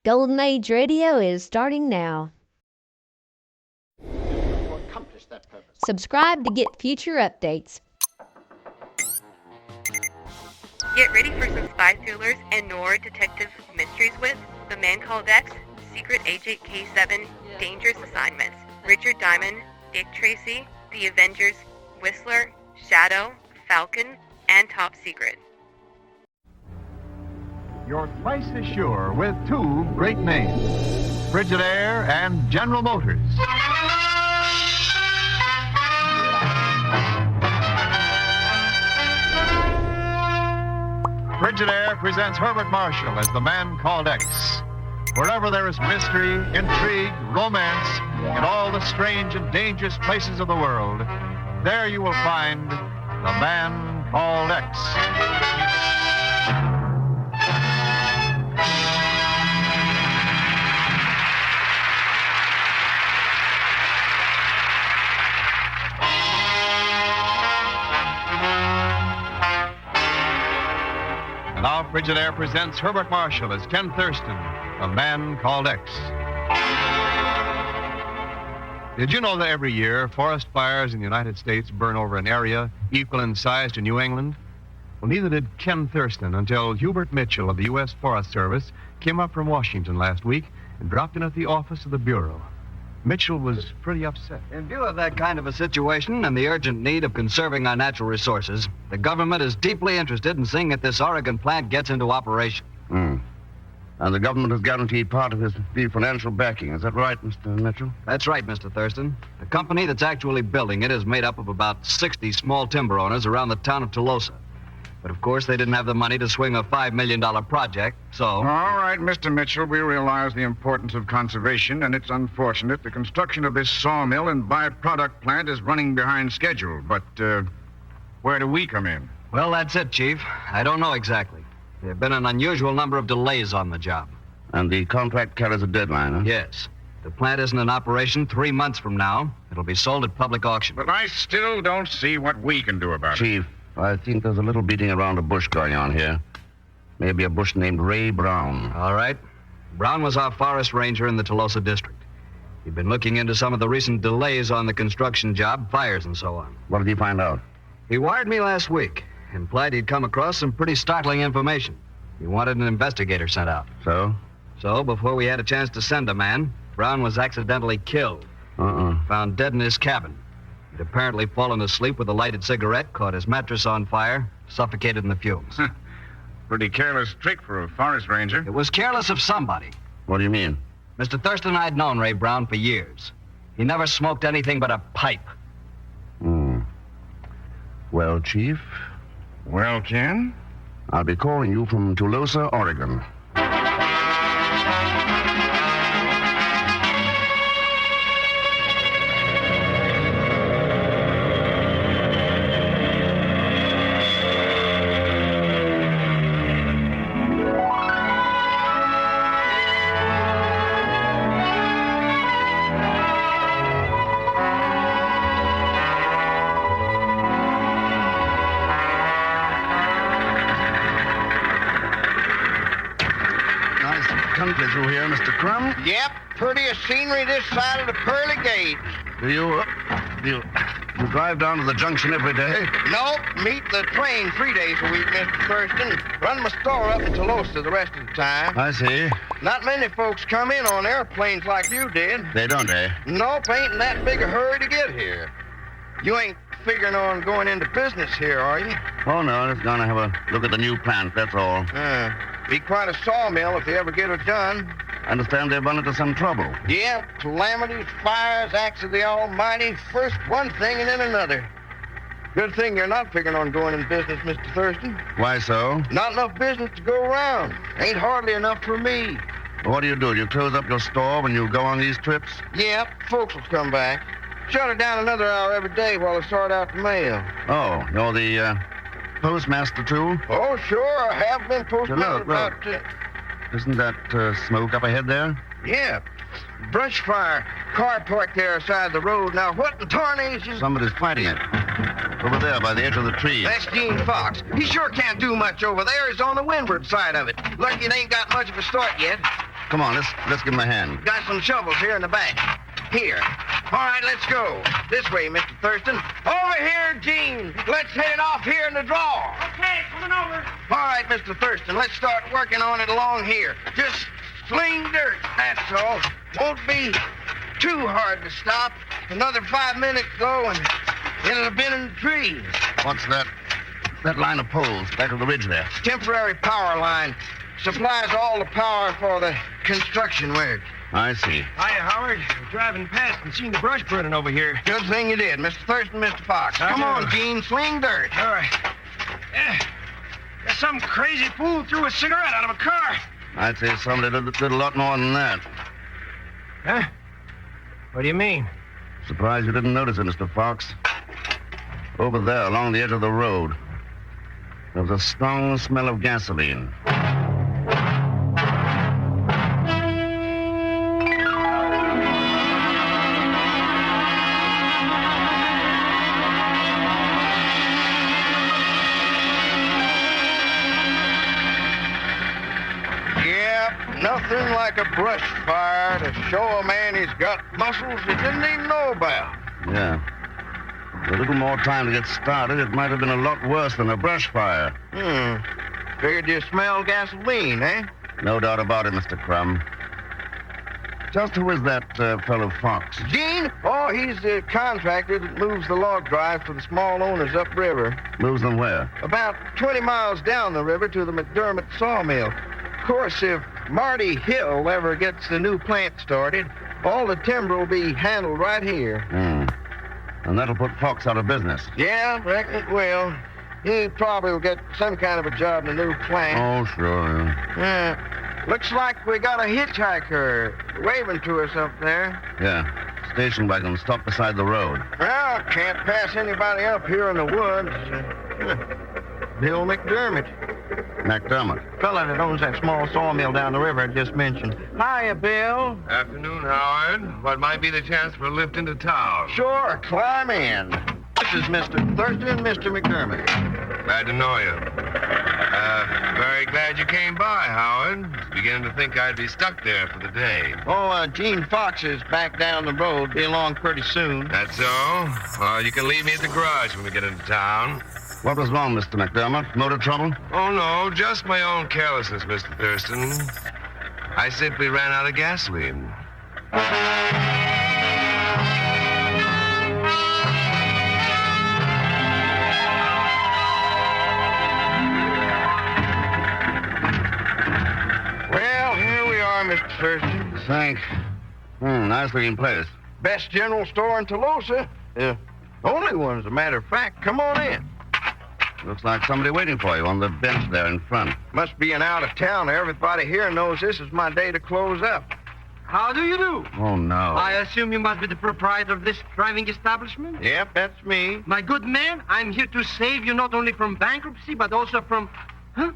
Golden Age Radio is starting now. To accomplish that purpose. Subscribe to get future updates. Get ready for some spy thrillers and Noir detective mysteries with The Man Called X, Secret Agent K7, Dangerous Assignments, Richard Diamond, Dick Tracy, The Avengers, Whistler, Shadow, Falcon, and Top Secret. Your price is sure with two great names, Frigidaire and General Motors. Frigidaire presents Herbert Marshall as the Man Called X. Wherever there is mystery, intrigue, romance, in all the strange and dangerous places of the world, there you will find the Man Called X. Now Frigidaire presents Herbert Marshall as Ken Thurston, a Man Called X. Did you know that every year forest fires in the United States burn over an area equal in size to New England? Well, neither did Ken Thurston until Hubert Mitchell of the U.S. Forest Service came up from Washington last week and dropped in at the office of the Bureau. Mitchell was pretty upset. In view of that kind of a situation and the urgent need of conserving our natural resources, the government is deeply interested in seeing that this Oregon plant gets into operation. And the government has guaranteed part of the financial backing. Is that right, Mr. Mitchell? That's right, Mr. Thurston. The company that's actually building it is made up of about 60 small timber owners around the town of Tolosa. But, of course, they didn't have the money to swing a $5 million project, so... All right, Mr. Mitchell, we realize the importance of conservation, and it's unfortunate the construction of this sawmill and byproduct plant is running behind schedule. But where do we come in? Well, that's it, Chief. I don't know exactly. There have been an unusual number of delays on the job. And the contract carries a deadline, huh? Yes. The plant isn't in operation 3 months from now. It'll be sold at public auction. But I still don't see what we can do about it. Chief, I think there's a little beating around a bush going on here. Maybe a bush named Ray Brown. All right. Brown was our forest ranger in the Tolosa district. He'd been looking into some of the recent delays on the construction job, fires and so on. What did he find out? He wired me last week. Implied he'd come across some pretty startling information. He wanted an investigator sent out. So? So, before we had a chance to send a man, Brown was accidentally killed. Found dead in his cabin. He'd apparently fallen asleep with a lighted cigarette, caught his mattress on fire, suffocated in the fumes. Pretty careless trick for a forest ranger. It was careless of somebody. What do you mean? Mr. Thurston, I'd known Ray Brown for years. He never smoked anything but a pipe. Well, Chief, Well, Ken? I'll be calling you from Tolosa, Oregon. Country through here, Mr. Crumb. Yep, prettiest scenery this side of the pearly gates. Do you drive down to the junction every day? Nope, meet the train 3 days a week, Mr. Thurston. Run my store up in Tolosa the rest of the time. I see. Not many folks come in on airplanes like you did. They don't, eh? Nope, ain't in that big a hurry to get here. You ain't figuring on going into business here, are you? Oh, no, just gonna have a look at the new plant, that's all. Be quite a sawmill if they ever get it done. I understand they've run into some trouble. Yeah, calamities, fires, acts of the Almighty, first one thing and then another. Good thing you're not figuring on going in business, Mr. Thurston. Why so? Not enough business to go around. Ain't hardly enough for me. What do? You close up your store when you go on these trips? Yeah, folks will come back. Shut it down another hour every day while they sort out the mail. Oh, you're the postmaster, too? Oh, sure, I have been postmaster Look. about... Isn't that smoke up ahead there? Yeah, brush fire. Car parked there aside the road. Now, what in tarnation? Somebody's fighting it. Over there by the edge of the tree. That's Gene Fox. He sure can't do much over there. He's on the windward side of it. Lucky it ain't got much of a start yet. Come on, let's give him a hand. Got some shovels here in the back. Here. All right, let's go. This way, Mr. Thurston. Over here, Gene. Let's hit it off here in the draw. Okay, coming over. All right, Mr. Thurston, let's start working on it along here. Just sling dirt, that's all. Won't be too hard to stop. Another 5 minutes, though, and it'll have been in the trees. What's that? That line of poles back of the ridge there. Temporary power line. Supplies all the power for the construction work. I see. Hiya, Howard. We're driving past and seen the brush burning over here. Good thing you did, Mr. Thurston, Mr. Fox. Come on, Gene, sling dirt. All right. Some crazy fool threw a cigarette out of a car. I'd say somebody did a lot more than that. Huh? What do you mean? Surprised you didn't notice it, Mr. Fox. Over there, along the edge of the road, there was a strong smell of gasoline. Nothing like a brush fire to show a man he's got muscles he didn't even know about. Yeah. With a little more time to get started, it might have been a lot worse than a brush fire. Figured you smelled gasoline, eh? No doubt about it, Mr. Crumb. Just who is that fellow Fox? Gene? Oh, he's the contractor that moves the log drive for the small owners upriver. Moves them where? About 20 miles down the river to the McDermott sawmill. Of course, if Marty Hill ever gets the new plant started, all the timber will be handled right here. And that'll put Fox out of business. Yeah, reckon it will. He probably will get some kind of a job in the new plant. Oh, sure. Yeah. Looks like we got a hitchhiker waving to us up there. Yeah. Station wagon stopped beside the road. Well, can't pass anybody up here in the woods. Bill McDermott. McDermott. Fella that owns that small sawmill down the river I just mentioned. Hiya, Bill. Afternoon, Howard. What might be the chance for a lift into town? Sure, climb in. This is Mr. Thurston and Mr. McDermott. Glad to know you. Very glad you came by, Howard. Beginning to think I'd be stuck there for the day. Oh, Gene Fox is back down the road. Be along pretty soon. That's so? Well, you can leave me at the garage when we get into town. What was wrong, Mr. McDermott? Motor trouble? Oh, no, just my own carelessness, Mr. Thurston. I simply ran out of gasoline. Well, here we are, Mr. Thurston. Thanks. Nice looking place. Best general store in Tolosa. Only one, as a matter of fact. Come on in. Looks like somebody waiting for you on the bench there in front. Must be an out-of-towner. Everybody here knows this is my day to close up. How do you do? Oh, no. I assume you must be the proprietor of this driving establishment? Yep, that's me. My good man, I'm here to save you not only from bankruptcy, but also from... Huh?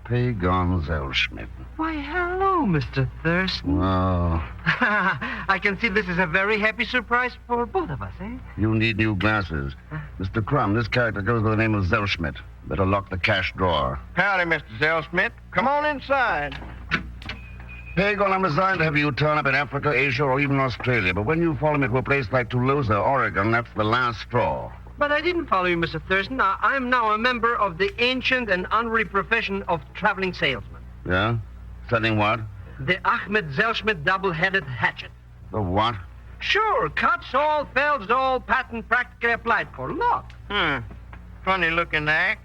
Pagon Zellschmidt. Why, hello, Mr. Thurston. Oh, I can see this is a very happy surprise for both of us, eh? you need new glasses. Mr. Crumb, this character goes by the name of Zellschmidt. Better lock the cash drawer. Howdy, Mr. Zellschmidt. Come on inside. Pagon, I'm resigned to have you turn up in Africa, Asia, or even Australia. But when you follow me to a place like Toulouse or Oregon, that's the last straw. But I didn't follow you, Mr. Thurston. I'm now a member of the ancient and honorary profession of traveling salesman. Yeah? Selling what? The Ahmed Zellschmidt double-headed hatchet. The what? Sure, cuts all, fells all, patent practically applied for luck. Funny-looking axe.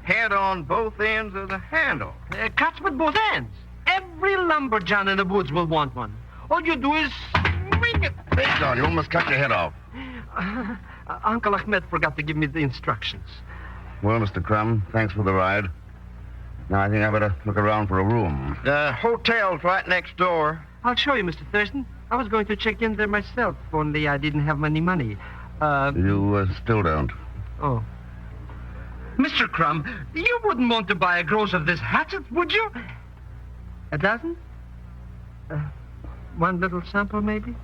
Head on both ends of the handle. Cuts with both ends. Every lumberjack in the woods will want one. All you do is swing it. Pagon, you almost cut your head off. Uncle Ahmed forgot to give me the instructions. Well, Mr. Crumb, thanks for the ride. Now, I think I better look around for a room. The hotel's right next door. I'll show you, Mr. Thurston. I was going to check in there myself, only I didn't have any money. You still don't? Oh. Mr. Crumb, you wouldn't want to buy a gross of this hatchet, would you? A dozen? One little sample, maybe?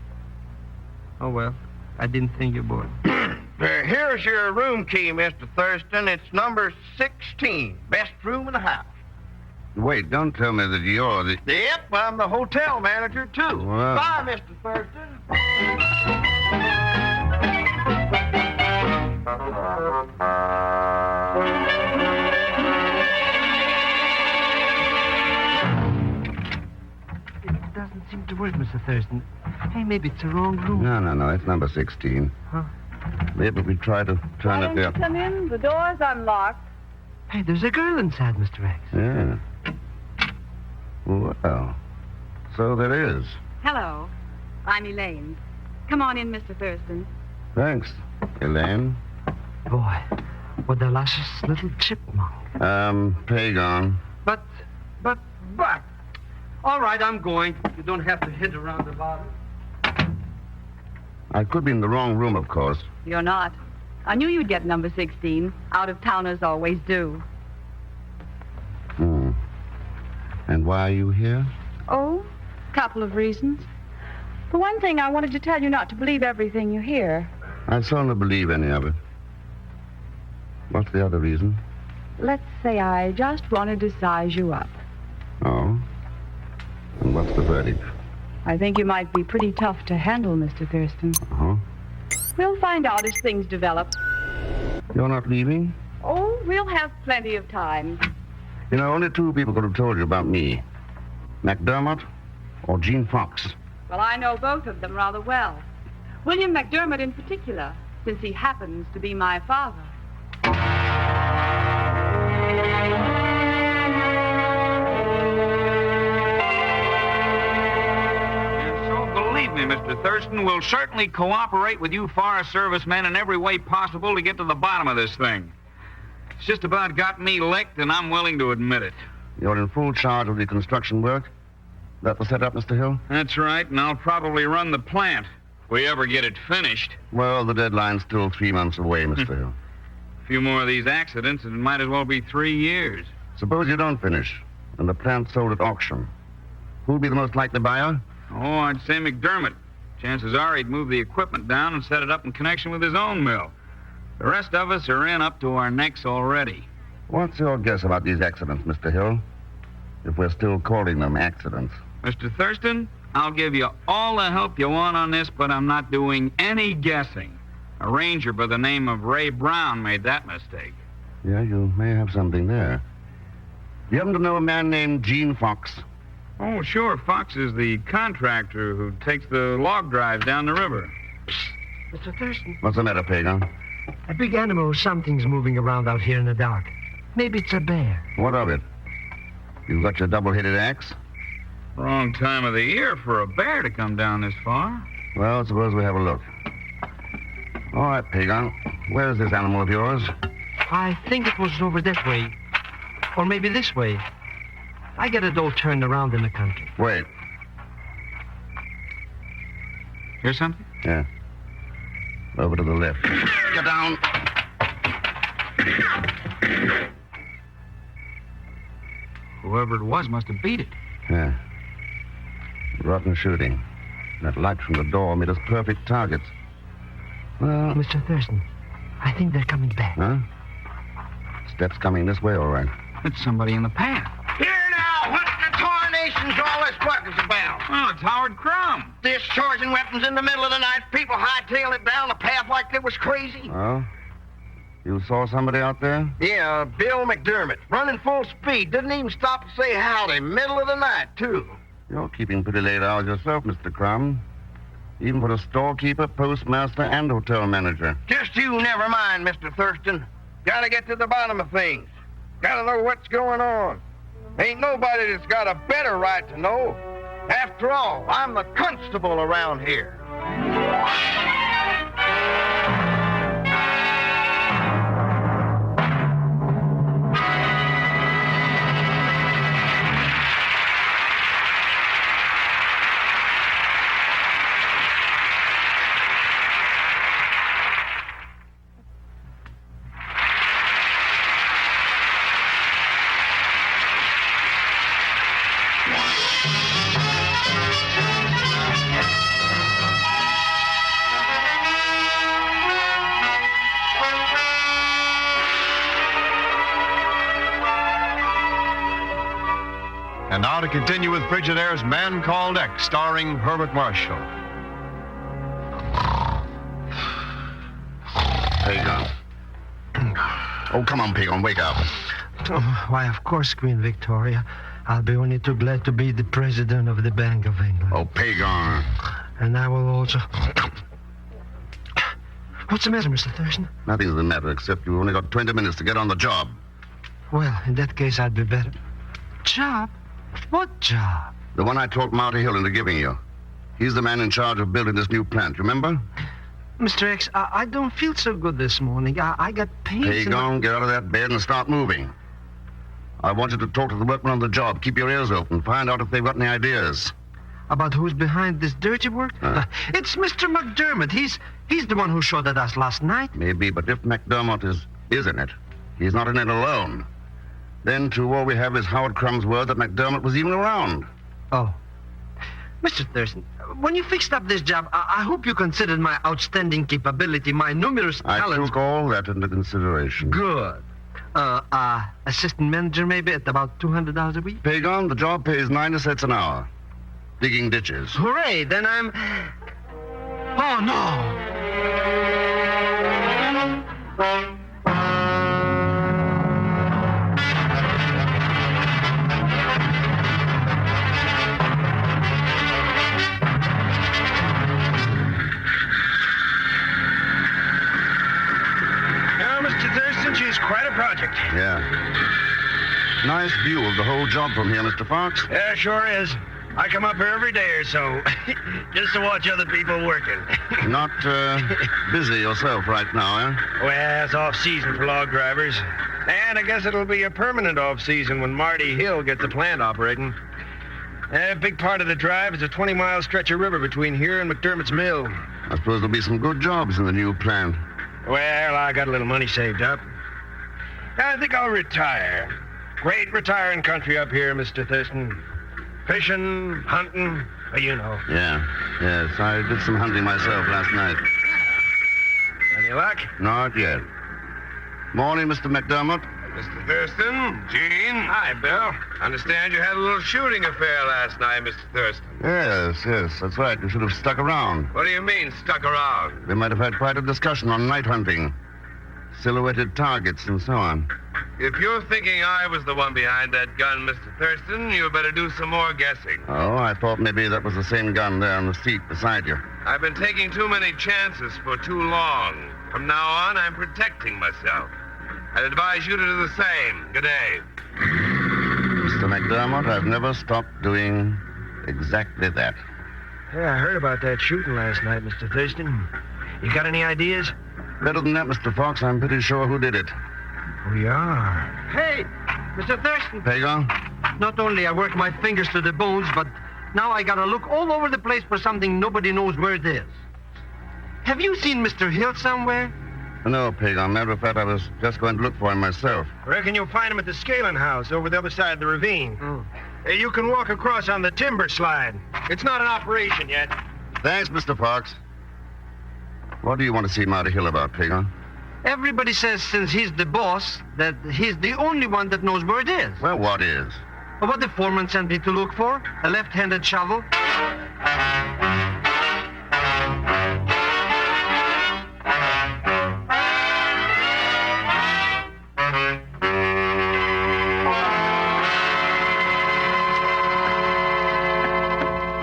Oh, well, I didn't think you would. Here's your room key, Mr. Thurston. It's number 16. Best room in the house. Wait, don't tell me that you're the... Yep, I'm the hotel manager, too. Well. Bye, Mr. Thurston. It doesn't seem to work, Mr. Thurston. Hey, maybe it's the wrong room. No, it's number 16. Huh? Maybe we try to turn it there. Come in. The door's unlocked. Hey, there's a girl inside, Mr. X. Yeah. Well, so there is. Hello. I'm Elaine. Come on in, Mr. Thurston. Thanks, Elaine. Boy, what a luscious little chipmunk. Pagon. But. All right, I'm going. You don't have to hit around the bottom. I could be in the wrong room, of course. You're not. I knew you'd get number 16. Out-of-towners always do. And why are you here? Oh, couple of reasons. For one thing, I wanted to tell you not to believe everything you hear. I seldom believe any of it. What's the other reason? Let's say I just wanted to size you up. Oh? And what's the verdict? I think you might be pretty tough to handle, Mr. Thurston. Uh-huh. We'll find out as things develop. You're not leaving? Oh, we'll have plenty of time. You know, only two people could have told you about me. McDermott or Gene Fox. Well, I know both of them rather well. William McDermott in particular, since he happens to be my father. Believe me, Mr. Thurston, we'll certainly cooperate with you Forest Service men in every way possible to get to the bottom of this thing. It's just about got me licked, and I'm willing to admit it. You're in full charge of the construction work? That the setup, Mr. Hill? That's right, and I'll probably run the plant if we ever get it finished. Well, the deadline's still 3 months away, Mr. Hill. A few more of these accidents, and it might as well be 3 years. Suppose you don't finish, and the plant's sold at auction. Who'll be the most likely buyer? Oh, I'd say McDermott. Chances are he'd move the equipment down and set it up in connection with his own mill. The rest of us are in up to our necks already. What's your guess about these accidents, Mr. Hill? If we're still calling them accidents. Mr. Thurston, I'll give you all the help you want on this, but I'm not doing any guessing. A ranger by the name of Ray Brown made that mistake. Yeah, you may have something there. You happen to know a man named Gene Fox? Oh, sure. Fox is the contractor who takes the log drives down the river. Mr. Thurston. What's the matter, Pagan? A big animal or something's moving around out here in the dark. Maybe it's a bear. What of it? You got your double-headed axe? Wrong time of the year for a bear to come down this far. Well, suppose we have a look. All right, Pagan. Where's this animal of yours? I think it was over that way. Or maybe this way. I get it all turned around in the country. Wait. Hear something? Yeah. Over to the left. Get down. Whoever it was must have beat it. Yeah. Rotten shooting. That light from the door made us perfect targets. Well... Mr. Thurston, I think they're coming back. Huh? Steps coming this way, all right. It's somebody in the path. Here now, what the tarnation's all this ruckus about? Oh, it's Howard Crumb. Discharging weapons in the middle of the night, people hightailing it down the path like it was crazy. Well, you saw somebody out there? Yeah, Bill McDermott, running full speed. Didn't even stop to say howdy. Middle of the night, too. You're keeping pretty late hours yourself, Mr. Crumb. Even for a storekeeper, postmaster, and hotel manager. Just you never mind, Mr. Thurston. Gotta get to the bottom of things. Gotta know what's going on. Ain't nobody that's got a better right to know. After all, I'm the constable around here. And now to continue with Frigidaire's Man Called X, starring Herbert Marshall. Pagon. Oh, come on, Pagon, wake up. Oh, why, of course, Queen Victoria. I'll be only too glad to be the president of the Bank of England. Oh, Pagon. And I will also... What's the matter, Mr. Thurston? Nothing's the matter, except you've only got 20 minutes to get on the job. Well, in that case, I'd be better. Job? What job? The one I talked Marty Hill into giving you. He's the man in charge of building this new plant, remember? Mr. X, I don't feel so good this morning. I got pains. Pagon, get out of that bed and start moving. I want you to talk to the workmen on the job. Keep your ears open. Find out if they've got any ideas. About who's behind this dirty work? It's Mr. McDermott. He's the one who shot at us last night. Maybe, but if McDermott is in it, he's not in it alone. Then, too, all we have is Howard Crumb's word that McDermott was even around. Oh. Mr. Thurston, when you fixed up this job, I hope you considered my outstanding capability, my numerous talents. I took all that into consideration. Good. Assistant manager maybe at about $200 a week? Pagon, the job pays 90 cents an hour. Digging ditches. Hooray, then I'm... Oh, no. She's quite a project. Yeah. Nice view of the whole job from here, Mr. Fox. Yeah, sure is. I come up here every day or so, just to watch other people working. Not busy yourself right now, eh? Well, it's off-season for log drivers. And I guess it'll be a permanent off-season when Marty Hill gets the plant operating. A big part of the drive is a 20-mile stretch of river between here and McDermott's mill. I suppose there'll be some good jobs in the new plant. Well, I got a little money saved up. I think I'll retire. Great retiring country up here, Mr. Thurston. Fishing, hunting, you know. Yeah, yes, I did some hunting myself last night. Any luck? Not yet. Morning, Mr. McDermott. Mr. Thurston, Gene. Hi, Bill. Understand you had a little shooting affair last night, Mr. Thurston. Yes, that's right. You should have stuck around. What do you mean, stuck around? They might have had quite a discussion on night hunting. Silhouetted targets and so on. If you're thinking I was the one behind that gun, Mr. Thurston, you better do some more guessing. Oh, I thought maybe that was the same gun there on the seat beside you. I've been taking too many chances for too long. From now on, I'm protecting myself. I'd advise you to do the same. Good day. Mr. McDermott, I've never stopped doing exactly that. Yeah, I heard about that shooting last night, Mr. Thurston. You got any ideas? Better than that, Mr. Fox. I'm pretty sure who did it. We are. Hey, Mr. Thurston. Pagon? Not only I work my fingers to the bones, but now I gotta look all over the place for something nobody knows where it is. Have you seen Mr. Hill somewhere? No, Pagon. Matter of fact, I was just going to look for him myself. I reckon you'll find him at the scaling house over the other side of the ravine. Oh. You can walk across on the timber slide. It's not in operation yet. Thanks, Mr. Fox. What do you want to see Marty Hill about, Pagon? Everybody says since he's the boss, that he's the only one that knows where it is. Well, what is? What the foreman sent me to look for? A left-handed shovel?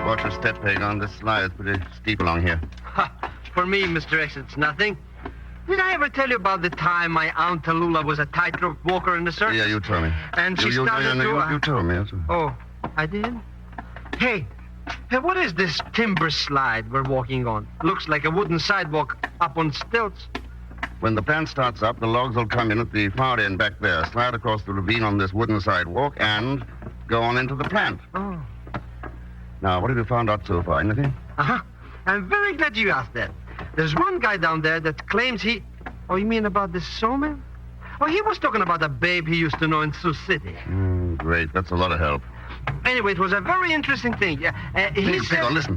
Watch your step, Pagon. This slide is pretty steep along here. For me, Mr. X, it's nothing. Did I ever tell you about the time my Aunt Tallulah was a tightrope walker in the circus? Yeah, you told me. And she started to... You told me. Yes. Oh, I did? Hey, what is this timber slide we're walking on? Looks like a wooden sidewalk up on stilts. When the plant starts up, the logs will come in at the far end back there, slide across the ravine on this wooden sidewalk, and go on into the plant. Oh. Now, what have you found out so far? Anything? Uh-huh. I'm very glad you asked that. There's one guy down there that claims he... Oh, you mean about this sawmill? Oh, he was talking about a babe he used to know in Sioux City. Great. That's a lot of help. Anyway, it was a very interesting thing. Hey, Pickle, listen.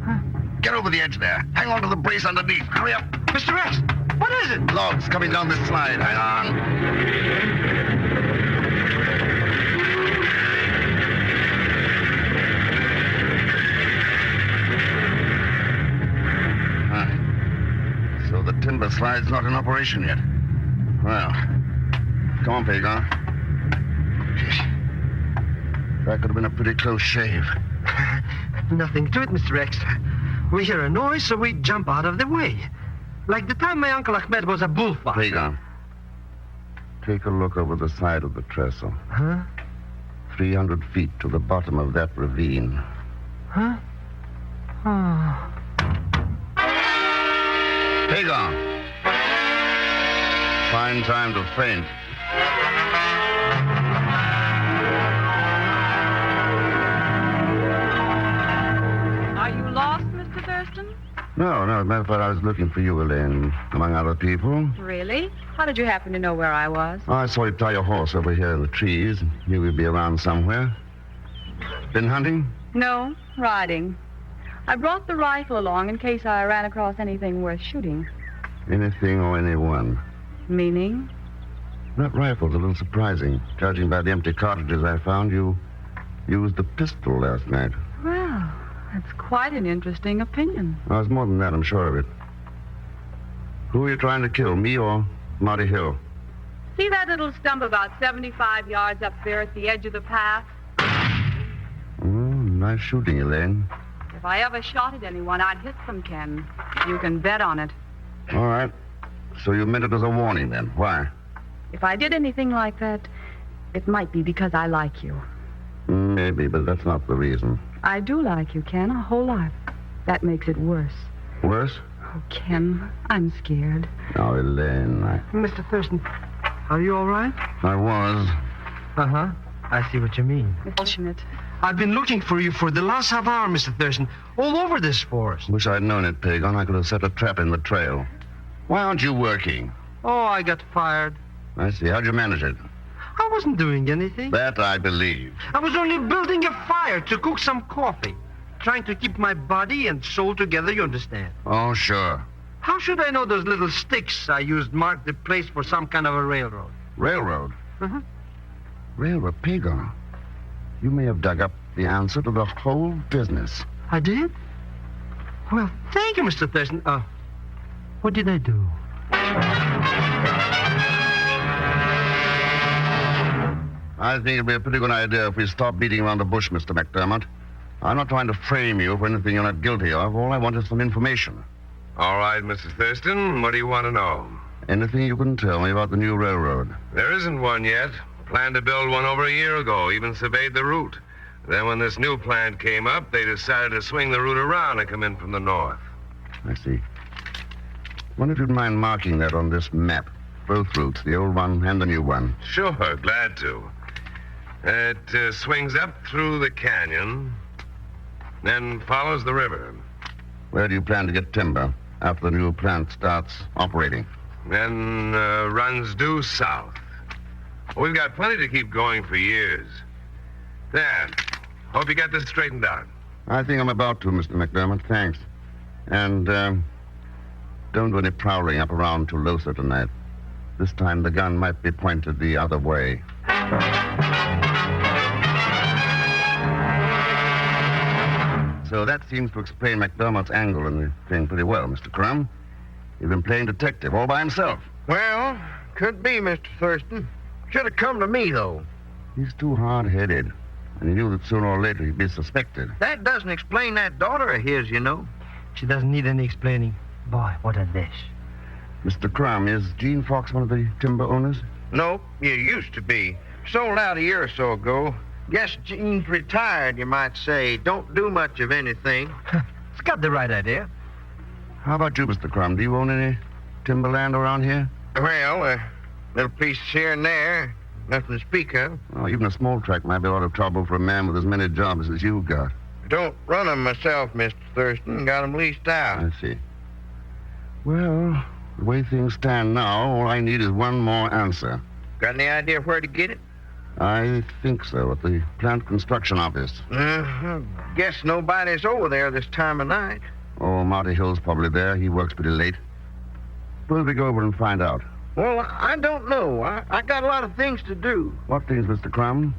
Huh? Get over the edge there. Hang on to the brace underneath. Hurry up. Mr. X, what is it? Logs coming down this slide. Hang on. Clyde's not in operation yet. Well, come on, Pagan. That could have been a pretty close shave. Nothing to it, Mr. X. We hear a noise, so we jump out of the way. Like the time my Uncle Ahmed was a bullfighter. Pagan, take a look over the side of the trestle. Huh? 300 feet to the bottom of that ravine. Huh? Oh. Pagan! Fine time to faint. Are you lost, Mr. Thurston? No, as a matter of fact, I was looking for you, Elaine, among other people. Really? How did you happen to know where I was? I saw you tie your horse over here in the trees. Knew you'd be around somewhere. Been hunting? No, riding. I brought the rifle along in case I ran across anything worth shooting. Anything or anyone? Meaning? That rifle's a little surprising. Judging by the empty cartridges I found, you used the pistol last night. Well, that's quite an interesting opinion. Oh, it's more than that, I'm sure of it. Who are you trying to kill, me or Marty Hill? See that little stump about 75 yards up there at the edge of the path? Oh, nice shooting, Elaine. If I ever shot at anyone, I'd hit them, Ken. You can bet on it. All right. So you meant it as a warning, then. Why? If I did anything like that, it might be because I like you. Maybe, but that's not the reason. I do like you, Ken, a whole lot. That makes it worse. Worse? Oh, Ken, I'm scared. Now, Elaine, Mr. Thurston, are you all right? I was. Uh-huh. I see what you mean. Fortunate. I've been looking for you for the last half hour, Mr. Thurston, all over this forest. Wish I'd known it, Pagan. I could have set a trap in the trail. Why aren't you working? Oh, I got fired. I see. How'd you manage it? I wasn't doing anything. That I believe. I was only building a fire to cook some coffee. Trying to keep my body and soul together, you understand? Oh, sure. How should I know those little sticks I used marked the place for some kind of a railroad? Railroad? Uh-huh. Railroad, Pagan. You may have dug up the answer to the whole business. I did? Well, thank you, Mr. Thurston. What did I do? I think it'd be a pretty good idea if we stop beating around the bush, Mr. McDermott. I'm not trying to frame you for anything you're not guilty of. All I want is some information. All right, Mrs. Thurston, what do you want to know? Anything you can tell me about the new railroad. There isn't one yet. Planned to build one over a year ago, even surveyed the route. Then when this new plant came up, they decided to swing the route around and come in from the north. I see. Wonder if you'd mind marking that on this map. Both routes, the old one and the new one. Sure, glad to. It swings up through the canyon, then follows the river. Where do you plan to get timber after the new plant starts operating? Then runs due south. We've got plenty to keep going for years. There. Hope you got this straightened out. I think I'm about to, Mr. McDermott. Thanks. And, don't do any prowling up around Tolosa tonight. This time the gun might be pointed the other way. So that seems to explain McDermott's angle in the thing pretty well, Mr. Crumb. He's been playing detective all by himself. Well, could be, Mr. Thurston. Should have come to me, though. He's too hard-headed, and he knew that sooner or later he'd be suspected. That doesn't explain that daughter of his, you know. She doesn't need any explaining. Boy, what a dish. Mr. Crumb, is Gene Fox one of the timber owners? Nope, you used to be. Sold out a year or so ago. Guess Gene's retired, you might say. Don't do much of anything. It's got the right idea. How about you, Mr. Crumb? Do you own any timberland around here? Well, little pieces here and there. Nothing to speak of. Oh, even a small tract might be a lot of trouble for a man with as many jobs as you've got. Don't run 'em myself, Mr. Thurston. Got 'em leased out. I see. Well, the way things stand now, all I need is one more answer. Got any idea where to get it? I think so, at the plant construction office. Guess nobody's over there this time of night. Oh, Marty Hill's probably there. He works pretty late. Suppose we go over and find out. Well, I don't know. I got a lot of things to do. What things, Mr. Crumb?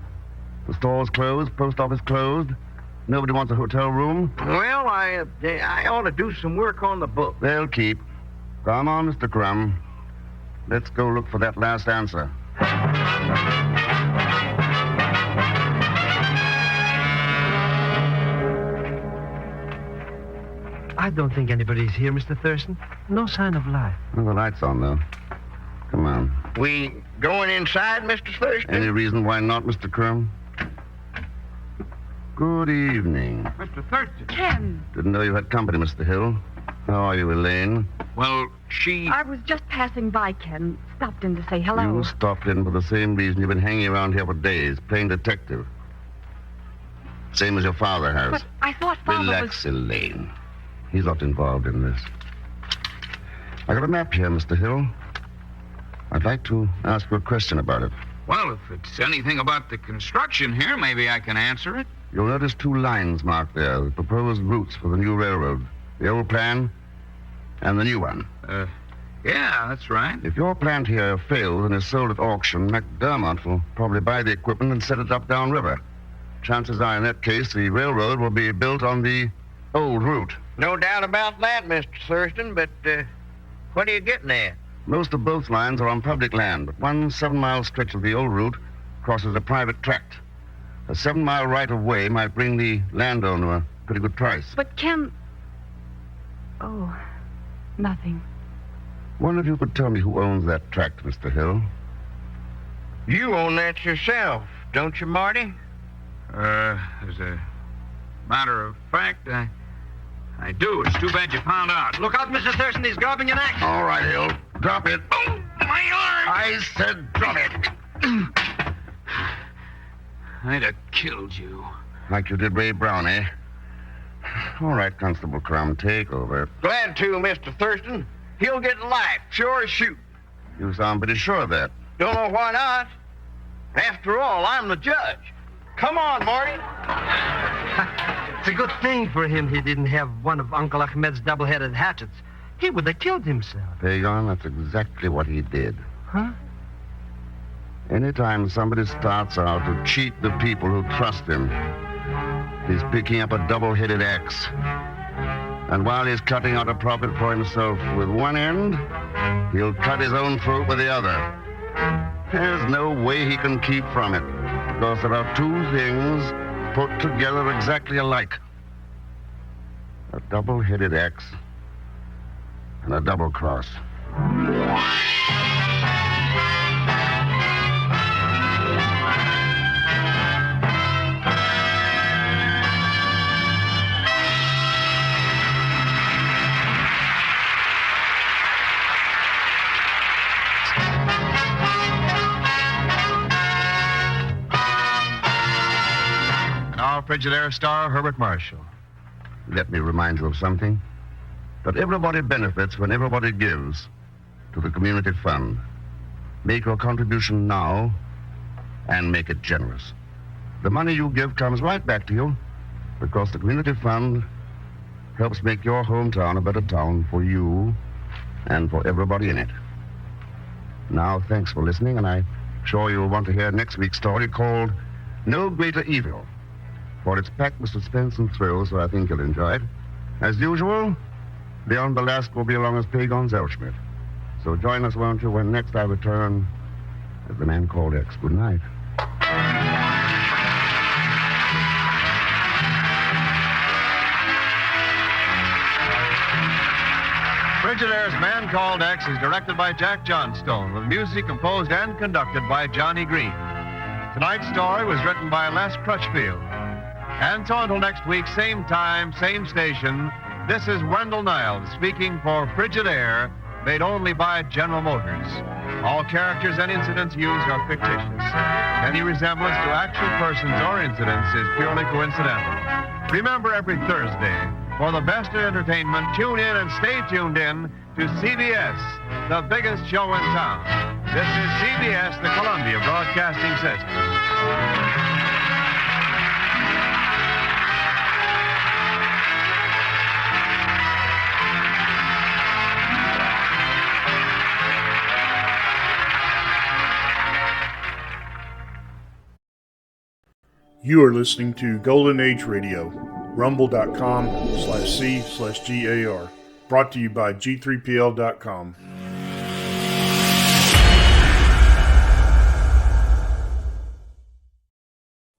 The store's closed, post office closed. Nobody wants a hotel room. Well, I ought to do some work on the book. They'll keep. Come on, Mr. Crumb. Let's go look for that last answer. I don't think anybody's here, Mr. Thurston. No sign of life. Well, the light's on, though. Come on. We going inside, Mr. Thurston? Any reason why not, Mr. Crumb? Good evening. Mr. Thurston. Ken, Didn't know you had company, Mr. Hill. How are you, Elaine? Well, she... I was just passing by, Ken. Stopped in to say hello. You stopped in for the same reason you've been hanging around here for days, playing detective. Same as your father has. But I thought Father Relax, Elaine. He's not involved in this. I got a map here, Mr. Hill. I'd like to ask you a question about it. Well, if it's anything about the construction here, maybe I can answer it. You'll notice 2 lines marked there, the proposed routes for the new railroad. The old plan and the new one. Yeah, that's right. If your plant here fails and is sold at auction, McDermott will probably buy the equipment and set it up downriver. Chances are, in that case, the railroad will be built on the old route. No doubt about that, Mr. Thurston, but what are you getting at? Most of both lines are on public land, but one 7-mile stretch of the old route crosses a private tract. A 7-mile right-of-way might bring the landowner a pretty good price. But Ken... Oh, nothing. Wonder if you could tell me who owns that tract, Mr. Hill? You own that yourself, don't you, Marty? As a matter of fact, I do. It's too bad you found out. Look out, Mr. Thurston. He's grabbing an axe. All right, Hill. Drop it. Oh, my arm! I said drop it. I'd have killed you. Like you did Ray Brown, eh? All right, Constable Crumb, take over. Glad to, Mr. Thurston. He'll get life, sure as shoot. You sound pretty sure of that. Don't know why not. After all, I'm the judge. Come on, Marty. It's a good thing for him he didn't have one of Uncle Ahmed's double-headed hatchets. He would have killed himself. Pagan, that's exactly what he did. Huh? Anytime somebody starts out to cheat the people who trust him, he's picking up a double-headed axe. And while he's cutting out a profit for himself with one end, he'll cut his own throat with the other. There's no way he can keep from it, because there are 2 things put together exactly alike. A double-headed axe and a double cross. Our Frigidaire star, Herbert Marshall. Let me remind you of something. That everybody benefits when everybody gives to the community fund. Make your contribution now and make it generous. The money you give comes right back to you because the community fund helps make your hometown a better town for you and for everybody in it. Now, thanks for listening, and I'm sure you'll want to hear next week's story called No Greater Evil. For it's packed with suspense and thrill, so I think you'll enjoy it. As usual, Leon Belasco will be along as Pagon Zellschmidt. So join us, won't you, when next I return as the Man Called X. Good night. Frigidaire's Man Called X is directed by Jack Johnstone, with music composed and conducted by Johnny Green. Tonight's story was written by Les Crutchfield. And so until next week, same time, same station, this is Wendell Niles speaking for Frigidaire, made only by General Motors. All characters and incidents used are fictitious. Any resemblance to actual persons or incidents is purely coincidental. Remember, every Thursday, for the best in entertainment, tune in and stay tuned in to CBS, the biggest show in town. This is CBS, the Columbia Broadcasting System. You are listening to Golden Age Radio, rumble.com/C/GAR. Brought to you by G3PL.com.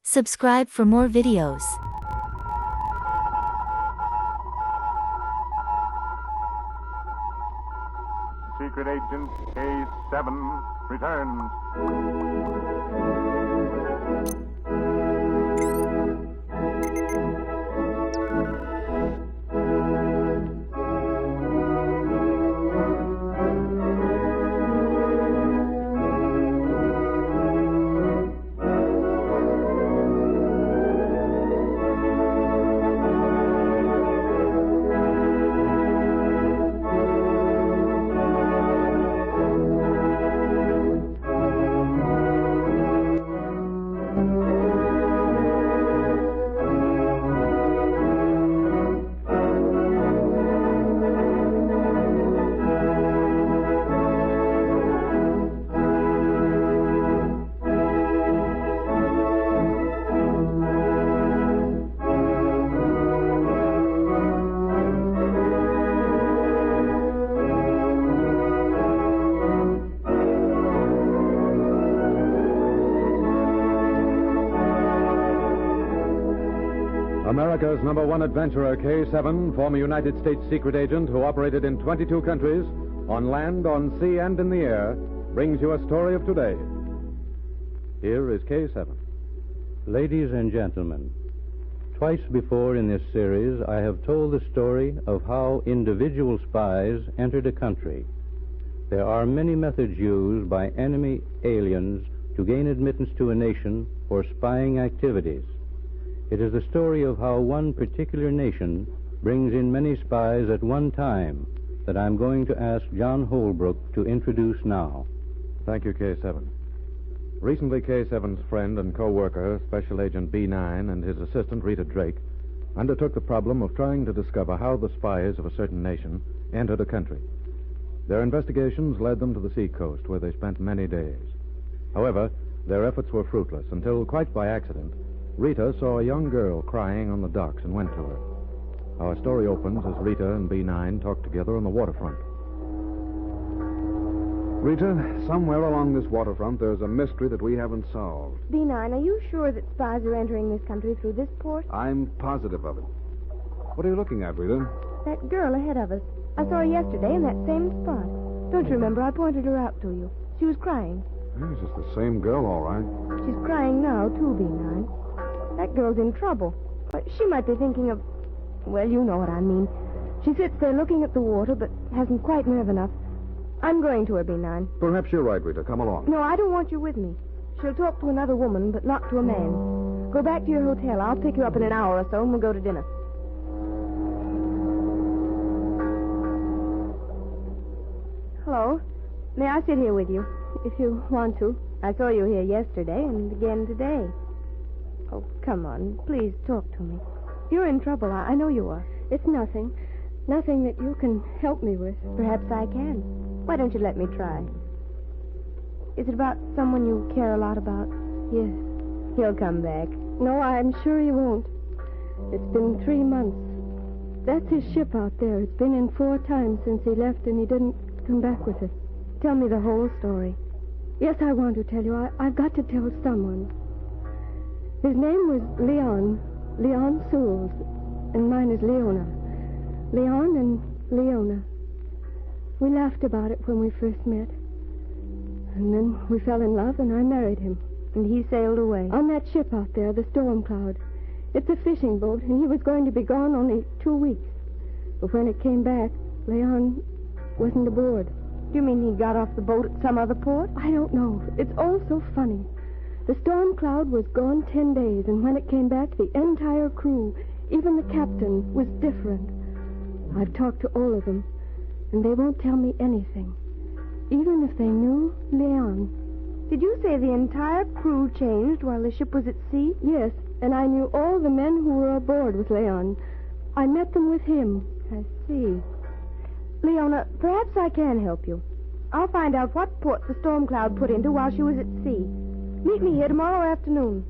Subscribe for more videos. Secret Agent K7 returns. America's #1 adventurer, K7, former United States secret agent who operated in 22 countries, on land, on sea, and in the air, brings you a story of today. Here is K7. Ladies and gentlemen, twice before in this series, I have told the story of how individual spies entered a country. There are many methods used by enemy aliens to gain admittance to a nation for spying activities. It is the story of how one particular nation brings in many spies at one time that I'm going to ask John Holbrook to introduce now. Thank you, K7. Recently, K7's friend and co-worker, Special Agent B9, and his assistant, Rita Drake, undertook the problem of trying to discover how the spies of a certain nation entered a country. Their investigations led them to the seacoast, where they spent many days. However, their efforts were fruitless until, quite by accident, Rita saw a young girl crying on the docks and went to her. Our story opens as Rita and B9 talk together on the waterfront. Rita, somewhere along this waterfront, there's a mystery that we haven't solved. B9, are you sure that spies are entering this country through this port? I'm positive of it. What are you looking at, Rita? That girl ahead of us. I saw her yesterday in that same spot. Don't you remember? I pointed her out to you. She was crying. It's just the same girl, all right. She's crying now, too, B9. That girl's in trouble. But she might be thinking of... Well, you know what I mean. She sits there looking at the water, but hasn't quite nerve enough. I'm going to her, B9. Perhaps you're right, Rita. Come along. No, I don't want you with me. She'll talk to another woman, but not to a man. Go back to your hotel. I'll pick you up in an hour or so, and we'll go to dinner. Hello. May I sit here with you? If you want to. I saw you here yesterday and again today. Oh, come on. Please talk to me. You're in trouble. I know you are. It's nothing. Nothing that you can help me with. Perhaps I can. Why don't you let me try? Is it about someone you care a lot about? Yes. He'll come back. No, I'm sure he won't. It's been 3 months. That's his ship out there. It's been in 4 times since he left, and he didn't come back with it. Tell me the whole story. Yes, I want to tell you. I've got to tell someone. His name was Leon Sewells, and mine is Leona. Leon and Leona. We laughed about it when we first met. And then we fell in love, and I married him. And he sailed away. On that ship out there, the Storm Cloud. It's a fishing boat, and he was going to be gone only 2 weeks. But when it came back, Leon wasn't aboard. Do you mean he got off the boat at some other port? I don't know. It's all so funny. The Storm Cloud was gone 10 days, and when it came back, the entire crew, even the captain, was different. I've talked to all of them, and they won't tell me anything. Even if they knew Leon. Did you say the entire crew changed while the ship was at sea? Yes, and I knew all the men who were aboard with Leon. I met them with him. I see. Leona, perhaps I can help you. I'll find out what port the Storm Cloud put into while she was at sea. Meet me here tomorrow afternoon.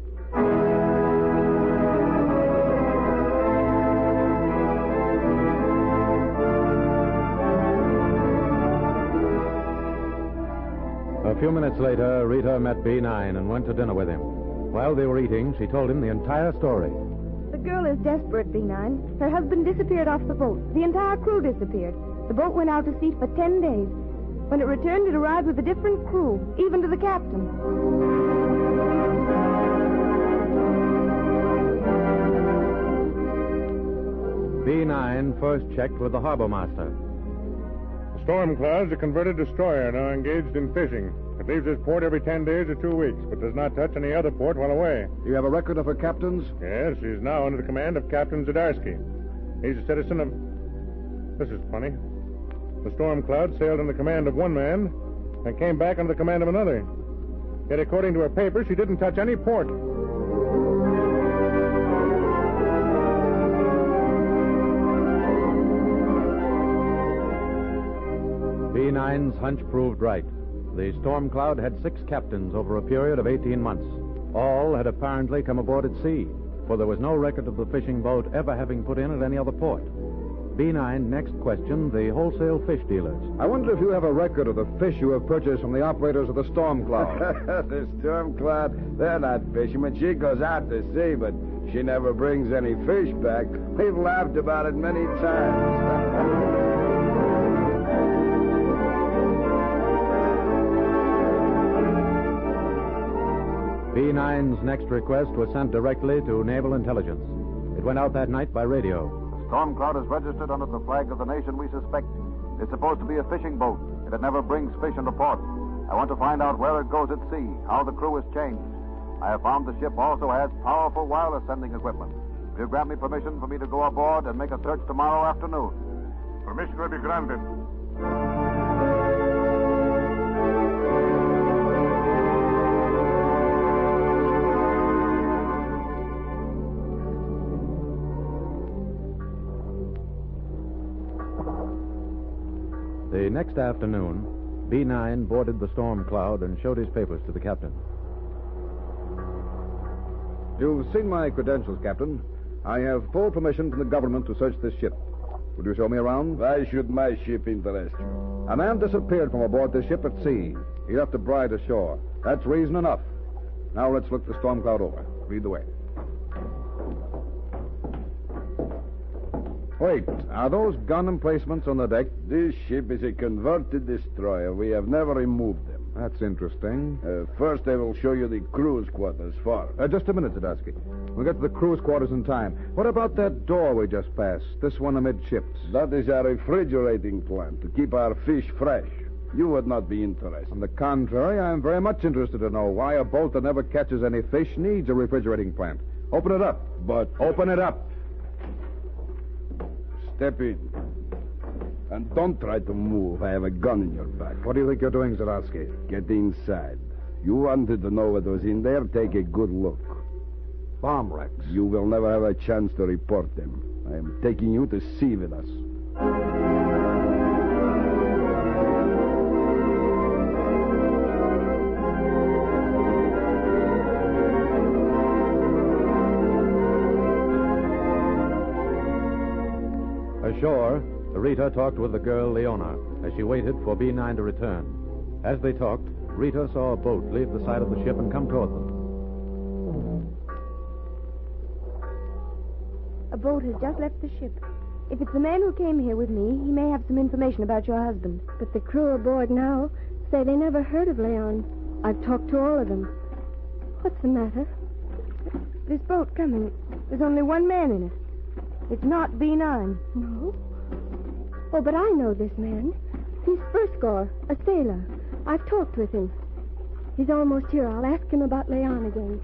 A few minutes later, Rita met B9 and went to dinner with him. While they were eating, she told him the entire story. The girl is desperate, B9. Her husband disappeared off the boat. The entire crew disappeared. The boat went out to sea for 10 days. When it returned, it arrived with a different crew, even to the captain. B9 first checked with the harbor master. The Storm Cloud's a converted destroyer now engaged in fishing. It leaves this port every 10 days or 2 weeks, but does not touch any other port while away. Do you have a record of her captains? Yes, she's now under the command of Captain Zdarsky. He's a citizen of... This is funny. The Storm Cloud sailed in the command of one man and came back under the command of another. Yet according to her papers, she didn't touch any port. B9's hunch proved right. The Storm Cloud had 6 captains over a period of 18 months. All had apparently come aboard at sea, for there was no record of the fishing boat ever having put in at any other port. B9 next questioned the wholesale fish dealers. I wonder if you have a record of the fish you have purchased from the operators of the Storm Cloud. The Storm Cloud, they're not fishermen. She goes out to sea, but she never brings any fish back. We've laughed about it many times. B9's next request was sent directly to Naval Intelligence. It went out that night by radio. Storm Cloud is registered under the flag of the nation we suspect. It's supposed to be a fishing boat, and it never brings fish into port. I want to find out where it goes at sea, how the crew is changed. I have found the ship also has powerful wireless sending equipment. Will you grant me permission for me to go aboard and make a search tomorrow afternoon? Permission will be granted. The next afternoon, B9 boarded the Storm Cloud and showed his papers to the captain. You've seen my credentials, Captain. I have full permission from the government to search this ship. Would you show me around? Why should my ship interest you? A man disappeared from aboard this ship at sea. He left a bride ashore. That's reason enough. Now let's look the Storm Cloud over. Lead the way. Wait, are those gun emplacements on the deck? This ship is a converted destroyer. We have never removed them. That's interesting. First, I will show you the crew's quarters for. Just a minute, Zdarsky. We'll get to the crew's quarters in time. What about that door we just passed? This one amidships. That is our refrigerating plant to keep our fish fresh. You would not be interested. On the contrary, I am very much interested to know why a boat that never catches any fish needs a refrigerating plant. Open it up. But... Open it up. Step in. And don't try to move. I have a gun in your back. What do you think you're doing, Zdarsky? Get inside. You wanted to know what was in there? Take a good look. Bomb wrecks. You will never have a chance to report them. I am taking you to sea with us. Ashore, Rita talked with the girl, Leona, as she waited for B9 to return. As they talked, Rita saw a boat leave the side of the ship and come toward them. A boat has just left the ship. If it's the man who came here with me, he may have some information about your husband. But the crew aboard now say they never heard of Leon. I've talked to all of them. What's the matter? This boat coming. There's only one man in it. It's not B9. No? Oh, but I know this man. He's Fourscore, a sailor. I've talked with him. He's almost here. I'll ask him about Leon again.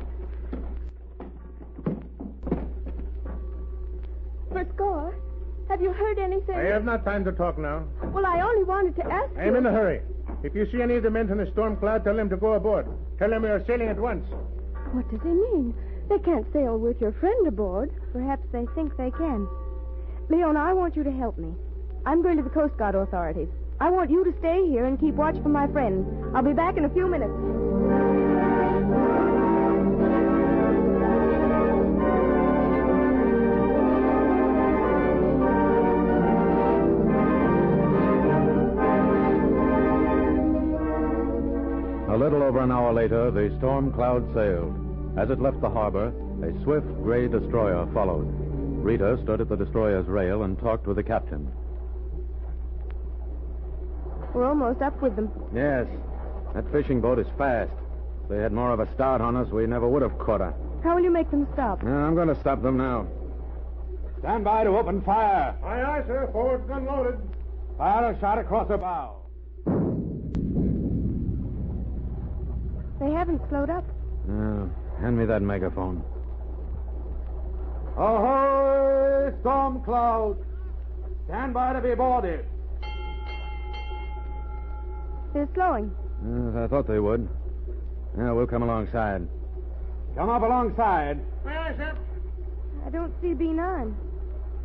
Fourscore, have you heard anything? I have not time to talk now. Well, I only wanted to ask you. I am in a hurry. If you see any of the men from the Storm Cloud, tell them to go aboard. Tell them we are sailing at once. What does he mean? They can't sail with your friend aboard. Perhaps they think they can. Leona, I want you to help me. I'm going to the Coast Guard authorities. I want you to stay here and keep watch for my friend. I'll be back in a few minutes. little over an hour later, the Storm Cloud sailed. As it left the harbor, a swift gray destroyer followed. Rita stood at the destroyer's rail and talked with the captain. We're almost up with them. Yes, that fishing boat is fast. If they had more of a start on us, we never would have caught her. How will you make them stop? I'm going to stop them now. Stand by to open fire. Aye, aye, sir. Forward gun loaded. Fire a shot across the bow. They haven't slowed up. Hand me that megaphone. Ahoy, Storm Cloud! Stand by to be boarded. They're slowing. Yes, I thought they would. Yeah, we'll come alongside. Come up alongside. Aye, aye, sir. I don't see B9.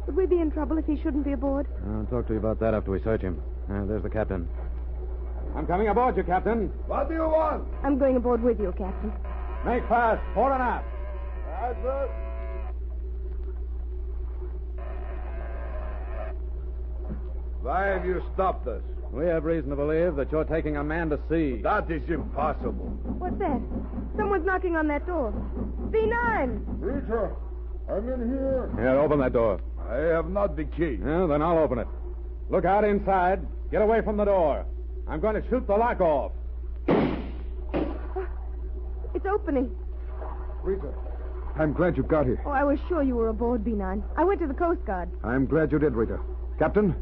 Would we be in trouble if he shouldn't be aboard? I'll talk to you about that after we search him. There's the captain. I'm coming aboard you, Captain. What do you want? I'm going aboard with you, Captain. Make fast. Fore and aft. Aye, sir. Why have you stopped us? We have reason to believe that you're taking a man to sea. That is impossible. What's that? Someone's knocking on that door. B9! Rita, I'm in here. Yeah, open that door. I have not the key. Yeah, then I'll open it. Look out inside. Get away from the door. I'm going to shoot the lock off. It's opening. Rita, I'm glad you got here. Oh, I was sure you were aboard, B9. I went to the Coast Guard. I'm glad you did, Rita. Captain,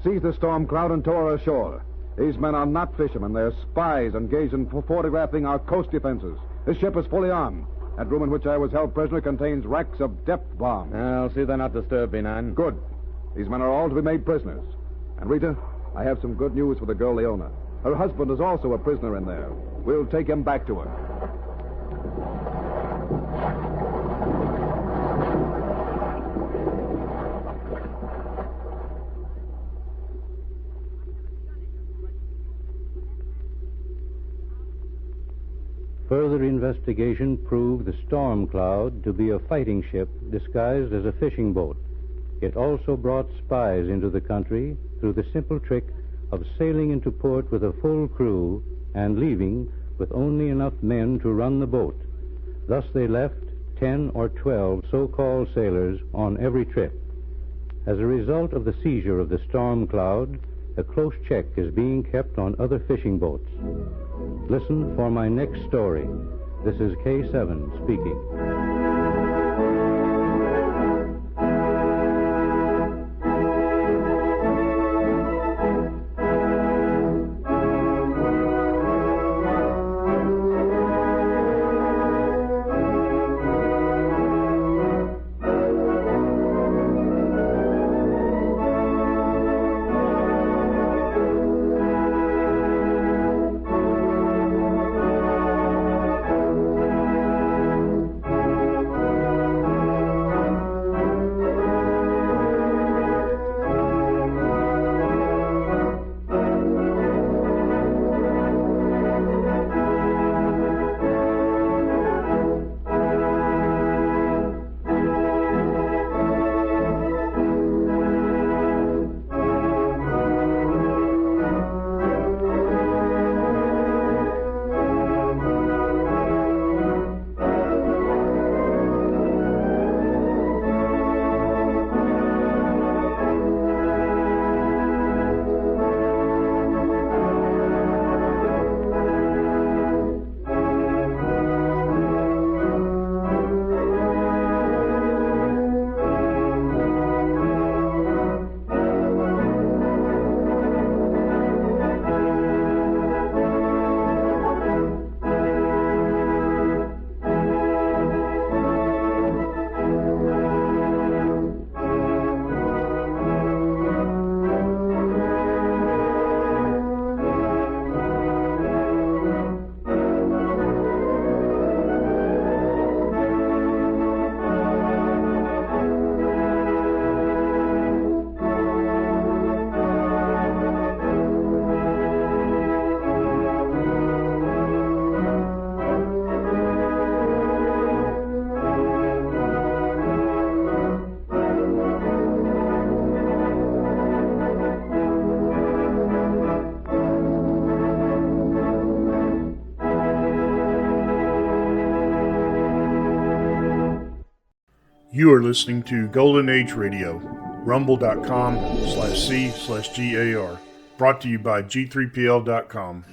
seize the Storm Cloud and tow her ashore. These men are not fishermen. They're spies engaged in photographing our coast defenses. This ship is fully armed. That room in which I was held prisoner contains racks of depth bombs. I'll see they're not disturbed, B9. Good. These men are all to be made prisoners. And, Rita, I have some good news for the girl Leona. Her husband is also a prisoner in there. We'll take him back to her. Further investigation proved the Storm Cloud to be a fighting ship disguised as a fishing boat. It also brought spies into the country through the simple trick of sailing into port with a full crew and leaving with only enough men to run the boat. Thus they left 10 or 12 so-called sailors on every trip. As a result of the seizure of the Storm Cloud, a close check is being kept on other fishing boats. Listen for my next story. This is K7 speaking. You are listening to Golden Age Radio, rumble.com/C/GAR. Brought to you by G3PL.com.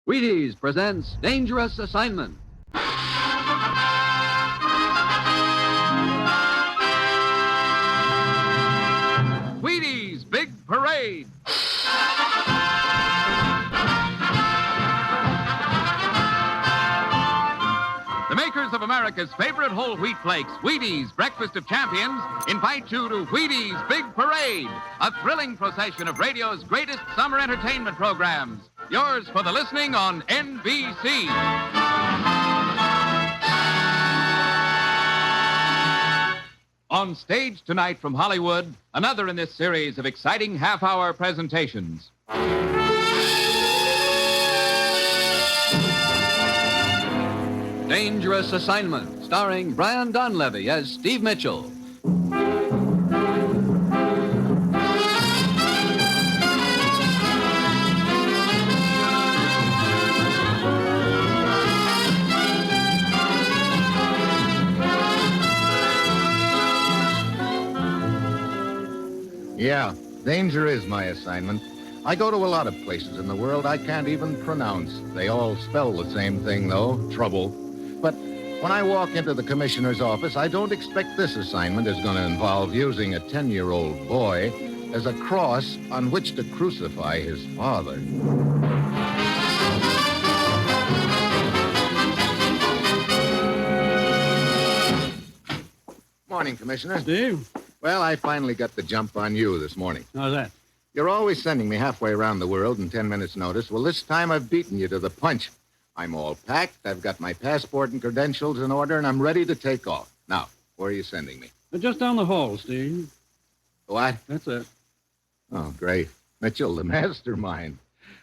Wheaties presents Dangerous Assignment. Wheaties Big Parade. The makers of America's favorite whole wheat flakes, Wheaties, Breakfast of Champions, invite you to Wheaties Big Parade, a thrilling procession of radio's greatest summer entertainment programs. Yours for the listening on NBC. On stage tonight from Hollywood, another in this series of exciting half-hour presentations. Dangerous Assignment, starring Brian Donlevy as Steve Mitchell. Yeah, danger is my assignment. I go to a lot of places in the world I can't even pronounce. They all spell the same thing, though, trouble. But when I walk into the commissioner's office, I don't expect this assignment is going to involve using a 10-year-old boy as a cross on which to crucify his father. Morning, Commissioner. Steve? Well, I finally got the jump on you this morning. How's that? You're always sending me halfway around the world in 10 minutes' notice. Well, this time I've beaten you to the punch. I'm all packed, I've got my passport and credentials in order, and I'm ready to take off. Now, where are you sending me? Just down the hall, Steve. What? That's it. Oh, great. Mitchell, the mastermind.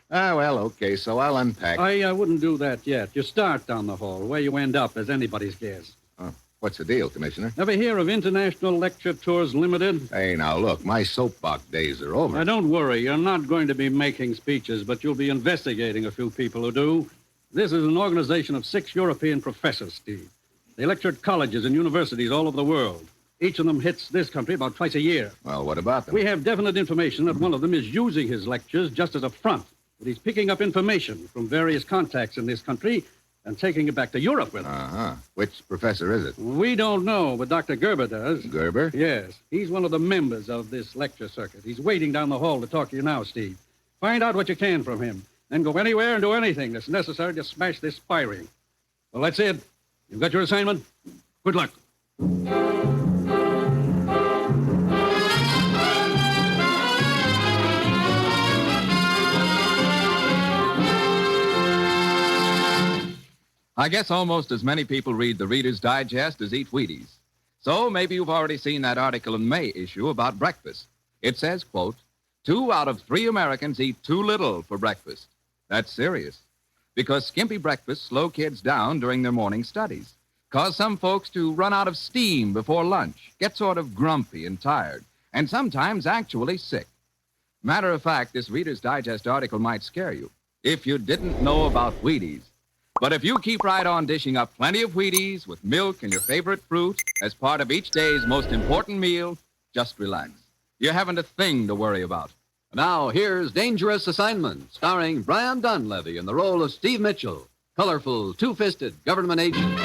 Well, okay, so I'll unpack. I wouldn't do that yet. You start down the hall. Where you end up is anybody's guess. Oh, what's the deal, Commissioner? Ever hear of International Lecture Tours Limited? Hey, now, look, my soapbox days are over. Now, don't worry. You're not going to be making speeches, but you'll be investigating a few people who do. This is an organization of 6 European professors, Steve. They lecture at colleges and universities all over the world. Each of them hits this country about twice a year. Well, what about them? We have definite information that one of them is using his lectures just as a front. That he's picking up information from various contacts in this country and taking it back to Europe with him. Uh-huh. Which professor is it? We don't know, but Dr. Gerber does. Gerber? Yes. He's one of the members of this lecture circuit. He's waiting down the hall to talk to you now, Steve. Find out what you can from him. Then go anywhere and do anything that's necessary to smash this spy ring. Well, that's it. You've got your assignment. Good luck. I guess almost as many people read the Reader's Digest as eat Wheaties. So maybe you've already seen that article in May issue about breakfast. It says, quote, 2 out of 3 Americans eat too little for breakfast. That's serious. Because skimpy breakfasts slow kids down during their morning studies. Cause some folks to run out of steam before lunch, get sort of grumpy and tired, and sometimes actually sick. Matter of fact, this Reader's Digest article might scare you if you didn't know about Wheaties. But if you keep right on dishing up plenty of Wheaties with milk and your favorite fruit as part of each day's most important meal, just relax. You haven't a thing to worry about. Now, here's Dangerous Assignment, starring Brian Donlevy in the role of Steve Mitchell, colorful, two-fisted government agent.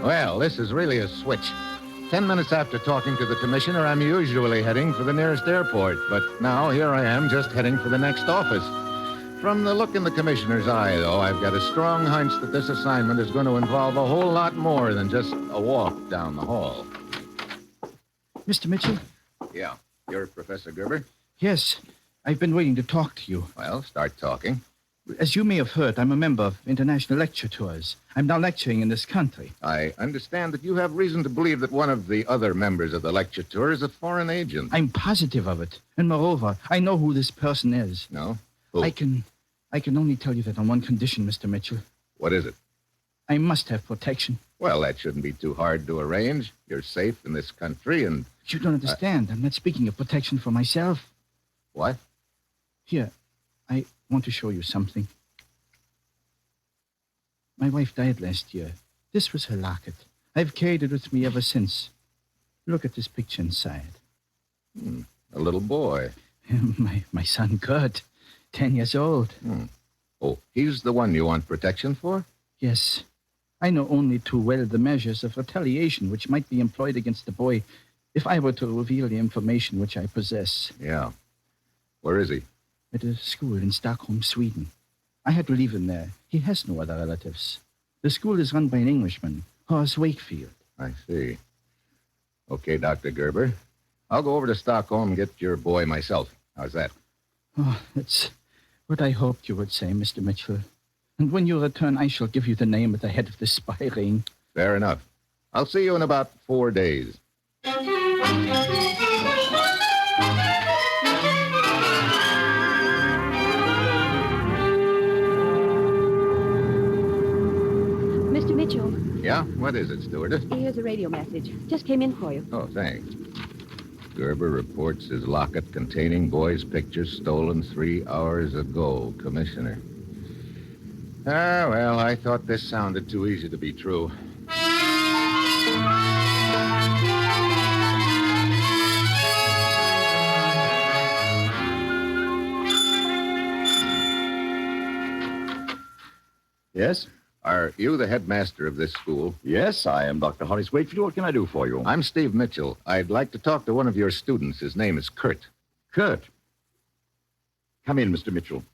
Well, this is really a switch. 10 minutes after talking to the commissioner, I'm usually heading for the nearest airport. But now, here I am, just heading for the next office. From the look in the commissioner's eye, though, I've got a strong hunch that this assignment is going to involve a whole lot more than just a walk down the hall. Mr. Mitchell? Yeah. You're Professor Gerber? Yes. I've been waiting to talk to you. Well, start talking. As you may have heard, I'm a member of International Lecture Tours. I'm now lecturing in this country. I understand that you have reason to believe that one of the other members of the lecture tour is a foreign agent. I'm positive of it. And moreover, I know who this person is. No? Who? I can only tell you that on one condition, Mr. Mitchell. What is it? I must have protection. Well, that shouldn't be too hard to arrange. You're safe in this country, and... You don't understand. I'm not speaking of protection for myself. What? Here, I want to show you something. My wife died last year. This was her locket. I've carried it with me ever since. Look at this picture inside. A little boy. My son, Kurt, 10 years old. Oh, he's the one you want protection for? Yes. I know only too well the measures of retaliation which might be employed against the boy if I were to reveal the information which I possess. Yeah. Where is he? At a school in Stockholm, Sweden. I had to leave him there. He has no other relatives. The school is run by an Englishman, Horace Wakefield. I see. Okay, Dr. Gerber. I'll go over to Stockholm and get your boy myself. How's that? Oh, that's what I hoped you would say, Mr. Mitchell. And when you return, I shall give you the name of the head of the spy ring. Fair enough. I'll see you in about 4 days. Mr. Mitchell, Yeah? What is it, stewardess? here's a radio message. Just came in for you. Oh, thanks. Gerber reports his locket containing boy's pictures stolen 3 hours ago, Commissioner. Ah, well, I thought this sounded too easy to be true. Yes? Are you the headmaster of this school? Yes, I am Dr. Horace Wakefield. What can I do for you? I'm Steve Mitchell. I'd like to talk to one of your students. His name is Kurt. Kurt. Come in, Mr. Mitchell.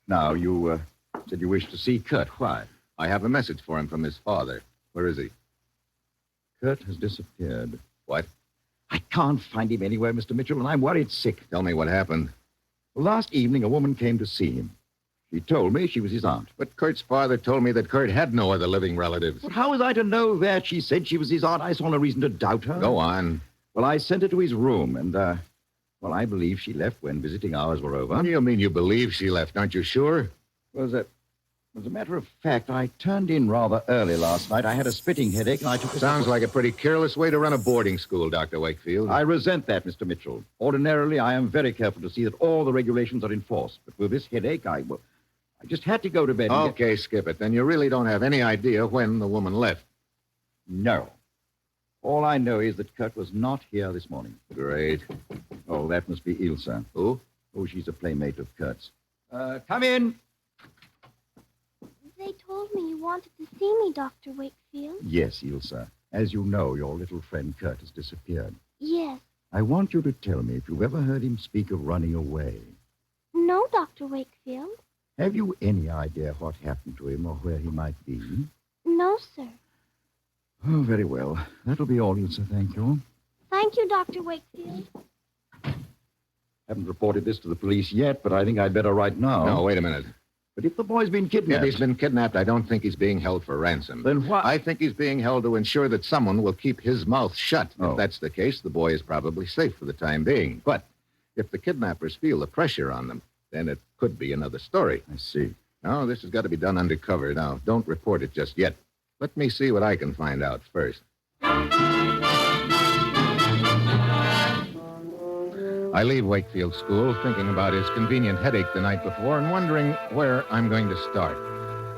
Now, you said you wished to see Kurt. Why? I have a message for him from his father. Where is he? Kurt has disappeared. What? I can't find him anywhere, Mr. Mitchell, and I'm worried sick. Tell me what happened. Well, last evening, a woman came to see him. She told me she was his aunt. But Kurt's father told me that Kurt had no other living relatives. But how was I to know that? She said she was his aunt. I saw no reason to doubt her. Go on. Well, I sent her to his room, and, well, I believe she left when visiting hours were over. What do you mean you believe she left? Aren't you sure? Well, as a matter of fact, I turned in rather early last night. I had a spitting headache, and I took... Sounds like a pretty careless way to run a boarding school, Dr. Wakefield. I resent that, Mr. Mitchell. Ordinarily, I am very careful to see that all the regulations are enforced. But with this headache, I just had to go to bed. Okay, skip it. Then you really don't have any idea when the woman left. No. All I know is that Kurt was not here this morning. Great. Oh, that must be Ilsa. Who? Oh, she's a playmate of Kurt's. Come in. They told me you wanted to see me, Dr. Wakefield. Yes, Ilsa. As you know, your little friend Kurt has disappeared. Yes. I want you to tell me if you've ever heard him speak of running away. No, Dr. Wakefield. Have you any idea what happened to him or where he might be? No, sir. Oh, very well. That'll be all, Ilsa. Thank you. Thank you, Dr. Wakefield. Haven't reported this to the police yet, but I think I'd better right now. No, wait a minute. But if the boy's been kidnapped... If he's been kidnapped, I don't think he's being held for ransom. Then what? I think he's being held to ensure that someone will keep his mouth shut. Oh. If that's the case, the boy is probably safe for the time being. But if the kidnappers feel the pressure on them, then it could be another story. I see. No, this has got to be done undercover. Now, don't report it just yet. Let me see what I can find out first. I leave Wakefield School thinking about his convenient headache the night before and wondering where I'm going to start.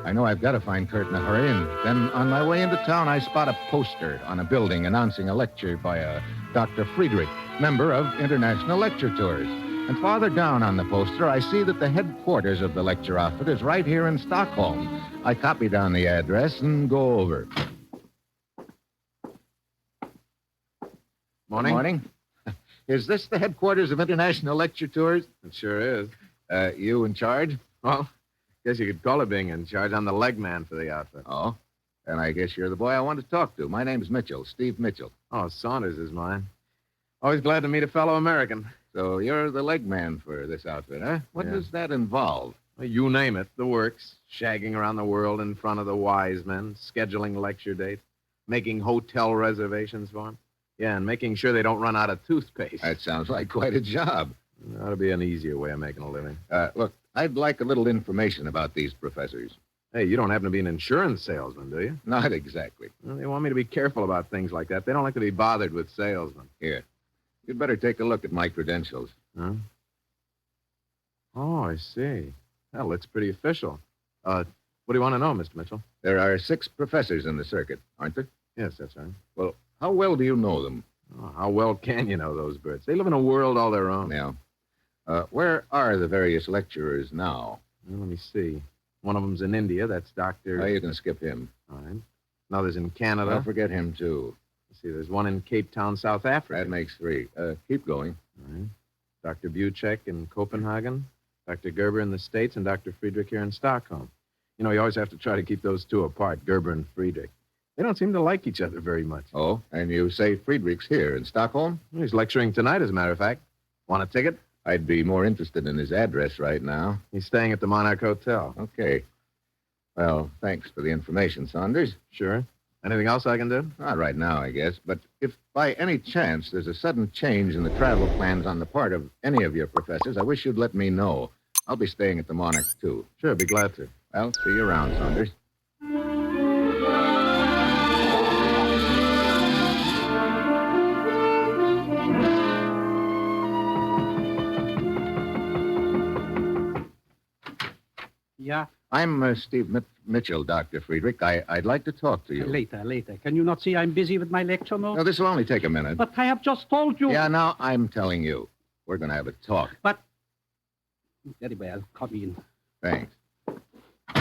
I know I've got to find Kurt in a hurry, and then on my way into town, I spot a poster on a building announcing a lecture by a Dr. Friedrich, member of International Lecture Tours. And farther down on the poster, I see that the headquarters of the lecture outfit is right here in Stockholm. I copy down the address and go over. Morning. Morning. Is this the headquarters of International Lecture Tours? It sure is. You in charge? Well, guess you could call it being in charge. I'm the leg man for the outfit. Oh? Then I guess you're the boy I want to talk to. My name's Mitchell, Steve Mitchell. Oh, Saunders is mine. Always glad to meet a fellow American. So you're the leg man for this outfit, huh? What Yeah. does that involve? Well, you name it, the works. Shagging around the world in front of the wise men, scheduling lecture dates, making hotel reservations for them. Yeah, and making sure they don't run out of toothpaste. That sounds like quite a job. Ought to be an easier way of making a living. Look, I'd like a little information about these professors. Hey, you don't happen to be an insurance salesman, do you? Not exactly. Well, they want me to be careful about things like that. They don't like to be bothered with salesmen. Here. You'd better take a look at my credentials. Huh? Oh, I see. Well, it's pretty official. What do you want to know, Mr. Mitchell? There are 6 professors in the circuit, aren't there? Yes, that's right. Well, how well do you know them? Oh, how well can you know those birds? They live in a world all their own. Yeah. Where are the various lecturers now? Well, let me see. One of them's in India. That's Dr. Oh, you can skip him. All right. Another's in Canada. Don't forget him, too. Let's see, there's one in Cape Town, South Africa. That makes 3. Keep going. All right. Dr. Buchek in Copenhagen, Dr. Gerber in the States, and Dr. Friedrich here in Stockholm. You know, you always have to try to keep those 2 apart, Gerber and Friedrich. They don't seem to like each other very much. Oh, and you say Friedrich's here in Stockholm? He's lecturing tonight, as a matter of fact. Want a ticket? I'd be more interested in his address right now. He's staying at the Monarch Hotel. Okay. Well, thanks for the information, Saunders. Sure. Anything else I can do? Not right now, I guess. But if by any chance there's a sudden change in the travel plans on the part of any of your professors, I wish you'd let me know. I'll be staying at the Monarch, too. Sure, be glad to. Well, see you around, Saunders. Yeah? I'm Steve Mitchell, Dr. Friedrich. I'd like to talk to you. Later. Can you not see I'm busy with my lecture notes? No, this will only take a minute. But I have just told you. Yeah, now I'm telling you. We're going to have a talk. But... Very well. Come in. Thanks.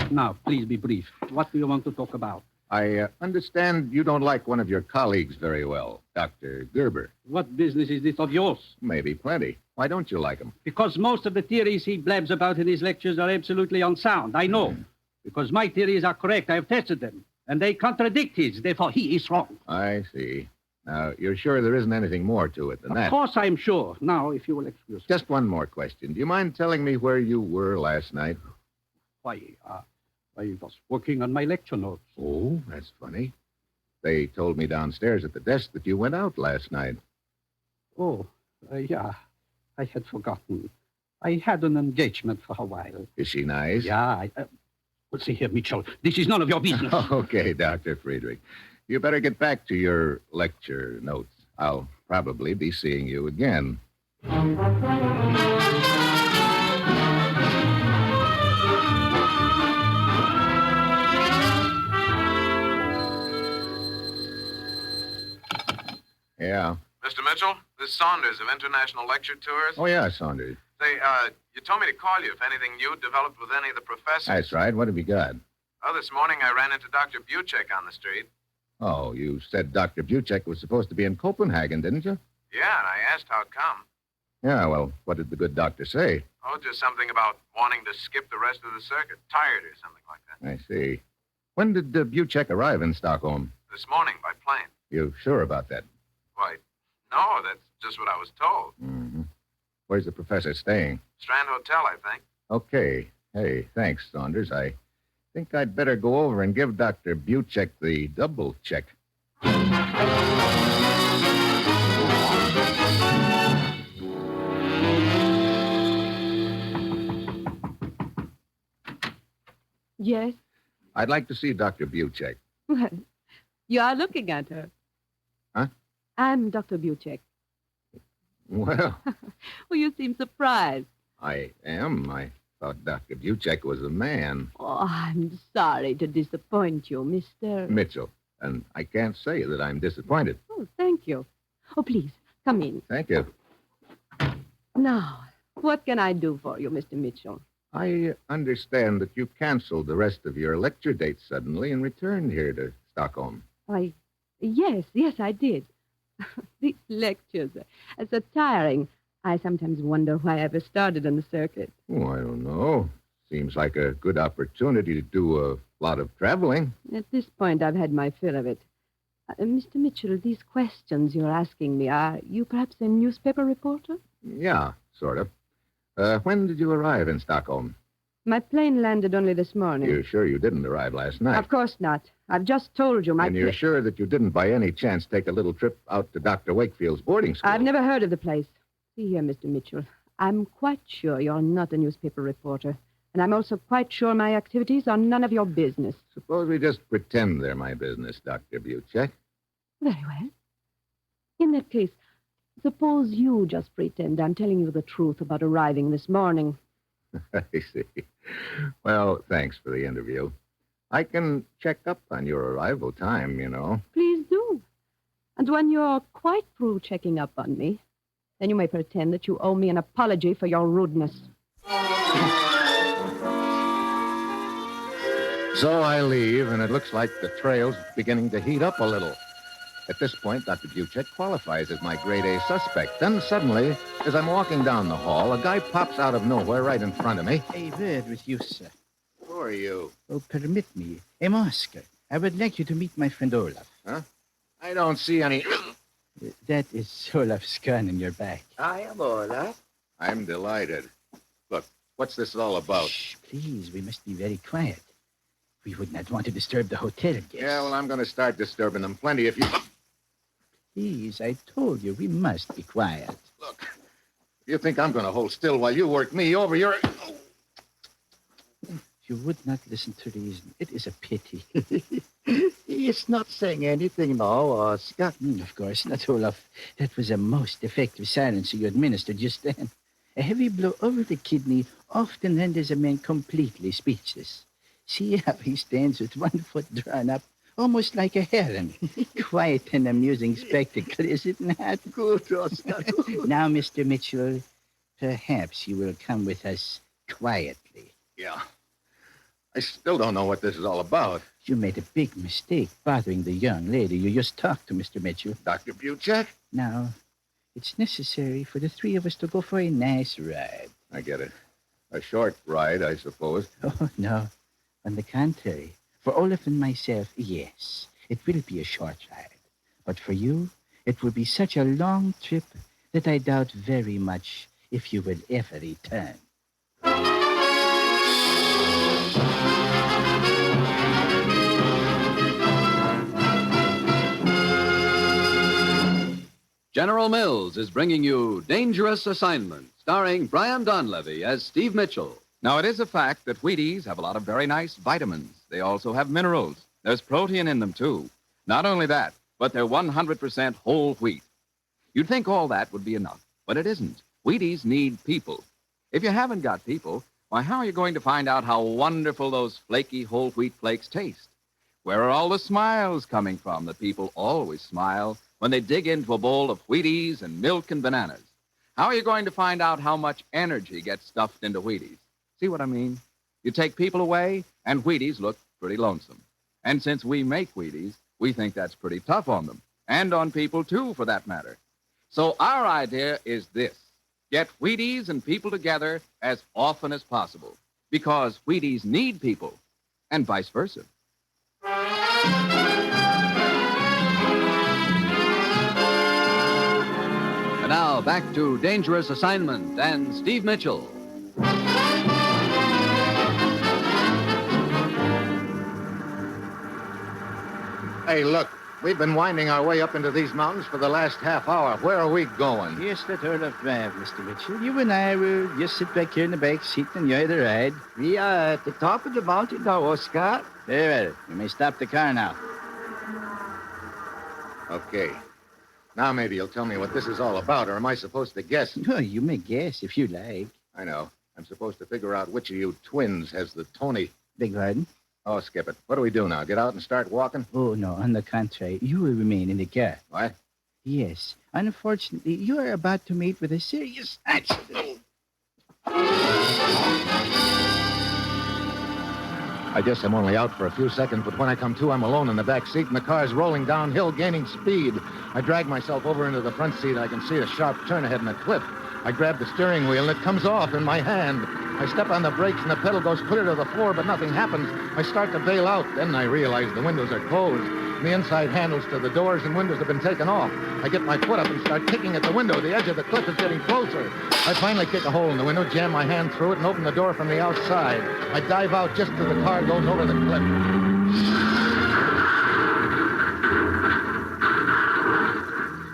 Now, please be brief. What do you want to talk about? I understand you don't like one of your colleagues very well, Dr. Gerber. What business is this of yours? Maybe plenty. Why don't you like him? Because most of the theories he blabs about in his lectures are absolutely unsound. I know. Because my theories are correct. I have tested them. And they contradict his. Therefore, he is wrong. I see. Now, you're sure there isn't anything more to it than that? Of course I'm sure. Now, if you will excuse me. Just one more question. Do you mind telling me where you were last night? Why, I was working on my lecture notes. Oh, that's funny. They told me downstairs at the desk that you went out last night. Oh, yeah. I had forgotten. I had an engagement for a while. Is she nice? Yeah, well, see here, Mitchell. This is none of your business. Okay, Dr. Friedrich. You better get back to your lecture notes. I'll probably be seeing you again. Yeah. Mr. Mitchell, this is Saunders of International Lecture Tours. Oh, yeah, Saunders. Say, you told me to call you if anything new developed with any of the professors. That's right. What have you got? Oh, this morning I ran into Dr. Buchek on the street. Oh, you said Dr. Buchek was supposed to be in Copenhagen, didn't you? Yeah, and I asked how come. Yeah, well, what did the good doctor say? Oh, just something about wanting to skip the rest of the circuit. Tired or something like that. I see. When did Buchek arrive in Stockholm? This morning by plane. You sure about that? Why, no, that's just what I was told. Mm-hmm. Where's the professor staying? Strand Hotel, I think. Okay. Hey, thanks, Saunders. I think I'd better go over and give Dr. Buchek the double check. Yes? I'd like to see Dr. Buchek. Well, you are looking at her. Huh? I'm Dr. Buchek. Well, Well, you seem surprised. I am. I thought Dr. Buchek was a man. Oh, I'm sorry to disappoint you, Mr. Mitchell. And I can't say that I'm disappointed. Oh, thank you. Oh, please, come in. Thank you. Now, what can I do for you, Mr. Mitchell? I understand that you canceled the rest of your lecture dates suddenly and returned here to Stockholm. Yes, I did. These lectures are so tiring. I sometimes wonder why I ever started on the circuit. Oh, I don't know. Seems like a good opportunity to do a lot of traveling. At this point, I've had my fill of it. Mr. Mitchell, these questions you're asking me, are you perhaps a newspaper reporter? Yeah, sort of. When did you arrive in Stockholm? My plane landed only this morning. You're sure you didn't arrive last night? Of course not. I've just told you my... And you're sure that you didn't by any chance take a little trip out to Dr. Wakefield's boarding school? I've never heard of the place. See here, Mr. Mitchell. I'm quite sure you're not a newspaper reporter. And I'm also quite sure my activities are none of your business. Suppose we just pretend they're my business, Dr. Buchek. Very well. In that case, suppose you just pretend I'm telling you the truth about arriving this morning. I see. Well, thanks for the interview. I can check up on your arrival time, you know. Please do. And when you're quite through checking up on me, then you may pretend that you owe me an apology for your rudeness. So I leave, and it looks like the trail's beginning to heat up a little. At this point, Dr. Buchek qualifies as my grade A suspect. Then suddenly, as I'm walking down the hall, a guy pops out of nowhere right in front of me. A word with you, sir. Who are you? Oh, permit me. I'm Oscar. I would like you to meet my friend Olaf. Huh? I don't see any... That is Olaf's gun in your back. I am Olaf. I'm delighted. Look, what's this all about? Shh, please, we must be very quiet. We would not want to disturb the hotel guests. Yeah, well, I'm going to start disturbing them plenty if you... Please, I told you, we must be quiet. Look, you think I'm going to hold still while you work me over your... You would not listen to reason. It is a pity. He is not saying anything now, Oscar. Of course not, Olaf. That was a most effective silencer you administered just then. A heavy blow over the kidney often renders a man completely speechless. See how he stands with one foot drawn up, almost like a heron. Quite an amusing spectacle, is it not? Good, Oscar. Now, Mr. Mitchell, perhaps you will come with us quietly. Yeah. I still don't know what this is all about. You made a big mistake bothering the young lady you just talked to, Mr. Mitchell. Dr. Buchek? Now, it's necessary for the three of us to go for a nice ride. I get it. A short ride, I suppose. Oh, no. On the contrary, for Olaf and myself, yes, it will be a short ride. But for you, it will be such a long trip that I doubt very much if you will ever return. General Mills is bringing you Dangerous Assignment, starring Brian Donlevy as Steve Mitchell. Now, it is a fact that Wheaties have a lot of very nice vitamins. They also have minerals. There's protein in them, too. Not only that, but they're 100% whole wheat. You'd think all that would be enough, but it isn't. Wheaties need people. If you haven't got people, why, how are you going to find out how wonderful those flaky whole wheat flakes taste? Where are all the smiles coming from that people always smile when they dig into a bowl of Wheaties and milk and bananas? How are you going to find out how much energy gets stuffed into Wheaties? See what I mean? You take people away, and Wheaties look pretty lonesome. And since we make Wheaties, we think that's pretty tough on them, and on people, too, for that matter. So our idea is this. Get Wheaties and people together as often as possible, because Wheaties need people, and vice versa. And now, back to Dangerous Assignment and Steve Mitchell. Hey, look, we've been winding our way up into these mountains for the last half hour. Where are we going? Yes, let Olaf drive, Mr. Mitchell. You and I will just sit back here in the back seat and enjoy the ride. We are at the top of the mountain now, Oscar. Very well. You may stop the car now. Okay. Now maybe you'll tell me what this is all about, or am I supposed to guess? No, you may guess if you like. I know. I'm supposed to figure out which of you twins has the Tony. Beg pardon? Oh, skip it. What do we do now? Get out and start walking? Oh, no. On the contrary, you will remain in the car. What? Yes. Unfortunately, you are about to meet with a serious accident. I guess I'm only out for a few seconds, but when I come to, I'm alone in the back seat, and the car's rolling downhill, gaining speed. I drag myself over into the front seat. I can see a sharp turn ahead in a cliff. I grab the steering wheel, and it comes off in my hand. I step on the brakes, and the pedal goes clear to the floor, but nothing happens. I start to bail out. Then I realize the windows are closed. The inside handles to the doors and windows have been taken off. I get my foot up and start kicking at the window. The edge of the cliff is getting closer. I finally kick a hole in the window, jam my hand through it, and open the door from the outside. I dive out just as the car goes over the cliff.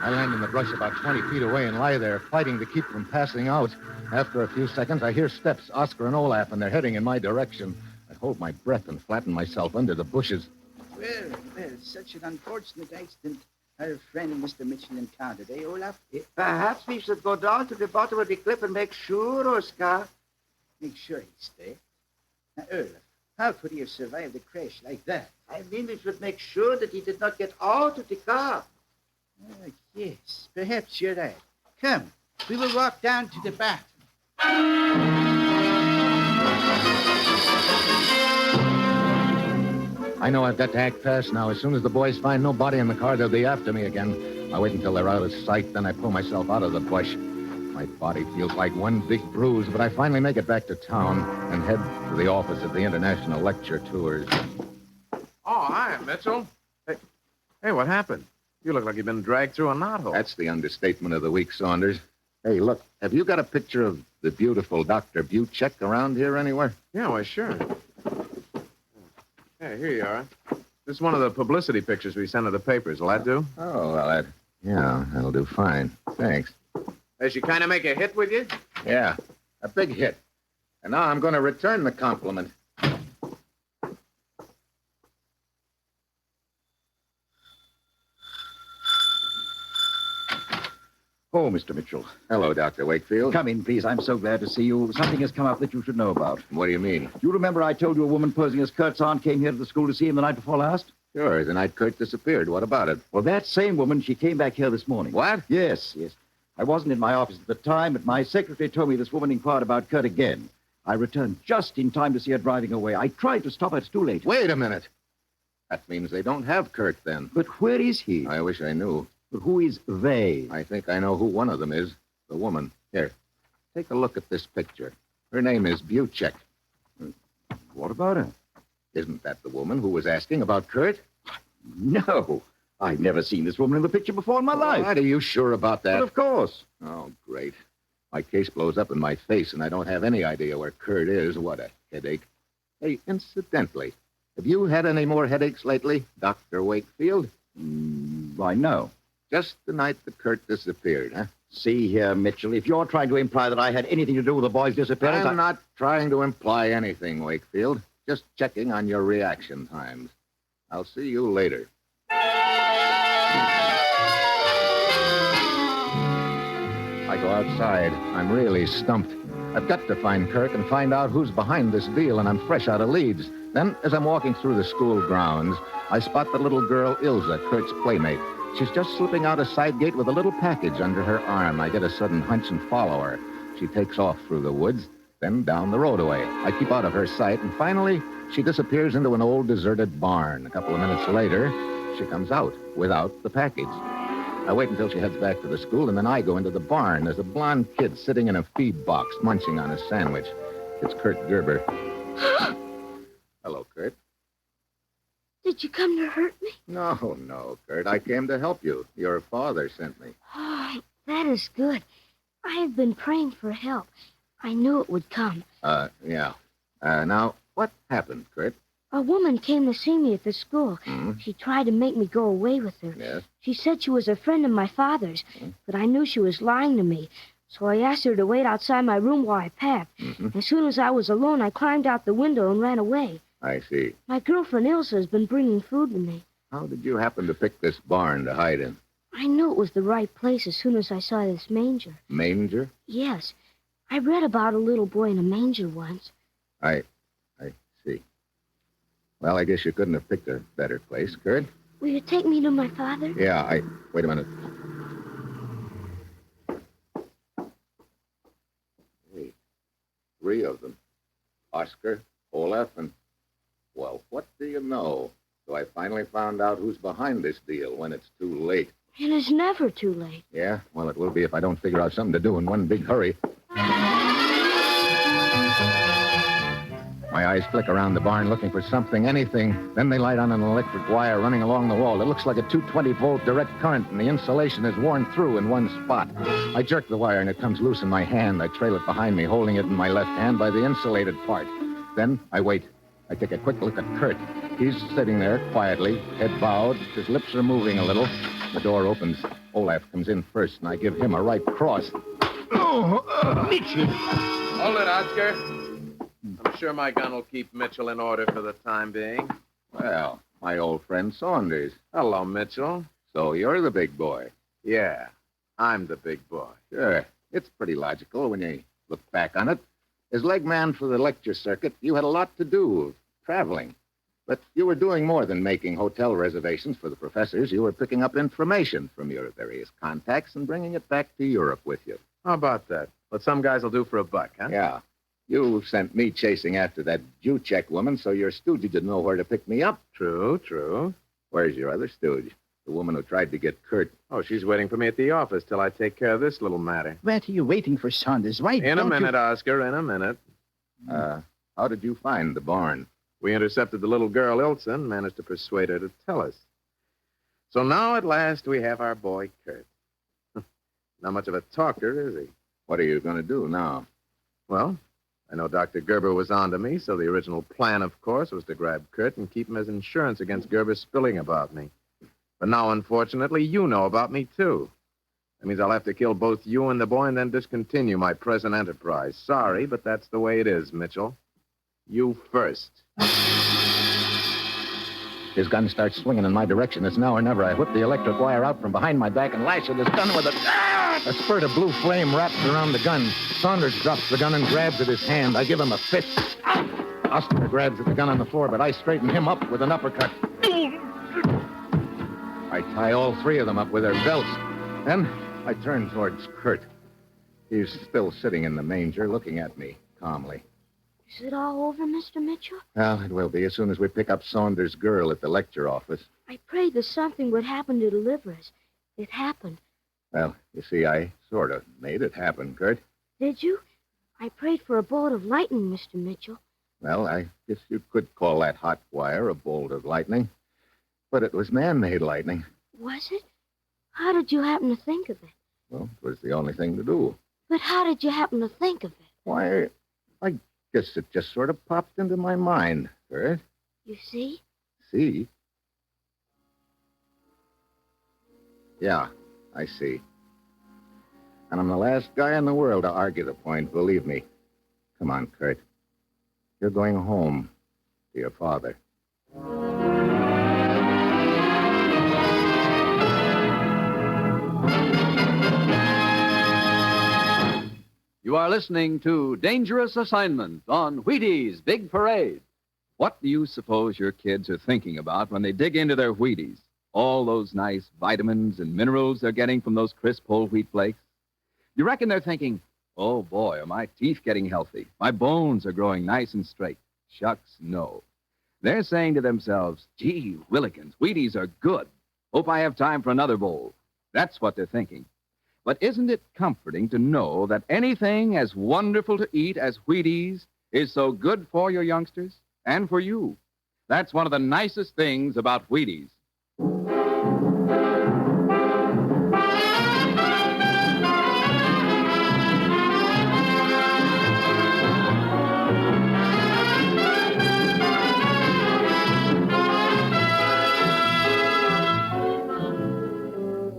I land in in the brush about 20 feet away and lie there, fighting to keep from passing out. After a few seconds, I hear steps, Oscar and Olaf, and they're heading in my direction. I hold my breath and flatten myself under the bushes. Well, such an unfortunate accident our friend Mr. Mitchell encountered, eh, Olaf? Perhaps we should go down to the bottom of the cliff and make sure, Oscar. Make sure he's dead. Now, Olaf, how could he have survived a crash like that? I mean, we should make sure that he did not get out of the car. Yes, perhaps you're right. Come, we will walk down to the bathroom. I know I've got to act fast now. As soon as the boys find no body in the car, they'll be after me again. I wait until they're out of sight, then I pull myself out of the bush. My body feels like one big bruise, but I finally make it back to town and head to the office of the International Lecture Tours. Oh, hi, Mitchell. Hey, what happened? You look like you've been dragged through a knothole. That's the understatement of the week, Saunders. Hey, look, have you got a picture of the beautiful Dr. Buchek around here anywhere? Yeah, why, sure. Hey, here you are. This is one of the publicity pictures we sent to the papers. Will that do? Oh, well, that'll do fine. Thanks. Does she kind of make a hit with you? Yeah, a big hit. And now I'm going to return the compliment. Oh, Mr. Mitchell. Hello, Dr. Wakefield. Come in, please. I'm so glad to see you. Something has come up that you should know about. What do you mean? You remember I told you a woman posing as Kurt's aunt came here to the school to see him the night before last? Sure, the night Kurt disappeared. What about it? Well, that same woman, she came back here this morning. What? Yes. I wasn't in my office at the time, but my secretary told me this woman inquired about Kurt again. I returned just in time to see her driving away. I tried to stop her. It's too late. Wait a minute. That means they don't have Kurt, then. But where is he? I wish I knew. But who is they? I think I know who one of them is. The woman. Here, take a look at this picture. Her name is Buchek. What about her? Isn't that the woman who was asking about Kurt? No. I've never seen this woman in the picture before in my life. Are you sure about that? But of course. Oh, great. My case blows up in my face, and I don't have any idea where Kurt is. What a headache. Hey, incidentally, have you had any more headaches lately, Dr. Wakefield? Why, no. Just the night that Kurt disappeared, huh? See here, Mitchell, if you're trying to imply that I had anything to do with the boy's disappearance... I'm not trying to imply anything, Wakefield. Just checking on your reaction times. I'll see you later. I go outside. I'm really stumped. I've got to find Kirk and find out who's behind this deal, and I'm fresh out of Leeds. Then, as I'm walking through the school grounds, I spot the little girl, Ilsa, Kurt's playmate. She's just slipping out a side gate with a little package under her arm. I get a sudden hunch and follow her. She takes off through the woods, then down the roadway. I keep out of her sight, and finally, she disappears into an old deserted barn. A couple of minutes later, she comes out without the package. I wait until she heads back to the school, and then I go into the barn. There's a blonde kid sitting in a feed box, munching on a sandwich. It's Kurt Gerber. Hello, Kurt. Did you come to hurt me? No, Kurt. I came to help you. Your father sent me. Oh, that is good. I have been praying for help. I knew it would come. Yeah. Now, what happened, Kurt? A woman came to see me at the school. She tried to make me go away with her. Yes? She said she was a friend of my father's, but I knew she was lying to me. So I asked her to wait outside my room while I packed. As soon as I was alone, I climbed out the window and ran away. I see. My girlfriend Ilsa has been bringing food to me. How did you happen to pick this barn to hide in? I knew it was the right place as soon as I saw this manger. Manger? Yes. I read about a little boy in a manger once. I see. Well, I guess you couldn't have picked a better place, Kurt. Will you take me to my father? Yeah, Wait a minute. Hey, 3 of them. Oscar, Olaf, and... Well, what do you know? So I finally found out who's behind this deal when it's too late. It is never too late. Yeah? Well, it will be if I don't figure out something to do in one big hurry. My eyes flick around the barn looking for something, anything. Then they light on an electric wire running along the wall. It looks like a 220-volt direct current, and the insulation is worn through in one spot. I jerk the wire, and it comes loose in my hand. I trail it behind me, holding it in my left hand by the insulated part. Then I wait. I take a quick look at Kurt. He's sitting there quietly, head bowed. His lips are moving a little. The door opens. Olaf comes in first, and I give him a right cross. Mitchell! Hold it, Oscar. I'm sure my gun will keep Mitchell in order for the time being. Well, my old friend Saunders. Hello, Mitchell. So you're the big boy. Yeah, I'm the big boy. Sure. It's pretty logical when you look back on it. As leg man for the lecture circuit, you had a lot to do, traveling. But you were doing more than making hotel reservations for the professors. You were picking up information from your various contacts and bringing it back to Europe with you. How about that? What some guys will do for a buck, huh? Yeah. You sent me chasing after that Jew-Czech woman, so your stooge didn't know where to pick me up. True, true. Where's your other stooge? The woman who tried to get Kurt. Oh, she's waiting for me at the office till I take care of this little matter. What are you waiting for, Saunders? Why In a don't minute, you... Oscar, in a minute. How did you find the barn? We intercepted the little girl, Ilsa, and managed to persuade her to tell us. So now, at last, we have our boy, Kurt. Not much of a talker, is he? What are you going to do now? Well, I know Dr. Gerber was on to me, so the original plan, of course, was to grab Kurt and keep him as insurance against Gerber spilling about me. But now, unfortunately, you know about me, too. That means I'll have to kill both you and the boy and then discontinue my present enterprise. Sorry, but that's the way it is, Mitchell. You first. His gun starts swinging in my direction. It's now or never. I whip the electric wire out from behind my back and lash at his gun with a spurt of blue flame wraps around the gun. Saunders drops the gun and grabs at his hand. I give him a fist. Oscar grabs at the gun on the floor, but I straighten him up with an uppercut. I tie all three of them up with their belts. Then I turn towards Kurt. He's still sitting in the manger, looking at me calmly. Is it all over, Mr. Mitchell? Well, it will be as soon as we pick up Saunders' girl at the lecture office. I prayed that something would happen to deliver us. It happened. Well, you see, I sort of made it happen, Kurt. Did you? I prayed for a bolt of lightning, Mr. Mitchell. Well, I guess you could call that hot wire a bolt of lightning. But it was man-made lightning. Was it? How did you happen to think of it? Well, it was the only thing to do. But how did you happen to think of it? Why, I guess it just sort of popped into my mind, Kurt. You see? See? Yeah, I see. And I'm the last guy in the world to argue the point, believe me. Come on, Kurt. You're going home to your father. You are listening to Dangerous Assignment on Wheaties Big Parade. What do you suppose your kids are thinking about when they dig into their Wheaties? All those nice vitamins and minerals they're getting from those crisp whole wheat flakes? You reckon they're thinking, oh boy, are my teeth getting healthy? My bones are growing nice and straight. Shucks, no. They're saying to themselves, gee, Willikins, Wheaties are good. Hope I have time for another bowl. That's what they're thinking. But isn't it comforting to know that anything as wonderful to eat as Wheaties is so good for your youngsters and for you? That's one of the nicest things about Wheaties.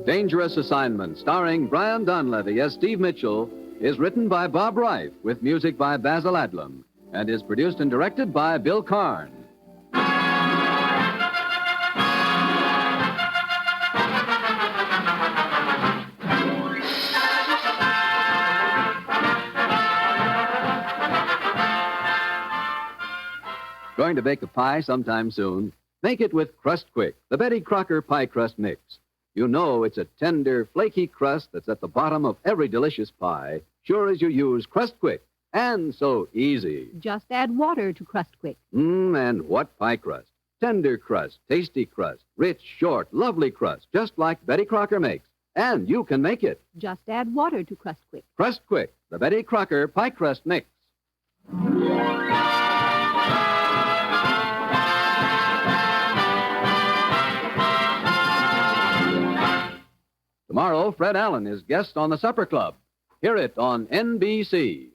Dangerous Assignment, starring Brian Donlevy as Steve Mitchell, is written by Bob Reif with music by Basil Adlam and is produced and directed by Bill Karn. Going to bake a pie sometime soon? Make it with Crust Quick, the Betty Crocker pie crust mix. You know it's a tender, flaky crust that's at the bottom of every delicious pie, sure as you use Crust Quick. And so easy. Just add water to Crust Quick. And what pie crust? Tender crust, tasty crust, rich, short, lovely crust, just like Betty Crocker makes. And you can make it. Just add water to Crust Quick. Crust Quick, the Betty Crocker pie crust mix. Tomorrow, Fred Allen is guest on the Supper Club. Hear it on NBC.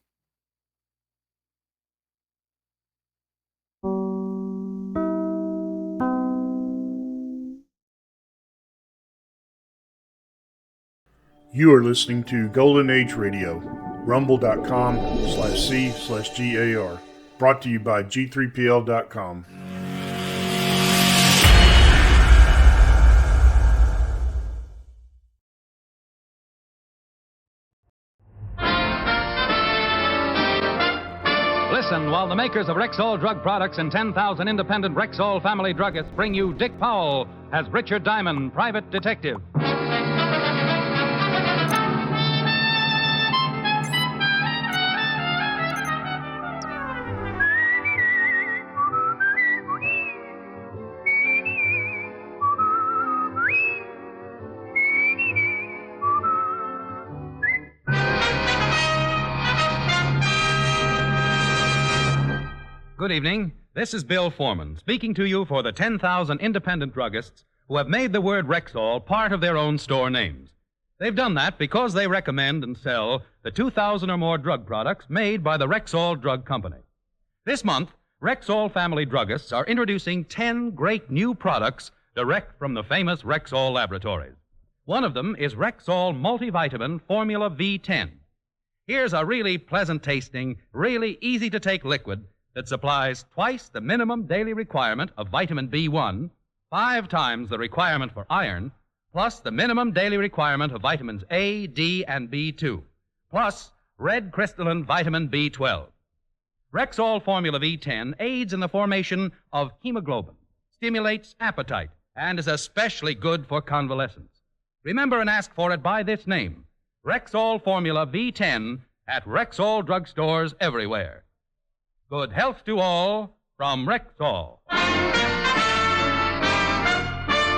You are listening to Golden Age Radio, rumble.com/C/GAR. Brought to you by G3PL.com. Listen while the makers of Rexall drug products and 10,000 independent Rexall family druggists bring you Dick Powell as Richard Diamond, private detective. Good evening. This is Bill Foreman, speaking to you for the 10,000 independent druggists who have made the word Rexall part of their own store names. They've done that because they recommend and sell the 2,000 or more drug products made by the Rexall Drug Company. This month, Rexall family druggists are introducing 10 great new products direct from the famous Rexall laboratories. One of them is Rexall Multivitamin Formula V10. Here's a really pleasant-tasting, really easy-to-take liquid that supplies twice the minimum daily requirement of vitamin B1, 5 times the requirement for iron, plus the minimum daily requirement of vitamins A, D, and B2, plus red crystalline vitamin B12. Rexall Formula V10 aids in the formation of hemoglobin, stimulates appetite, and is especially good for convalescents. Remember and ask for it by this name, Rexall Formula V10, at Rexall drugstores everywhere. Good health to all from Rexall.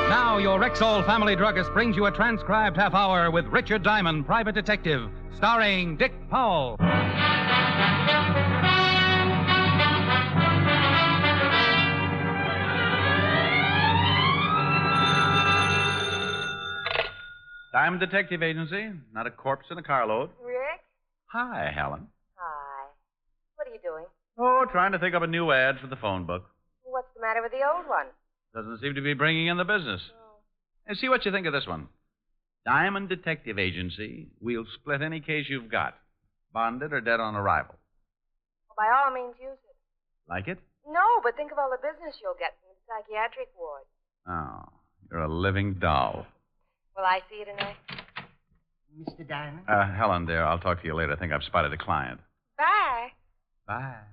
Now, your Rexall family druggist brings you a transcribed half hour with Richard Diamond, private detective, starring Dick Powell. Diamond Detective Agency, not a corpse in a carload. Rick? Hi, Helen. Hi. What are you doing? Oh, trying to think up a new ad for the phone book. What's the matter with the old one? Doesn't seem to be bringing in the business. And see what you think of this one. Diamond Detective Agency, we'll split any case you've got, bonded or dead on arrival. Well, by all means, use it. Like it? No, but think of all the business you'll get from the psychiatric ward. Oh, you're a living doll. Will I see you tonight? Mr. Diamond? Helen, dear, I'll talk to you later. I think I've spotted a client. Bye. Bye.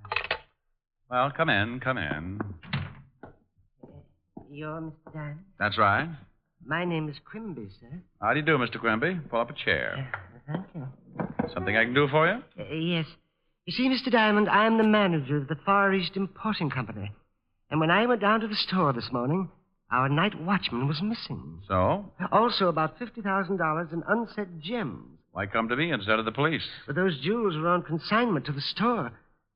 Well, come in, come in. You're Mr. Diamond? That's right. My name is Quimby, sir. How do you do, Mr. Quimby? Pull up a chair. Thank you. Something I can do for you? Yes. You see, Mr. Diamond, I'm the manager of the Far East Importing Company. And when I went down to the store this morning, our night watchman was missing. So? Also, about $50,000 in unset gems. Why come to me instead of the police? But those jewels were on consignment to the store.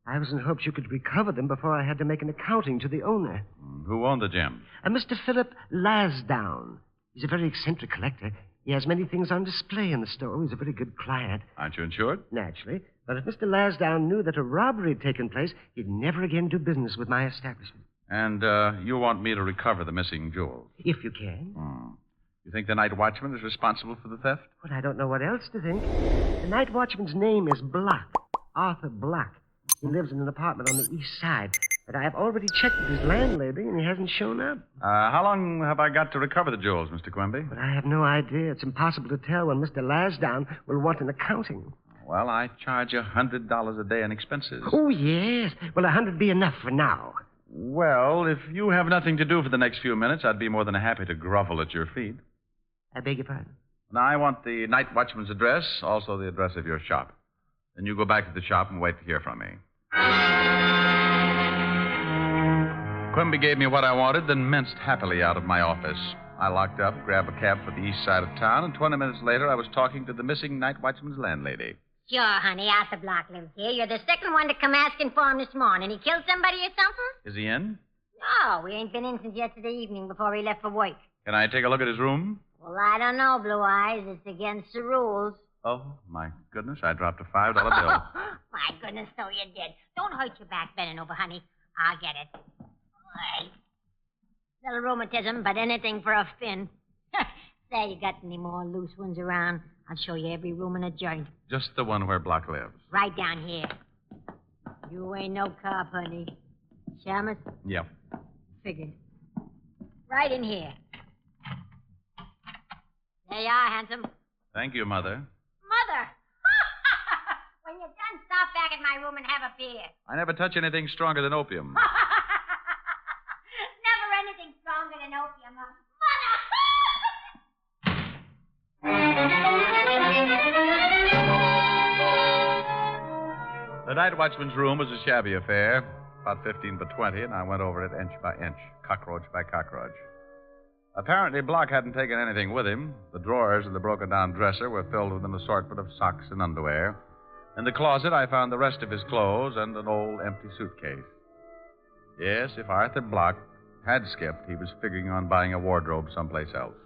I was in hopes you could recover them before I had to make an accounting to the owner. Who owned the gem? Mr. Philip Lasdown. He's a very eccentric collector. He has many things on display in the store. He's a very good client. Aren't you insured? Naturally. But if Mr. Lasdown knew that a robbery had taken place, he'd never again do business with my establishment. And you want me to recover the missing jewels? If you can. You think the night watchman is responsible for the theft? Well, I don't know what else to think. The night watchman's name is Block. Arthur Block. He lives in an apartment on the east side. But I've already checked with his landlady, and he hasn't shown up. How long have I got to recover the jewels, Mr. Quimby? But I have no idea. It's impossible to tell when Mr. Lasdown will want an accounting. Well, I charge you $100 a day in expenses. Oh, yes. Well, 100 be enough for now. Well, if you have nothing to do for the next few minutes, I'd be more than happy to grovel at your feet. I beg your pardon? Now, I want the night watchman's address, also the address of your shop. Then you go back to the shop and wait to hear from me. Quimby gave me what I wanted, then minced happily out of my office. I locked up, grabbed a cab for the east side of town, and 20 minutes later I was talking to the missing night watchman's landlady. Sure, honey. Arthur Block lives here. You're the second one to come asking for him this morning. He killed somebody or something? Is he in? No, we ain't been in since yesterday evening before he left for work. Can I take a look at his room? Well, I don't know, Blue Eyes. It's against the rules. Oh, my goodness, I dropped a $5 bill. My goodness, so you did. Don't hurt your back bending over, honey. I'll get it. Right. Little rheumatism, but anything for a fin. Say, you got any more loose ones around? I'll show you every room in a joint. Just the one where Block lives. Right down here. You ain't no cop, honey. Shamus? Yep. Figured. Right in here. There you are, handsome. Thank you, Mother. Mother! When you're done, stop back at my room and have a beer. I never touch anything stronger than opium. Never anything stronger than opium, huh? The night watchman's room was a shabby affair, about 15 by 20, and I went over it inch by inch, cockroach by cockroach. Apparently, Block hadn't taken anything with him. The drawers of the broken-down dresser were filled with an assortment of socks and underwear. In the closet, I found the rest of his clothes and an old empty suitcase. Yes, if Arthur Block had skipped, he was figuring on buying a wardrobe someplace else.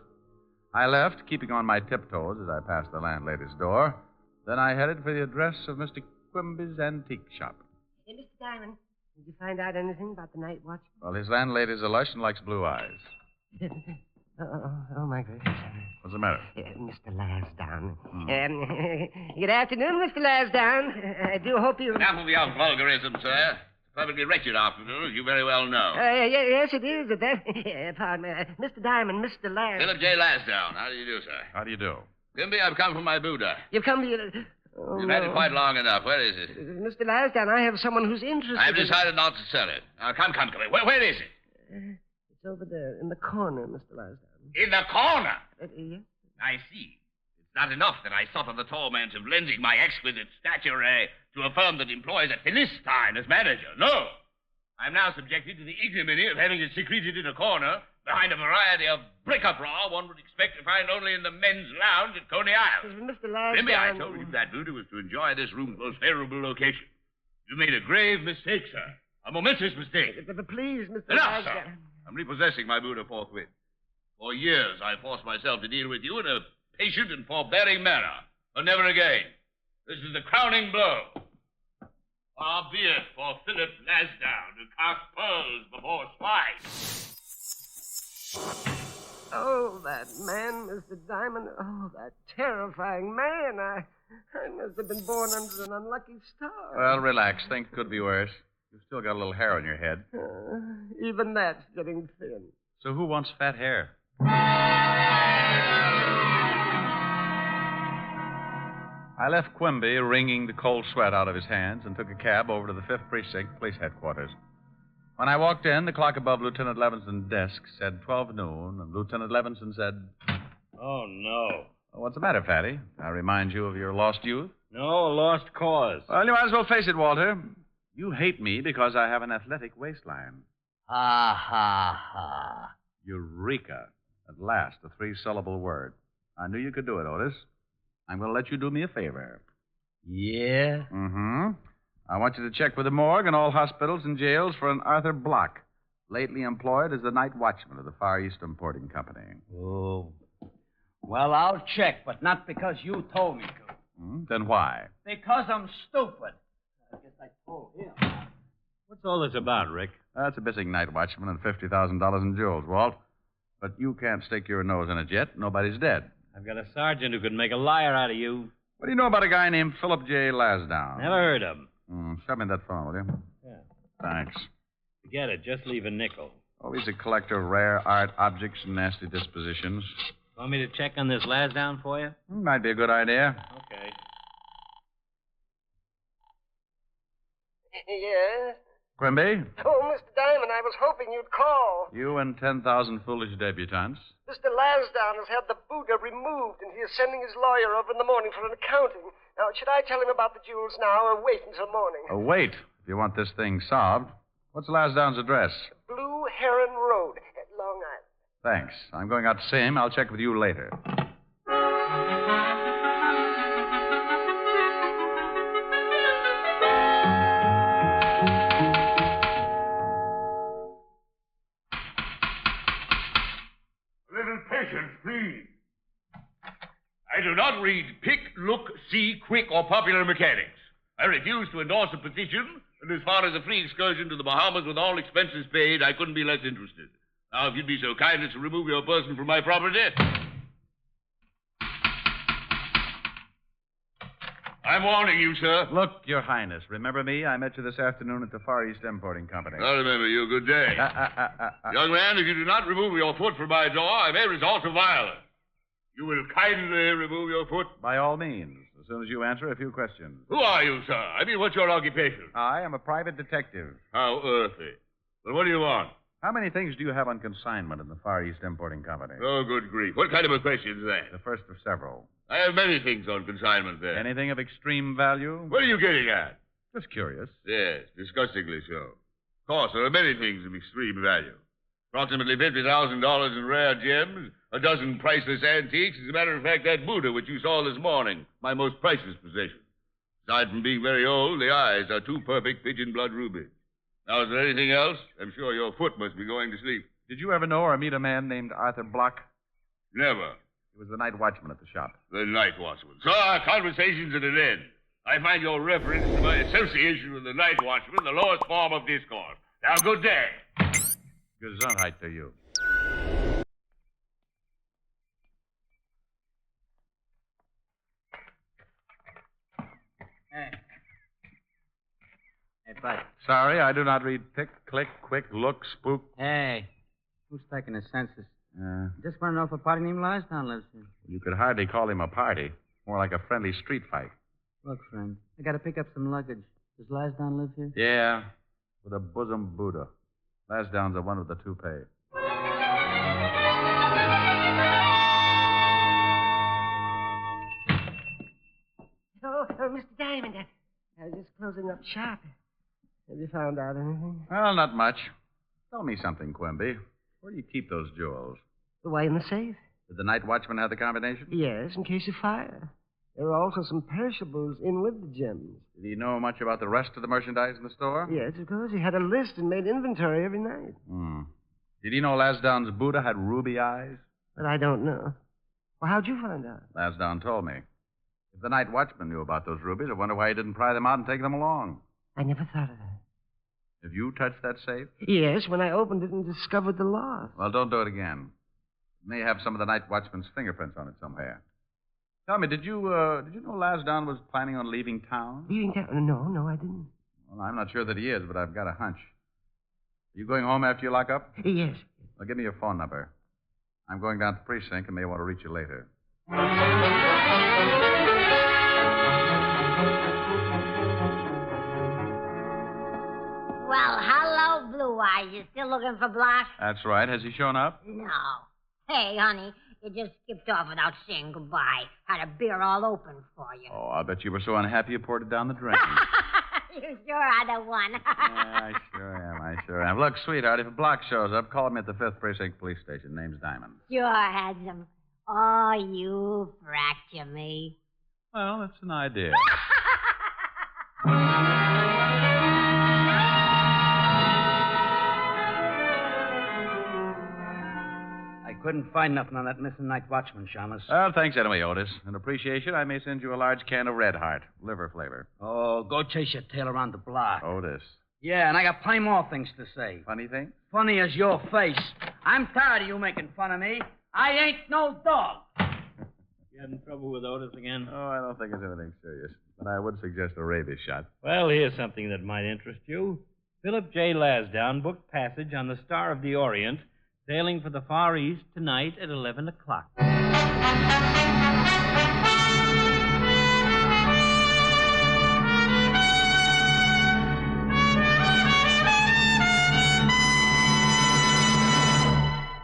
I left, keeping on my tiptoes as I passed the landlady's door. Then I headed for the address of Mr. Quimby's antique shop. Hey, Mr. Diamond, did you find out anything about the night watch? Well, his landlady's a lush and likes blue eyes. Oh, my goodness. What's the matter? Mr. Lasdown. Good afternoon, Mr. Lasdown. I do hope you... Enough of your vulgarism, sir. It's a perfectly wretched afternoon, as you very well know. Yes, it is. Pardon me. Mr. Diamond, Mr. Lasdown. Philip J. Lasdown. How do you do, sir? How do you do? Quimby, I've come from my Buddha. You've come to... Oh, You've had it quite long enough. Where is it? Mr. Lasdown, I have someone who's interested I've decided not to sell it. Now, come. Where is it? It's over there, in the corner, Mr. Lasdown. In the corner? Yes. I see. It's not enough that I suffer the torment of lending my exquisite stature to a firm that employs a Philistine as manager. No. I'm now subjected to the ignominy of having it secreted in a corner behind a variety of bric-a-brac one would expect to find only in the men's lounge at Coney Island. Mr. Lasdown... Remember, I told you that Voodoo was to enjoy this room's most favorable location. You made a grave mistake, sir. A momentous mistake. But please, Mr. Enough, Lasdown... sir. I'm repossessing my Buddha forthwith. For years, I forced myself to deal with you in a patient and forbearing manner. But never again. This is the crowning blow. Far be it for Philip Lasdown to cast pearls before swine. Oh, that man, Mr. Diamond. Oh, that terrifying man. I must have been born under an unlucky star. Well, relax. Things could be worse. You've still got a little hair on your head. Even that's getting thin. So who wants fat hair? I left Quimby wringing the cold sweat out of his hands and took a cab over to the 5th Precinct Police Headquarters. When I walked in, the clock above Lieutenant Levinson's desk said 12 noon, and Lieutenant Levinson said... Oh, no. What's the matter, Fatty? I remind you of your lost youth? No, a lost cause. Well, you might as well face it, Walter. You hate me because I have an athletic waistline. Ha, ha, ha. Eureka. At last, a 3-syllable word. I knew you could do it, Otis. I'm going to let you do me a favor. Yeah? Mm-hmm. I want you to check with the morgue and all hospitals and jails for an Arthur Block, lately employed as the night watchman of the Far East Importing Company. Oh. Well, I'll check, but not because you told me to. Then why? Because I'm stupid. I guess I told him. What's all this about, Rick? That's a missing night watchman and $50,000 in jewels, Walt. But you can't stick your nose in it yet. Nobody's dead. I've got a sergeant who could make a liar out of you. What do you know about a guy named Philip J. Lasdown? Never heard of him. Show me that phone, will you? Yeah. Thanks. Forget it. Just leave a nickel. Oh, he's a collector of rare art objects and nasty dispositions. Want me to check on this Lasdown for you? Might be a good idea. Okay. Yes? Quimby, Oh, Mr. Diamond, I was hoping you'd call. you and 10,000 foolish debutantes. Mr. Lasdown has had the Buddha removed, and he is sending his lawyer over in the morning for an accounting. Now, should I tell him about the jewels now or wait until morning? Oh, wait. If you want this thing solved. What's Lasdown's address? Blue Heron Road at Long Island. Thanks. I'm going out to see him. I'll check with you later. A little patience, please. I do not read pick, look, see, quick, or popular mechanics. I refuse to endorse a petition, and as far as a free excursion to the Bahamas with all expenses paid, I couldn't be less interested. Now, if you'd be so kind as to remove your person from my property. I'm warning you, sir. Look, Your Highness, remember me? I met you this afternoon at the Far East Importing Company. I remember you. Good day. Young man, if you do not remove your foot from my door, I may resort to violence. You will kindly remove your foot? By all means, as soon as you answer a few questions. Who are you, sir? I mean, what's your occupation? I am a private detective. How earthy. Well, what do you want? How many things do you have on consignment in the Far East Importing Company? Oh, good grief. What kind of a question is that? The first of several. I have many things on consignment there. Anything of extreme value? What are you getting at? Just curious. Yes, disgustingly so. Of course, there are many things of extreme value. Approximately $50,000 in rare gems, a dozen priceless antiques. As a matter of fact, that Buddha which you saw this morning, my most priceless possession. Aside from being very old, the eyes are two perfect pigeon blood rubies. Now, is there anything else? I'm sure your foot must be going to sleep. Did you ever know or meet a man named Arthur Block? Never. He was the night watchman at the shop. The night watchman. So our conversation's at an end. I find your reference to my association with the night watchman the lowest form of discord. Now, good day. Gesundheit to you. Hey, bud. Sorry, I do not read pick, click, quick, look, spook. Hey, who's taking the census? Just want to know if a party named Larsdown lives here. You could hardly call him a party. More like a friendly street fight. Look, friend, I got to pick up some luggage. Does Larsdown live here? Yeah, with a bosom Buddha. Lansdown's a one with the toupee. Oh, Mr. Diamond, I was just closing up shop. Have you found out anything? Well, not much. Tell me something, Quimby. Where do you keep those jewels? Why, in the safe? Did the night watchman have the combination? Yes, in case of fire. There are also some perishables in with the gems. Did he know much about the rest of the merchandise in the store? Yes, of course. He had a list and made inventory every night. Did he know Lansdown's Buddha had ruby eyes? But I don't know. Well, how'd you find out? Lansdown told me. If the night watchman knew about those rubies, I wonder why he didn't pry them out and take them along. I never thought of that. Have you touched that safe? Yes, when I opened it and discovered the loss. Well, don't do it again. It may have some of the night watchman's fingerprints on it somewhere. Tell me, did you know Lansdown was planning on leaving town? Leaving town? No, I didn't. Well, I'm not sure that he is, but I've got a hunch. Are you going home after you lock up? Yes. Well, give me your phone number. I'm going down to the precinct and may want to reach you later. Well, hello, Blue Eyes. You still looking for Block? That's right. Has he shown up? No. Hey, honey, you just skipped off without saying goodbye. Had a beer all open for you. Oh, I bet you were so unhappy you poured it down the drain. You sure are the one. Yeah, I sure am. Look, sweetheart, if a Block shows up, call me at the 5th Precinct Police Station. Name's Diamond. Sure, handsome. Oh, you fracture me. Well, that's an idea. Couldn't find nothing on that missing night watchman, Shamus. Well, thanks anyway, Otis. In appreciation, I may send you a large can of Red Heart, liver flavor. Oh, go chase your tail around the block. Otis. Yeah, and I got plenty more things to say. Funny thing? Funny as your face. I'm tired of you making fun of me. I ain't no dog. You having trouble with Otis again? Oh, I don't think it's anything serious. But I would suggest a rabies shot. Well, here's something that might interest you. Philip J. Lansdown booked passage on the Star of the Orient, sailing for the Far East tonight at 11 o'clock.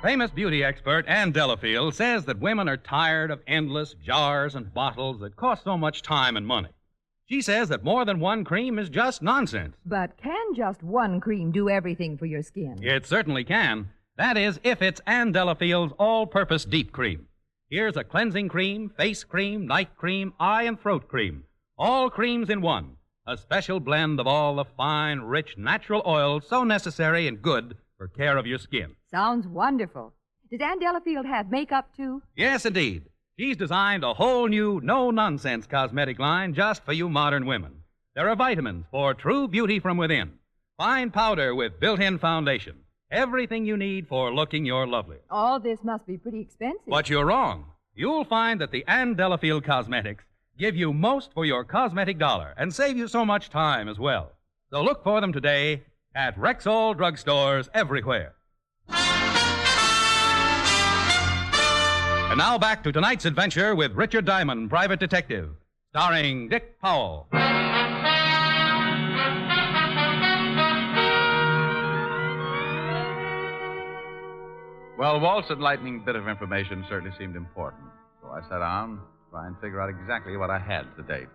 Famous beauty expert Ann Delafield says that women are tired of endless jars and bottles that cost so much time and money. She says that more than one cream is just nonsense. But can just one cream do everything for your skin? It certainly can. That is, if it's Ann Delafield's all-purpose deep cream. Here's a cleansing cream, face cream, night cream, eye and throat cream. All creams in one. A special blend of all the fine, rich, natural oils so necessary and good for care of your skin. Sounds wonderful. Does Ann Delafield have makeup, too? Yes, indeed. She's designed a whole new, no-nonsense cosmetic line just for you modern women. There are vitamins for true beauty from within. Fine powder with built-in foundation. Everything you need for looking your lovely. All this must be pretty expensive. But you're wrong. You'll find that the Ann Delafield Cosmetics give you most for your cosmetic dollar and save you so much time as well. So look for them today at Rexall drugstores everywhere. And now back to tonight's adventure with Richard Diamond, Private Detective, starring Dick Powell. Well, Walt's enlightening bit of information certainly seemed important. So I sat down to try and figure out exactly what I had to date.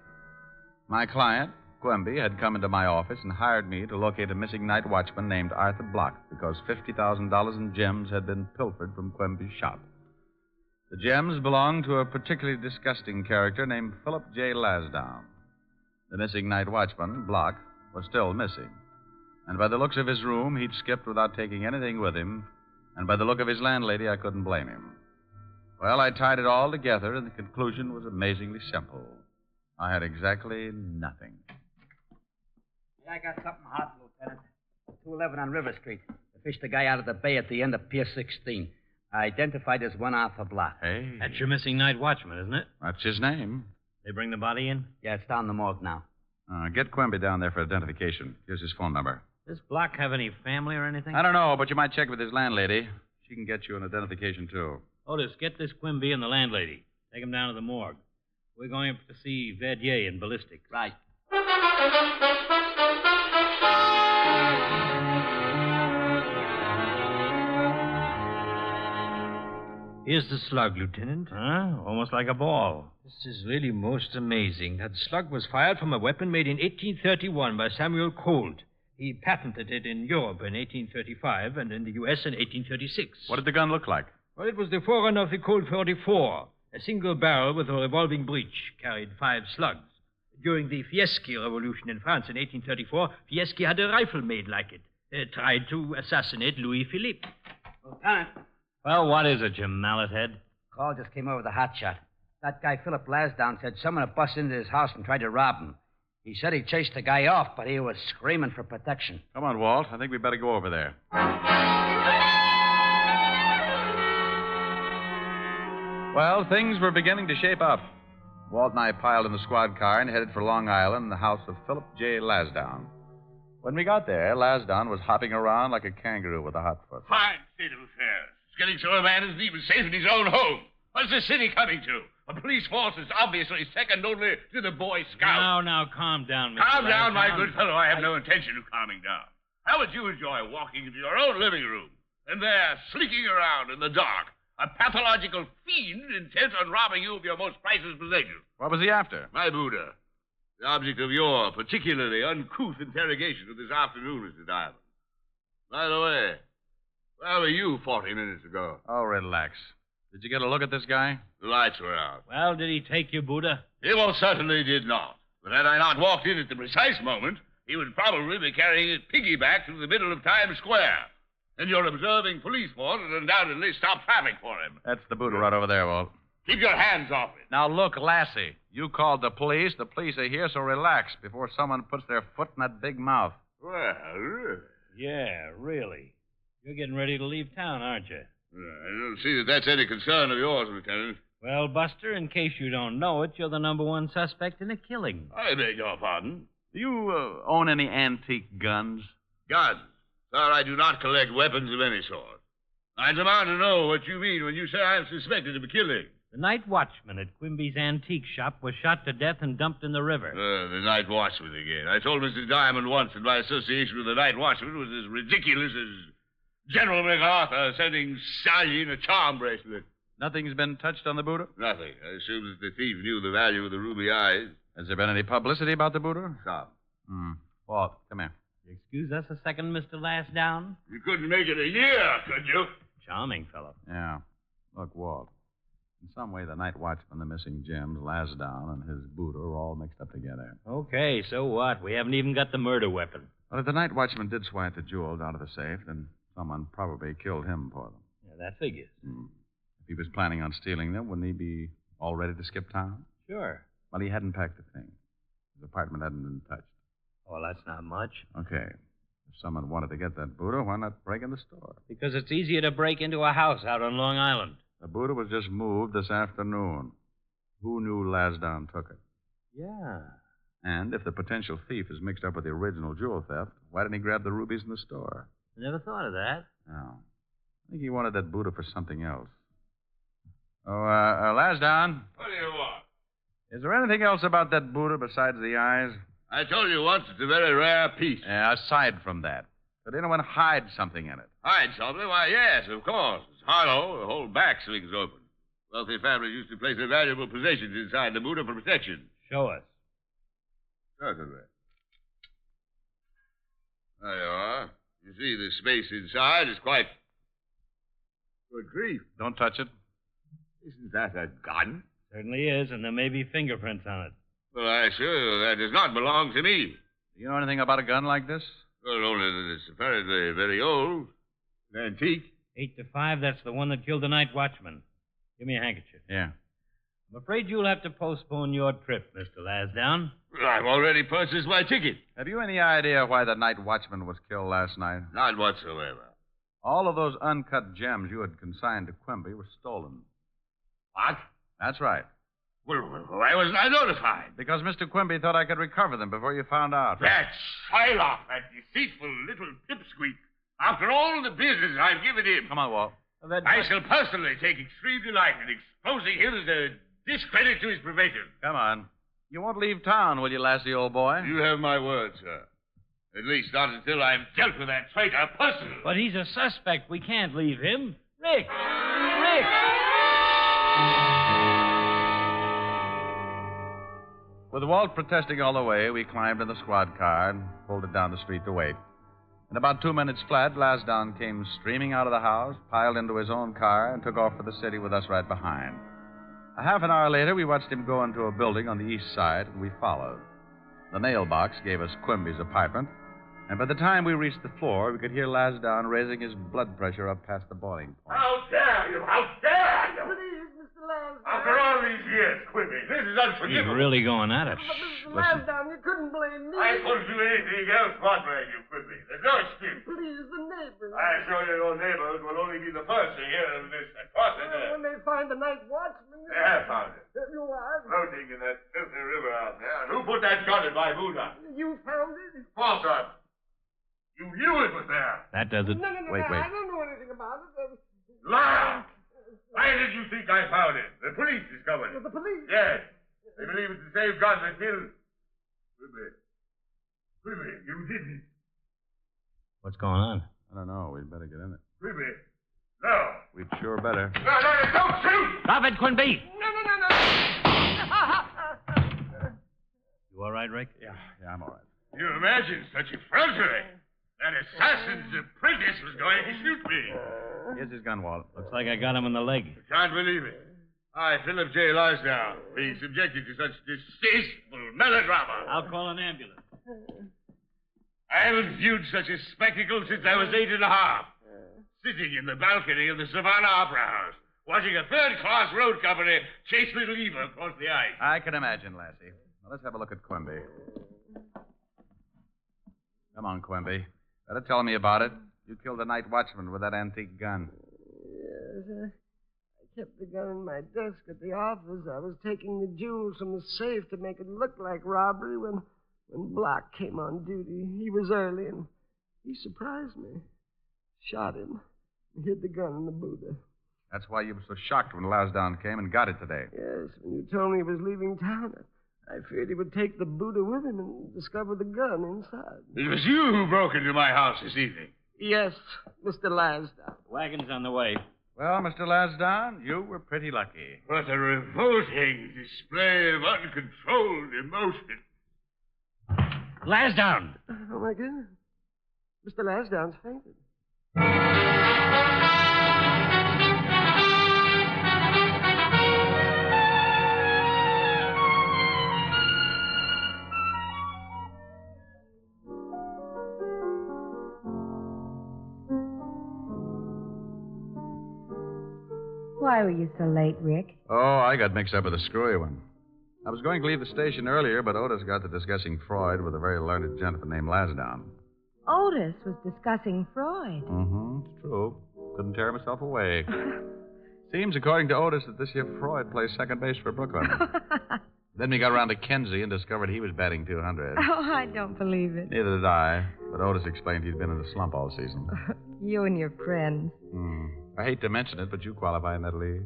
My client, Quimby, had come into my office and hired me to locate a missing night watchman named Arthur Block because $50,000 in gems had been pilfered from Quimby's shop. The gems belonged to a particularly disgusting character named Philip J. Lasdown. The missing night watchman, Block, was still missing. And by the looks of his room, he'd skipped without taking anything with him. And by the look of his landlady, I couldn't blame him. Well, I tied it all together, and the conclusion was amazingly simple. I had exactly nothing. Yeah, I got something hot, Lieutenant. 211 on River Street. I fished the guy out of the bay at the end of Pier 16. Identified as one Arthur Block. Hey. That's your missing night watchman, isn't it? That's his name. They bring the body in? Yeah, it's down the morgue now. Get Quimby down there for identification. Here's his phone number. Does Block have any family or anything? I don't know, but you might check with his landlady. She can get you an identification, too. Otis, get this Quimby and the landlady. Take him down to the morgue. We're going up to see Verdier in ballistics. Right. Here's the slug, Lieutenant. Huh? Almost like a ball. This is really most amazing. That slug was fired from a weapon made in 1831 by Samuel Colt. He patented it in Europe in 1835 and in the U.S. in 1836. What did the gun look like? Well, it was the forerunner of the Colt 44. A single barrel with a revolving breech carried 5 slugs. During the Fieschi Revolution in France in 1834, Fieschi had a rifle made like it. Tried to assassinate Louis Philippe. Lieutenant. Well, what is it, you mallet head? Call just came over the hotshot. That guy, Philip Lasdown, said someone had busted into his house and tried to rob him. He said he chased the guy off, but he was screaming for protection. Come on, Walt. I think we'd better go over there. Well, things were beginning to shape up. Walt and I piled in the squad car and headed for Long Island, the house of Philip J. Lasdown. When we got there, Lasdown was hopping around like a kangaroo with a hot foot. Fine state of affairs. It's getting so a man isn't even safe in his own home. What's the city coming to? A police force is obviously second only to the Boy Scouts. Now, calm down, Mr. Calm down, my Lasdown. good fellow. I have no intention of calming down. How would you enjoy walking into your own living room and there, slinking around in the dark, a pathological fiend intent on robbing you of your most priceless possession? What was he after? My Buddha. The object of your particularly uncouth interrogation of this afternoon, Mr. Diamond. By the way, where were you 40 minutes ago? Oh, relax. Did you get a look at this guy? The lights were out. Well, did he take you, Buddha? He most certainly did not. But had I not walked in at the precise moment, he would probably be carrying it piggyback through the middle of Times Square. And your observing police force would undoubtedly stop traffic for him. That's the Buddha right over there, Walt. Keep your hands off it. Now, look, Lassie, you called the police. The police are here, so relax before someone puts their foot in that big mouth. Well, really? Yeah, really. You're getting ready to leave town, aren't you? I don't see that that's any concern of yours, Lieutenant. Well, Buster, in case you don't know it, you're the #1 suspect in a killing. I beg your pardon. Do you own any antique guns? Guns? Sir, I do not collect weapons of any sort. I demand to know what you mean when you say I'm suspected of a killing. The night watchman at Quimby's antique shop was shot to death and dumped in the river. The night watchman again. I told Mr. Diamond once that my association with the night watchman was as ridiculous as General MacArthur sending Stallion a charm bracelet. Nothing's been touched on the Buddha? Nothing. I assume that the thief knew the value of the ruby eyes. Has there been any publicity about the Buddha? Some. Walt, come here. Excuse us a second, Mr. Lasdown? You couldn't make it a year, could you? Charming fellow. Yeah. Look, Walt. In some way, the night watchman, the missing gems, Lasdown, and his Buddha are all mixed up together. Okay, so what? We haven't even got the murder weapon. Well, if the night watchman did swipe the jewels out of the safe, then someone probably killed him for them. Yeah, that figures. If he was planning on stealing them, wouldn't he be all ready to skip town? Sure. Well, he hadn't packed a thing. His apartment hadn't been touched. Well, that's not much. Okay. If someone wanted to get that Buddha, why not break in the store? Because it's easier to break into a house out on Long Island. The Buddha was just moved this afternoon. Who knew Lasdown took it? Yeah. And if the potential thief is mixed up with the original jewel theft, why didn't he grab the rubies in the store? I never thought of that. No. I think he wanted that Buddha for something else. Oh, Lasdown, What do you want? is there anything else about that Buddha besides the eyes? I told you once it's a very rare piece. Yeah, aside from that. Did anyone hide something in it? Hide something? Why, yes, of course. It's hollow. The whole back swings open. Wealthy families used to place their valuable possessions inside the Buddha for protection. Show us. Certainly. There you are. You see, the space inside is quite... Good grief. Don't touch it. Isn't that a gun? Certainly is, and there may be fingerprints on it. Well, I assure you that does not belong to me. Do you know anything about a gun like this? Well, only that it's apparently very old. An antique. 8 to 5, that's the one that killed the night watchman. Give me a handkerchief. Yeah. I'm afraid you'll have to postpone your trip, Mr. Lasdown. Well, I've already purchased my ticket. Have you any idea why the night watchman was killed last night? Not whatsoever. All of those uncut gems you had consigned to Quimby were stolen. What? That's right. Well, why wasn't I notified? Because Mr. Quimby thought I could recover them before you found out. That Shylock, that deceitful little pipsqueak. After all the business I've given him. Come on, Walt. I shall personally take extreme delight in exposing him as a discredit to his profession. Come on. You won't leave town, will you, Lassie, old boy? You have my word, sir. At least not until I've dealt with that traitor personally. But he's a suspect. We can't leave him. Rick! Rick! With Walt protesting all the way, we climbed in the squad car and pulled it down the street to wait. In about 2 minutes flat, Lasdown came streaming out of the house, piled into his own car, and took off for the city with us right behind. A half an hour later, we watched him go into a building on the east side, and we followed. The nail box gave us Quimby's apartment, and by the time we reached the floor, we could hear Lasdown raising his blood pressure up past the boiling point. How dare you! How dare you! Please, Mr. Lasdown. After all these years, Quimby, this is He's unforgivable. really going at it. Mr. Lasdown, you couldn't blame me. I couldn't do anything else but blame you, Quimby. There's no excuse. Please, the neighbors. I assure you your neighbors will only be the first to hear of this atrocity. When they find the night watchman. They have found it. You are? Floating in that filthy river out there. And who put that gun in my Buddha? You found it? False on. You knew it was there. That does it. No, Wait. I don't know anything about it. Liar! Why did you think I found it? The police discovered it. The police? Yes. They believe it's the same gun that killed... Quimby, you didn't. What's going on? I don't know. We'd better get in it. Quimby, no. We'd sure better. No, don't shoot! Stop it, Quimby! No. You all right, Rick? Yeah, I'm all right. You imagine such effrontery? That assassin's apprentice was going to shoot me. Here's his gun, Walt. Looks like I got him in the leg. I can't believe it. I, Philip J. Lasdown, being subjected to such distasteful melodrama. I'll call an ambulance. I haven't viewed such a spectacle since I was 8 and a half. Sitting in the balcony of the Savannah Opera House, watching a third-class road company chase Little Eva across the ice. I can imagine, Lassie. Well, let's have a look at Quimby. Come on, Quimby. Better tell me about it. You killed the night watchman with that antique gun. Yes, I kept the gun in my desk at the office. I was taking the jewels from the safe to make it look like robbery when Block came on duty. He was early, and he surprised me. Shot him. Hid the gun in the Buddha. That's why you were so shocked when Lasdown came and got it today. Yes, when you told me he was leaving town, I feared he would take the Buddha with him and discover the gun inside. It was you who broke into my house this evening. Yes, Mr. Lasdown. Wagon's on the way. Well, Mr. Lasdown, you were pretty lucky. What a revolting display of uncontrolled emotion. Lasdown! Oh, my goodness. Mr. Lasdown's fainted. Why were you so late, Rick? Oh, I got mixed up with a screwy one. I was going to leave the station earlier, but Otis got to discussing Freud with a very learned gentleman named Lasdown. Otis was discussing Freud. Mm-hmm. It's true. Couldn't tear myself away. Seems, according to Otis, that this here Freud plays second base for Brooklyn. Then we got around to Kenzie and discovered he was batting 200. Oh, I don't believe it. Neither did I, but Otis explained he'd been in a slump all season. You and your friends. I hate to mention it, but you qualify in that league.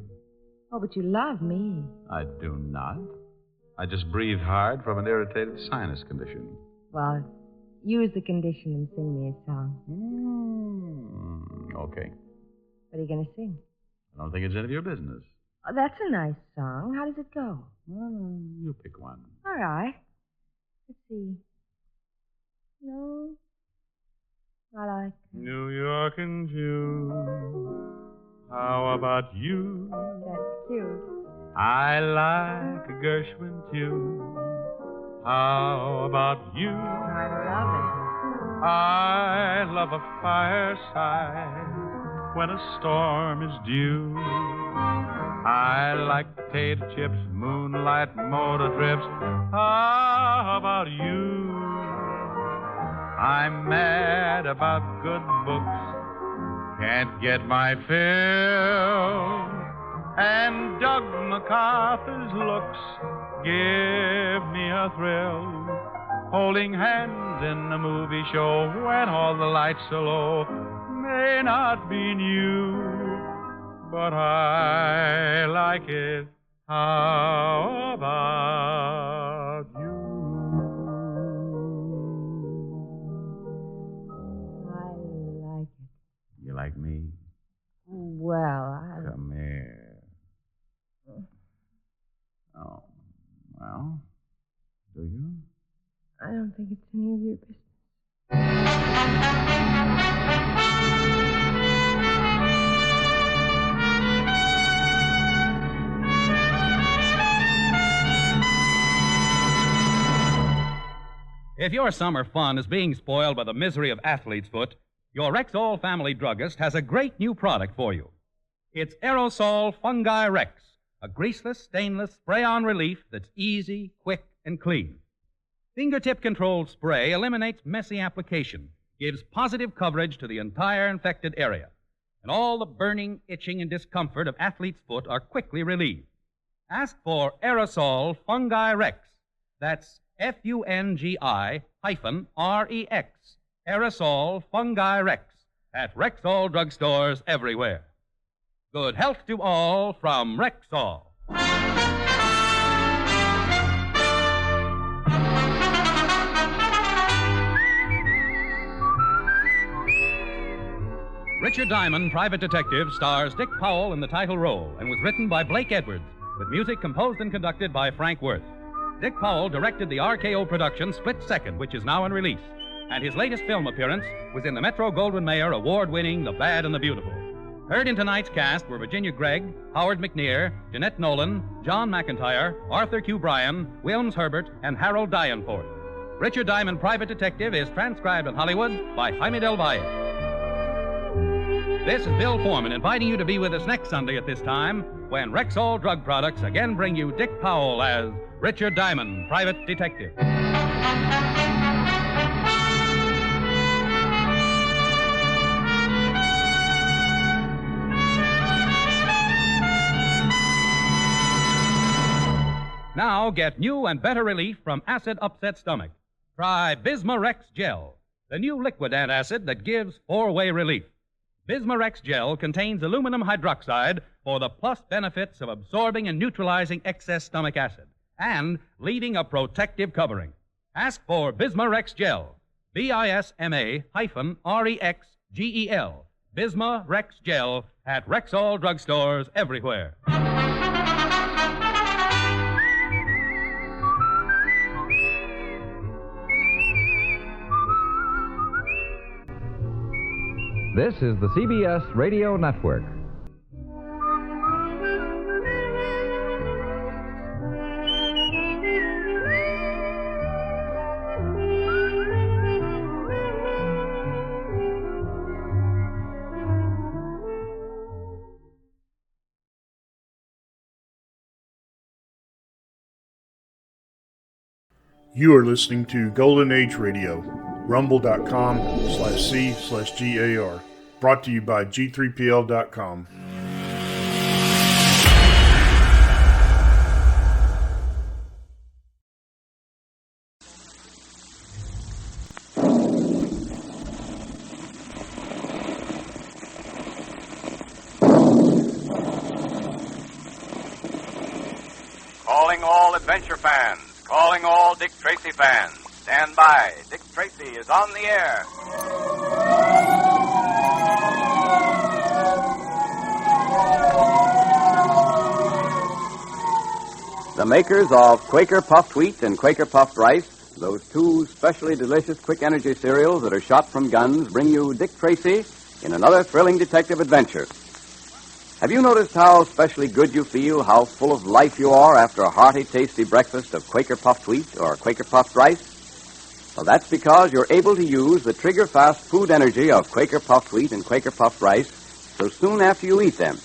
Oh, but you love me. I do not. I just breathe hard from an irritated sinus condition. Well, use the condition and sing me a song. Okay. What are you going to sing? I don't think it's any of your business. Oh, that's a nice song. How does it go? Well, you pick one. All right. Let's see. No. I like New York in June. How about you? That's cute. I like a Gershwin tune. How about you? I love it. I love a fireside when a storm is due. I like potato chips, moonlight motor trips. How about you? I'm mad about good books, can't get my fill. And Doug MacArthur's looks give me a thrill. Holding hands in a movie show when all the lights are low may not be new, but I like it. How about you? I like it. You like me? Well, Come here. Oh, well, do you? I don't think it's any of your business. If your summer fun is being spoiled by the misery of athlete's foot, your Rexall family druggist has a great new product for you. It's Aerosol Fungi Rex, a greaseless, stainless spray-on relief that's easy, quick, and clean. Fingertip-controlled spray eliminates messy application, gives positive coverage to the entire infected area, and all the burning, itching, and discomfort of athlete's foot are quickly relieved. Ask for Aerosol Fungi Rex. That's Fungi-Rex. Aerosol Fungi Rex at Rexall drugstores everywhere. Good health to all from Rexall. Richard Diamond, Private Detective, stars Dick Powell in the title role and was written by Blake Edwards, with music composed and conducted by Frank Worth. Dick Powell directed the RKO production Split Second, which is now in release, and his latest film appearance was in the Metro-Goldwyn-Mayer award-winning The Bad and the Beautiful. Heard in tonight's cast were Virginia Gregg, Howard McNear, Jeanette Nolan, John McIntyre, Arthur Q. Bryan, Wilms Herbert, and Harold Dianforth. Richard Diamond, Private Detective is transcribed in Hollywood by Jaime Del Valle. This is Bill Foreman inviting you to be with us next Sunday at this time when Rexall Drug Products again bring you Dick Powell as Richard Diamond, Private Detective. Now get new and better relief from acid upset stomach. Try Bismarex Gel, the new liquid antacid that gives four-way relief. Bismarex Gel contains aluminum hydroxide for the plus benefits of absorbing and neutralizing excess stomach acid and leaving a protective covering. Ask for Bismarex Gel, Bisma-Rexgel, Bismarex Gel at Rexall drugstores everywhere. This is the CBS Radio Network. You are listening to Golden Age Radio, rumble.com/C/GAR. Brought to you by G3PL.com. adventure fans, calling all Dick Tracy fans. Stand by. Dick Tracy is on the air. The makers of Quaker Puffed Wheat and Quaker Puffed Rice, those two specially delicious quick energy cereals that are shot from guns, bring you Dick Tracy in another thrilling detective adventure. Have you noticed how specially good you feel, how full of life you are after a hearty, tasty breakfast of Quaker Puffed Wheat or Quaker Puffed Rice? Well, that's because you're able to use the trigger-fast food energy of Quaker Puffed Wheat and Quaker Puffed Rice so soon after you eat them.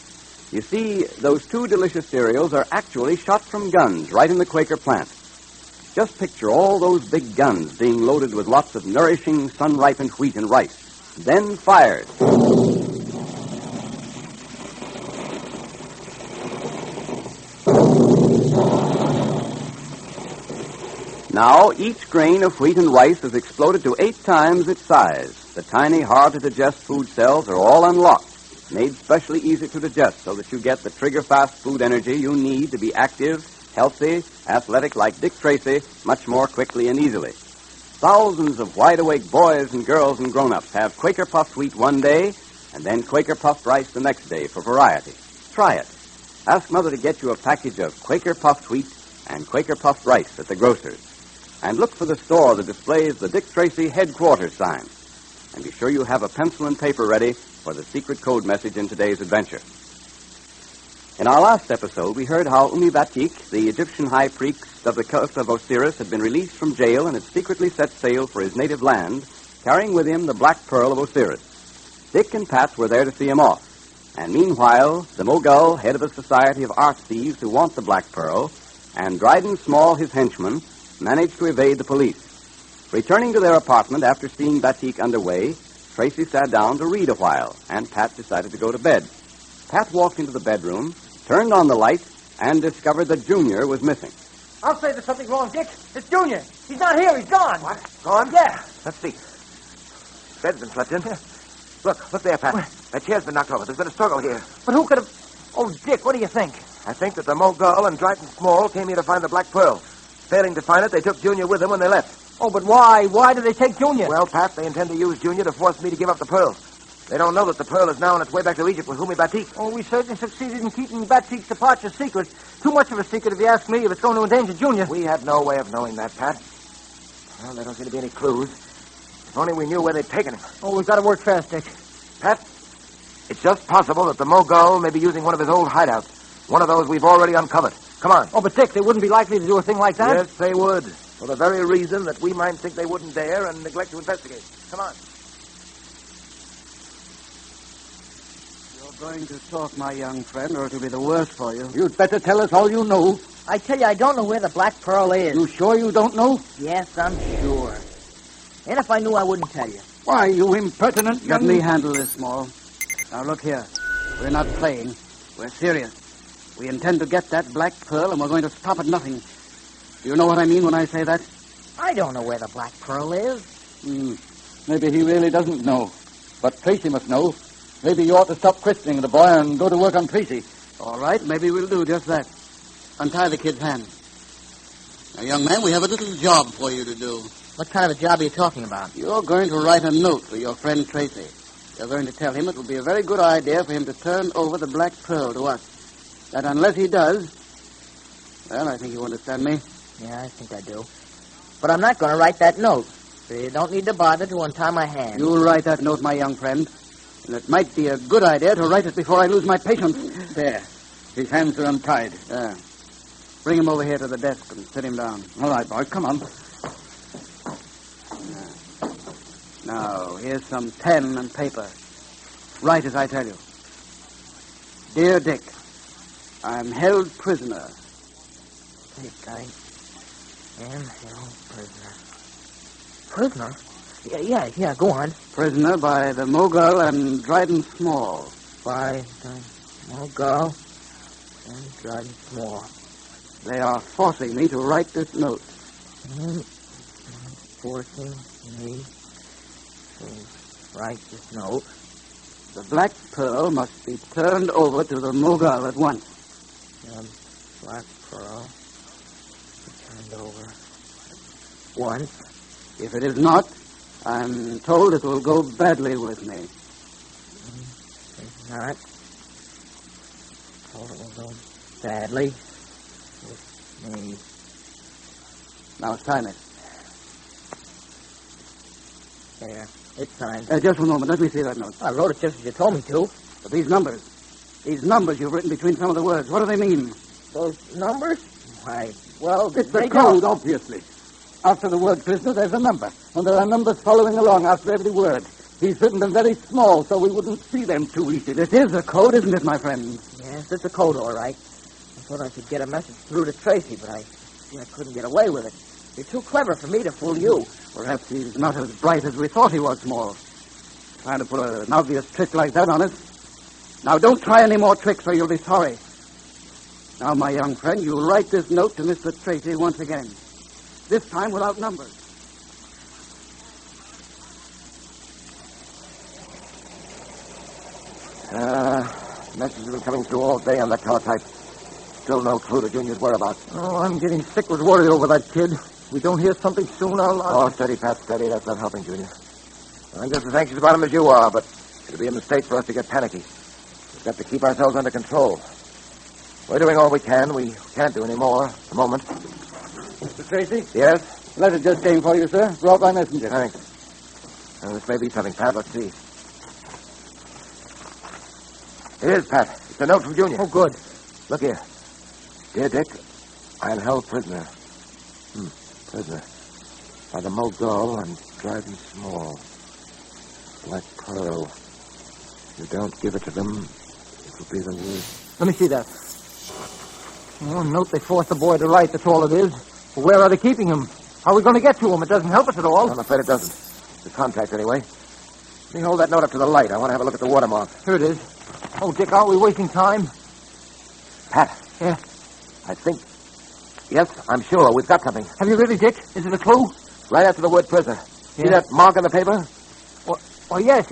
You see, those two delicious cereals are actually shot from guns right in the Quaker plant. Just picture all those big guns being loaded with lots of nourishing, sun-ripened wheat and rice, then fired. Now, each grain of wheat and rice is exploded to 8 times its size. The tiny, hard-to-digest food cells are all unlocked, made specially easy to digest so that you get the trigger-fast food energy you need to be active, healthy, athletic like Dick Tracy much more quickly and easily. Thousands of wide-awake boys and girls and grown-ups have Quaker Puffed Wheat one day and then Quaker Puffed Rice the next day for variety. Try it. Ask Mother to get you a package of Quaker Puffed Wheat and Quaker Puffed Rice at the grocer's. And look for the store that displays the Dick Tracy headquarters sign. And be sure you have a pencil and paper ready for the secret code message in today's adventure. In our last episode, we heard how Umi Batik, the Egyptian high priest of the cult of Osiris, had been released from jail and had secretly set sail for his native land, carrying with him the Black Pearl of Osiris. Dick and Pat were there to see him off. And meanwhile, the Mogul, head of a society of art thieves who want the Black Pearl, and Dryden Small, his henchman, managed to evade the police. Returning to their apartment after seeing Batik underway, Tracy sat down to read a while, and Pat decided to go to bed. Pat walked into the bedroom, turned on the light, and discovered that Junior was missing. I'll say there's something wrong, Dick. It's Junior. He's not here. He's gone. What? Gone? Yeah. Let's see. Bed's been slept in. Look there, Pat. That chair's been knocked over. There's been a struggle here. But who could have... Oh, Dick, what do you think? I think that the Mogul and Dryden Small came here to find the Black Pearl. Failing to find it, they took Junior with them when they left. Oh, but why? Why did they take Junior? Well, Pat, they intend to use Junior to force me to give up the pearl. They don't know that the pearl is now on its way back to Egypt with Umi Batik. Oh, we certainly succeeded in keeping Batik's departure secret. Too much of a secret, if you ask me, if it's going to endanger Junior. We had no way of knowing that, Pat. Well, there don't seem to be any clues. If only we knew where they'd taken him. Oh, we've got to work fast, Dick. Pat, it's just possible that the Mogul may be using one of his old hideouts. One of those we've already uncovered. Come on. Oh, but Dick, they wouldn't be likely to do a thing like that? Yes, they would. For the very reason that we might think they wouldn't dare and neglect to investigate. Come on. You're going to talk, my young friend, or it'll be the worse for you. You'd better tell us all you know. I tell you, I don't know where the Black Pearl is. You sure you don't know? Yes, I'm sure. And if I knew, I wouldn't tell you. Why, you impertinent... Let me handle this, Small. Now, look here. We're not playing. We're serious. We intend to get that Black Pearl, and we're going to stop at nothing. Do you know what I mean when I say that? I don't know where the Black Pearl is. Maybe he really doesn't know. But Tracy must know. Maybe you ought to stop questioning the boy and go to work on Tracy. All right, maybe we'll do just that. Untie the kid's hand. Now, young man, we have a little job for you to do. What kind of a job are you talking about? You're going to write a note for your friend Tracy. You're going to tell him it will be a very good idea for him to turn over the Black Pearl to us. That unless he does... Well, I think you understand me. Yeah, I think I do. But I'm not going to write that note. So you don't need to bother to untie my hand. You'll write that note, my young friend. And it might be a good idea to write it before I lose my patience. There. His hands are untied. Bring him over here to the desk and sit him down. All right, boy. Come on. Now, here's some pen and paper. Write as I tell you. Dear Dick, I'm held prisoner. Dick, I am held prisoner. Prisoner? Yeah, go on. Prisoner by the Mogul and Dryden Small. By the Mogul and Dryden Small. They are forcing me to write this note. Forcing me to write this note. The Black Pearl must be turned over to the Mogul at once. The Black Pearl happened over. Once. If it is not, I'm told it will go badly with me. If not, oh, it will go badly with me. Now sign it. There. It's signed. Just one moment. Let me see that note. I wrote it just as you told me to. But these numbers you've written between some of the words, what do they mean? Those numbers? Why, well, It's they the code, don't. obviously. After the word prisoner, there's a number. And there are numbers following along after every word. He's written them very small so we wouldn't see them too easy. This is a code, isn't it, my friend? Yes, it's a code, all right. I thought I could get a message through to Tracy, but I couldn't get away with it. You're too clever for me to fool you. Perhaps he's not as bright as we thought he was, Small. Trying to pull an obvious trick like that on us. Now, don't try any more tricks or you'll be sorry. Now, my young friend, you'll write this note to Mr. Tracy once again. This time without numbers. Messages have been coming through all day on that teletype. Still no clue to Junior's whereabouts. Oh, I'm getting sick with worry over that kid. We don't hear something soon, I'll... Oh, steady, Pat, steady. That's not helping, Junior. I'm just as anxious about him as you are, but it'd be a mistake for us to get panicky. We've got to keep ourselves under control. We're doing all we can. We can't do any more at the moment. Mr. Tracy? Yes? Letter just came for you, sir. Brought by messenger. Thanks. This may be something, Pat. Let's see. It is, Pat. It's a note from Junior. Oh, good. Look here. Dear Dick, I am held prisoner. Prisoner. By the Mogul and driving small. Black Pearl. If you don't give it to them, it will be the worst. Let me see that. Oh, a note they forced the boy to write, that's all it is. Where are they keeping him? How are we going to get to him? It doesn't help us at all. I'm afraid it doesn't. The contact, anyway. Let me hold that note up to the light. I want to have a look at the watermark. Here it is. Oh, Dick, aren't we wasting time? Pat. Yeah? I think... Yes, I'm sure. We've got something. Have you really, Dick? Is it a clue? Right after the word prisoner. Yeah. See that mark on the paper? Oh, yes.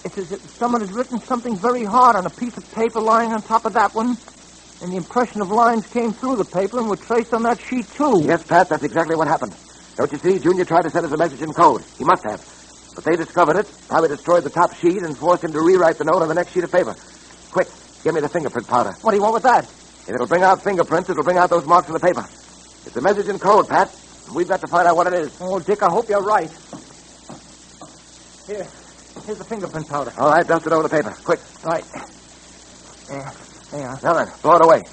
It's as if someone has written something very hard on a piece of paper lying on top of that one. And the impression of lines came through the paper and were traced on that sheet, too. Yes, Pat, that's exactly what happened. Don't you see? Junior tried to send us a message in code. He must have. But they discovered it, probably destroyed the top sheet, and forced him to rewrite the note on the next sheet of paper. Quick, give me the fingerprint powder. What do you want with that? If it'll bring out fingerprints, it'll bring out those marks on the paper. It's a message in code, Pat. We've got to find out what it is. Oh, Dick, I hope you're right. Here's the fingerprint powder. All right, dust it over the paper. Quick. Right. There you are. Now then, blow it away.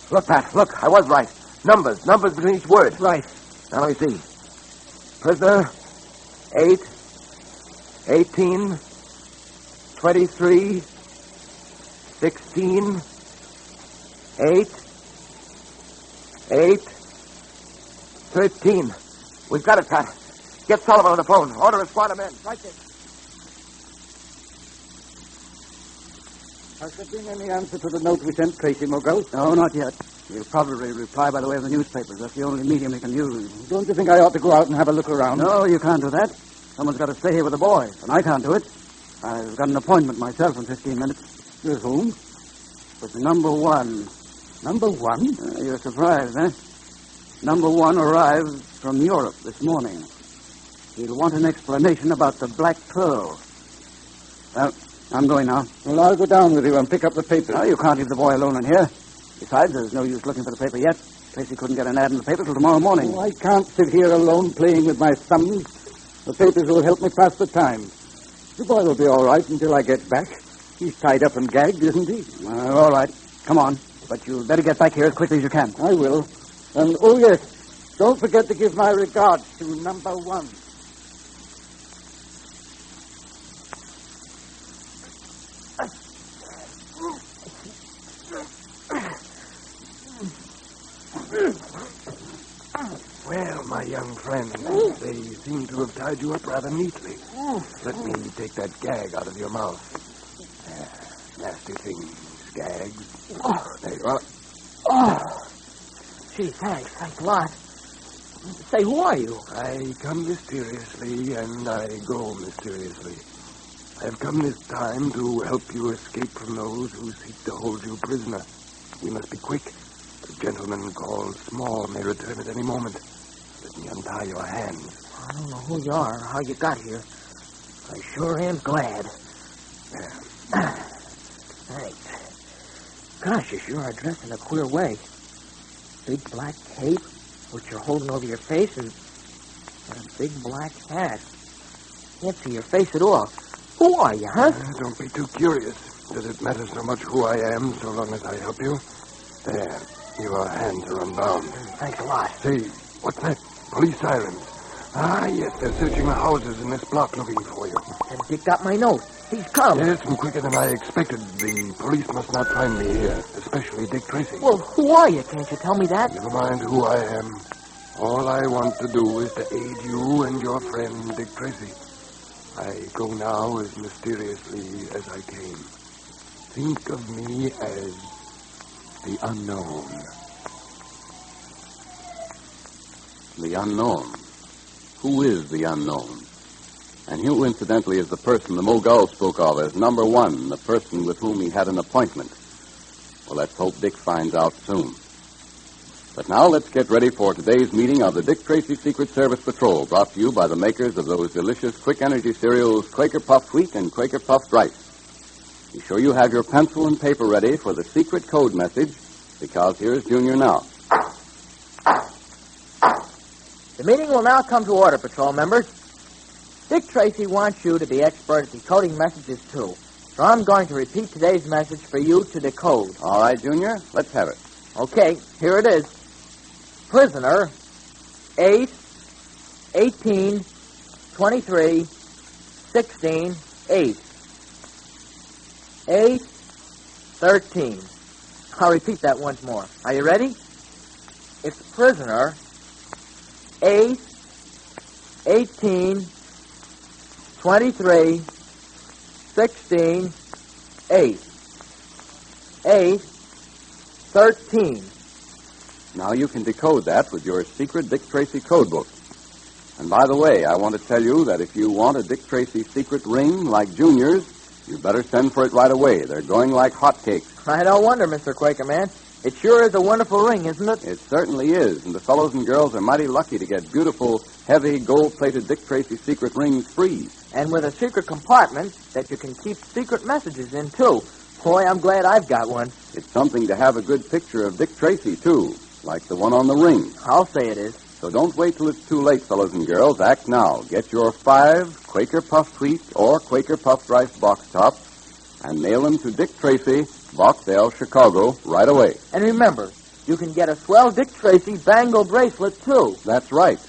Look, Pat, look. I was right. Numbers between each word. Right. Now let me see. Prisoner, 8, 18, 23, 16, 8, 13. We've got it, Pat. Get Sullivan on the phone. Order a squad of men. Right there. Has there been any answer to the note we sent Tracy, Mogul? No, not yet. He'll probably reply by the way of the newspapers. That's the only medium he can use. Don't you think I ought to go out and have a look around? No, you can't do that. Someone's got to stay here with the boy, and I can't do it. I've got an appointment myself in 15 minutes. With whom? With number one. Number one? You're surprised, eh? Number one arrived from Europe this morning. He'll want an explanation about the Black Pearl. Well, I'm going now. Well, I'll go down with you and pick up the papers. No, you can't leave the boy alone in here. Besides, there's no use looking for the paper yet. Tracy couldn't get an ad in the paper till tomorrow morning. Oh, I can't sit here alone playing with my thumbs. The papers will help me pass the time. The boy will be all right until I get back. He's tied up and gagged, isn't he? All right. Come on. But you'd better get back here as quickly as you can. I will. And, oh, yes, don't forget to give my regards to number one. Well, my young friend, they seem to have tied you up rather neatly. Let me take that gag out of your mouth. Nasty things, gags. There you are. Oh. Gee, thanks a lot. Say, who are you? I come mysteriously, and I go mysteriously. I have come this time to help you escape from those who seek to hold you prisoner. We must be quick. A gentleman called Small may return at any moment. Let me untie your hands. I don't know who you are or how you got here. I sure am glad. Thanks. Gosh, you sure are dressed in a queer way. Big black cape, which you're holding over your face, and a big black hat. Can't see your face at all. Who are you, huh? Don't be too curious. Does it matter so much who I am, so long as I help you? There, your hands are unbound. Thanks a lot. Say, what's that? Police sirens. Ah, yes, they're searching the houses in this block looking for you. And Dick got my note. He's come. Yes, and quicker than I expected. The police must not find me here, especially Dick Tracy. Well, who are you? Can't you tell me that? Never mind who I am. All I want to do is to aid you and your friend, Dick Tracy. I go now as mysteriously as I came. Think of me as the unknown. The unknown. Who is the unknown? And who, incidentally, is the person the Mogul spoke of as number one, the person with whom he had an appointment? Well, let's hope Dick finds out soon. But now let's get ready for today's meeting of the Dick Tracy Secret Service Patrol, brought to you by the makers of those delicious quick energy cereals, Quaker Puffed Wheat and Quaker Puffed Rice. Be sure you have your pencil and paper ready for the secret code message, because here's Junior now. The meeting will now come to order, Patrol members. Dick Tracy wants you to be expert at decoding messages, too. So I'm going to repeat today's message for you to decode. All right, Junior, let's have it. Okay, here it is. Prisoner, 8, 18, 23, 16, 8. 8, 13. I'll repeat that once more. Are you ready? It's prisoner, 8, 18, 23, 16, 8. 8, 13. Now you can decode that with your secret Dick Tracy code book. And by the way, I want to tell you that if you want a Dick Tracy secret ring like Junior's, you better send for it right away. They're going like hotcakes. I don't wonder, Mr. Quaker Man. It sure is a wonderful ring, isn't it? It certainly is, and the fellows and girls are mighty lucky to get beautiful, heavy, gold-plated Dick Tracy secret rings free. And with a secret compartment that you can keep secret messages in, too. Boy, I'm glad I've got one. It's something to have a good picture of Dick Tracy, too, like the one on the ring. I'll say it is. So don't wait till it's too late, fellows and girls. Act now. Get your 5 Quaker Puffed Wheat or Quaker Puffed Rice box tops and mail them to Dick Tracy, Box L, Chicago, right away. And remember, you can get a swell Dick Tracy bangle bracelet, too. That's right.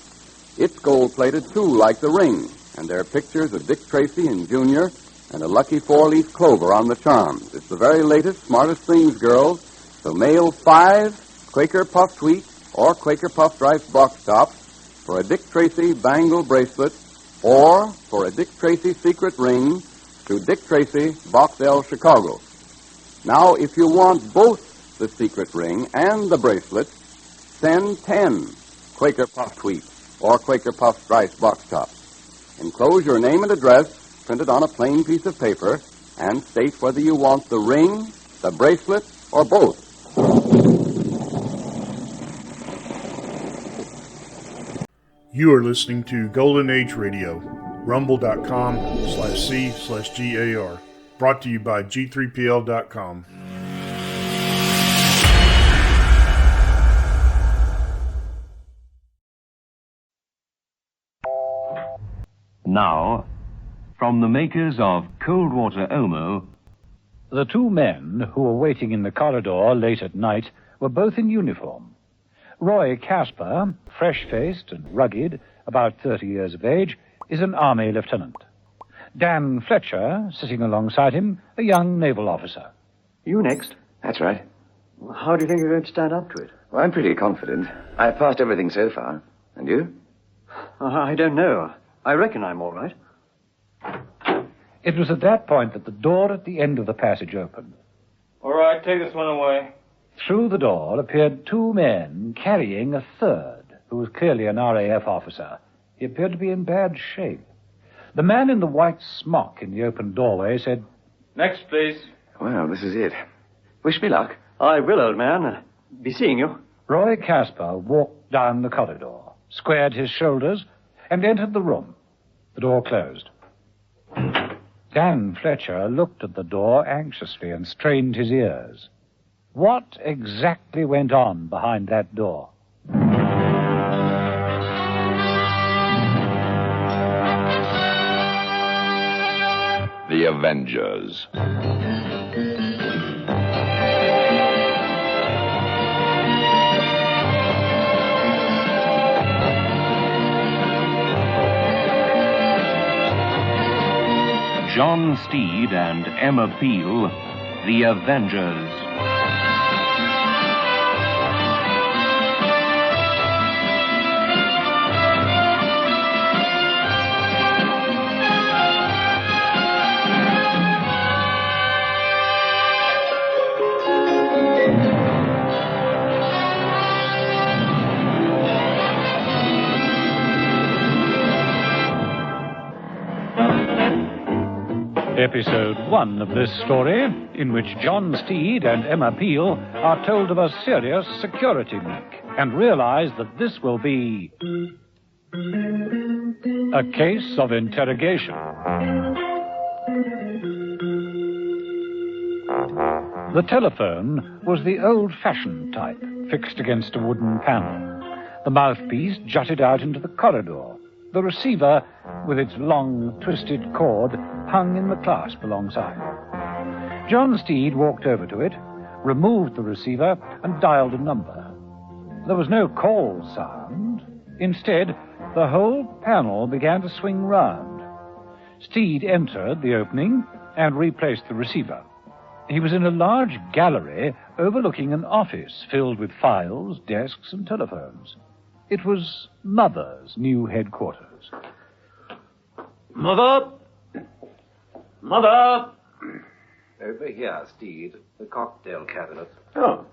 It's gold-plated, too, like the ring. And there are pictures of Dick Tracy and Junior and a lucky 4-leaf clover on the charms. It's the very latest, smartest things, girls. So mail 5 Quaker Puffed Wheat or Quaker Puffed Rice box tops for a Dick Tracy bangle bracelet or for a Dick Tracy secret ring to Dick Tracy, Box L, Chicago. Now, if you want both the secret ring and the bracelet, send 10 Quaker Puffed Wheat or Quaker Puffed Rice box tops. Enclose your name and address printed on a plain piece of paper and state whether you want the ring, the bracelet, or both. You are listening to Golden Age Radio, rumble.com/C/GAR. Brought to you by G3PL.com. Now, from the makers of Cold Water Omo. The two men who were waiting in the corridor late at night were both in uniform. Roy Casper, fresh-faced and rugged, about 30 years of age, is an Army lieutenant. Dan Fletcher, sitting alongside him, a young naval officer. You next? That's right. How do you think you're going to stand up to it? Well, I'm pretty confident. I've passed everything so far. And you? I don't know. I reckon I'm all right. It was at that point that the door at the end of the passage opened. All right, take this one away. Through the door appeared two men carrying a third, who was clearly an RAF officer. He appeared to be in bad shape. The man in the white smock in the open doorway said, Next, please. Well, this is it. Wish me luck. I will, old man. Be seeing you. Roy Casper walked down the corridor, squared his shoulders, and entered the room. The door closed. Dan Fletcher looked at the door anxiously and strained his ears. What exactly went on behind that door? The Avengers. John Steed and Emma Peel, The Avengers. Episode 1 of this story, in which John Steed and Emma Peel are told of a serious security leak and realize that this will be a case of interrogation. The telephone was the old-fashioned type, fixed against a wooden panel. The mouthpiece jutted out into the corridor. The receiver, with its long, twisted cord, hung in the clasp alongside. John Steed walked over to it, removed the receiver, and dialed a number. There was no call sound. Instead, the whole panel began to swing round. Steed entered the opening and replaced the receiver. He was in a large gallery overlooking an office filled with files, desks, and telephones. It was Mother's new headquarters. Mother! Mother! Over here, Steed. The cocktail cabinet. Oh.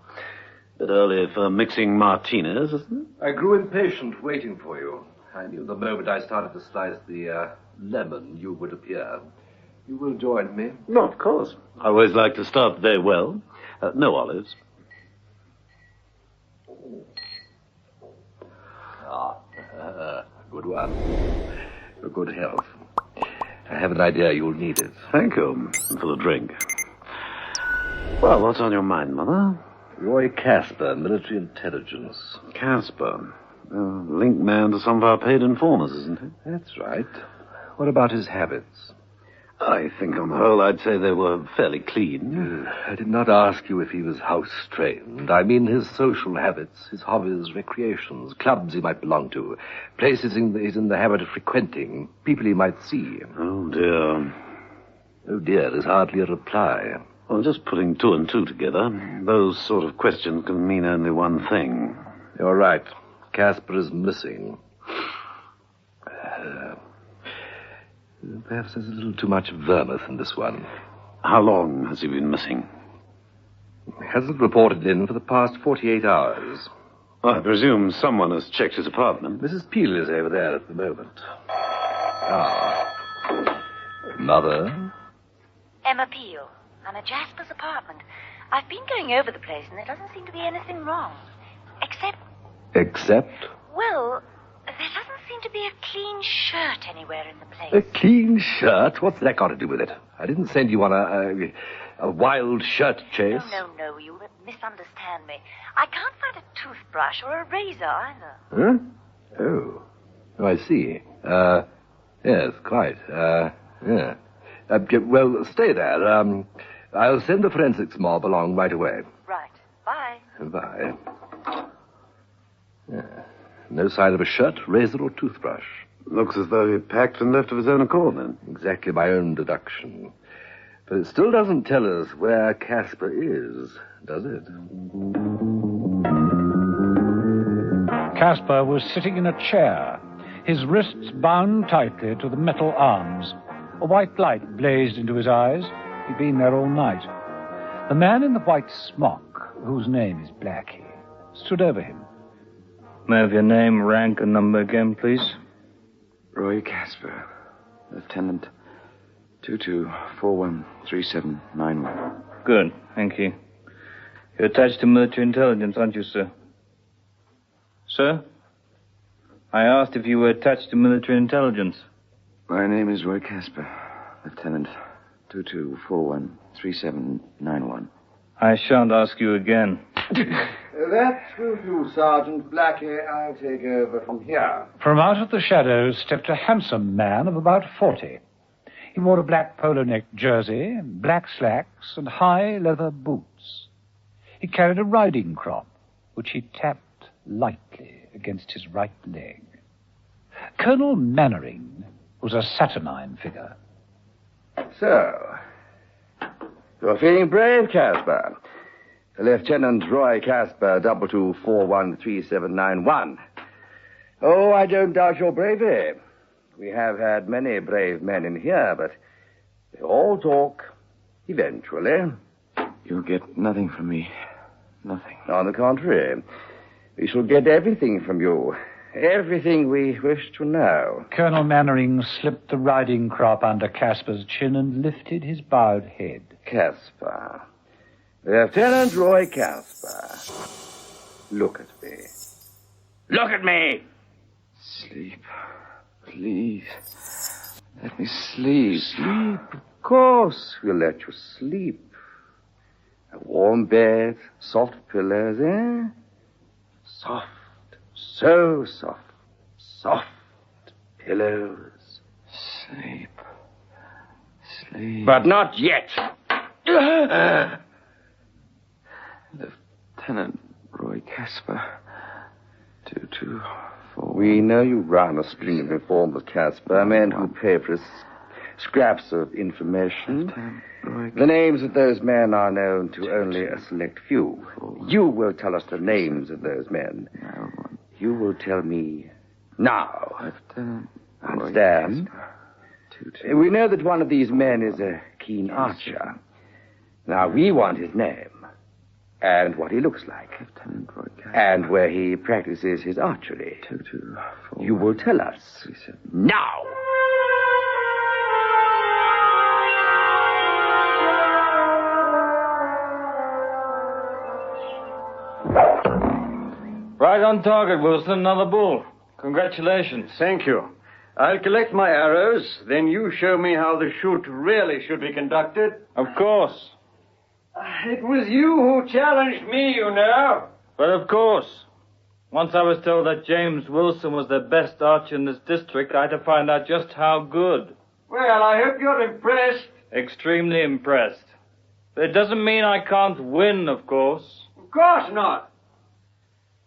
Bit early for mixing martinis, isn't it? I grew impatient waiting for you. I knew the moment I started to slice the lemon you would appear. You will join me? No, of course. I always like to start the day well. No olives. Good one. For good health. I have an idea you'll need it. Thank you. For the drink. Well, what's on your mind, Mother? Roy Casper, military intelligence. Casper? Linked man to some of our paid informers, isn't he? That's right. What about his habits? I think on the whole I'd say they were fairly clean. I did not ask you if he was house-trained. I mean his social habits, his hobbies, recreations, clubs he might belong to, places he's in the habit of frequenting, people he might see. Oh, dear. Oh, dear is hardly a reply. Well, just putting two and two together, those sort of questions can mean only one thing. You're right. Casper is missing. Perhaps there's a little too much vermouth in this one. How long has he been missing? He hasn't reported in for the past 48 hours. Well, I presume someone has checked his apartment. Mrs. Peel is over there at the moment. Ah. Mother? Emma Peel. I'm at Jasper's apartment. I've been going over the place, and there doesn't seem to be anything wrong. Except? Well, there doesn't seem to be a clean shirt anywhere in the place. A clean shirt? What's that got to do with it? I didn't send you on a wild shirt chase. No, you misunderstand me. I can't find a toothbrush or a razor either. Huh? Oh, I see. Yes, quite. Yeah. Well, stay there. I'll send the forensics mob along right away. Right. Bye. Bye. Yeah. No sign of a shirt, razor, or toothbrush. Looks as though he packed and left of his own accord, then. Exactly my own deduction. But it still doesn't tell us where Casper is, does it? Casper was sitting in a chair, his wrists bound tightly to the metal arms. A white light blazed into his eyes. He'd been there all night. The man in the white smock, whose name is Blackie, stood over him. May I have your name, rank, and number again, please? Roy Casper, Lieutenant 22413791. Good, thank you. You're attached to military intelligence, aren't you, sir? Sir? I asked if you were attached to military intelligence. My name is Roy Casper, Lieutenant 22413791. I shan't ask you again. That will do, Sergeant Blackie. I'll take over from here. From out of the shadows stepped a handsome man of about 40. He wore a black polo-neck jersey, black slacks, and high leather boots. He carried a riding crop, which he tapped lightly against his right leg. Colonel Mannering was a saturnine figure. So, you're feeling brave, Casper. Lieutenant Roy Casper, 22413791. Oh, I don't doubt your bravery. We have had many brave men in here, but they all talk eventually. You'll get nothing from me. Nothing. On the contrary, we shall get everything from you. Everything we wish to know. Colonel Mannering slipped the riding crop under Casper's chin and lifted his bowed head. Casper. Lieutenant Roy Casper. Look at me. Look at me! Sleep. Please. Let me sleep. Sleep, of course. We'll let you sleep. A warm bed, soft pillows, eh? Soft. So soft. Soft pillows. Sleep. Sleep. But not yet. Lieutenant Roy Casper. 224. We know you run a string of informers, Casper, men who pay for scraps of information. The names of those men are known to only a select few. You will tell us the names of those men. You will tell me now. Understand? We know that one of these men is a keen archer. Now, we want his name. And what he looks like. And where he practices his archery. You will tell us. Now! Right on target, Wilson. Another bull. Congratulations. Thank you. I'll collect my arrows, then you show me how the shoot really should be conducted. Of course. It was you who challenged me, you know. But of course. Once I was told that James Wilson was the best archer in this district, I had to find out just how good. Well, I hope you're impressed. Extremely impressed. But it doesn't mean I can't win, of course. Of course not.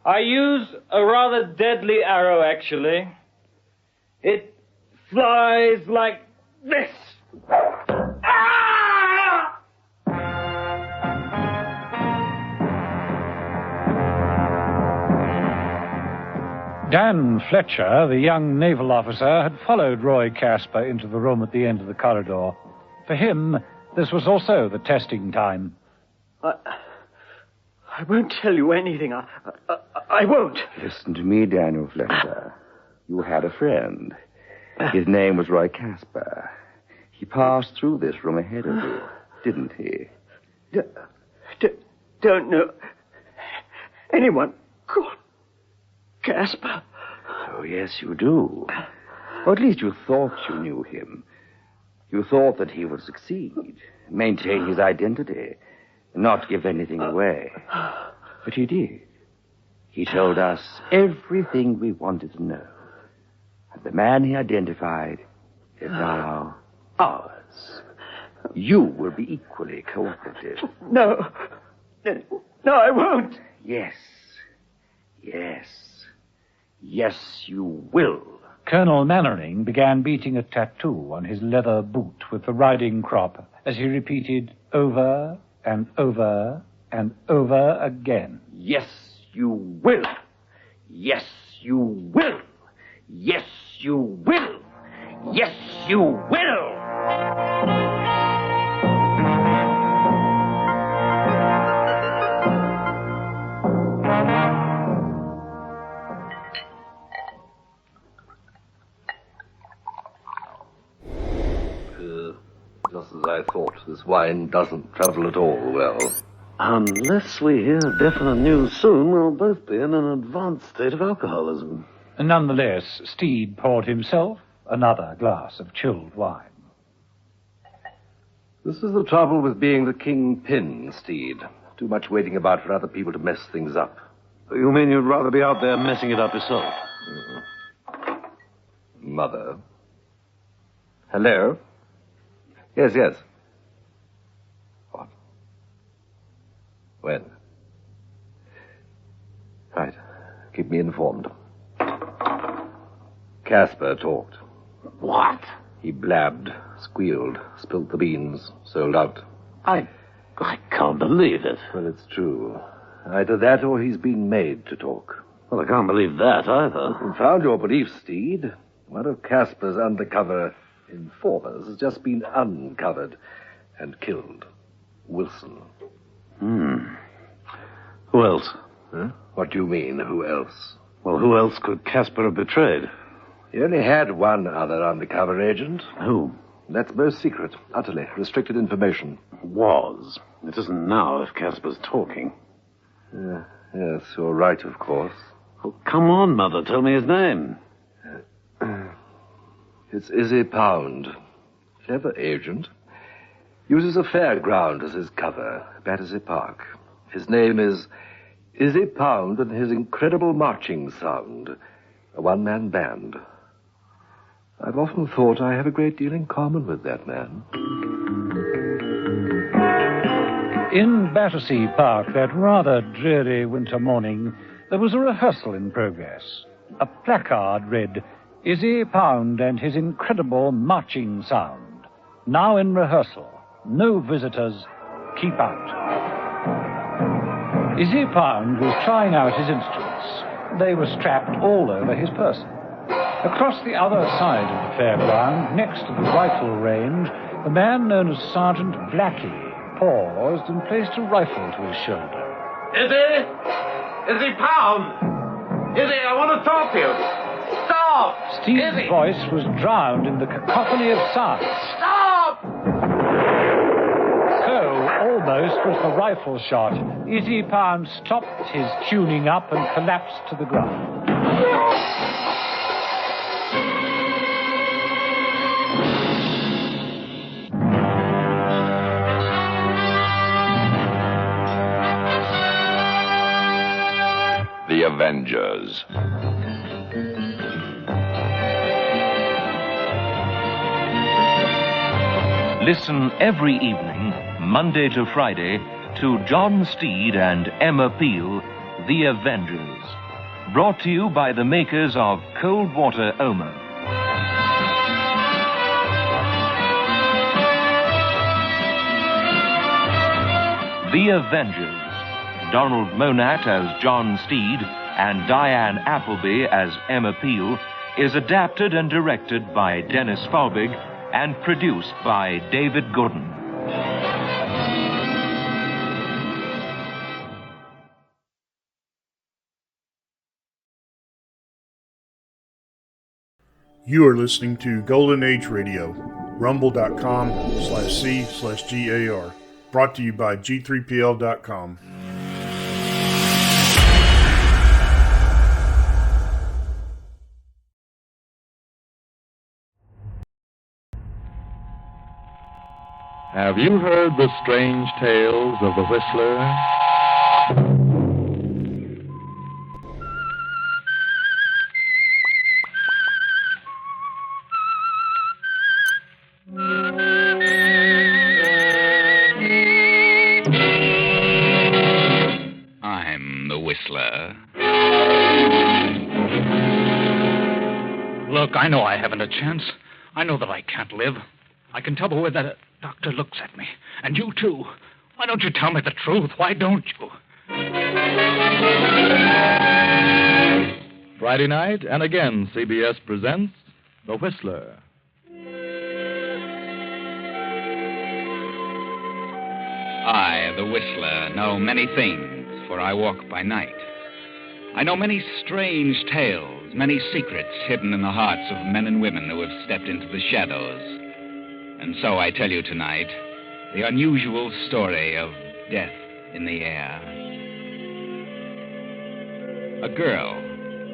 I use a rather deadly arrow, actually. It flies like this. Dan Fletcher, the young naval officer, had followed Roy Casper into the room at the end of the corridor. For him, this was also the testing time. I won't tell you anything. I won't. Listen to me, Daniel Fletcher. You had a friend. His name was Roy Casper. He passed through this room ahead of you, didn't he? Don't know anyone called Casper. Oh, yes, you do. Or at least you thought you knew him. You thought that he would succeed, maintain his identity, not give anything away. But he did. He told us everything we wanted to know. And the man he identified is now ours. You will be equally cooperative. No, I won't. Yes. Yes. Yes, you will. Colonel Mannering began beating a tattoo on his leather boot with the riding crop as he repeated over and over and over again. Yes, you will. Yes, you will. Yes, you will. Yes, you will. Just as I thought, this wine doesn't travel at all well. Unless we hear definite news soon, we'll both be in an advanced state of alcoholism. Nonetheless, Steed poured himself another glass of chilled wine. This is the trouble with being the kingpin, Steed. Too much waiting about for other people to mess things up. You mean you'd rather be out there messing it up yourself? Mother. Hello? Yes. What? When? Right. Keep me informed. Casper talked. What? He blabbed, squealed, spilt the beans, sold out. I can't believe it. Well, it's true. Either that or he's been made to talk. Well, I can't believe that either. Confound your belief, Steed. One of Casper's undercover informers has just been uncovered and killed. Wilson. Who else? Huh? What do you mean, who else? Well, who else could Casper have betrayed? He only had one other undercover agent. Who? That's most secret, utterly restricted information. Was. It isn't now if Casper's talking. Yes, you're right, of course. Oh, come on, Mother, tell me his name. It's Izzy Pound. Clever agent. Uses a fairground as his cover, Battersea Park. His name is Izzy Pound and his incredible marching sound. A one-man band. I've often thought I have a great deal in common with that man. In Battersea Park, that rather dreary winter morning, there was a rehearsal in progress. A placard read, Izzy Pound and his incredible marching sound. Now in rehearsal. No visitors. Keep out. Izzy Pound was trying out his instruments. They were strapped all over his person. Across the other side of the fairground, next to the rifle range, the man known as Sergeant Blackie paused and placed a rifle to his shoulder. Izzy Pound! Izzy, I want to talk to you! Stop! Steve's voice was drowned in the cacophony of sound. Stop! So, almost was the rifle shot, Izzy Pound stopped his tuning up and collapsed to the ground. The Avengers. Listen every evening, Monday to Friday, to John Steed and Emma Peel, The Avengers. Brought to you by the makers of Cold Water Omo. The Avengers. Donald Monat as John Steed and Diane Appleby as Emma Peel is adapted and directed by Dennis Falbig and produced by David Gooden. You are listening to Golden Age Radio, rumble.com/C/GAR. Brought to you by G3PL.com. Have you heard the strange tales of the Whistler? I'm the Whistler. Look, I know I haven't a chance. I know that I can't live. I can tell the way that doctor looks at me. And you, too. Why don't you tell me the truth? Why don't you? Friday night, and again, CBS presents The Whistler. I, the Whistler, know many things, for I walk by night. I know many strange tales, many secrets hidden in the hearts of men and women who have stepped into the shadows. And so I tell you tonight the unusual story of death in the air. A girl,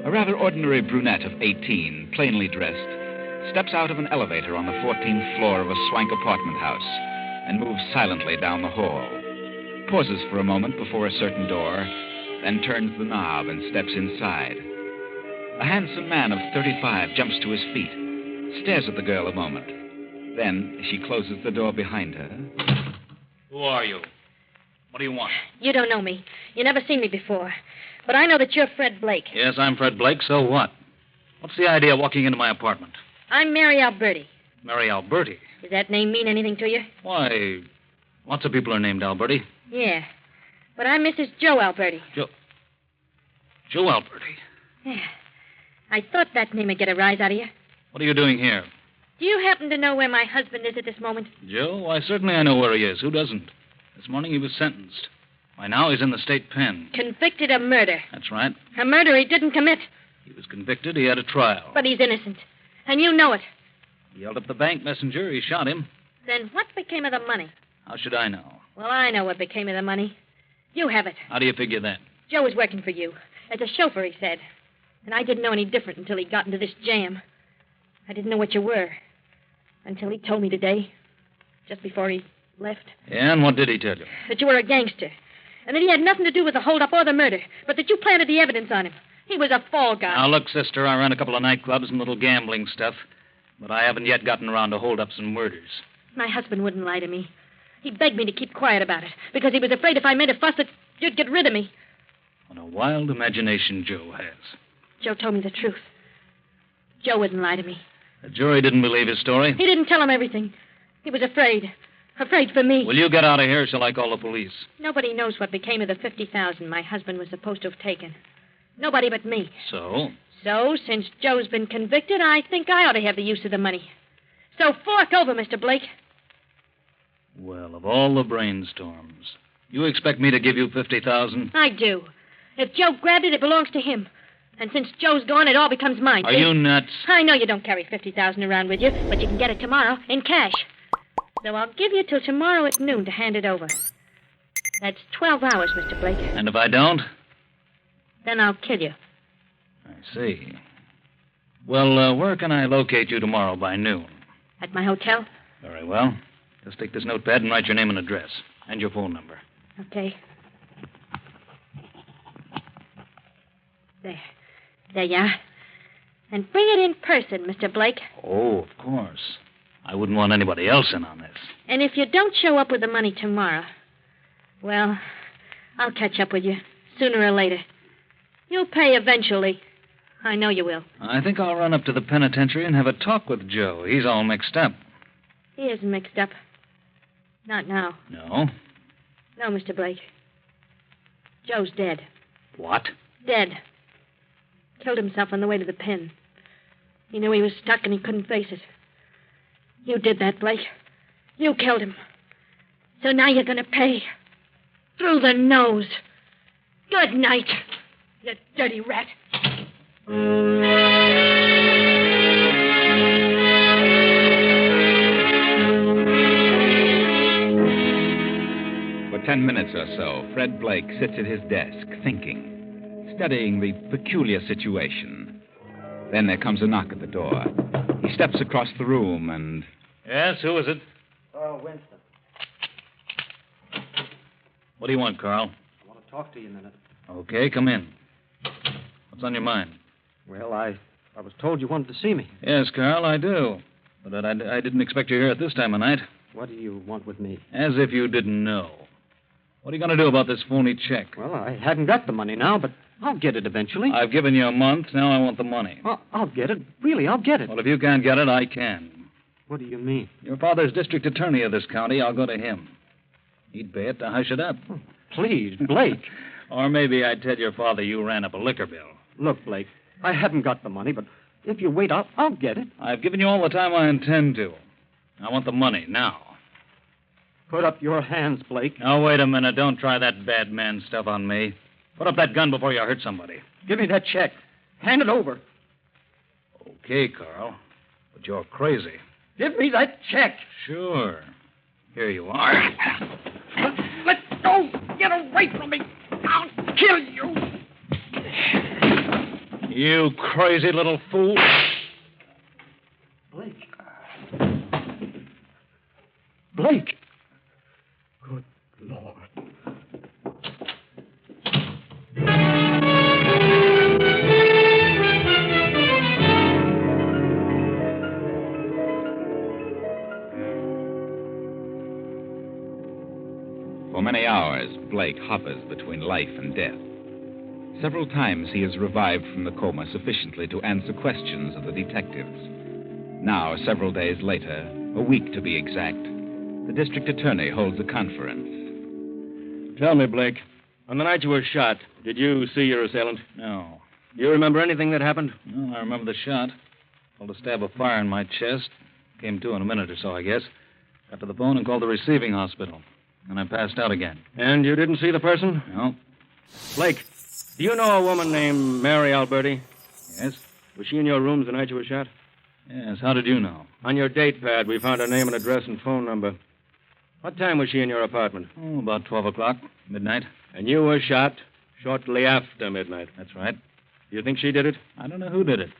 a rather ordinary brunette of 18, plainly dressed, steps out of an elevator on the 14th floor of a swank apartment house and moves silently down the hall. Pauses for a moment before a certain door, then turns the knob and steps inside. A handsome man of 35 jumps to his feet, stares at the girl a moment. Then she closes the door behind her. Who are you? What do you want? You don't know me. You never seen me before. But I know that you're Fred Blake. Yes, I'm Fred Blake. So what? What's the idea of walking into my apartment? I'm Mary Alberti. Mary Alberti? Does that name mean anything to you? Why, lots of people are named Alberti. Yeah. But I'm Mrs. Joe Alberti. Joe Alberti? Yeah. I thought that name would get a rise out of you. What are you doing here? Do you happen to know where my husband is at this moment? Joe? Why, certainly I know where he is. Who doesn't? This morning he was sentenced. By now he's in the state pen. Convicted of murder. That's right. A murder he didn't commit. He was convicted. He had a trial. But he's innocent. And you know it. He yelled up the bank messenger. He shot him. Then what became of the money? How should I know? Well, I know what became of the money. You have it. How do you figure that? Joe was working for you. As a chauffeur, he said. And I didn't know any different until he got into this jam. I didn't know what you were. Until he told me today. Just before he left. Yeah, and what did he tell you? That you were a gangster. And that he had nothing to do with the holdup or the murder. But that you planted the evidence on him. He was a fall guy. Now, look, sister, I ran a couple of nightclubs and little gambling stuff. But I haven't yet gotten around to holdups and murders. My husband wouldn't lie to me. He begged me to keep quiet about it. Because he was afraid if I made a fuss that you'd get rid of me. What a wild imagination Joe has. Joe told me the truth. Joe wouldn't lie to me. The jury didn't believe his story? He didn't tell him everything. He was afraid. Afraid for me. Will you get out of here or shall I call the police? Nobody knows what became of the $50,000 my husband was supposed to have taken. Nobody but me. So? So, since Joe's been convicted, I think I ought to have the use of the money. So fork over, Mr. Blake. Well, of all the brainstorms, you expect me to give you $50,000? I do. If Joe grabbed it, it belongs to him. And since Joe's gone, it all becomes mine. Are you nuts? I know you don't carry $50,000 around with you, but you can get it tomorrow in cash. So I'll give you till tomorrow at noon to hand it over. That's 12 hours, Mr. Blake. And if I don't? Then I'll kill you. I see. Well, where can I locate you tomorrow by noon? At my hotel? Very well. Just take this notepad and write your name and address. And your phone number. Okay. There. There you are. And bring it in person, Mr. Blake. Oh, of course. I wouldn't want anybody else in on this. And if you don't show up with the money tomorrow, well, I'll catch up with you sooner or later. You'll pay eventually. I know you will. I think I'll run up to the penitentiary and have a talk with Joe. He's all mixed up. He isn't mixed up. Not now. No? No, Mr. Blake. Joe's dead. What? Dead. Killed himself on the way to the pen. He knew he was stuck and he couldn't face it. You did that, Blake. You killed him. So now you're going to pay. Through the nose. Good night, you dirty rat. For 10 minutes or so, Fred Blake sits at his desk, thinking, studying the peculiar situation. Then there comes a knock at the door. He steps across the room and... Yes, who is it? Carl Winston. What do you want, Carl? I want to talk to you a minute. Okay, come in. What's on your mind? Well, I was told you wanted to see me. Yes, Carl, I do. But I didn't expect you here at this time of night. What do you want with me? As if you didn't know. What are you going to do about this phony check? Well, I hadn't got the money now, but I'll get it eventually. I've given you a month. Now I want the money. Well, I'll get it. Really, I'll get it. Well, if you can't get it, I can. What do you mean? Your father's district attorney of this county. I'll go to him. He'd pay it to hush it up. Oh, please, Blake. Or maybe I'd tell your father you ran up a liquor bill. Look, Blake, I haven't got the money, but if you wait, I'll get it. I've given you all the time I intend to. I want the money now. Put up your hands, Blake. Now, wait a minute. Don't try that bad man stuff on me. Put up that gun before you hurt somebody. Give me that check. Hand it over. Okay, Carl. But you're crazy. Give me that check. Sure. Here you are. Let go. Get away. away from me. I'll kill you. You crazy little fool. Blake. Blake. Good Lord. For many hours, Blake hovers between life and death. Several times he is revived from the coma sufficiently to answer questions of the detectives. Now, several days later, a week to be exact, the district attorney holds a conference. Tell me, Blake, on the night you were shot, did you see your assailant? No. Do you remember anything that happened? Well, I remember the shot. Felt a stab of fire in my chest. Came to in a minute or so, I guess. Got to the phone and called the receiving hospital. Then I passed out again. And you didn't see the person? No. Blake, do you know a woman named Mary Alberti? Yes? Was she in your rooms the night you were shot? Yes. How did you know? On your date pad, we found her name and address and phone number. What time was she in your apartment? Oh, about 12 o'clock, midnight. And you were shot shortly after midnight. That's right. Do you think she did it? I don't know who did it.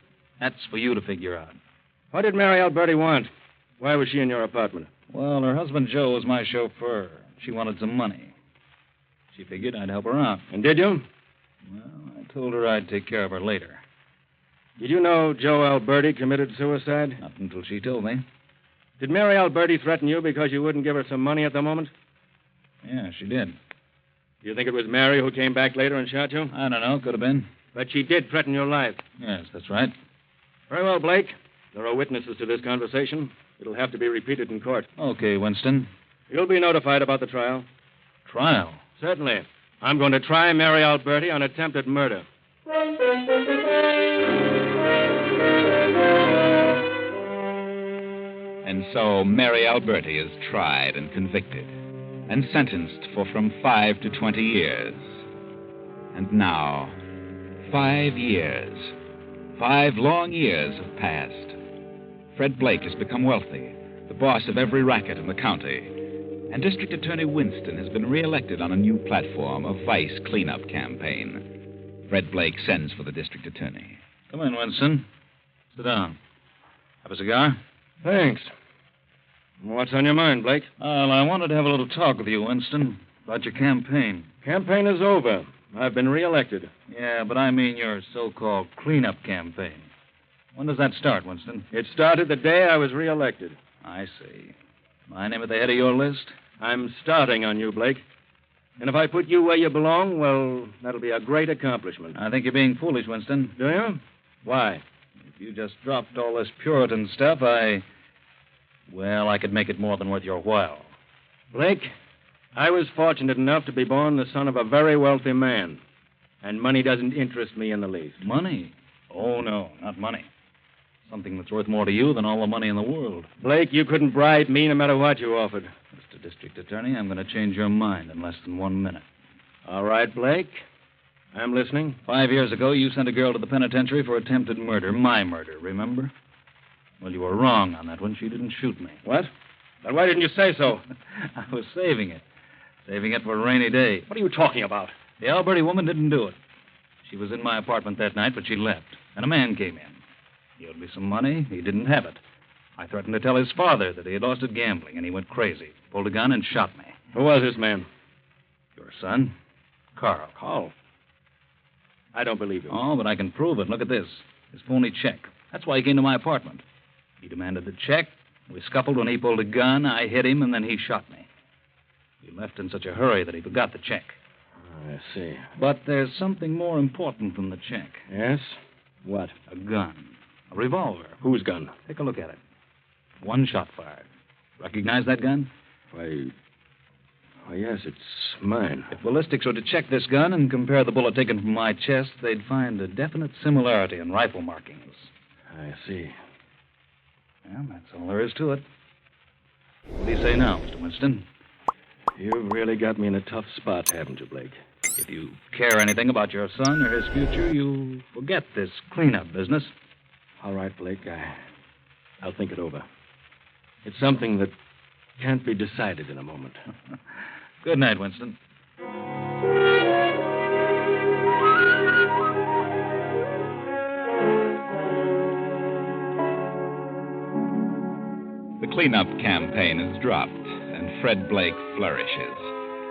That's for you to figure out. What did Mary Alberti want? Why was she in your apartment? Well, her husband Joe was my chauffeur. She wanted some money. She figured I'd help her out. And did you? Well, I told her I'd take care of her later. Did you know Joe Alberti committed suicide? Not until she told me. Did Mary Alberti threaten you because you wouldn't give her some money at the moment? Yeah, she did. Do you think it was Mary who came back later and shot you? I don't know. Could have been. But she did threaten your life. Yes, that's right. Very well, Blake. There are witnesses to this conversation. It'll have to be repeated in court. Okay, Winston. You'll be notified about the trial. Trial? Certainly. I'm going to try Mary Alberti on attempted murder. And so Mary Alberti is tried and convicted and sentenced for from 5 to 20 years. And now, 5 years, 5 long years have passed. Fred Blake has become wealthy, the boss of every racket in the county. And District Attorney Winston has been reelected on a new platform, a vice cleanup campaign. Fred Blake sends for the district attorney. Come in, Winston. Sit down. Have a cigar? Thanks. What's on your mind, Blake? Well, I wanted to have a little talk with you, Winston, about your campaign. Campaign is over. I've been reelected. Yeah, but I mean your so-called cleanup campaign. When does that start, Winston? It started the day I was reelected. I see. My name at the head of your list? I'm starting on you, Blake. And if I put you where you belong, well, that'll be a great accomplishment. I think you're being foolish, Winston. Do you? Why? If you just dropped all this Puritan stuff, I could make it more than worth your while. Blake, I was fortunate enough to be born the son of a very wealthy man. And money doesn't interest me in the least. Money? Oh, no, not money. Something that's worth more to you than all the money in the world. Blake, you couldn't bribe me no matter what you offered. Mr. District Attorney, I'm going to change your mind in less than 1 minute. All right, Blake. I'm listening. 5 years ago, you sent a girl to the penitentiary for attempted murder. My murder, remember? Well, you were wrong on that one. She didn't shoot me. What? Then why didn't you say so? I was saving it. Saving it for a rainy day. What are you talking about? The Alberti woman didn't do it. She was in my apartment that night, but she left. And a man came in. He owed me some money. He didn't have it. I threatened to tell his father that he had lost at gambling, and he went crazy. Pulled a gun and shot me. Who was this man? Your son, Carl. Carl? I don't believe you. Oh, but I can prove it. Look at this. His phony check. That's why he came to my apartment. He demanded the check. We scuffled when he pulled a gun. I hit him, and then he shot me. He left in such a hurry that he forgot the check. I see. But there's something more important than the check. Yes? What? A gun. A revolver. Whose gun? Take a look at it. 1 shot fired. Recognize that gun? Why, yes, it's mine. If ballistics were to check this gun and compare the bullet taken from my chest, they'd find a definite similarity in rifle markings. I see. Well, that's all there is to it. What do you say now, Mr. Winston? You've really got me in a tough spot, haven't you, Blake? If you care anything about your son or his future, you forget this cleanup business. All right, Blake, I'll think it over. It's something that can't be decided in a moment. Good night, Winston. cleanup campaign is dropped, and Fred Blake flourishes.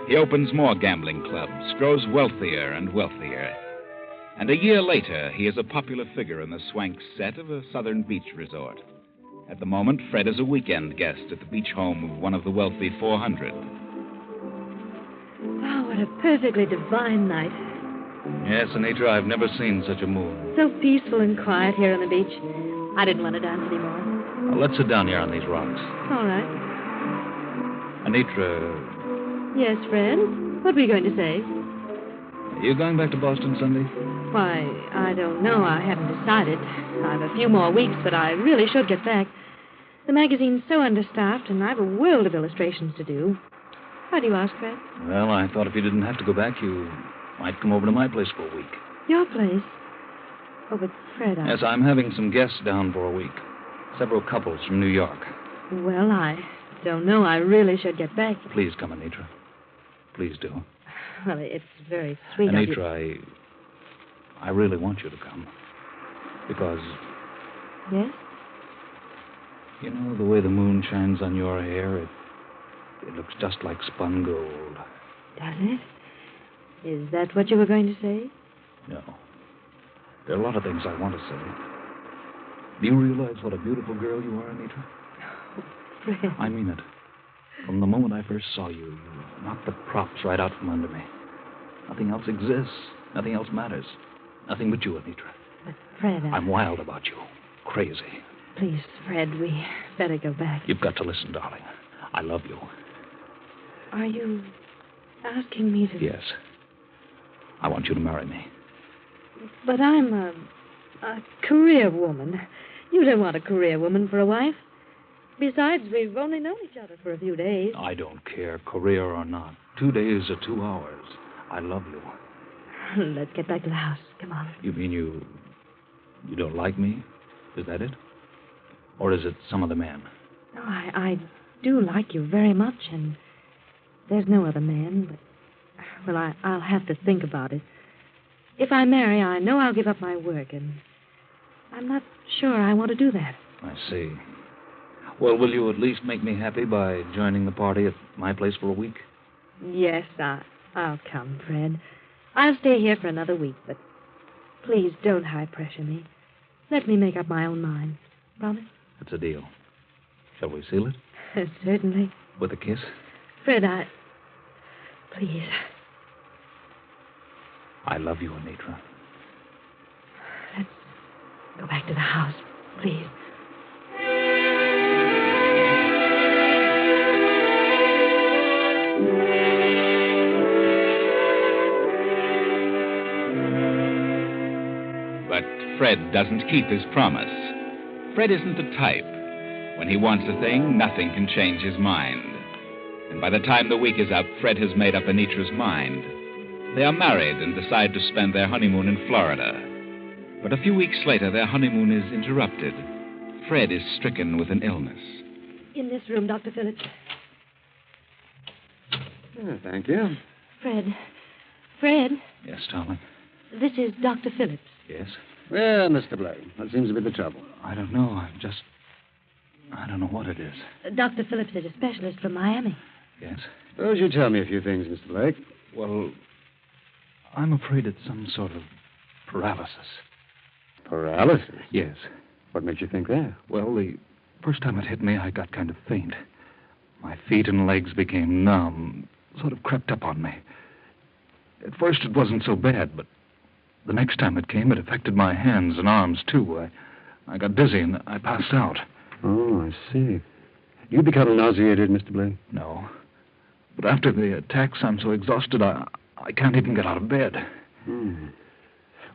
He opens more gambling clubs, grows wealthier and wealthier. And a year later, he is a popular figure in the swank set of a southern beach resort. At the moment, Fred is a weekend guest at the beach home of one of the wealthy 400. Oh, what a perfectly divine night. Yes, Anitra, I've never seen such a moon. So peaceful and quiet here on the beach. I didn't want to dance anymore. Now, let's sit down here on these rocks. All right. Anitra, Yes, Fred? What were you going to say? are you going back to Boston Sunday? Why, I don't know. I haven't decided. I've a few more weeks, but I really should get back. The magazine's so understaffed, and I've a world of illustrations to do. Why do you ask, Fred? Well, I thought if you didn't have to go back, you might come over to my place for a week. Your place? Oh, but Fred, Yes, I'm having some guests down for a week. Several couples from New York. Well, I don't know. I really should get back. Please come, Anitra. Please do. Well, it's very sweet of you. Anitra, I really want you to come. Because, Yes? you know, the way the moon shines on your hair, it looks just like spun gold. Does it? Is that what you were going to say? No. There are a lot of things I want to say. Do you realize what a beautiful girl you are, Anitra? Fred. I mean it. From the moment I first saw you, you knocked the props right out from under me. Nothing else exists. Nothing else matters. Nothing but you, Anitra. But, Fred, I'm wild about you. Crazy. Please, Fred, we better go back. You've got to listen, darling. I love you. Are you asking me to... Yes. I want you to marry me. But I'm a career woman. You don't want a career woman for a wife. Besides, we've only known each other for a few days. I don't care, career or not. 2 days or 2 hours. I love you. Let's get back to the house. Come on. You mean you don't like me? Is that it? Or is it some other man? No, I do like you very much, and there's no other man, but... Well, I'll have to think about it. If I marry, I know I'll give up my work, and I'm not sure I want to do that. I see. Well, will you at least make me happy by joining the party at my place for a week? Yes, I'll come, Fred. I'll stay here for another week, but please don't high pressure me. Let me make up my own mind. Promise? It's a deal. Shall we seal it? Certainly. With a kiss? Fred, Please. I love you, Anitra. Let's go back to the house, please. But Fred doesn't keep his promise. Fred isn't the type. When he wants a thing, nothing can change his mind. And by the time the week is up, Fred has made up Anitra's mind. They are married and decide to spend their honeymoon in Florida. But a few weeks later, their honeymoon is interrupted. Fred is stricken with an illness. In this room, Dr. Phillips. Oh, thank you. Fred, Yes, darling. this is Dr. Phillips. Yes? Well, Mr. Blake, what seems to be the trouble? I don't know. I don't know what it is. Dr. Phillips is a specialist from Miami. Yes? Suppose you tell me a few things, Mr. Blake. Well, I'm afraid it's some sort of paralysis. Paralysis? Yes. What makes you think that? Well, the first time it hit me, I got kind of faint. My feet and legs became numb, sort of crept up on me. At first, it wasn't so bad, but the next time it came, it affected my hands and arms, too. I got dizzy and I passed out. Oh, I see. You become nauseated, Mr. Blake? No. But after the attacks, I'm so exhausted, I can't even get out of bed.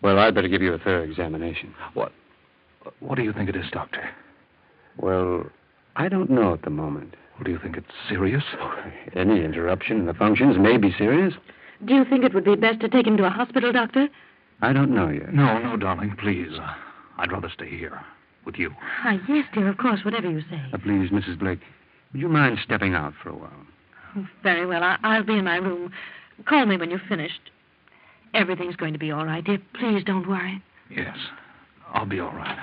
Well, I'd better give you a thorough examination. What do you think it is, Doctor? Well, I don't know at the moment. Well, do you think it's serious? Any interruption in the functions may be serious. Do you think it would be best to take him to a hospital, Doctor? I don't know yet. No, darling, please. I'd rather stay here with you. Yes, dear, of course, whatever you say. Please, Mrs. Blake, would you mind stepping out for a while? Oh, very well. I'll be in my room. Call me when you've finished. Everything's going to be all right, dear. Please don't worry. Yes, I'll be all right.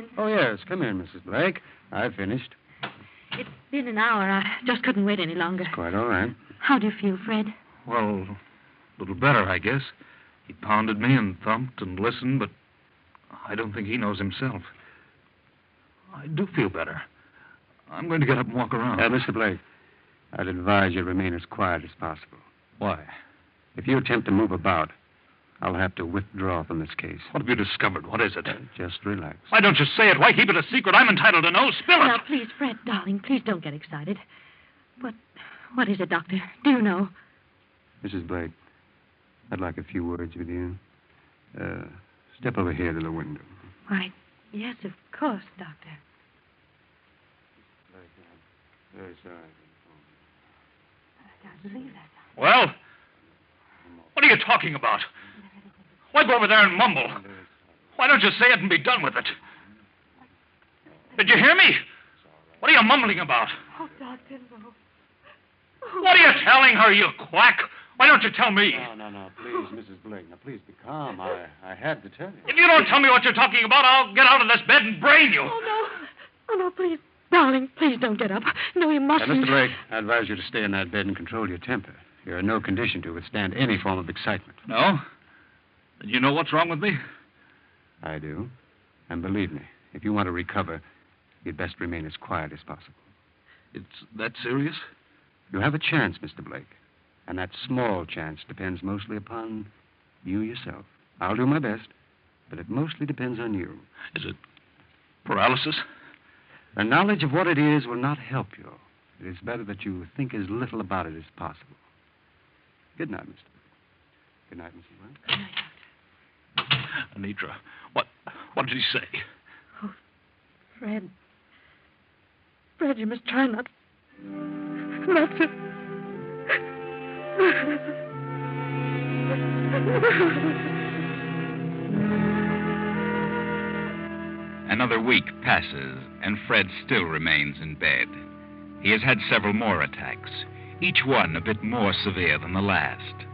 in? Oh, yes. Come in, Mrs. Blake. I've finished. It's been an hour. I just couldn't wait any longer. Quite all right. How do you feel, Fred? Well, a little better, I guess. He pounded me and thumped and listened, but I don't think he knows himself. I do feel better. I'm going to get up and walk around. Mr. Blake, I'd advise you to remain as quiet as possible. Why? If you attempt to move about, I'll have to withdraw from this case. What have you discovered? What is it? Just relax. Why don't you say it? Why keep it a secret? I'm entitled to know. Spill it. Now, please, Fred, darling, please don't get excited. What is it, Doctor? Do you know? Mrs. Blake, I'd like a few words with you. Step over here to the window. Why, yes, of course, Doctor. Very sorry. I can't believe that. Well, what are you talking about? Why go over there and mumble? Why don't you say it and be done with it? Did you hear me? What are you mumbling about? Oh, Doctor, no. What are you telling her, you quack? Why don't you tell me? No, please, Mrs. Blake. Now, please be calm. I had to tell you. If you don't tell me what you're talking about, I'll get out of this bed and brain you. Oh, no, please. Darling, please don't get up. No, you mustn't. Mr. Blake, I advise you to stay in that bed and control your temper. You're in no condition to withstand any form of excitement. No? Then you know what's wrong with me? I do. And believe me, if you want to recover, you'd best remain as quiet as possible. It's that serious? You have a chance, Mr. Blake. And that small chance depends mostly upon you yourself. I'll do my best, but it mostly depends on you. Is it paralysis? The knowledge of what it is will not help you. It is better that you think as little about it as possible. Good night, Mr. Blake. Good night, Mrs. Blake. Good night, Doctor. Anitra, what did he say? Oh, Fred. Fred, you must try not to... Another week passes, and Fred still remains in bed. He has had several more attacks, each one a bit more severe than the last.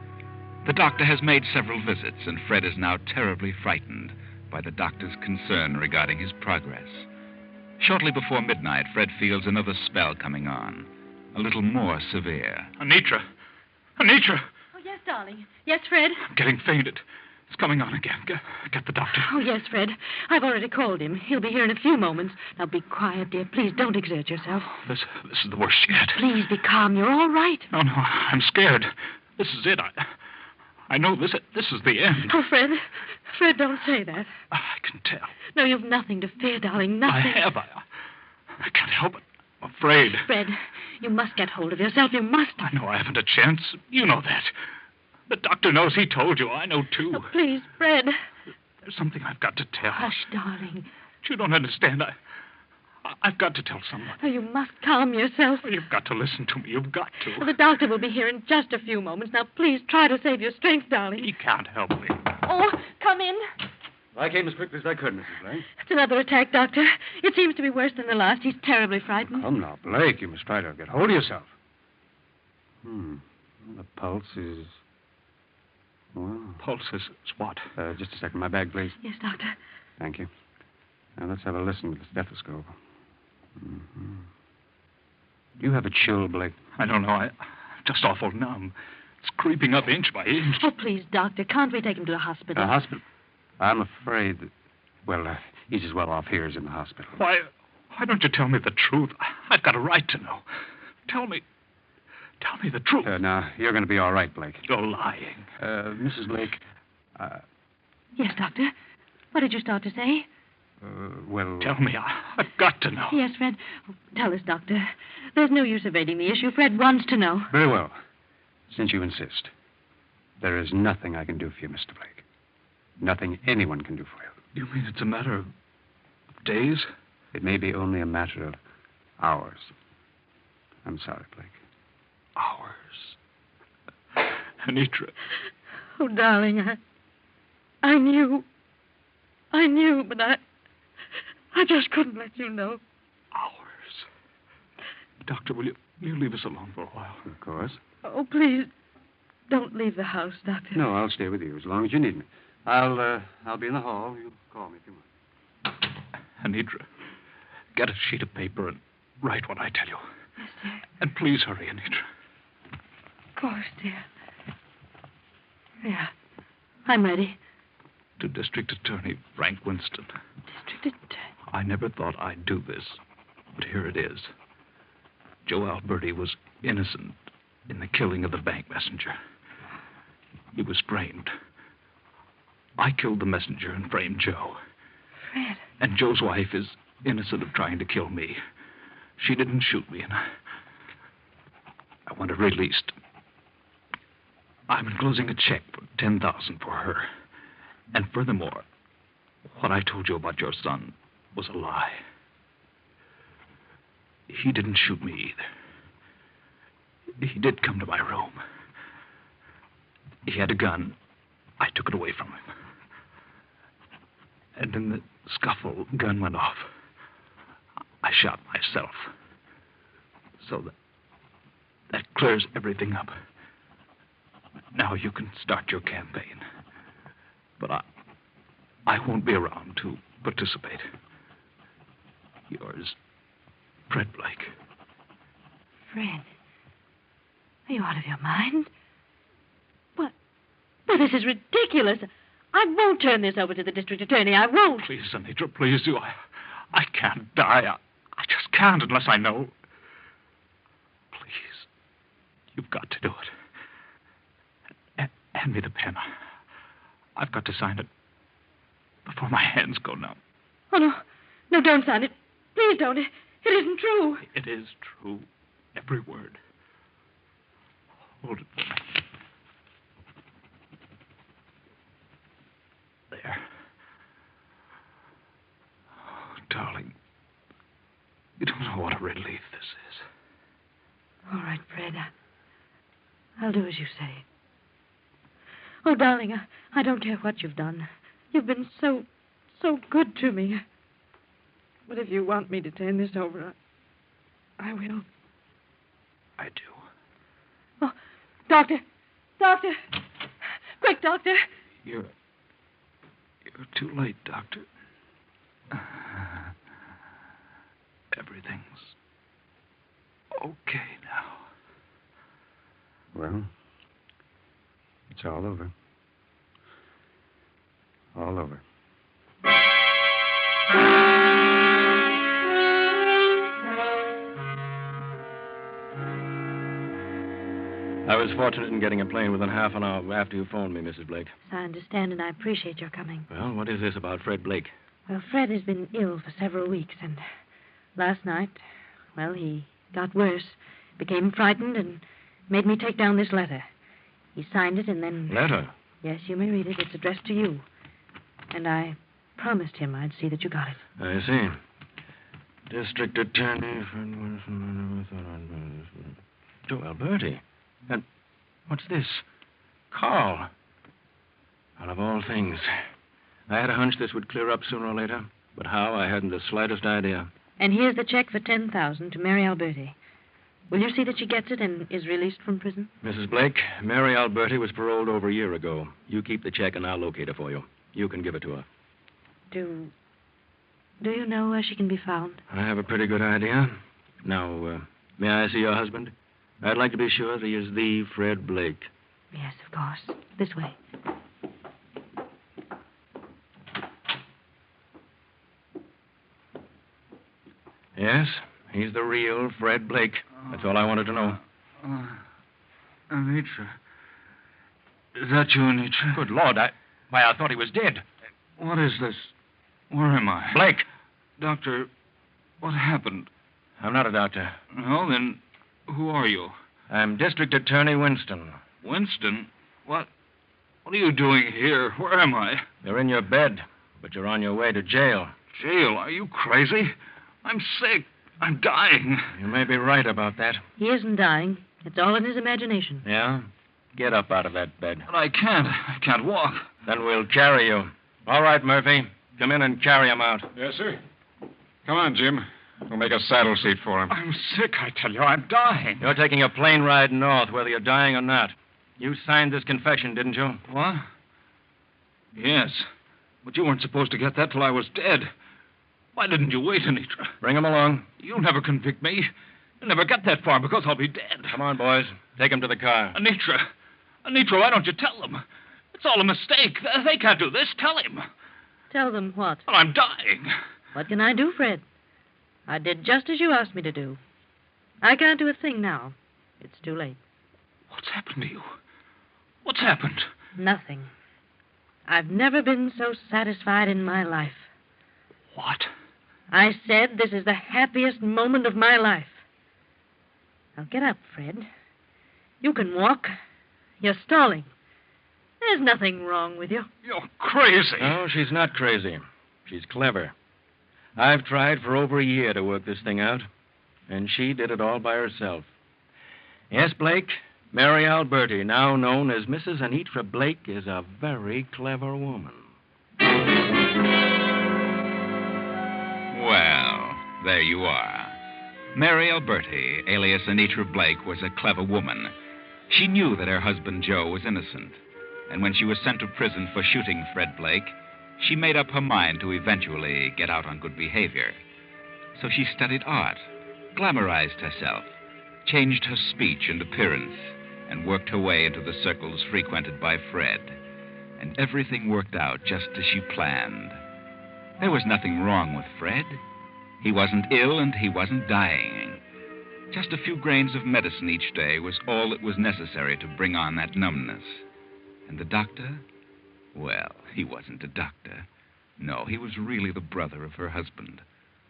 The doctor has made several visits, and Fred is now terribly frightened by the doctor's concern regarding his progress. Shortly before midnight, Fred feels another spell coming on, a little more severe. Anitra! Oh, yes, darling. Yes, Fred? I'm getting fainted. It's coming on again. Get the doctor. Oh, yes, Fred. I've already called him. He'll be here in a few moments. Now, be quiet, dear. Please don't exert yourself. This is the worst yet. Please be calm. You're all right. No, I'm scared. This is it. I know this is the end. Oh, Fred. Fred, don't say that. I can tell. No, you've nothing to fear, darling. Nothing. I have. I can't help it. I'm afraid. Fred, you must get hold of yourself. You must. I know I haven't a chance. You know that. The doctor knows. He told you. I know, too. Oh, please, Fred. There's something I've got to tell. Hush, darling. You don't understand. I've got to tell someone. Oh, you must calm yourself. Oh, you've got to listen to me. You've got to. Well, the doctor will be here in just a few moments. Now, please try to save your strength, darling. He can't help me. Oh, come in. I came as quickly as I could, Mrs. Blake. It's another attack, Doctor. It seems to be worse than the last. He's terribly frightened. Come now, Blake. You must try to get hold of yourself. The pulse is... Well... Pulse is what? Just a second. My bag, please. Yes, Doctor. Thank you. Now, let's have a listen with the stethoscope. Mm-hmm. Do you have a chill, Blake? I don't know. I'm just awful numb. It's creeping up inch by inch. Oh, please, Doctor. Can't we take him to the hospital? Hospital? I'm afraid that... Well, he's as well off here as in the hospital. Why don't you tell me the truth? I've got a right to know. Tell me the truth. Now, you're going to be all right, Blake. You're lying. Mrs. Blake, Yes, Doctor. What did you start to say? Well... Tell me. I've got to know. Yes, Fred. Tell us, Doctor. There's no use evading the issue. Fred wants to know. Very well. Since you insist, there is nothing I can do for you, Mr. Blake. Nothing anyone can do for you. You mean it's a matter of days? It may be only a matter of hours. I'm sorry, Blake. Hours. Anitra. Oh, darling, I knew, but I just couldn't let you know. Hours. Doctor, will you leave us alone for a while? Of course. Oh, please, don't leave the house, Doctor. No, I'll stay with you as long as you need me. I'll be in the hall. You call me if you want. Anitra, get a sheet of paper and write what I tell you. Yes, dear. And please hurry, Anitra. Of course, dear. Yeah. I'm ready. To District Attorney Frank Winston. District Attorney. I never thought I'd do this, but here it is. Joe Alberti was innocent in the killing of the bank messenger. He was framed. I killed the messenger and framed Joe. Fred. And Joe's wife is innocent of trying to kill me. She didn't shoot me, and I want her released. I'm enclosing a check for $10,000 for her. And furthermore, what I told you about your son was a lie. He didn't shoot me either. He did come to my room. He had a gun. I took it away from him. And in the scuffle, the gun went off. I shot myself. So that clears everything up. Now you can start your campaign. But I won't be around to participate. Yours, Fred Blake. Fred? Are you out of your mind? What? Well, this is ridiculous. I won't turn this over to the district attorney. I won't. Please, Anitra, please do. I can't die. I just can't unless I know. Please. You've got to do it. Hand me the pen. I've got to sign it before my hands go numb. Oh, no. No, don't sign it. Please don't. It isn't true. It is true. Every word. Hold it for me. There. Oh, darling. You don't know what a relief this is. All right, Fred. I'll do as you say. Oh, darling, I don't care what you've done. You've been so good to me. But if you want me to turn this over, I will. I do. Oh, Doctor! Doctor! Quick, Doctor! You're too late, Doctor. Everything's okay now. Well, it's all over. All over. I was fortunate in getting a plane within half an hour after you phoned me, Mrs. Blake. I understand, and I appreciate your coming. Well, what is this about Fred Blake? Well, Fred has been ill for several weeks, and last night, well, he got worse, became frightened, and made me take down this letter. He signed it, and then... Letter? Yes, you may read it. It's addressed to you. And I promised him I'd see that you got it. I see. District Attorney... Joe Alberti. And what's this? Carl. Well, of all things. I had a hunch this would clear up sooner or later, but how, I hadn't the slightest idea. And here's the check for $10,000 to Mary Alberti. Will you see that she gets it and is released from prison? Mrs. Blake, Mary Alberti was paroled over a year ago. You keep the check and I'll locate her for you. You can give it to her. Do you know where she can be found? I have a pretty good idea. Now, may I see your husband? I'd like to be sure that he is the Fred Blake. Yes, of course. This way. Yes, he's the real Fred Blake. That's all I wanted to know. Anitra. Is that you, Anitra? Good Lord, I thought he was dead. What is this? Where am I? Blake! Doctor, what happened? I'm not a doctor. No, then who are you? I'm District Attorney Winston. Winston? What are you doing here? Where am I? You're in your bed, but you're on your way to jail. Jail? Are you crazy? I'm sick. I'm dying. You may be right about that. He isn't dying. It's all in his imagination. Yeah? Get up out of that bed. But I can't. I can't walk. Then we'll carry you. All right, Murphy. Come in and carry him out. Yes, sir. Come on, Jim. We'll make a saddle seat for him. I'm sick, I tell you. I'm dying. You're taking a plane ride north, whether you're dying or not. You signed this confession, didn't you? What? Yes. But you weren't supposed to get that till I was dead. Why didn't you wait, Anitra? Bring him along. You'll never convict me. You'll never get that far because I'll be dead. Come on, boys. Take him to the car. Anitra, why don't you tell them? It's all a mistake. They can't do this. Tell him. Tell them what? Well, I'm dying. What can I do, Fred? I did just as you asked me to do. I can't do a thing now. It's too late. What's happened to you? What's happened? Nothing. I've never been so satisfied in my life. What? I said this is the happiest moment of my life. Now get up, Fred. You can walk. You're stalling. There's nothing wrong with you. You're crazy. No, she's not crazy. She's clever. I've tried for over a year to work this thing out, and she did it all by herself. Yes, Blake, Mary Alberti, now known as Mrs. Anitra Blake, is a very clever woman. Well, there you are. Mary Alberti, alias Anitra Blake, was a clever woman. She knew that her husband Joe was innocent, and when she was sent to prison for shooting Fred Blake, she made up her mind to eventually get out on good behavior. So she studied art, glamorized herself, changed her speech and appearance, and worked her way into the circles frequented by Fred. And everything worked out just as she planned. There was nothing wrong with Fred. He wasn't ill and he wasn't dying. Just a few grains of medicine each day was all that was necessary to bring on that numbness. And the doctor? Well, he wasn't a doctor. No, he was really the brother of her husband,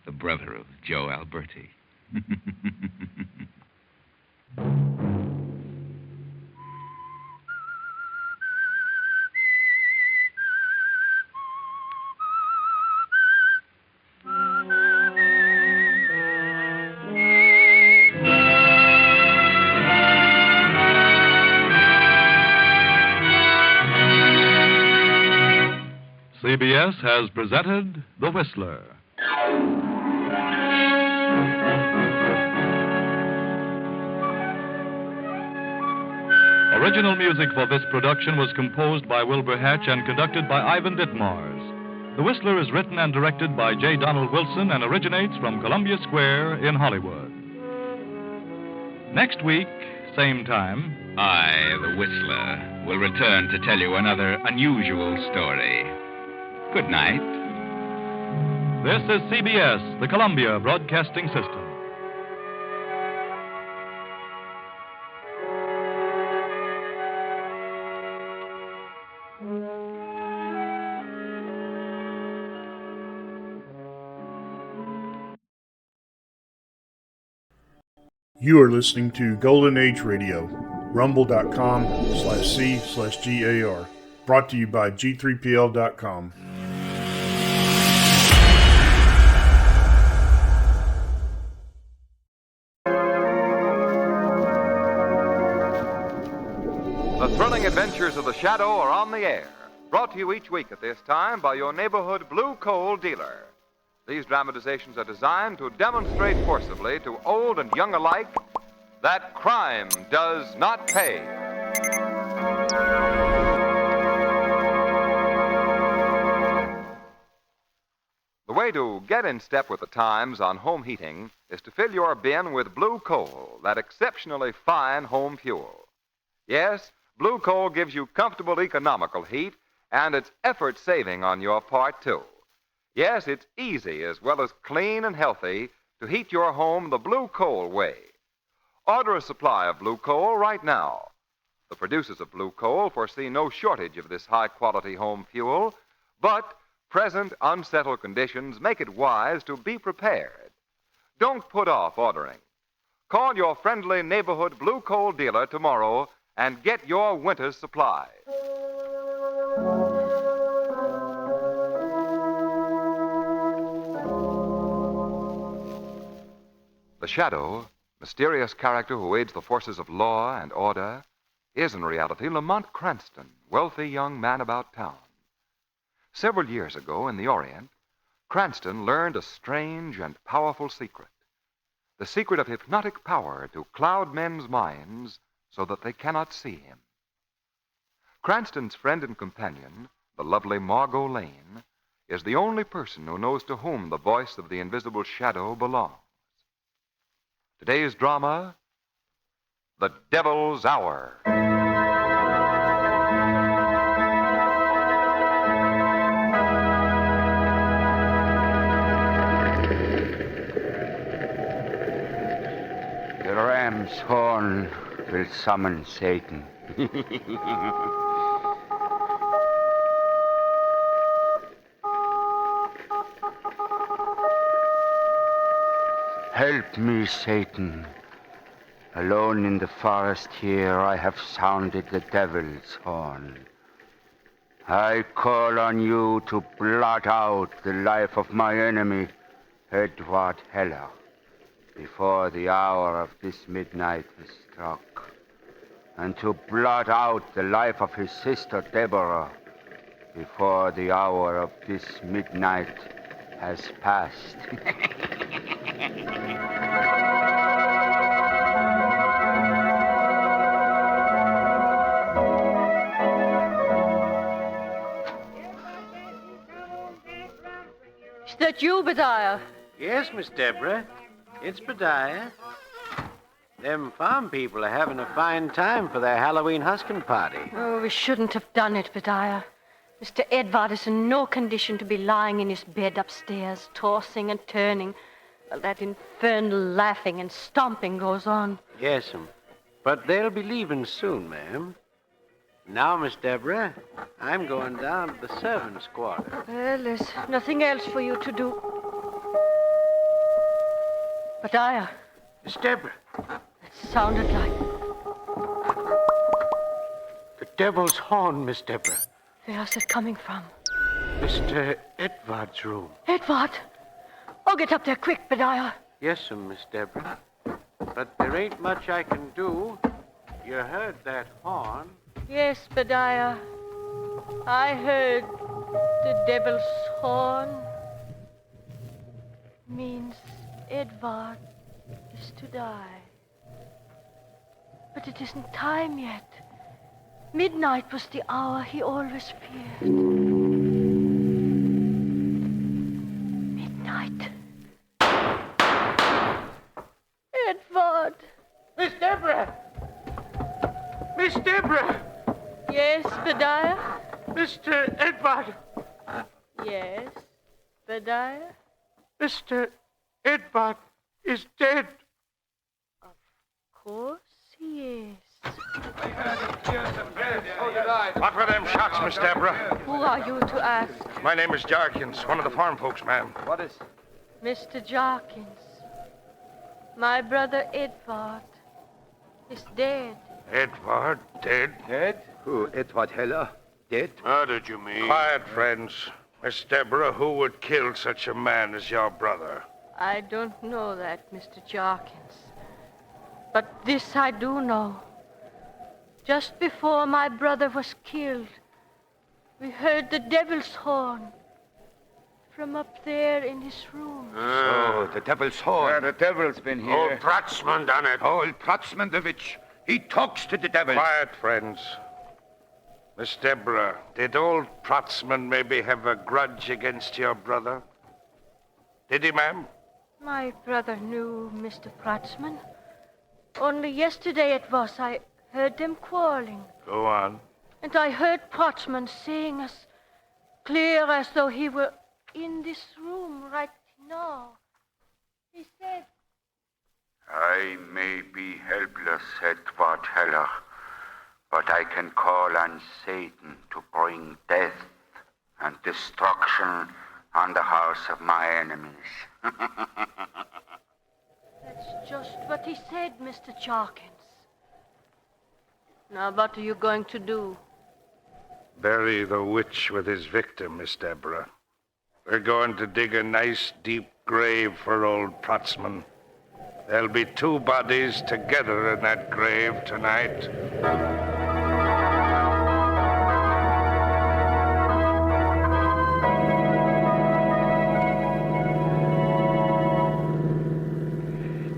the brother of Joe Alberti. CBS has presented The Whistler. Original music for this production was composed by Wilbur Hatch and conducted by Ivan Ditmars. The Whistler is written and directed by J. Donald Wilson and originates from Columbia Square in Hollywood. Next week, same time, I, the Whistler, will return to tell you another unusual story. Good night. This is CBS, the Columbia Broadcasting System. You are listening to Golden Age Radio, rumble.com/C/GAR. Brought to you by G3PL.com. The thrilling adventures of the Shadow are on the air. Brought to you each week at this time by your neighborhood blue coal dealer. These dramatizations are designed to demonstrate forcibly to old and young alike that crime does not pay. The way to get in step with the times on home heating is to fill your bin with blue coal, that exceptionally fine home fuel. Yes, blue coal gives you comfortable, economical heat, and it's effort-saving on your part, too. Yes, it's easy as well as clean and healthy to heat your home the blue coal way. Order a supply of blue coal right now. The producers of blue coal foresee no shortage of this high-quality home fuel, but present unsettled conditions make it wise to be prepared. Don't put off ordering. Call your friendly neighborhood blue coal dealer tomorrow and get your winter's supply. The Shadow, mysterious character who aids the forces of law and order, is in reality Lamont Cranston, wealthy young man about town. Several years ago in the Orient, Cranston learned a strange and powerful secret. The secret of hypnotic power to cloud men's minds so that they cannot see him. Cranston's friend and companion, the lovely Margot Lane, is the only person who knows to whom the voice of the invisible shadow belongs. Today's drama, The Devil's Hour. The ram's horn will summon Satan. Help me, Satan. Alone in the forest here, I have sounded the devil's horn. I call on you to blot out the life of my enemy, Edward Heller, before the hour of this midnight is struck, and to blot out the life of his sister Deborah before the hour of this midnight has passed. Is that you, Bediah? Yes, Miss Deborah. It's Bediah. Them farm people are having a fine time for their Halloween husking party. Oh, we shouldn't have done it, Bediah. Mr. Edvard is in no condition to be lying in his bed upstairs, tossing and turning, while that infernal laughing and stomping goes on. Yes'm. But they'll be leaving soon, ma'am. Now, Miss Deborah, I'm going down to the servants' quarter. Well, there's nothing else for you to do. Bediah. Miss Deborah. It sounded like... The devil's horn, Miss Deborah. Where's it coming from? Mr. Edvard's room. Edvard! Oh, get up there quick, Bediah. Yes'm, Miss Deborah. But there ain't much I can do. You heard that horn. Yes, Bediah. I heard the devil's horn. Means Edvard is to die. But it isn't time yet. Midnight was the hour he always feared. Midnight. Edvard. Miss Deborah! Miss Deborah! Yes, Bediah? Mr. Edvard! Yes, Bediah? Mr. Edvard is dead. Of course he is. What were them shots, Miss Deborah? Who are you to ask? My name is Jarkins, one of the farm folks, ma'am. What is... Mr. Jarkins. My brother Edvard is dead. Edward dead? Dead? Who, Edward Heller? Dead? How did you mean? Quiet, friends. Miss Deborah, who would kill such a man as your brother? I don't know that, Mr. Jarkins. But this I do know. Just before my brother was killed, we heard the devil's horn from up there in his room. So, the devil's horn. Yeah, the devil's been here. Old Pratsman done it. Old Pratsman the witch. He talks to the devil. Quiet, friends. Miss Deborah, did old Pratsman maybe have a grudge against your brother? Did he, ma'am? My brother knew Mr. Pratsman. Only yesterday it was I heard them quarreling. Go on. And I heard Pratsman saying as clear as though he were in this room right now. He said, I may be helpless, Edward Heller, but I can call on Satan to bring death and destruction on the house of my enemies. That's just what he said, Mr. Jarkins. Now, what are you going to do? Bury the witch with his victim, Miss Deborah. We're going to dig a nice, deep grave for old Pratsman. There'll be 2 bodies together in that grave tonight.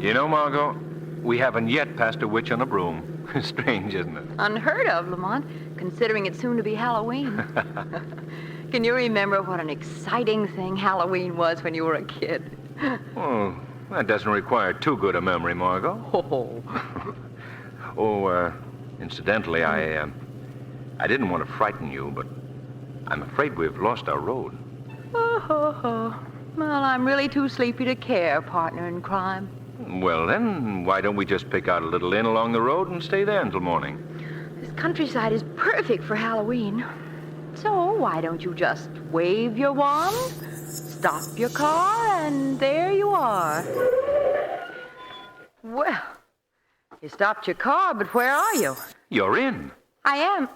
You know, Margot, we haven't yet passed a witch on a broom. Strange, isn't it? Unheard of, Lamont, considering it's soon to be Halloween. Can you remember what an exciting thing Halloween was when you were a kid? Oh, that doesn't require too good a memory, Margot. Oh. Incidentally, I didn't want to frighten you, but I'm afraid we've lost our road. Oh. Well, I'm really too sleepy to care, partner in crime. Well, then, why don't we just pick out a little inn along the road and stay there until morning? This countryside is perfect for Halloween. So why don't you just wave your wand, stop your car, and there you are. Well, you stopped your car, but where are you? You're in. I am.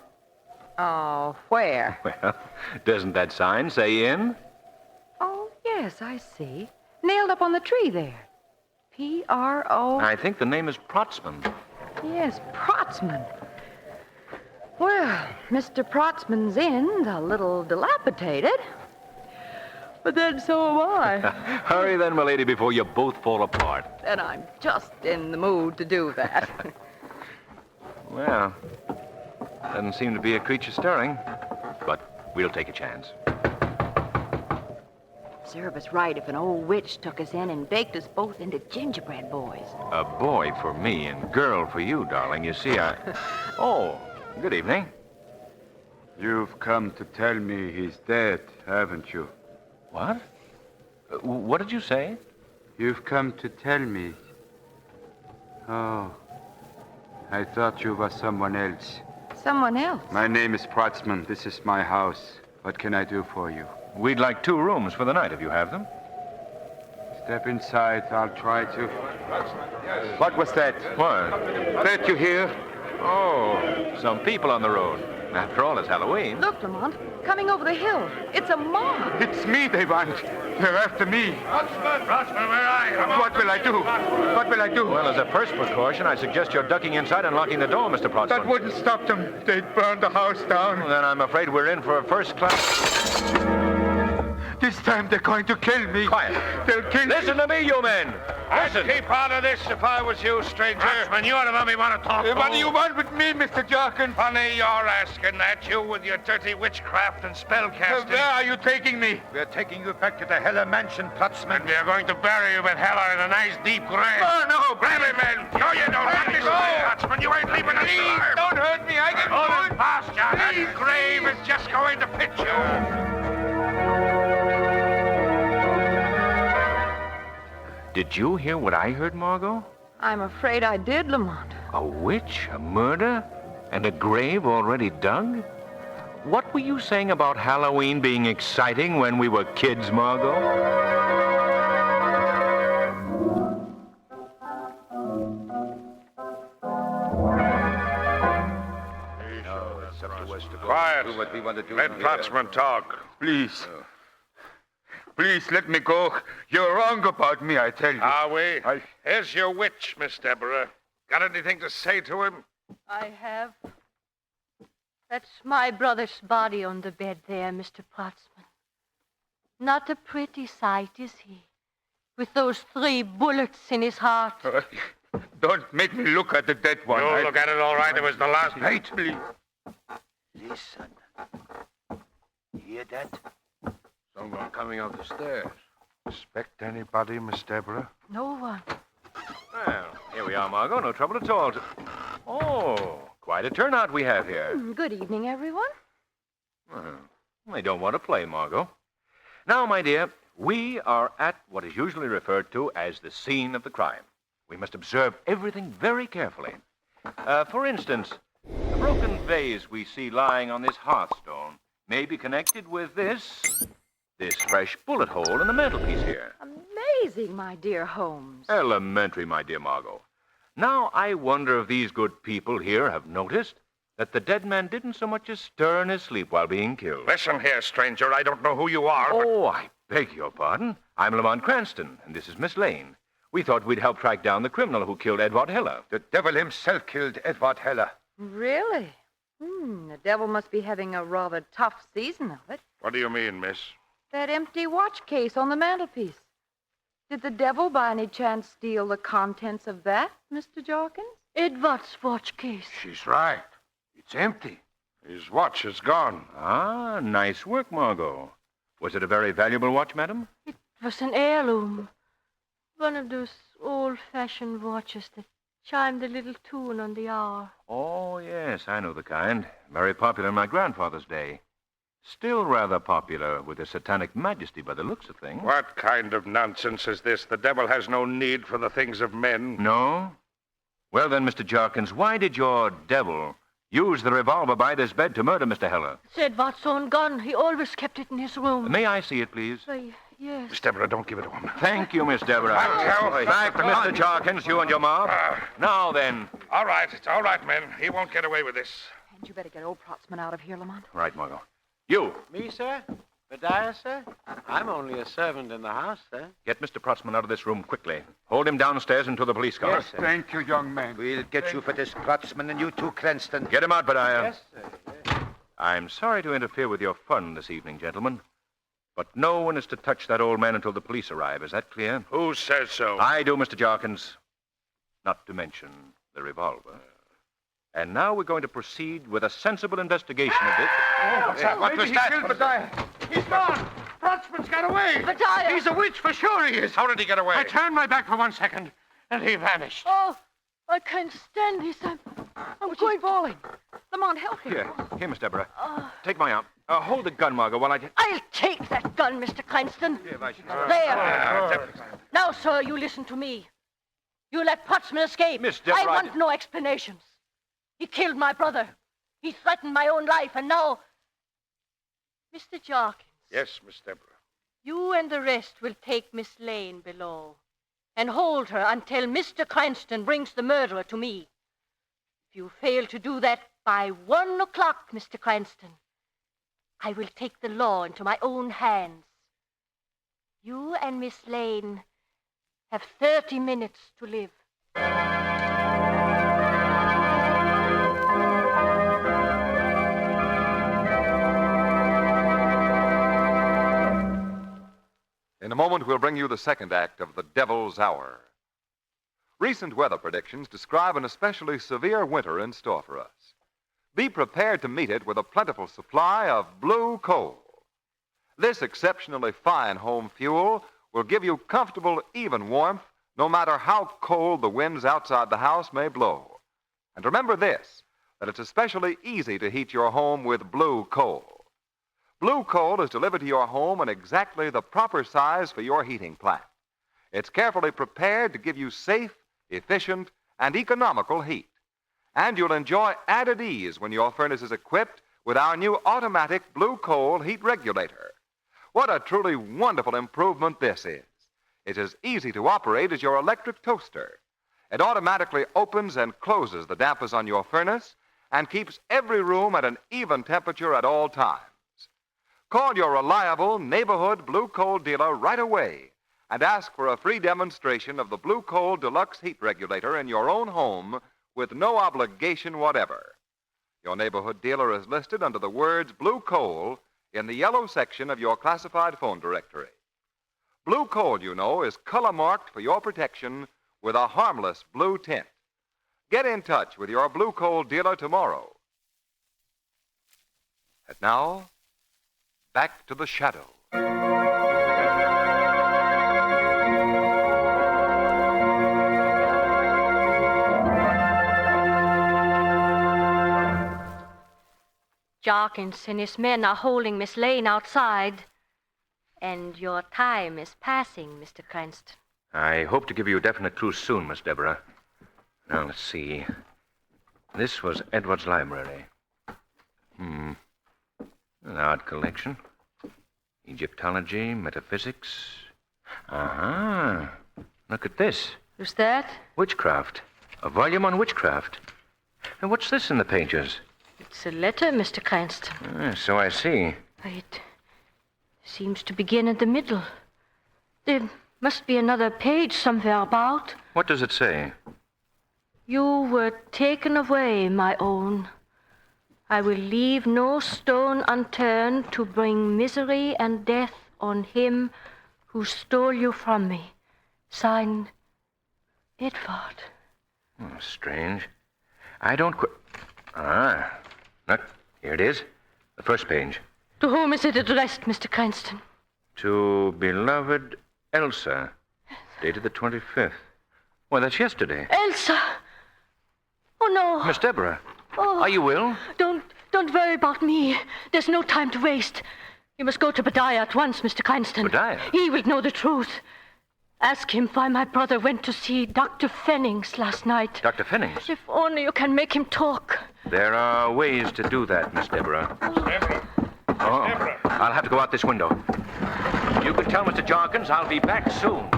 Oh, where? Well, doesn't that sign say inn? Oh, yes, I see. Nailed up on the tree there. P-R-O... I think the name is Protzman. Yes, Protzman. Well, Mr. Protzman's Inn's a little dilapidated. But then so am I. Hurry then, my lady, before you both fall apart. And I'm just in the mood to do that. Well, doesn't seem to be a creature stirring, but we'll take a chance. Serve us right if an old witch took us in and baked us both into gingerbread boys. A boy for me and girl for you, darling. You see, Oh, good evening. You've come to tell me he's dead, haven't you? What? What did you say? You've come to tell me. Oh, I thought you were someone else. Someone else? My name is Protzman. This is my house. What can I do for you? We'd like 2 rooms for the night, if you have them. Step inside. I'll try to. What was that? What? That you hear? Oh, some people on the road. After all, it's Halloween. Look, Lamont, coming over the hill. It's a mob. It's me they want. They're after me. Protzman, where are you? What will I do? What will I do? Well, as a first precaution, I suggest you're ducking inside and locking the door, Mr. Protzman. That wouldn't stop them. They'd burn the house down. Well, then I'm afraid we're in for a first-class... This time they're going to kill me. Quiet. They'll kill me. Listen to me, you men. I'd keep out of this if I was you, stranger. Protzman, you're the one we want to talk to. What do you want with me, Mr. Jorkin? Funny you're asking that, you with your dirty witchcraft and spellcasting. Where are you taking me? We're taking you back to the Heller Mansion, Protzman. And we're going to bury you with Heller in a nice deep grave. Oh, no. Grab him, men. No, you don't. Let me go. Protzman, you ain't leaving us alive. Don't hurt me. I can hold it fast, John. That grave is just going to fit you. Did you hear what I heard, Margot? I'm afraid I did, Lamont. A witch, a murder, and a grave already dug? What were you saying about Halloween being exciting when we were kids, Margot? Quiet. Let Protzman talk. Please. Please, let me go. You're wrong about me, I tell you. Are we? Here's your witch, Miss Deborah. Got anything to say to him? I have. That's my brother's body on the bed there, Mr. Protzman. Not a pretty sight, is he? With those 3 bullets in his heart. Don't make me look at the dead one. You'll look at it all right. It was the last... Wait, please. Listen. You hear that? Someone coming up the stairs. Expect anybody, Miss Deborah? No one. Well, here we are, Margot. No trouble at all. Oh, quite a turnout we have here. Good evening, everyone. They don't want to play, Margot. Now, my dear, we are at what is usually referred to as the scene of the crime. We must observe everything very carefully. For instance, the broken vase we see lying on this hearthstone may be connected with this fresh bullet hole in the mantelpiece here. Amazing, my dear Holmes. Elementary, my dear Margot. Now, I wonder if these good people here have noticed that the dead man didn't so much as stir in his sleep while being killed. Listen here, stranger. I don't know who you are. Oh, I beg your pardon. I'm Lamont Cranston, and this is Miss Lane. We thought we'd help track down the criminal who killed Edward Heller. The devil himself killed Edward Heller. Really? The devil must be having a rather tough season of it. What do you mean, miss? That empty watch case on the mantelpiece. Did the devil by any chance steal the contents of that, Mr. Jorkins? Edward's watch case. She's right. It's empty. His watch is gone. Ah, nice work, Margot. Was it a very valuable watch, madam? It was an heirloom. One of those old-fashioned watches that chimed a little tune on the hour. Oh, yes, I know the kind. Very popular in my grandfather's day. Still rather popular with His Satanic Majesty by the looks of things. What kind of nonsense is this? The devil has no need for the things of men. No? Well then, Mr. Jarkins, why did your devil use the revolver by this bed to murder Mr. Heller? It's Edward's own gun. He always kept it in his room. May I see it, please? Yes. Miss Deborah, don't give it to him. Thank you, Miss Deborah. Back to Mr. Jarkins, you and your ma. Now then. All right, it's all right, men. He won't get away with this. And you better get old Protzman out of here, Lamont. Right, Margot. You. Me, sir? Bediah, sir? I'm only a servant in the house, sir. Get Mr. Protzman out of this room quickly. Hold him downstairs until the police come. Yes, sir. Thank you, young man. We'll get you for this, Protzman, and you too, Cranston. Get him out, Bediah. Yes, sir. Yes. I'm sorry to interfere with your fun this evening, gentlemen. But no one is to touch that old man until the police arrive. Is that clear? Who says so? I do, Mr. Jarkins. Not to mention the revolver. And now we're going to proceed with a sensible investigation of this. What was that? He's gone. Protzman's got away. Bediah! He's a witch, for sure he is. How did he get away? I turned my back for 1 second, and he vanished. Oh, I can't stand this. I'm going falling. Lamont, help him. Here, Miss Deborah. Take my arm. Hold the gun, Margot, while I... I'll take that gun, Mr. Cranston. There. There. Now, sir, you listen to me. You let Protzman escape. Miss Deborah, I want no explanations. He killed my brother. He threatened my own life, and now... Mr. Jarkins. Yes, Miss Deborah. You and the rest will take Miss Lane below and hold her until Mr. Cranston brings the murderer to me. If you fail to do that by 1 o'clock, Mr. Cranston, I will take the law into my own hands. You and Miss Lane have 30 minutes to live. In a moment, we'll bring you the second act of The Devil's Hour. Recent weather predictions describe an especially severe winter in store for us. Be prepared to meet it with a plentiful supply of blue coal. This exceptionally fine home fuel will give you comfortable, even warmth, no matter how cold the winds outside the house may blow. And remember this, that it's especially easy to heat your home with blue coal. Blue coal is delivered to your home in exactly the proper size for your heating plant. It's carefully prepared to give you safe, efficient, and economical heat. And you'll enjoy added ease when your furnace is equipped with our new automatic blue coal heat regulator. What a truly wonderful improvement this is. It's as easy to operate as your electric toaster. It automatically opens and closes the dampers on your furnace and keeps every room at an even temperature at all times. Call your reliable neighborhood blue coal dealer right away and ask for a free demonstration of the Blue Coal Deluxe Heat Regulator in your own home with no obligation whatever. Your neighborhood dealer is listed under the words Blue Coal in the yellow section of your classified phone directory. Blue coal, you know, is color marked for your protection with a harmless blue tint. Get in touch with your Blue Coal dealer tomorrow. And now, back to the shadow. Jarkins and his men are holding Miss Lane outside. And your time is passing, Mr. Cranston. I hope to give you a definite clue soon, Miss Deborah. Now, let's see. This was Edward's library. An art collection. Egyptology, metaphysics. Look at this. Who's that? Witchcraft. A volume on witchcraft. And what's this in the pages? It's a letter, Mr. Cranston. So I see. It seems to begin at the middle. There must be another page somewhere about. What does it say? You were taken away, my own. I will leave no stone unturned to bring misery and death on him who stole you from me. Signed, Edward. Strange. I don't Look, Here it is. The first page. To whom is it addressed, Mr. Cranston? To beloved Elsa. Dated the 25th. Why, that's yesterday. Elsa! Oh, no. Miss Deborah. Oh. Are you ill? Don't worry about me. There's no time to waste. You must go to Badiah at once, Mr. Cranston. Badiah? He will know the truth. Ask him why my brother went to see Dr. Fennings last night. Dr. Fennings? If only you can make him talk. There are ways to do that, Miss Deborah. Miss Deborah. Oh, Deborah. I'll have to go out this window. You can tell Mr. Jarkins I'll be back soon.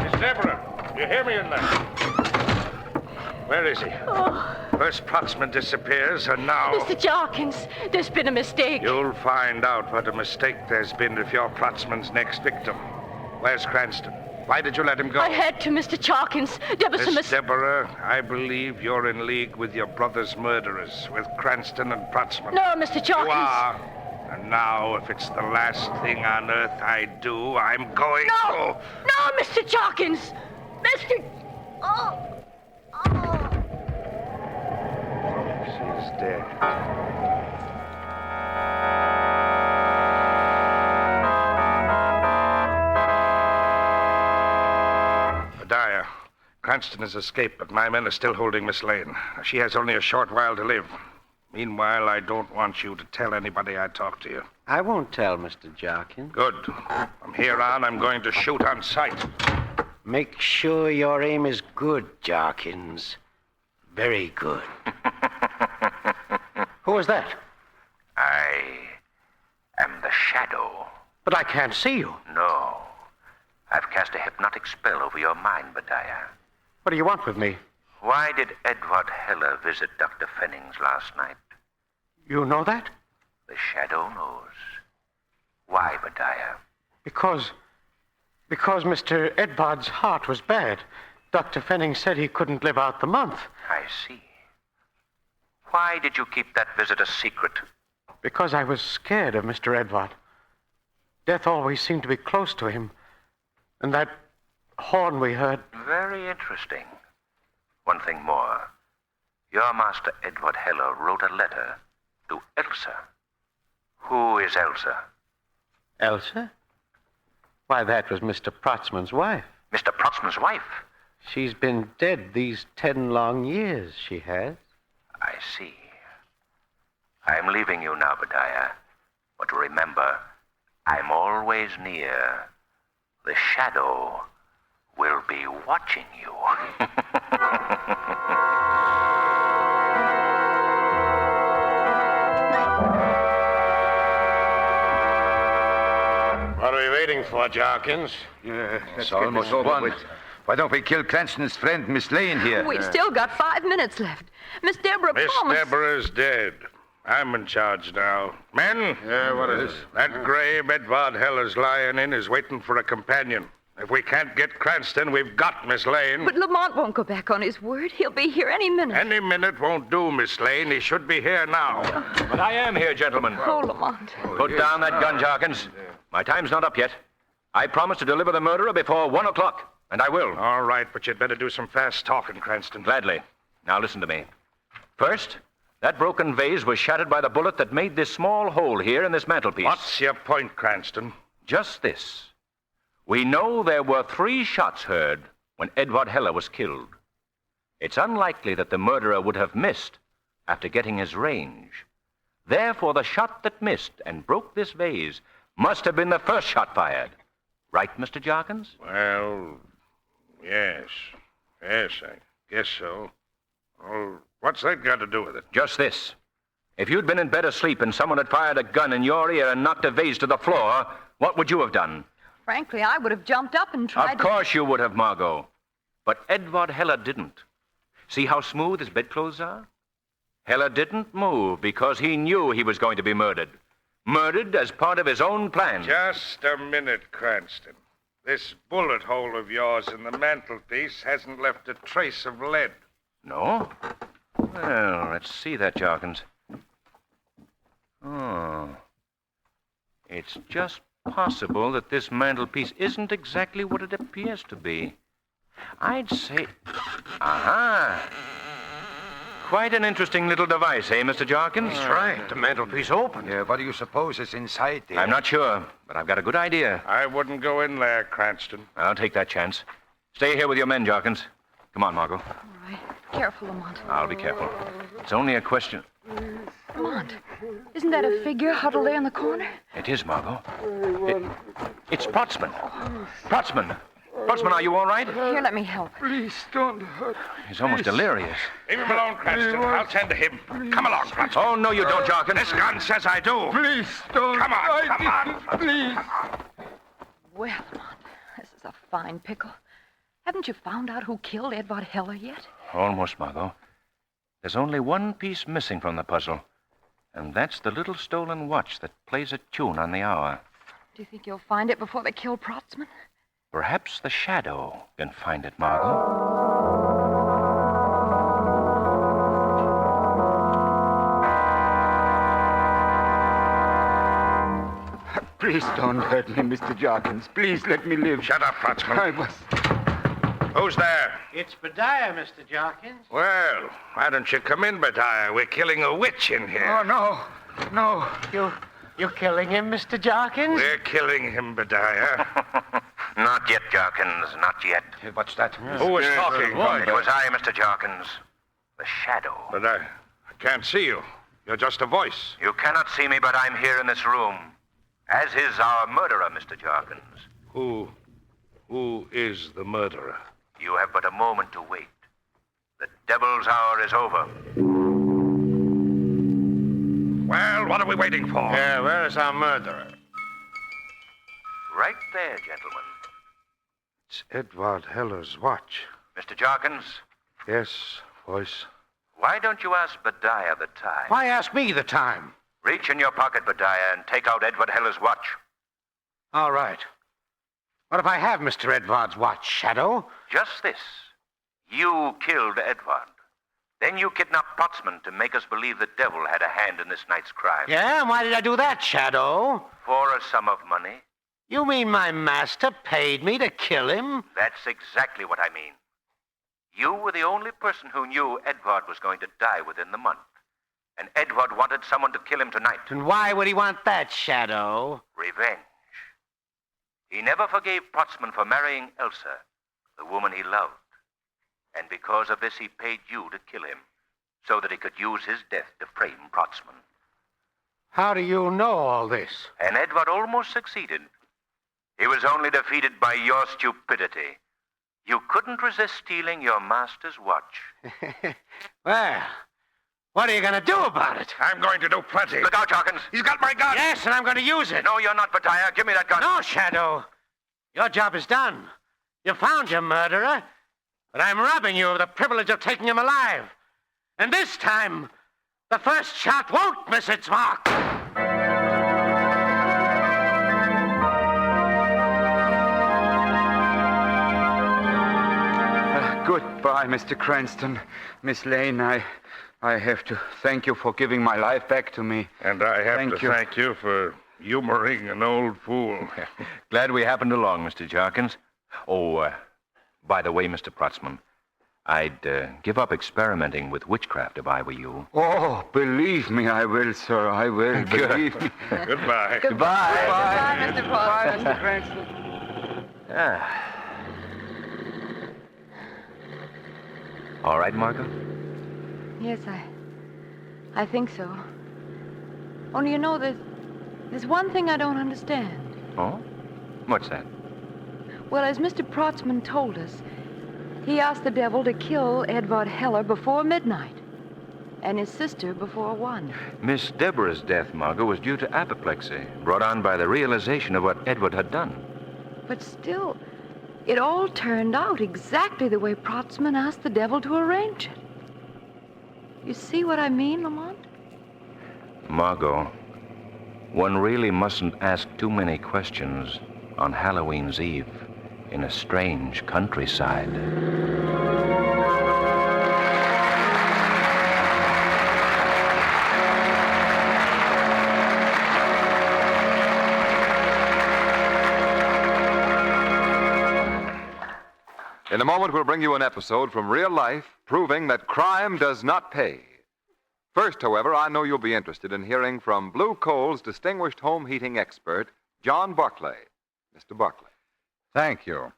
Miss Deborah, you hear me in there? Where is he? Oh. First Protzman disappears, and now... Mr. Jarkins, there's been a mistake. You'll find out what a mistake there's been if you're Protzman's next victim. Where's Cranston? Why did you let him go? I had to, Mr. Jarkins. There was a Miss Deborah, I believe you're in league with your brother's murderers, with Cranston and Protzman. No, Mr. Jarkins. You are. And now, if it's the last thing on earth I do, I'm going to... No, Mr. Jarkins! Mr... Oh! She's dead. Badiah, Cranston has escaped, but my men are still holding Miss Lane. She has only a short while to live. Meanwhile, I don't want you to tell anybody I talked to you. I won't tell, Mr. Jarkins. Good. From here on, I'm going to shoot on sight. Make sure your aim is good, Jarkins. Very good. Who is that? I am the Shadow. But I can't see you. No. I've cast a hypnotic spell over your mind, Badiah. What do you want with me? Why did Edward Heller visit Dr. Fennings last night? You know that? The Shadow knows. Why, Badiah? Because Mr. Edvard's heart was bad. Dr. Fennings said he couldn't live out the month. I see. Why did you keep that visit a secret? Because I was scared of Mr. Edvard. Death always seemed to be close to him. And that horn we heard... Very interesting. One thing more. Your master, Edward Heller, wrote a letter to Elsa. Who is Elsa? Elsa? Why, that was Mr. Protzman's wife. Mr. Protzman's wife? She's been dead these 10 long years, she has. I see. I'm leaving you now, Badiah. But remember, I'm always near. The Shadow will be watching you. What are we waiting for, Jarkins? It's almost over. Why don't we kill Cranston's friend, Miss Lane, here? We've still got 5 minutes left. Miss Deborah Miss promised... Deborah's dead. I'm in charge now. Men? Yeah, what is it? That grave Edward Heller's lying in is waiting for a companion. If we can't get Cranston, we've got Miss Lane. But Lamont won't go back on his word. He'll be here any minute. Any minute won't do, Miss Lane. He should be here now. But I am here, gentlemen. Oh, Lamont. Put down that gun, Jarkins. My time's not up yet. I promised to deliver the murderer before 1 o'clock, and I will. All right, but you'd better do some fast talking, Cranston. Gladly. Now listen to me. First, that broken vase was shattered by the bullet that made this small hole here in this mantelpiece. What's your point, Cranston? Just this. We know there were 3 shots heard when Edward Heller was killed. It's unlikely that the murderer would have missed after getting his range. Therefore, the shot that missed and broke this vase must have been the first shot fired. Right, Mr. Jarkins? Well, yes. Yes, I guess so. Oh, what's that got to do with it? Just this. If you'd been in bed asleep and someone had fired a gun in your ear and knocked a vase to the floor, what would you have done? Frankly, I would have jumped up and tried Of course you would have, Margot. But Edward Heller didn't. See how smooth his bedclothes are? Heller didn't move because he knew he was going to be murdered. Murdered as part of his own plan. Just a minute, Cranston. This bullet hole of yours in the mantelpiece hasn't left a trace of lead. No? Well, let's see that, Jarkins. Oh. It's just possible that this mantelpiece isn't exactly what it appears to be. I'd say... Aha! Quite an interesting little device, eh, Mr. Jarkins? That's right. The mantelpiece open. Yeah, what do you suppose is inside there? I'm not sure, but I've got a good idea. I wouldn't go in there, Cranston. I'll take that chance. Stay here with your men, Jarkins. Come on, Margot. All right. Careful, Lamont. I'll be careful. It's only a question... Lamont, isn't that a figure huddled there in the corner? It is, Margot. It's Protzman. Protzman, are you all right? Here, let me help. Please don't hurt. He's almost delirious. Leave him alone, Cranston. I'll tend to him. Come along, Cranston. Oh, no, you don't, Jarkins. This gun says I do. Please don't. Come on. Please. Well, Lamont, this is a fine pickle. Haven't you found out who killed Edward Heller yet? Almost, Margot. There's only one piece missing from the puzzle, and that's the little stolen watch that plays a tune on the hour. Do you think you'll find it before they kill Protzman? Perhaps the shadow can find it, Margot. Please don't hurt me, Mr. Jarkins. Please let me live. Shut up, Protzman. I was... Who's there? It's Bediah, Mr. Jarkins. Well, why don't you come in, Bediah? We're killing a witch in here. Oh, no. You're killing him, Mr. Jarkins? We're killing him, Bediah. Not yet, Jarkins, not yet. What's that? Who was talking? It was I, Mr. Jarkins. The shadow. But I can't see you. You're just a voice. You cannot see me, but I'm here in this room. As is our murderer, Mr. Jarkins. Who is the murderer? You have but a moment to wait. The devil's hour is over. Well, what are we waiting for? Yeah, where is our murderer? Right there, gentlemen. It's Edward Heller's watch. Mr. Jarkins? Yes, voice. Why don't you ask Bediah the time? Why ask me the time? Reach in your pocket, Bediah, and take out Edward Heller's watch. All right. What if I have Mr. Edward's watch, Shadow? Just this. You killed Edward. Then you kidnapped Protzman to make us believe the devil had a hand in this night's crime. Yeah, and why did I do that, Shadow? For a sum of money. You mean my master paid me to kill him? That's exactly what I mean. You were the only person who knew Edward was going to die within the month. And Edward wanted someone to kill him tonight. And why would he want that, Shadow? Revenge. He never forgave Protzman for marrying Elsa, the woman he loved. And because of this, he paid you to kill him, so that he could use his death to frame Protzman. How do you know all this? And Edward almost succeeded. He was only defeated by your stupidity. You couldn't resist stealing your master's watch. Well, what are you going to do about it? I'm going to do plenty. Look out, Jarkins. He's got my gun. Yes, and I'm going to use it. No, you're not, Bediah. Give me that gun. No, Shadow. Your job is done. You found your murderer, but I'm robbing you of the privilege of taking him alive. And this time, the first shot won't miss its mark. Goodbye, Mr. Cranston. Miss Lane, I have to thank you for giving my life back to me. And I have to thank you for humoring an old fool. Glad we happened along, Mr. Jarkins. Oh, by the way, Mr. Protzman, I'd give up experimenting with witchcraft if I were you. Oh, believe me, I will, sir. I will. Believe me. Goodbye. Goodbye, Mr. Goodbye, Protzman. Mr. Cranston. All right, Margot? Yes, I think so. Only, you know, there's one thing I don't understand. Oh? What's that? Well, as Mr. Protzman told us, he asked the devil to kill Edward Heller before midnight, and his sister before 1. Miss Deborah's death, Margot, was due to apoplexy, brought on by the realization of what Edward had done. But still, it all turned out exactly the way Protzman asked the devil to arrange it. You see what I mean, Lamont? Margot, one really mustn't ask too many questions on Halloween's Eve in a strange countryside. In a moment, we'll bring you an episode from real life proving that crime does not pay. First, however, I know you'll be interested in hearing from Blue Coal's distinguished home heating expert, John Barclay. Mr. Barclay. Thank you.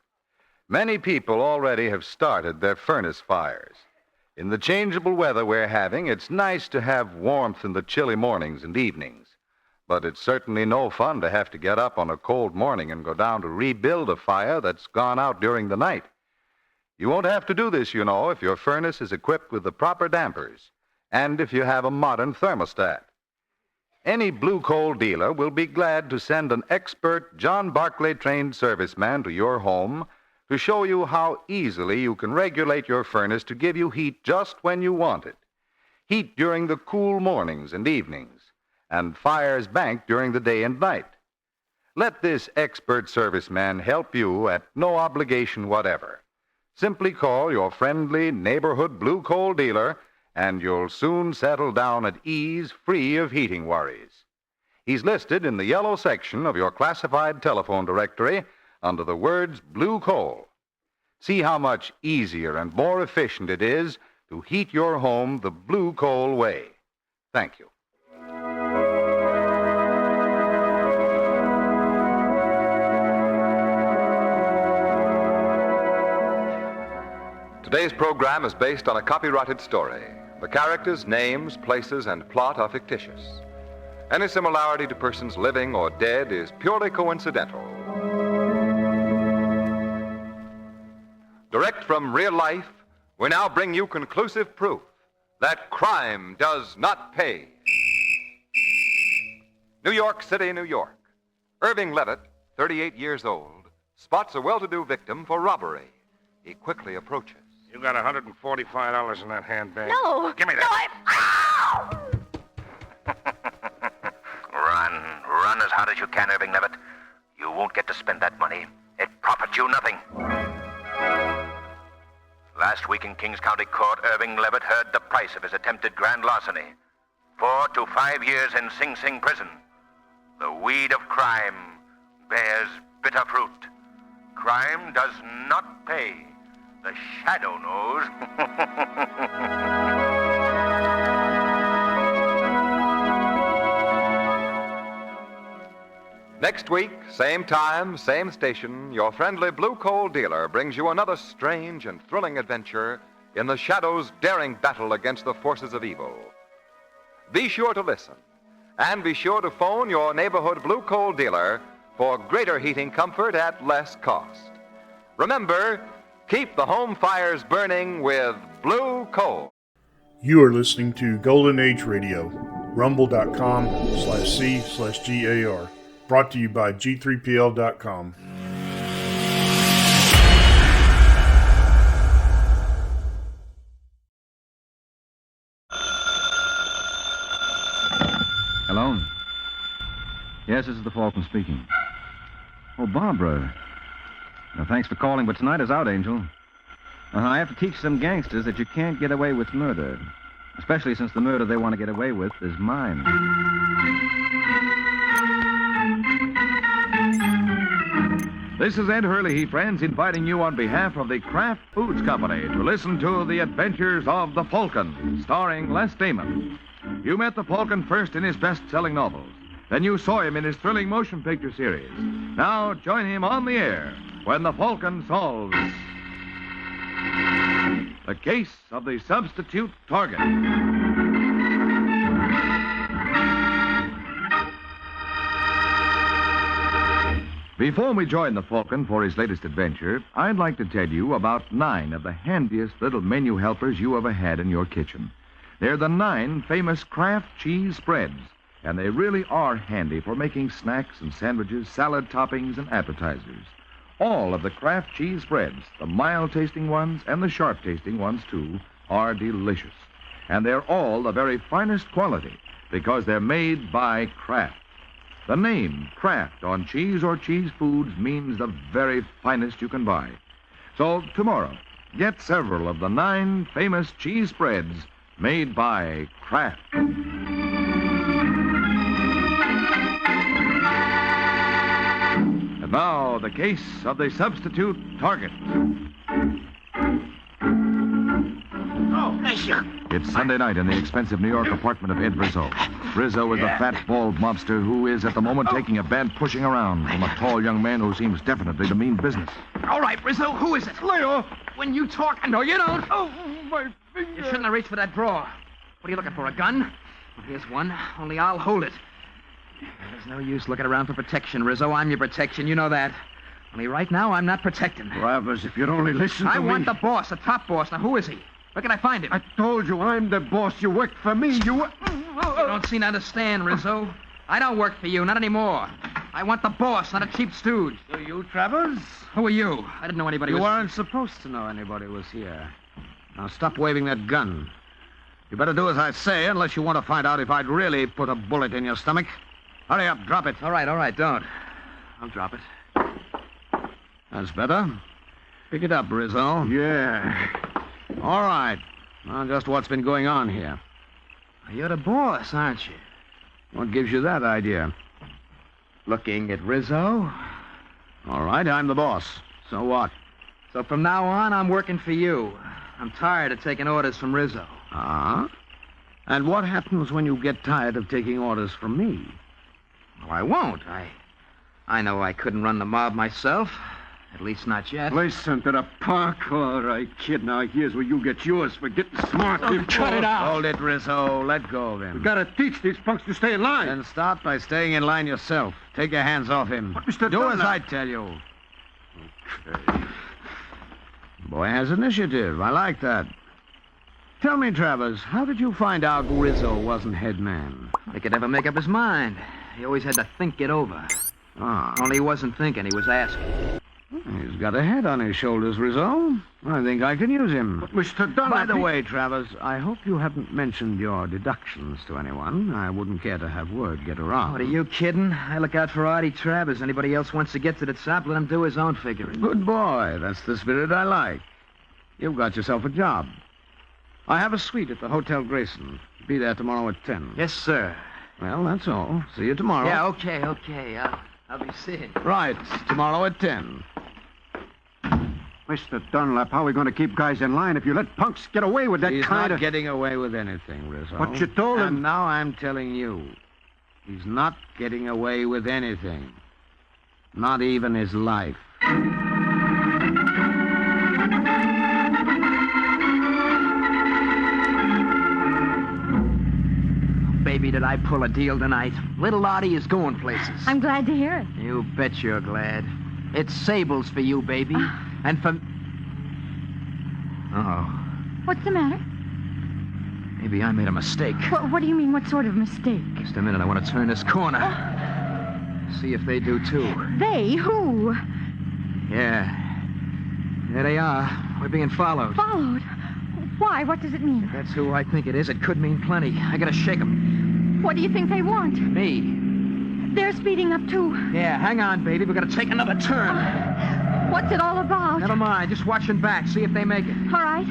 Many people already have started their furnace fires. In the changeable weather we're having, it's nice to have warmth in the chilly mornings and evenings. But it's certainly no fun to have to get up on a cold morning and go down to rebuild a fire that's gone out during the night. You won't have to do this, you know, if your furnace is equipped with the proper dampers and if you have a modern thermostat. Any Blue Coal dealer will be glad to send an expert John Barclay-trained serviceman to your home to show you how easily you can regulate your furnace to give you heat just when you want it. Heat during the cool mornings and evenings, and fires banked during the day and night. Let this expert serviceman help you at no obligation whatever. Simply call your friendly neighborhood Blue Coal dealer, and you'll soon settle down at ease, free of heating worries. He's listed in the yellow section of your classified telephone directory under the words Blue Coal. See how much easier and more efficient it is to heat your home the Blue Coal way. Thank you. Today's program is based on a copyrighted story. The characters, names, places, and plot are fictitious. Any similarity to persons living or dead is purely coincidental. Direct from real life, we now bring you conclusive proof that crime does not pay. New York City, New York. Irving Levitt, 38 years old, spots a well-to-do victim for robbery. He quickly approaches. You got $145 in that handbag. No. Give me that. Run as hard as you can, Irving Levitt. You won't get to spend that money. It profits you nothing. Last week in Kings County Court, Irving Levitt heard the price of his attempted grand larceny. 4 to 5 years in Sing Sing prison. The weed of crime bears bitter fruit. Crime does not pay. The shadow knows. Next week, same time, same station, your friendly Blue Coal dealer brings you another strange and thrilling adventure in the Shadow's daring battle against the forces of evil. Be sure to listen, and be sure to phone your neighborhood Blue Coal dealer for greater heating comfort at less cost. Remember, keep the home fires burning with Blue Coal. You are listening to Golden Age Radio, rumble.com/C/GAR. Brought to you by G3PL.com. Hello? Yes, this is the Falcon speaking. Oh, Barbara. Now, thanks for calling, but tonight is out, Angel. I have to teach some gangsters that you can't get away with murder. Especially since the murder they want to get away with is mine. This is Ed Hurley, friends, inviting you on behalf of the Kraft Foods Company to listen to The Adventures of the Falcon, starring Les Damon. You met the Falcon first in his best-selling novels. Then you saw him in his thrilling motion picture series. Now join him on the air when the Falcon solves the case of the substitute target. Before we join the Falcon for his latest adventure, I'd like to tell you about 9 of the handiest little menu helpers you ever had in your kitchen. They're the 9 famous Kraft cheese spreads, and they really are handy for making snacks and sandwiches, salad toppings, and appetizers. All of the Kraft cheese spreads, the mild-tasting ones and the sharp-tasting ones, too, are delicious. And they're all the very finest quality because they're made by Kraft. The name Kraft on cheese or cheese foods means the very finest you can buy. So tomorrow, get several of the 9 famous cheese spreads made by Kraft. And now, the case of the substitute target. It's Sunday night in the expensive New York apartment of Ed Rizzo. Rizzo is the fat, bald mobster who is at the moment taking a bad pushing around from a tall young man who seems definitely to mean business. All right, Rizzo, who is it? Leo! When you talk, I know you don't. Oh, my finger. You shouldn't have reached for that drawer. What are you looking for, a gun? Well, here's one, only I'll hold it. There's no use looking around for protection, Rizzo. I'm your protection, you know that. Only right now, I'm not protecting. Travers, if you'd only listen to me. I want the boss, the top boss. Now, who is he? Where can I find him? I told you I'm the boss. You work for me. You don't seem to understand, Rizzo. I don't work for you, not anymore. I want the boss, not a cheap stooge. So you, Travers? Who are you? I didn't know anybody You was... weren't supposed to know anybody was here. Now stop waving that gun. You better do as I say, unless you want to find out if I'd really put a bullet in your stomach. Hurry up, drop it. All right, don't. I'll drop it. That's better. Pick it up, Rizzo. Yeah. All right. Now, just what's been going on here? You're the boss, aren't you? What gives you that idea? Looking at Rizzo. All right, I'm the boss. So what? So from now on, I'm working for you. I'm tired of taking orders from Rizzo. Ah? And what happens when you get tired of taking orders from me? Well, I won't. I know I couldn't run the mob myself. At least not yet. Listen to the punk. All right, kid. Now here's where you get yours for getting smart. Cut it out. Hold it, Rizzo. Let go of him. We gotta teach these punks to stay in line. Then start by staying in line yourself. Take your hands off him. But Mr. Do Dunlap. as I tell you. Okay. Boy has initiative. I like that. Tell me, Travers, how did you find out Rizzo wasn't head man? He could never make up his mind. He always had to think it over. Ah. Only he wasn't thinking, he was asking. He's got a head on his shoulders, Rizzo. I think I can use him. But Mr. Dunlap... By the way, Travers, I hope you haven't mentioned your deductions to anyone. I wouldn't care to have word get around. What, are you kidding? I look out for Artie Travers. Anybody else wants to get to the top, let him do his own figuring. Good boy. That's the spirit I like. You've got yourself a job. I have a suite at the Hotel Grayson. Be there tomorrow at 10. Yes, sir. Well, that's all. See you tomorrow. Yeah, okay. I'll be seeing. Right. Tomorrow at 10. Mr. Dunlap, how are we going to keep guys in line if you let punks get away with that He's kind not of... getting away with anything, Rizzo. But you told him... And now I'm telling you, he's not getting away with anything. Not even his life. Baby, did I pull a deal tonight. Little Artie is going places. I'm glad to hear it. You bet you're glad. It's Sable's for you, baby. And for... Uh-oh. What's the matter? Maybe I made a mistake. What do you mean, what sort of mistake? Just a minute, I want to turn this corner. See if they do, too. They? Who? Yeah. There they are. We're being followed. Followed? Why? What does it mean? If that's who I think it is, it could mean plenty. I gotta shake them. What do you think they want? Me. They're speeding up, too. Yeah, hang on, baby. We're gonna take another turn. What's it all about? Never mind. Just watching back. See if they make it. All right.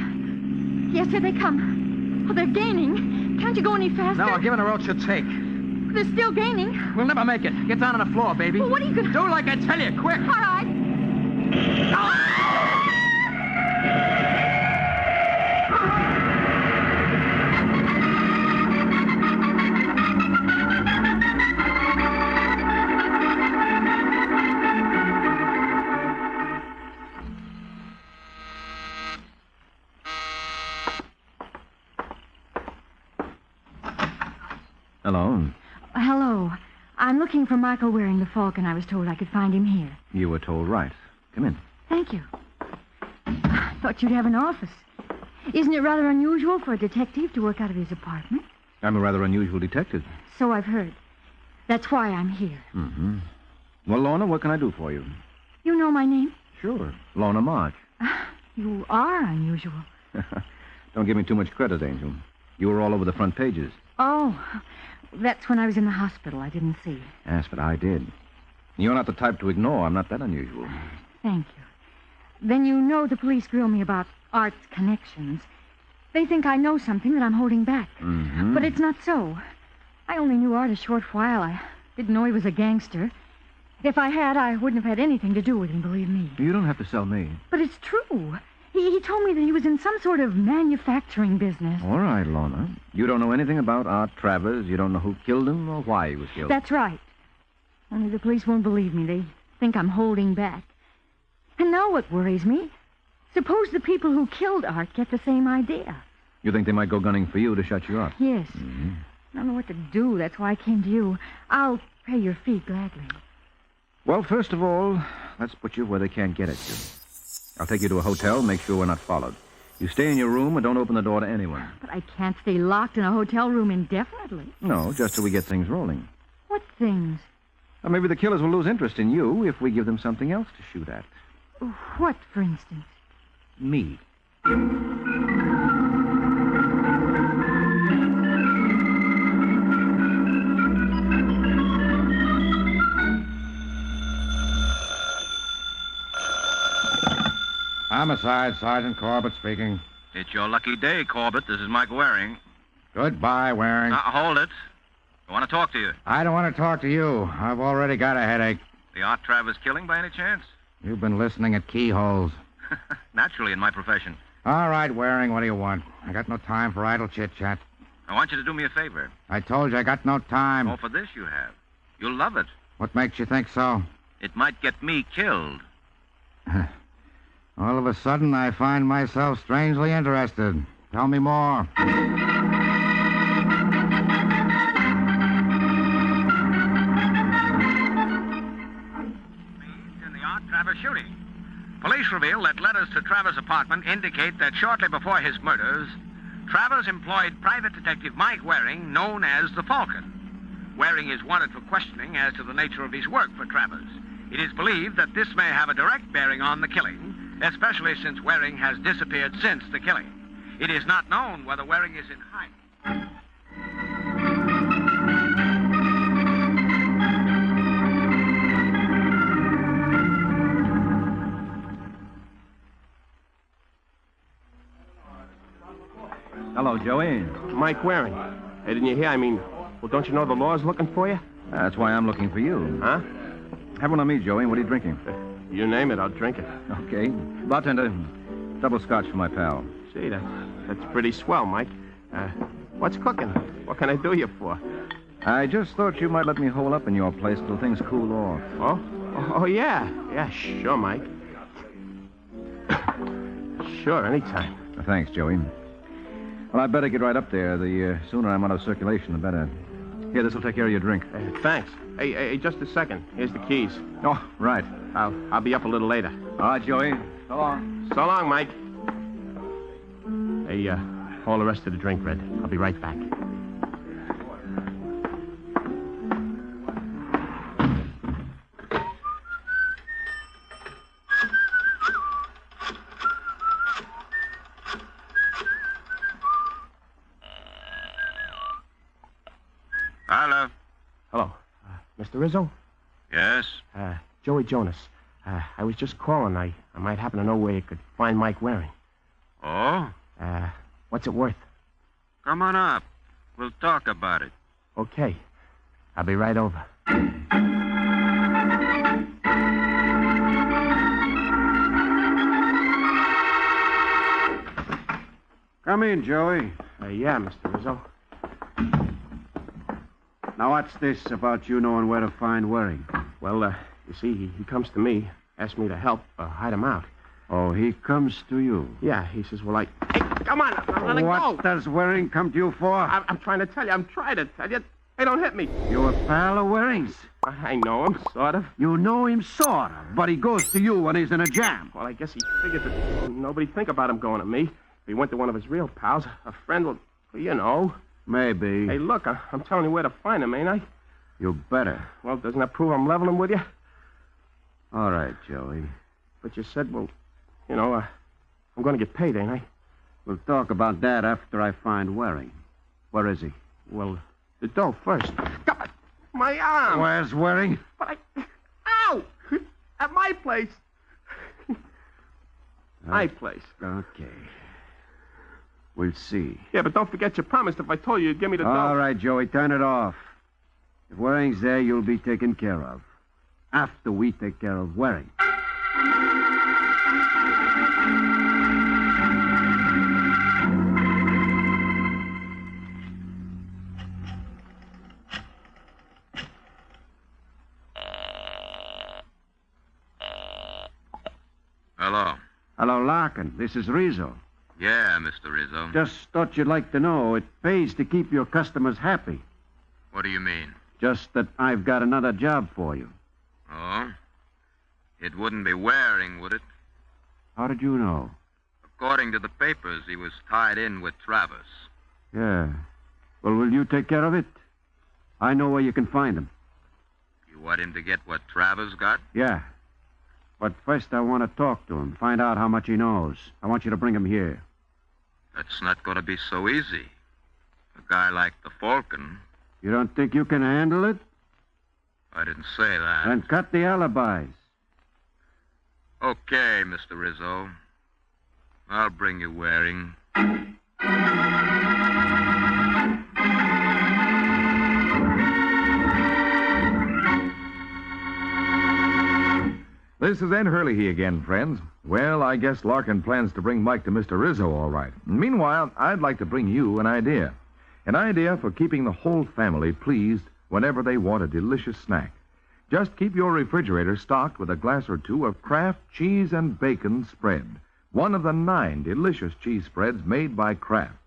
Yes, here they come. Oh, they're gaining. Can't you go any faster? No, I'll give it a roach you'll take. They're still gaining. We'll never make it. Get down on the floor, baby. Well, what are you gonna... Do like I tell you, quick. All right. Hello. Hello. I'm looking for Michael wearing the Falcon. I was told I could find him here. You were told right. Come in. Thank you. I thought you'd have an office. Isn't it rather unusual for a detective to work out of his apartment? I'm a rather unusual detective. So I've heard. That's why I'm here. Mm-hmm. Well, Lorna, what can I do for you? You know my name? Sure. Lorna March. You are unusual. Don't give me too much credit, Angel. You were all over the front pages. Oh, that's when I was in the hospital. I didn't see. Yes, but I did. You're not the type to ignore. I'm not that unusual. Thank you. Then you know the police grill me about Art's connections. They think I know something that I'm holding back. Mm-hmm. But it's not so. I only knew Art a short while. I didn't know he was a gangster. If I had, I wouldn't have had anything to do with him, believe me. You don't have to sell me. But it's true. He told me that he was in some sort of manufacturing business. All right, Lorna. You don't know anything about Art Travers. You don't know who killed him or why he was killed. That's right. Only the police won't believe me. They think I'm holding back. And now what worries me? Suppose the people who killed Art get the same idea. You think they might go gunning for you to shut you up? Yes. Mm-hmm. I don't know what to do. That's why I came to you. I'll pay your fee gladly. Well, first of all, let's put you where they can't get at you. I'll take you to a hotel, make sure we're not followed. You stay in your room and don't open the door to anyone. But I can't stay locked in a hotel room indefinitely. No, just till we get things rolling. What things? Or maybe the killers will lose interest in you if we give them something else to shoot at. What, for instance? Me. Homicide, Sergeant Corbett speaking. It's your lucky day, Corbett. This is Mike Waring. Goodbye, Waring. Hold it. I want to talk to you. I don't want to talk to you. I've already got a headache. The Art Travers killing, by any chance? You've been listening at keyholes. Naturally, in my profession. All right, Waring, what do you want? I got no time for idle chit-chat. I want you to do me a favor. I told you I got no time. Oh, for this you have. You'll love it. What makes you think so? It might get me killed. All of a sudden, I find myself strangely interested. Tell me more. In the Art Travers shooting. Police reveal that letters to Travers' apartment indicate that shortly before his murders, Travers employed private detective Mike Waring, known as the Falcon. Waring is wanted for questioning as to the nature of his work for Travers. It is believed that this may have a direct bearing on the killing, especially since Waring has disappeared since the killing. It is not known whether Waring is in hiding. Hello, Joey. Mike Waring. Hey, didn't you hear? Well, don't you know the law's looking for you? That's why I'm looking for you. Huh? Have one on me, Joey. What are you drinking? You name it, I'll drink it. Okay. Bartender, double scotch for my pal. Gee, that's pretty swell, Mike. What's cooking? What can I do you for? I just thought you might let me hole up in your place till things cool off. Oh, yeah. Yeah, sure, Mike. Sure, anytime. Thanks, Joey. Well, I better get right up there. The sooner I'm out of circulation, the better. Here, this will take care of your drink. Thanks. Hey, just a second. Here's the keys. Oh, right. I'll be up a little later. All right, Joey. So long. So long, Mike. Hey, hold the rest of the drink, Red. I'll be right back. Hello. Mr. Rizzo? Yes? Joey Jonas. I was just calling. I might happen to know where you could find Mike Waring. Oh? What's it worth? Come on up. We'll talk about it. Okay. I'll be right over. Come in, Joey. Yeah, Mr. Rizzo. Now, what's this about you knowing where to find Waring? Well, you see, he comes to me, asks me to help hide him out. Oh, he comes to you? Yeah, he says, well, Hey, come on, let it go. What does Waring come to you for? I'm trying to tell you. I'm trying to tell you. Hey, don't hit me. You a pal of Waring's? I know him, sort of. You know him, sort of, but he goes to you when he's in a jam. Well, I guess he figured that nobody'd think about him going to me. If he went to one of his real pals, a friend will, you know. Maybe. Hey, look, I'm telling you where to find him, ain't I? You better. Well, doesn't that prove I'm leveling with you? All right, Joey. But you said, well, you know, I'm going to get paid, ain't I? We'll talk about that after I find Waring. Where is he? Well, the dough first. God, my arm. Where's Waring? But Ow! At my place. My place. Okay. We'll see. Yeah, but don't forget you promised if I told you you'd give me the dough. All right, Joey, turn it off. If Waring's there, you'll be taken care of. After we take care of Waring. Hello, Larkin. This is Rizzo. Yeah, Mr. Rizzo. Just thought you'd like to know it pays to keep your customers happy. What do you mean? Just that I've got another job for you. Oh? It wouldn't be Waring, would it? How did you know? According to the papers, he was tied in with Travers. Yeah. Well, will you take care of it? I know where you can find him. You want him to get what Travers got? Yeah. But first I want to talk to him, find out how much he knows. I want you to bring him here. That's not going to be so easy. A guy like the Falcon. You don't think you can handle it? I didn't say that. Then cut the alibis. Okay, Mr. Rizzo. I'll bring you Waring. This is Ed Hurley again, friends. Well, I guess Larkin plans to bring Mike to Mr. Rizzo, all right. Meanwhile, I'd like to bring you an idea. An idea for keeping the whole family pleased whenever they want a delicious snack. Just keep your refrigerator stocked with a glass or two of Kraft cheese and bacon spread. One of the 9 delicious cheese spreads made by Kraft.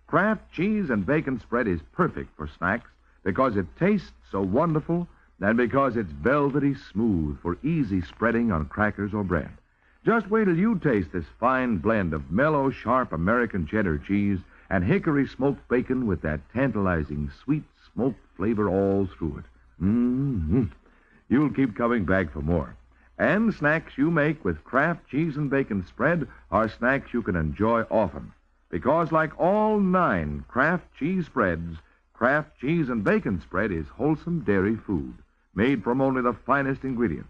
Kraft cheese and bacon spread is perfect for snacks because it tastes so wonderful and because it's velvety smooth for easy spreading on crackers or bread. Just wait till you taste this fine blend of mellow, sharp American cheddar cheese and hickory smoked bacon with that tantalizing sweet smoked flavor all through it. Mm-hmm. You'll keep coming back for more. And snacks you make with Kraft cheese and bacon spread are snacks you can enjoy often. Because like all 9 Kraft cheese spreads, Kraft cheese and bacon spread is wholesome dairy food, made from only the finest ingredients.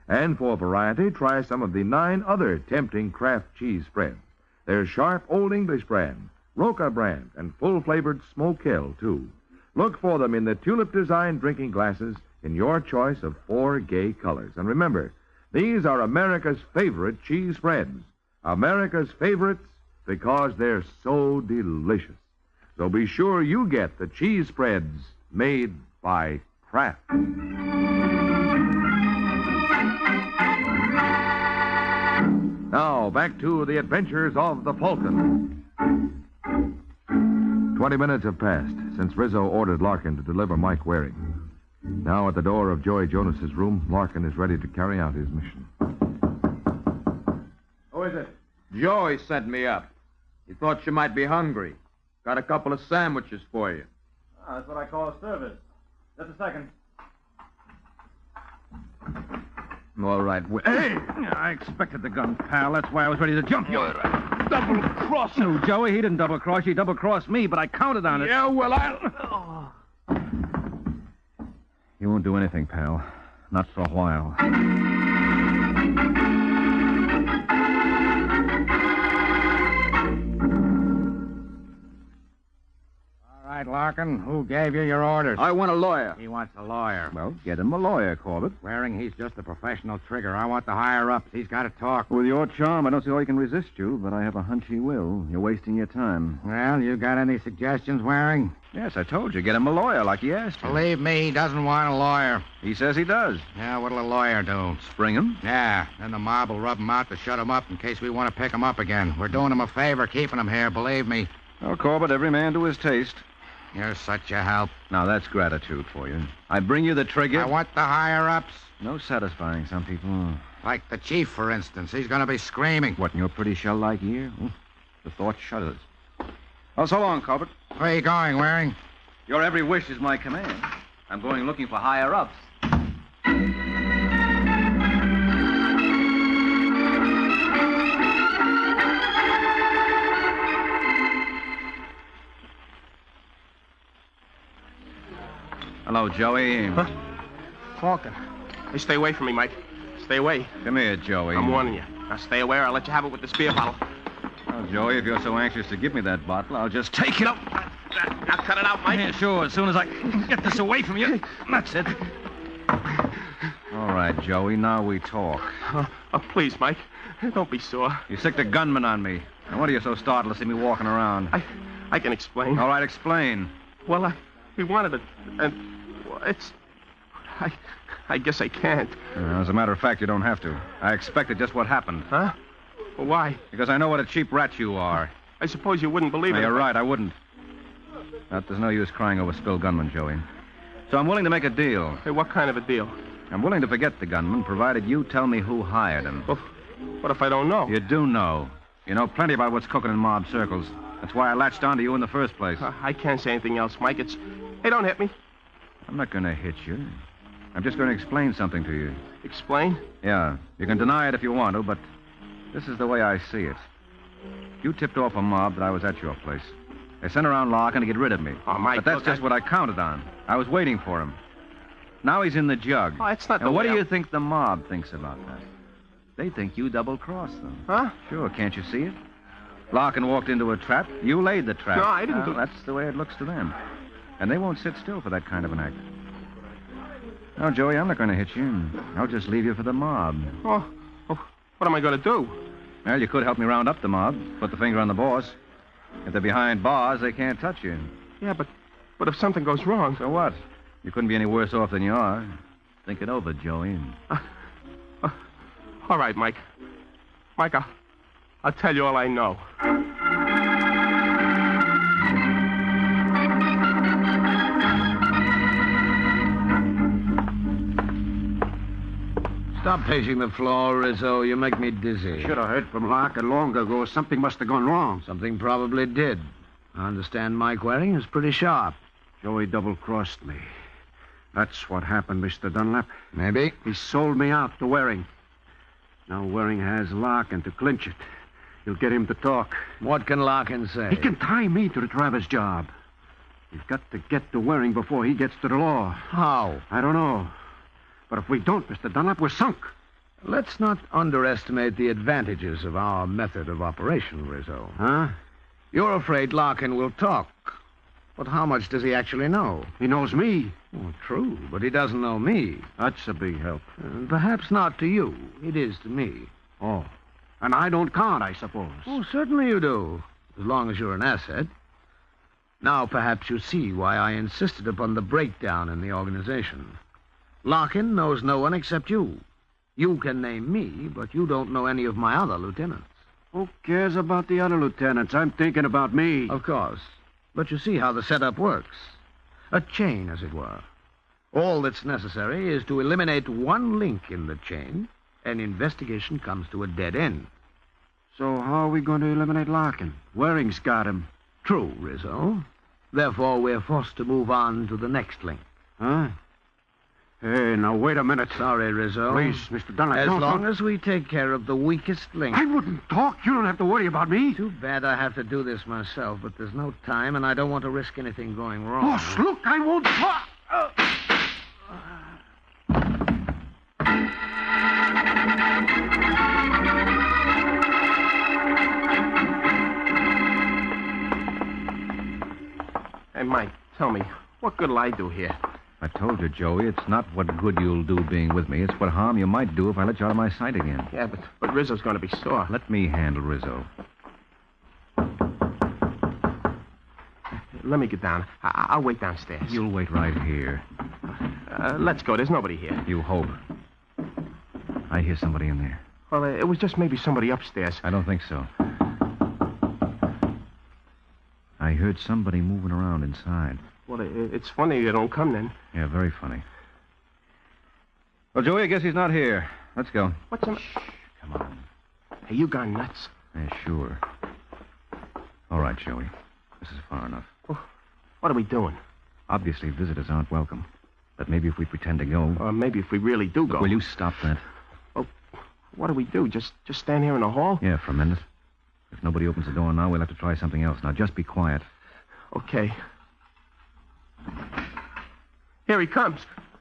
And for variety, try some of the 9 other tempting Kraft cheese spreads. There's sharp Old English brand, Roca brand, and full-flavored Smoke Hill, too. Look for them in the tulip-designed drinking glasses in your choice of 4 gay colors. And remember, these are America's favorite cheese spreads. America's favorites because they're so delicious. So be sure you get the cheese spreads made by Kraft. Now, back to the adventures of the Falcon. 20 minutes have passed since Rizzo ordered Larkin to deliver Mike Waring. Now, at the door of Joey Jonas's room, Larkin is ready to carry out his mission. Who is it? Joey sent me up. He thought you might be hungry. Got a couple of sandwiches for you. That's what I call a service. Just a second. All right. Hey! I expected the gun, pal. That's why I was ready to jump you. Double-cross. No, Joey, he didn't double-cross you. He double-crossed me, but I counted on it. Yeah, well, I'll... You won't do anything, pal. Not for a while. All right, Larkin, who gave you your orders? I want a lawyer. He wants a lawyer. Well, get him a lawyer, Corbett. Waring, he's just a professional trigger. I want the higher-ups. He's got to talk. With your charm, I don't see how he can resist you, but I have a hunch he will. You're wasting your time. Well, you got any suggestions, Waring? Yes, I told you. Get him a lawyer like he asked you. Believe me, he doesn't want a lawyer. He says he does. Yeah, what'll a lawyer do? Spring him? Yeah, then the mob will rub him out to shut him up in case we want to pick him up again. We're doing him a favor keeping him here, believe me. Well, Corbett, every man to his taste. You're such a help. Now, that's gratitude for you. I bring you the trigger. I want the higher-ups. No satisfying some people. Like the chief, for instance. He's going to be screaming. What, in your pretty shell-like ear? The thought shudders. Oh, so long, Corbett. Where are you going, Waring? Your every wish is my command. I'm going looking for higher-ups. Hello, Joey. Huh? Falcon. Hey, stay away from me, Mike. Stay away. Come here, Joey. I'm warning you. Now stay away or I'll let you have it with the spear bottle. Well, Joey, if you're so anxious to give me that bottle, I'll just take it. Now cut it out, Mike. Yeah, sure. As soon as I get this away from you. That's it. All right, Joey. Now we talk. Please, Mike. Don't be sore. You sicked a gunman on me. And what are you so startled to see me walking around? I can explain. All right, explain. Well, we wanted it, and it's... I guess I can't. As a matter of fact, you don't have to. I expected just what happened. Huh? Well, why? Because I know what a cheap rat you are. I suppose you wouldn't believe No, it. you're right, I wouldn't. But there's no use crying over spilled gunmen, Joey. So I'm willing to make a deal. Hey, what kind of a deal? I'm willing to forget the gunman, provided you tell me who hired him. Well, what if I don't know? You do know. You know plenty about what's cooking in mob circles. That's why I latched onto you in the first place. I can't say anything else, Mike. Hey, don't hit me. I'm not going to hit you. I'm just going to explain something to you. Explain? Yeah. You can deny it if you want to, but this is the way I see it. You tipped off a mob that I was at your place. They sent around Larkin to get rid of me. Oh, Mike, but that's look, just what I counted on. I was waiting for him. Now he's in the jug. Oh, it's not the And what way do you think the mob thinks about that? They think you double-crossed them. Huh? Sure, can't you see it? Larkin walked into a trap. You laid the trap. No, I didn't do... That's the way it looks to them. And they won't sit still for that kind of an act. No, Joey, I'm not going to hit you. I'll just leave you for the mob. Oh, what am I going to do? Well, you could help me round up the mob, put the finger on the boss. If they're behind bars, they can't touch you. Yeah, but if something goes wrong... So what? You couldn't be any worse off than you are. Think it over, Joey. All right, Mike. Mike, I'll tell you all I know. Stop pacing the floor, Rizzo. You make me dizzy. Should have heard from Larkin long ago. Something must have gone wrong. Something probably did. I understand Mike Waring is pretty sharp. Joey double-crossed me. That's what happened, Mr. Dunlap. Maybe. He sold me out to Waring. Now Waring has Larkin to clinch it. He'll get him to talk. What can Larkin say? He can tie me to the Travers job. We've got to get to Waring before he gets to the law. How? I don't know. But if we don't, Mr. Dunlap, we're sunk. Let's not underestimate the advantages of our method of operation, Rizzo. Huh? You're afraid Larkin will talk. But how much does he actually know? He knows me. Oh, true, but he doesn't know me. That's a big help. Perhaps not to you. It is to me. Oh. And I don't count, I suppose. Oh, certainly you do, as long as you're an asset. Now perhaps you see why I insisted upon the breakdown in the organization. Larkin knows no one except you. You can name me, but you don't know any of my other lieutenants. Who cares about the other lieutenants? I'm thinking about me. Of course. But you see how the setup works. A chain, as it were. All that's necessary is to eliminate one link in the chain, and investigation comes to a dead end. So how are we going to eliminate Larkin? Waring's got him. True, Rizzo. Therefore, we're forced to move on to the next link. Huh? Hey, now, wait a minute. Sorry, Rizzo. Please, Mr. Dunlap. As long as we take care of the weakest link. I wouldn't talk. You don't have to worry about me. Too bad I have to do this myself, but there's no time, and I don't want to risk anything going wrong. Boss, look, I won't talk. Hey, Mike, tell me, what good'll I do here? I told you, Joey, it's not what good you'll do being with me. It's what harm you might do if I let you out of my sight again. Yeah, but Rizzo's going to be sore. Let me handle Rizzo. Let me get down. I'll wait downstairs. You'll wait right here. Let's go. There's nobody here. You hope. I hear somebody in there. Well, it was just maybe somebody upstairs. I don't think so. I heard somebody moving around inside. Well, it's funny they don't come then. Yeah, very funny. Well, Joey, I guess he's not here. Let's go. What's the... Come on. Hey, you gone nuts? Yeah, sure. All right, Joey. This is far enough. Well, what are we doing? Obviously, visitors aren't welcome. But maybe if we pretend to go... Or maybe if we really do go. Will you stop that? Well, what do we do? Just stand here in the hall? Yeah, for a minute. If nobody opens the door now, we'll have to try something else. Now, just be quiet. Okay. Here he comes.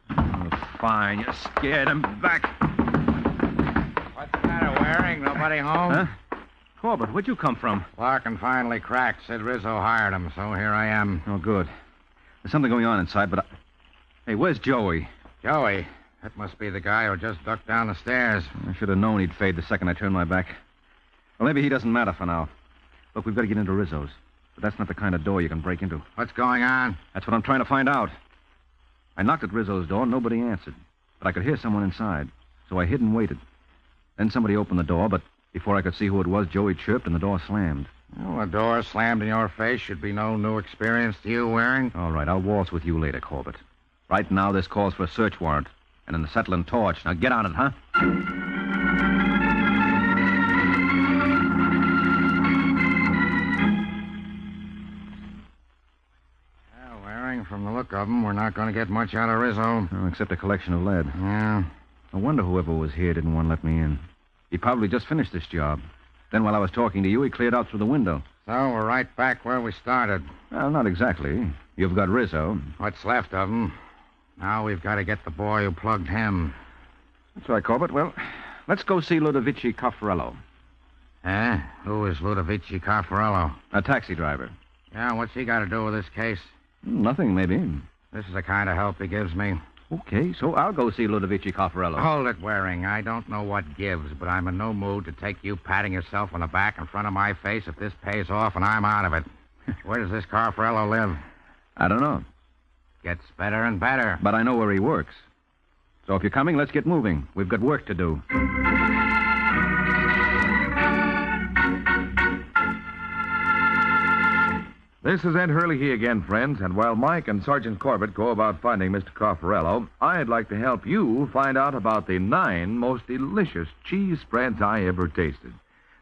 Oh, fine. You scared him. Back. What's the matter, Waring? Nobody home? Huh? Corbett, where'd you come from? Larkin finally cracked. Said Rizzo hired him, so here I am. Oh, good. There's something going on inside, but Hey, where's Joey? Joey? That must be the guy who just ducked down the stairs. I should have known he'd fade the second I turned my back. Well, maybe he doesn't matter for now. Look, we've got to get into Rizzo's. But that's not the kind of door you can break into. What's going on? That's what I'm trying to find out. I knocked at Rizzo's door. Nobody answered. But I could hear someone inside. So I hid and waited. Then somebody opened the door, but Before I could see who it was, Joey chirped and the door slammed. Well, a door slammed in your face should be no new experience to you, Waring. All right, I'll waltz with you later, Corbett. Right now, this calls for a search warrant and an acetylene torch. Now get on it, huh? Well, Waring, from the look of them, we're not going to get much out of Rizzo. Oh, except a collection of lead. Yeah. I wonder whoever was here didn't want to let me in. He probably just finished this job. Then while I was talking to you, he cleared out through the window. So we're right back where we started. Well, not exactly. You've got Rizzo. What's left of him. Now we've got to get the boy who plugged him. That's right, Corbett. Well, let's go see Ludovici Caffarello. Eh? Who is Ludovici Caffarello? A taxi driver. Yeah, what's he got to do with this case? Nothing, maybe. This is the kind of help he gives me. Okay, so I'll go see Ludovici Caffarello. Hold it, Waring. I don't know what gives, but I'm in no mood to take you patting yourself on the back in front of my face if this pays off and I'm out of it. Where does this Caffarello live? I don't know. Gets better and better. But I know where he works. So if you're coming, let's get moving. We've got work to do. This is Ed Hurley again, friends, and while Mike and Sergeant Corbett go about finding Mr. Caffarello, I'd like to help you find out about the 9 most delicious cheese spreads I ever tasted.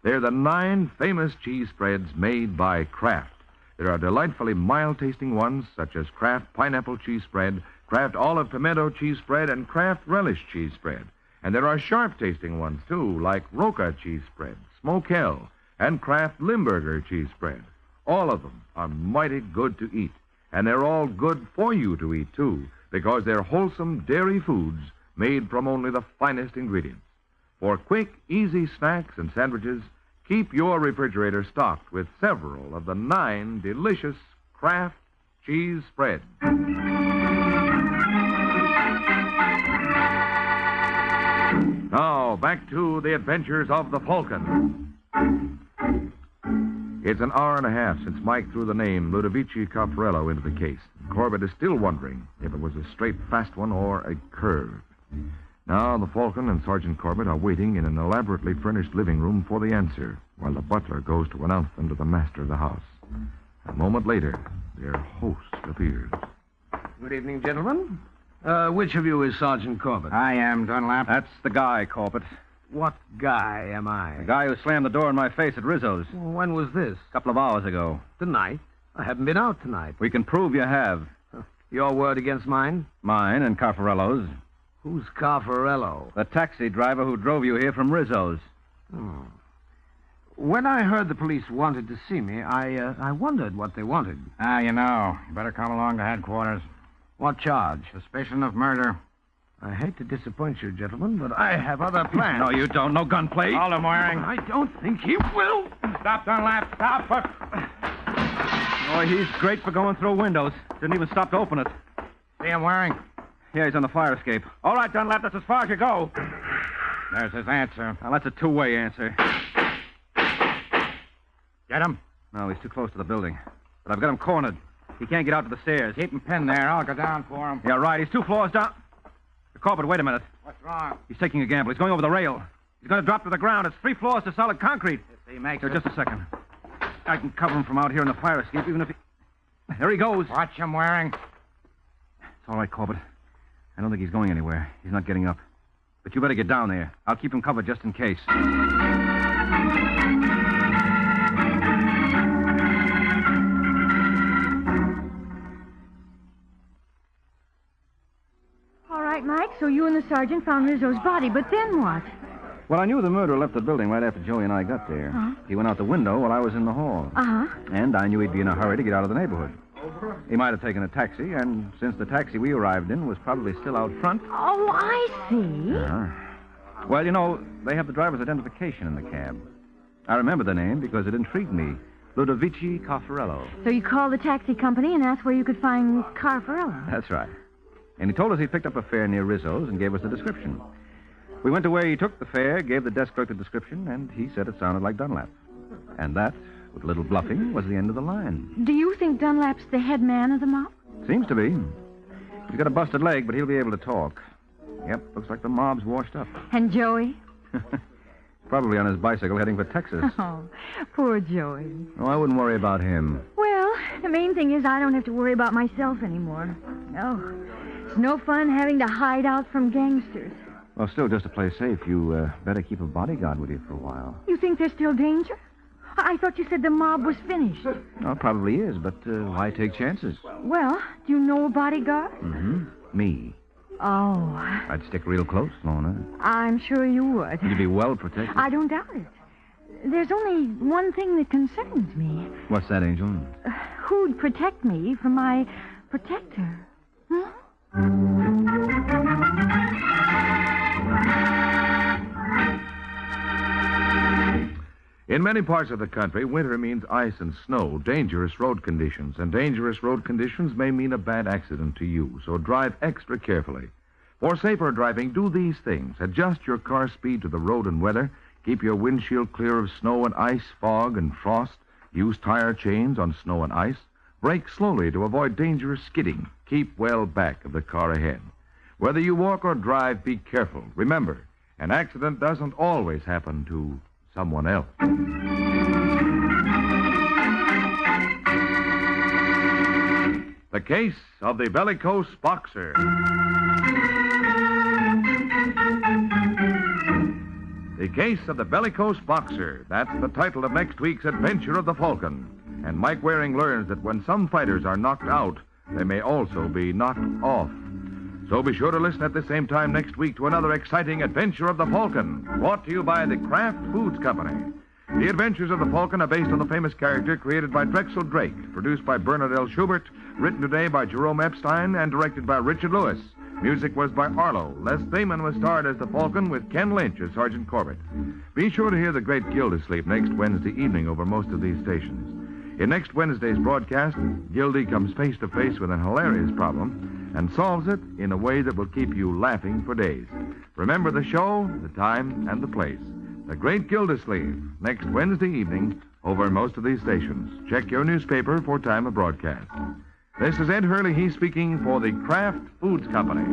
They're the 9 famous cheese spreads made by Kraft. There are delightfully mild-tasting ones, such as Kraft Pineapple Cheese Spread, Kraft Olive Pimento Cheese Spread, and Kraft Relish Cheese Spread. And there are sharp-tasting ones, too, like Roca Cheese Spread, Smokell, and Kraft Limburger Cheese Spread. All of them are mighty good to eat, and they're all good for you to eat, too, because they're wholesome dairy foods made from only the finest ingredients. For quick, easy snacks and sandwiches, keep your refrigerator stocked with several of the 9 delicious Kraft cheese spreads. Now, back to the adventures of the Falcon. It's an hour and a half since Mike threw the name Ludovici Caffarello into the case. Corbett is still wondering if it was a straight, fast one or a curve. Now, the Falcon and Sergeant Corbett are waiting in an elaborately furnished living room for the answer, while the butler goes to announce them to the master of the house. A moment later, their host appears. Good evening, gentlemen. Which of you is Sergeant Corbett? I am, Dunlap. That's the guy, Corbett. What guy am I? The guy who slammed the door in my face at Rizzo's. Well, when was this? A couple of hours ago. Tonight? I haven't been out tonight. We can prove you have. Your word against mine? Mine and Caffarello's. Who's Caffarello? The taxi driver who drove you here from Rizzo's. Oh. When I heard the police wanted to see me, I wondered what they wanted. You know. You better come along to headquarters. What charge? Suspicion of murder. I hate to disappoint you, gentlemen, but I have other plans. No, you don't. No gunplay. Hold him, Waring. I don't think he will. Stop, Dunlap. Stop. Boy, he's great for going through windows. Didn't even stop to open it. See him, Waring? Yeah, he's on the fire escape. All right, Dunlap, that's as far as you go. There's his answer. Now, that's a two-way answer. Get him? No, he's too close to the building. But I've got him cornered. He can't get out to the stairs. Keep him pinned there. I'll go down for him. Yeah, right. He's 2 floors down. Corbett, wait a minute. What's wrong? He's taking a gamble. He's going over the rail. He's going to drop to the ground. It's 3 floors to solid concrete. If he makes Here, just a second. I can cover him from out here in the fire escape, even if he... There he goes. Watch him, Waring. It's all right, Corbett. I don't think he's going anywhere. He's not getting up. But you better get down there. I'll keep him covered just in case. All right, Mike, so you and the sergeant found Rizzo's body, but then what? Well, I knew the murderer left the building right after Joey and I got there. Huh? He went out the window while I was in the hall. Uh-huh. And I knew he'd be in a hurry to get out of the neighborhood. He might have taken a taxi, and since the taxi we arrived in was probably still out front... Oh, I see. Well, you know, they have the driver's identification in the cab. I remember the name because it intrigued me. Ludovici Caffarello. So you called the taxi company and asked where you could find Caffarello. That's right. And he told us he'd picked up a fare near Rizzo's and gave us the description. We went to where he took the fare, gave the desk clerk the description, and he said it sounded like Dunlap. And that, with a little bluffing, was the end of the line. Do you think Dunlap's the head man of the mob? Seems to be. He's got a busted leg, but he'll be able to talk. Yep, looks like the mob's washed up. And Joey? Probably on his bicycle heading for Texas. Oh, poor Joey. Oh, I wouldn't worry about him. Well, the main thing is I don't have to worry about myself anymore. No. It's no fun having to hide out from gangsters. Well, still, just to play safe, you better keep a bodyguard with you for a while. You think there's still danger? I thought you said the mob was finished. Well, it probably is, but why take chances? Well, do you know a bodyguard? Mm-hmm. Me. Oh. I'd stick real close, Lorna. I'm sure you would. You'd be well protected. I don't doubt it. There's only one thing that concerns me. What's that, Angel? Who'd protect me from my protector? In many parts of the country, winter means ice and snow, dangerous road conditions, and dangerous road conditions may mean a bad accident to you, so drive extra carefully. For safer driving, do these things. Adjust your car speed to the road and weather, keep your windshield clear of snow and ice, fog and frost, use tire chains on snow and ice, brake slowly to avoid dangerous skidding, keep well back of the car ahead. Whether you walk or drive, be careful. Remember, an accident doesn't always happen to someone else. The case of the bellicose boxer. The case of the bellicose boxer. That's the title of next week's adventure of the Falcon. And Mike Waring learns that when some fighters are knocked out, they may also be knocked off. So be sure to listen at the same time next week to another exciting adventure of the Falcon, brought to you by the Kraft Foods Company. The Adventures of the Falcon are based on the famous character created by Drexel Drake, produced by Bernard L. Schubert, written today by Jerome Epstein, and directed by Richard Lewis. Music was by Arlo. Les Thaman was starred as the Falcon with Ken Lynch as Sergeant Corbett. Be sure to hear The Great Gildersleeve next Wednesday evening over most of these stations. In next Wednesday's broadcast, Gildy comes face to face with an hilarious problem and solves it in a way that will keep you laughing for days. Remember the show, the time, and the place. The Great Gildersleeve, next Wednesday evening over most of these stations. Check your newspaper for time of broadcast. This is Ed Hurley, he's speaking for the Kraft Foods Company.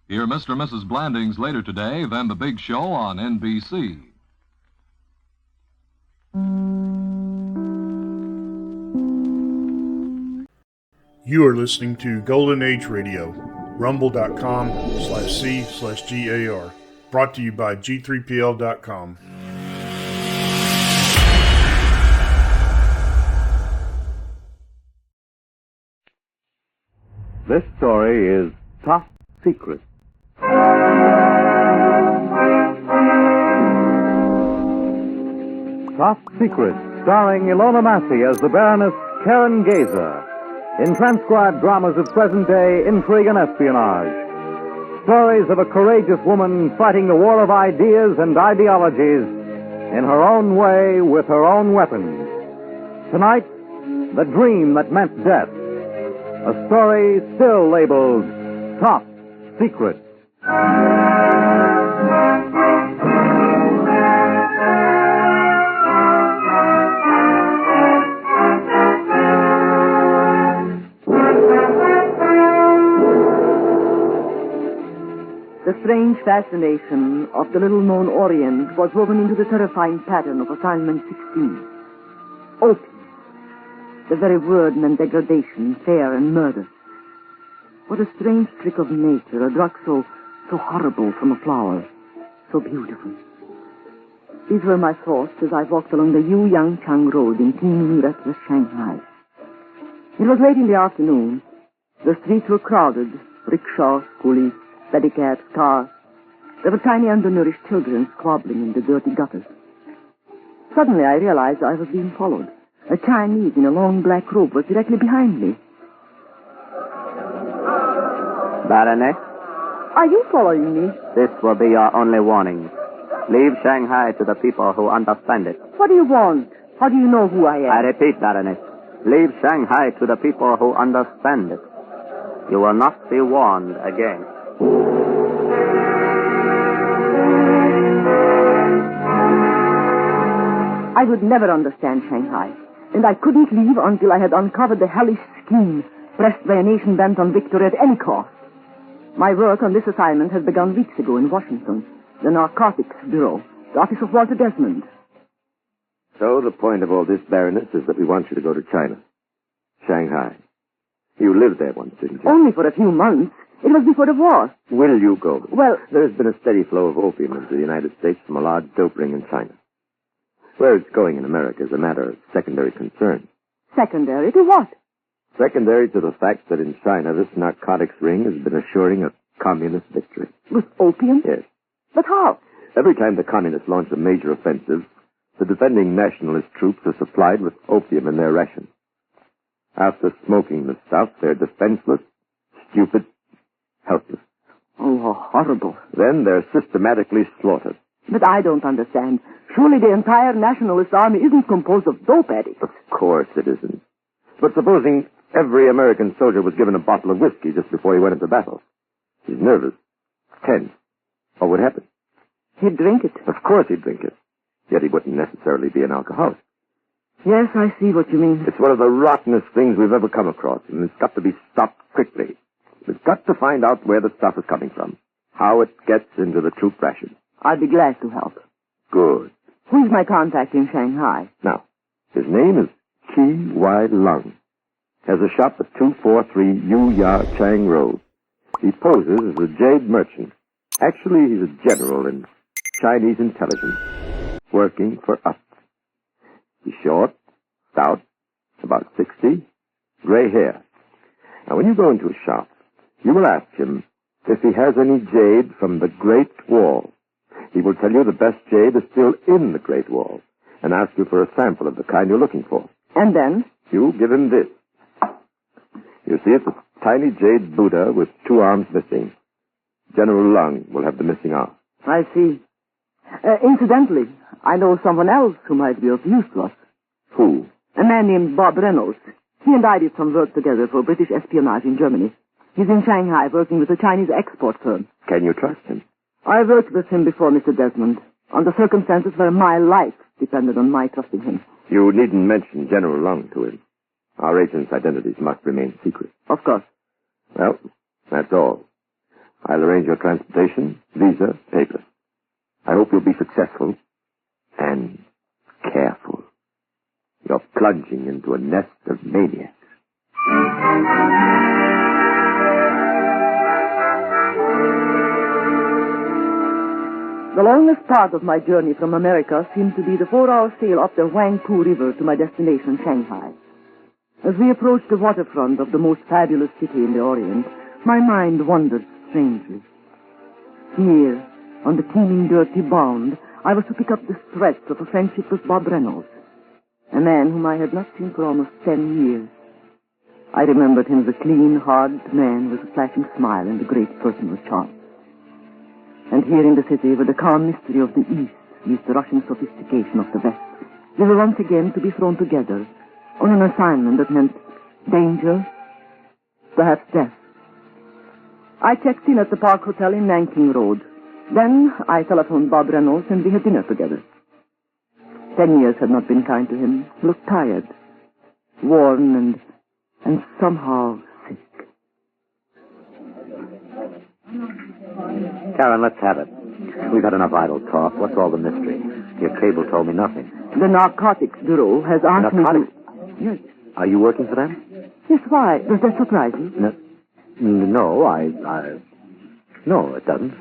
Hear Mr. and Mrs. Blandings later today, then The Big Show on NBC. You are listening to Golden Age Radio, rumble.com/C/GAR. Brought to you by G3PL.com. This story is Top Secret. Top Secret, starring Ilona Massey as the Baroness Karen Gazer, in transcribed dramas of present-day intrigue and espionage. Stories of a courageous woman fighting the war of ideas and ideologies in her own way with her own weapons. Tonight, The Dream That Meant Death. A story still labeled Top Secret. The strange fascination of the little-known Orient was woven into the terrifying pattern of Assignment 16. Opium. The very word meant degradation, fear, and murder. What a strange trick of nature, a drug so horrible from a flower, so beautiful. These were my thoughts as I walked along the Yu-Yang-Chang Road in teeming, restless Shanghai. It was late in the afternoon. The streets were crowded, rickshaws, coolies, pedicabs, cars. There were tiny undernourished children squabbling in the dirty gutters. Suddenly I realized I was being followed. A Chinese in a long black robe was directly behind me. Baroness, Are you following me? this will be your only warning. Leave Shanghai to the people who understand it. What do you want? How do you know who I am? I repeat, Baroness, leave Shanghai to the people who understand it. You will not be warned again. I would never understand Shanghai, and I couldn't leave until I had uncovered the hellish scheme pressed by a nation bent on victory at any cost. My work on this assignment had begun weeks ago in Washington, The Narcotics Bureau. The office of Walter Desmond. So the point of all this, Baroness, is that we want you to go to China. Shanghai. You lived there once, didn't you? Only for a few months. It was before the war. Will you go? Well, there's been a steady flow of opium into the United States from a large dope ring in China. Where it's going in America is a matter of secondary concern. Secondary to what? Secondary to the fact that in China, this narcotics ring has been assuring a communist victory. With opium? Yes. But how? Every time the communists launch a major offensive, the defending nationalist troops are supplied with opium in their rations. After smoking the stuff, they're defenseless, stupid, helpless. Oh, how horrible. Then they're systematically slaughtered. But I don't understand. Surely the entire nationalist army isn't composed of dope addicts. Of course it isn't. But supposing every American soldier was given a bottle of whiskey just before he went into battle. He's nervous, tense. What would happen? He'd drink it. Of course he'd drink it. Yet he wouldn't necessarily be an alcoholic. Yes, I see what you mean. It's one of the rottenest things we've ever come across, and it's got to be stopped quickly. We've got to find out where the stuff is coming from, how it gets into the troop ration. I'd be glad to help. Good. Who's my contact in Shanghai? Now, his name is Qi Wai Lung. Has a shop at 243 Yu Ya Chang Road. He poses as a jade merchant. Actually, he's a general in Chinese intelligence, working for us. He's short, stout, about 60, gray hair. Now, when you go into his shop, you will ask him if he has any jade from the Great Wall. He will tell you the best jade is still in the Great Wall and ask you for a sample of the kind you're looking for. And then? You give him this. You see, it's a tiny jade Buddha with 2 arms missing. General Lung will have the missing arm. I see. Incidentally, I know someone else who might be of use to us. Who? A man named Bob Reynolds. He and I did some work together for British espionage in Germany. He's in Shanghai working with a Chinese export firm. Can you trust him? I worked with him before, Mr. Desmond, under circumstances where my life depended on my trusting him. You needn't mention General Lung to him. Our agents' identities must remain secret. Of course. Well, that's all. I'll arrange your transportation, visa, papers. I hope you'll be successful and careful. You're plunging into a nest of maniacs. The longest part of my journey from America seemed to be the 4-hour sail up the Huangpu River to my destination, Shanghai. As we approached the waterfront of the most fabulous city in the Orient, my mind wandered strangely. Here, on the teeming, dirty Bound, I was to pick up the threads of a friendship with Bob Reynolds, a man whom I had not seen for almost 10 years. I remembered him as a clean, hard man with a flashing smile and a great personal charm. And here in the city, where the calm mystery of the East meets the rushing sophistication of the West, we were once again to be thrown together on an assignment that meant danger, perhaps death. I checked in at the Park Hotel in Nanking Road. Then I telephoned Bob Reynolds and we had dinner together. 10 years had not been kind to him. He looked tired, worn, and somehow sick. Karen, let's have it. We've had enough idle talk. What's all the mystery? Your cable told me nothing. The Narcotics Bureau has asked me to... Yes. Are you working for them? Yes, why? Does that surprise you? No, it doesn't.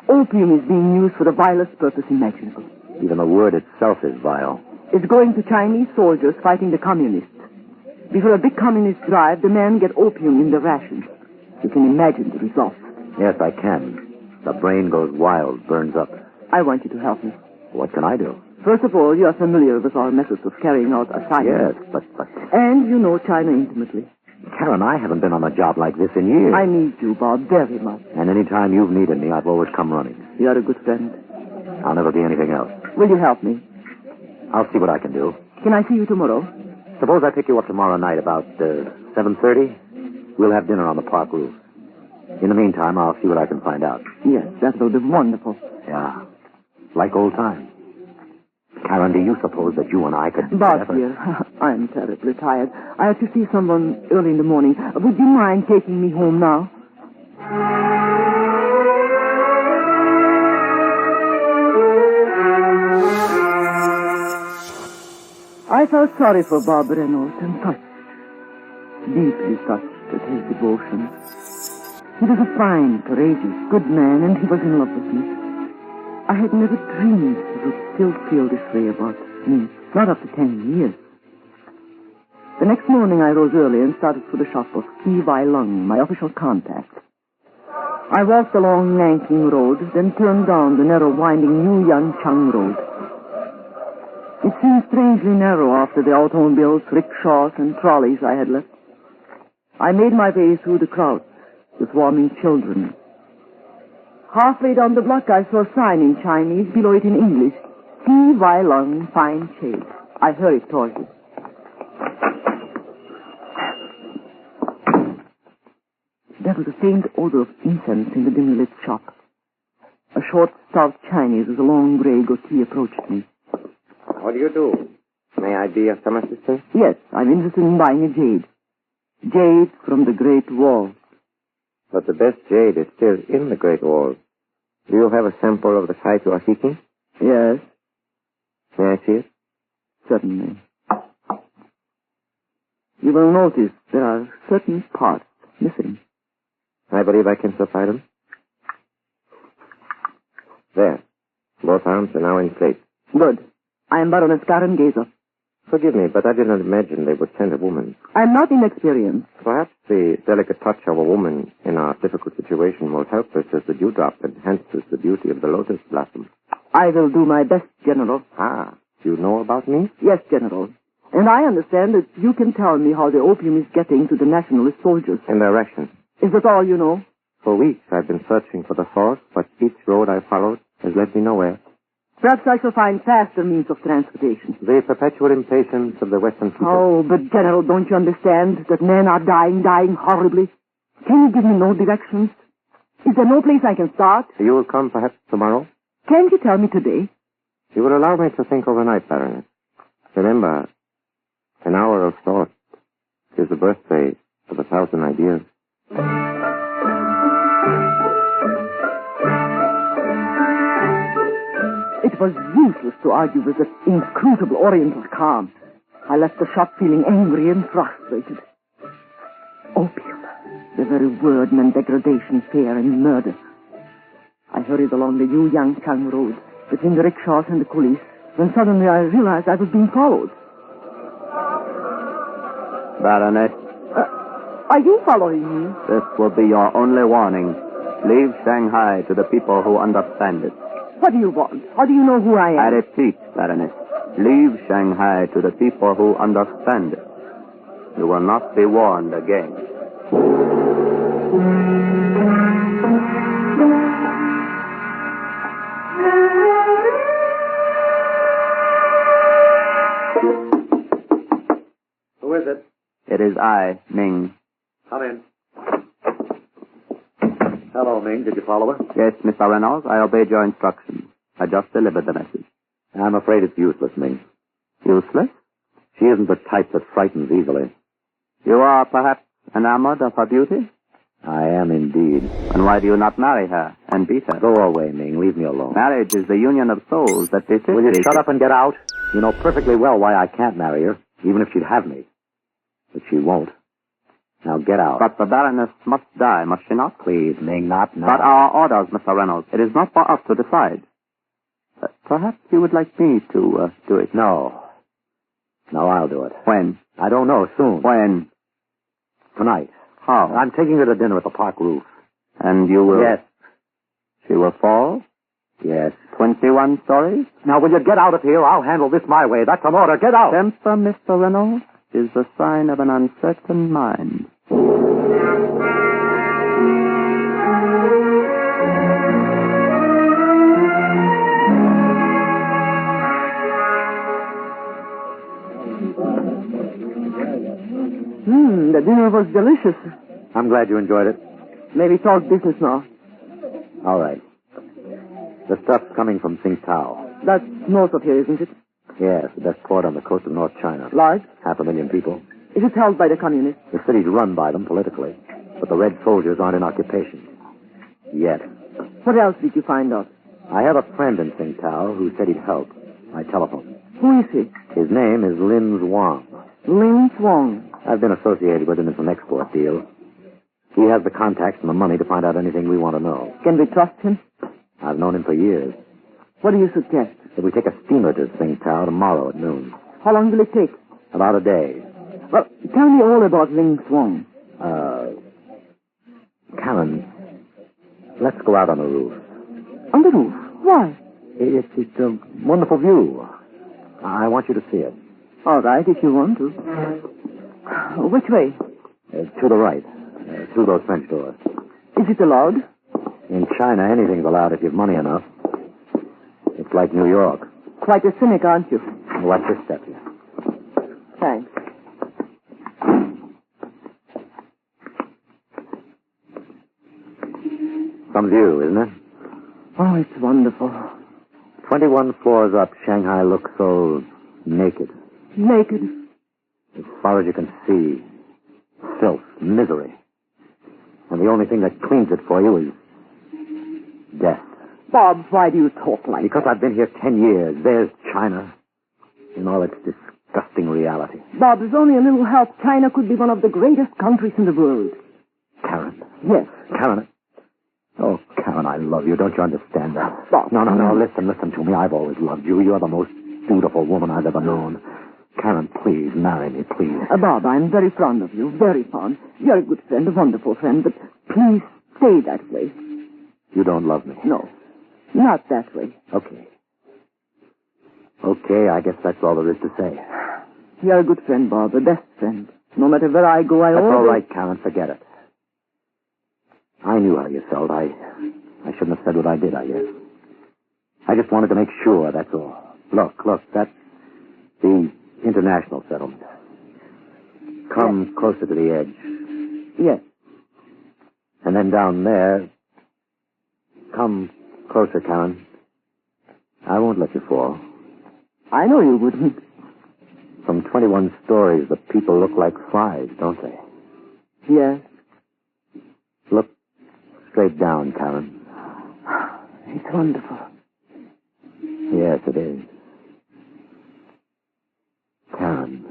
Opium is being used for the vilest purpose imaginable. Even the word itself is vile. It's going to Chinese soldiers fighting the communists. Before a big communist drive, the men get opium in the rations. You can imagine the results. Yes, I can. The brain goes wild, burns up. I want you to help me. What can I do? First of all, you are familiar with our methods of carrying out assignments. Yes, but... And you know China intimately. Karen, I haven't been on a job like this in years. I need you, Bob, very much. And any time you've needed me, I've always come running. You are a good friend. I'll never be anything else. Will you help me? I'll see what I can do. Can I see you tomorrow? Suppose I pick you up tomorrow night about 7:30? We'll have dinner on the park roof. In the meantime, I'll see what I can find out. Yes, that will be wonderful. Yeah, like old times. Karen, do you suppose that you and I could... Bob, dear, I'm terribly tired. I have to see someone early in the morning. Would you mind taking me home now? I felt sorry for Bob Reynolds and touched, deeply touched at his devotion. He was a fine, courageous, good man, and he was in love with me. I had never dreamed he would still feel this way about me, not after 10 years. The next morning I rose early and started for the shop of Ki Wai Lung, my official contact. I walked along Nanking Road, then turned down the narrow, winding New Yan Chang Road. It seemed strangely narrow after the automobiles, rickshaws, and trolleys I had left. I made my way through the crowds, the swarming children. Halfway down the block, I saw a sign in Chinese, below it in English. Ki Wai Lung, fine shade. I hurried towards it. There was a faint odor of incense in the dimly lit shop. A short, stout Chinese with a long gray goatee approached me. What do you do? May I be of some assistance? Yes, I'm interested in buying a jade. Jade from the Great Wall. But the best jade is still in the Great Wall. Do you have a sample of the type you are seeking? Yes. May I see it? Certainly. You will notice there are certain parts missing. I believe I can supply them. There. Both arms are now in place. Good. I am Baroness Karen Gazer. Forgive me, but I did not imagine they would send a woman. I am not inexperienced. Perhaps the delicate touch of a woman in a difficult situation will help us as the dewdrop enhances the beauty of the lotus blossom. I will do my best, General. Ah, do you know about me? Yes, General. And I understand that you can tell me how the opium is getting to the nationalist soldiers. In direction. Is that all you know? For weeks I've been searching for the source, but each road I followed has led me nowhere. Perhaps I shall find faster means of transportation. The perpetual impatience of the Western people. Oh, but General, don't you understand that men are dying horribly? Can you give me no directions? Is there no place I can start? You will come perhaps tomorrow? Can't you tell me today? You will allow me to think overnight, Baroness. Remember, an hour of thought is the birthday of 1,000 ideas. It was useless to argue with that inscrutable Oriental calm. I left the shop feeling angry and frustrated. Opium. The very word meant degradation, fear, and murder. I hurried along the Yu Yang Chang Road, between the rickshaws and the coolies, when suddenly I realized I was being followed. Baroness, Are you following me? this will be your only warning. Leave Shanghai to the people who understand it. What do you want? How do you know who I am? I repeat, Baroness, leave Shanghai to the people who understand it. You will not be warned again. Who is it? It is I, Ming. Come in. Hello, Ming. Did you follow her? Yes, Mr. Reynolds, I obeyed your instructions. I just delivered the message. I'm afraid it's useless, Ming. Useless? She isn't the type that frightens easily. You are perhaps enamored of her beauty? I am indeed. And why do you not marry her and beat her? Go away, Ming. Leave me alone. Marriage is the union of souls that they Will you shut up and get out? You know perfectly well why I can't marry her, even if she'd have me. But she won't. Now get out. But the Baroness must die, must she not? Please, Ming, not now. But our orders, Mr. Reynolds. It is not for us to decide. Perhaps you would like me to do it. No. No, I'll do it. When? I don't know. Soon. When? Tonight. How? I'm taking her to dinner at the park roof. And you will... Yes. She will fall? Yes. 21 stories? Now, will you get out of here? I'll handle this my way. That's an order. Get out! Temper, Mr. Reynolds, is the sign of an uncertain mind. The dinner was delicious. I'm glad you enjoyed it. Maybe talk business now. All right. The stuff's coming from Tsingtao. That's north of here, isn't it? Yes, the best port on the coast of North China. Large? 500,000 people. Is it held by the communists? The city's run by them politically, but the Red Soldiers aren't in occupation. Yet. What else did you find out? I have a friend in Tsingtao who said he'd help. I telephoned. Who is he? His name is Lin Wang. Lin Wang. I've been associated with him in some export deals. He has the contacts and the money to find out anything we want to know. Can we trust him? I've known him for years. What do you suggest? That we take a steamer to Tsingtao tomorrow at noon. How long will it take? About a day. Well, tell me all about Lin Wang. Karen, let's go out on the roof. On the roof? Why? It's a wonderful view. I want you to see it. All right, if you want to. Which way? To the right. Through those French doors. Is it allowed? In China, anything's allowed if you've money enough. It's like New York. Quite a cynic, aren't you? Watch your step here. Thanks. Some view, isn't it? Oh, it's wonderful. 21 floors up, Shanghai looks so naked. Naked? As far as you can see, filth, misery. And the only thing that cleans it for you is death. Bob, why do you talk like Because that? I've been here 10 years. There's China in all its disgusting reality. Bob, there's only a little help. China could be one of the greatest countries in the world. Karen. Yes. Karen. Oh, Karen, I love you. Don't you understand that? Bob. No. Listen to me. I've always loved you. You're the most beautiful woman I've ever known. Karen, please, marry me, please. Bob, I'm very fond of you. Very fond. You're a good friend, a wonderful friend, but please stay that way. You don't love me? No. Not that way. Okay. Okay, I guess that's all there is to say. You're a good friend, Bob, a best friend. No matter where I go, That's always... all right, Karen, forget it. I knew how you felt. I shouldn't have said what I did, I guess. I just wanted to make sure, that's all. Look, that's the international settlement. Come closer to the edge. Yes. And then down there, come closer, Karen. I won't let you fall. I know you wouldn't. From 21 stories, the people look like flies, don't they? Yes. Look straight down, Karen. It's wonderful. Yes, it is. Karen.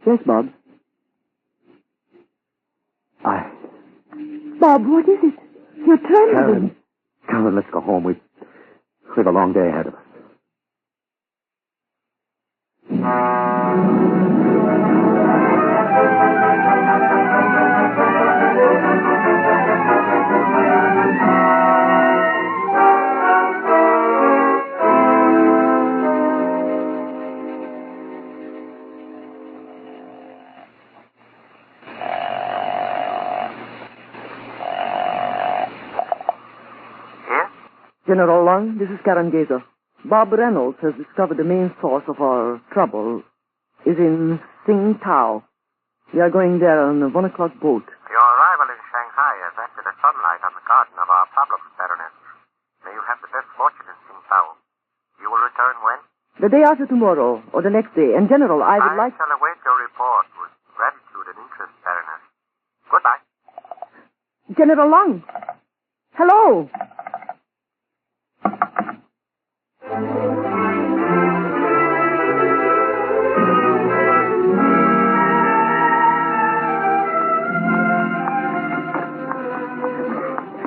Yes, Bob. Bob, what is it? You're trembling. Karen, let's go home. We've a long day ahead of us. General Lung, this is Karen Gazer. Bob Reynolds has discovered the main source of our trouble is in Tsingtao. We are going there on a 1 o'clock boat. Your arrival in Shanghai has acted a sunlight on the garden of our problems, Baroness. May you have the best fortune in Tsingtao. You will return when? The day after tomorrow, or the next day. And, General, I would like... I shall await your report with gratitude and interest, Baroness. Goodbye. General Lung! Hello!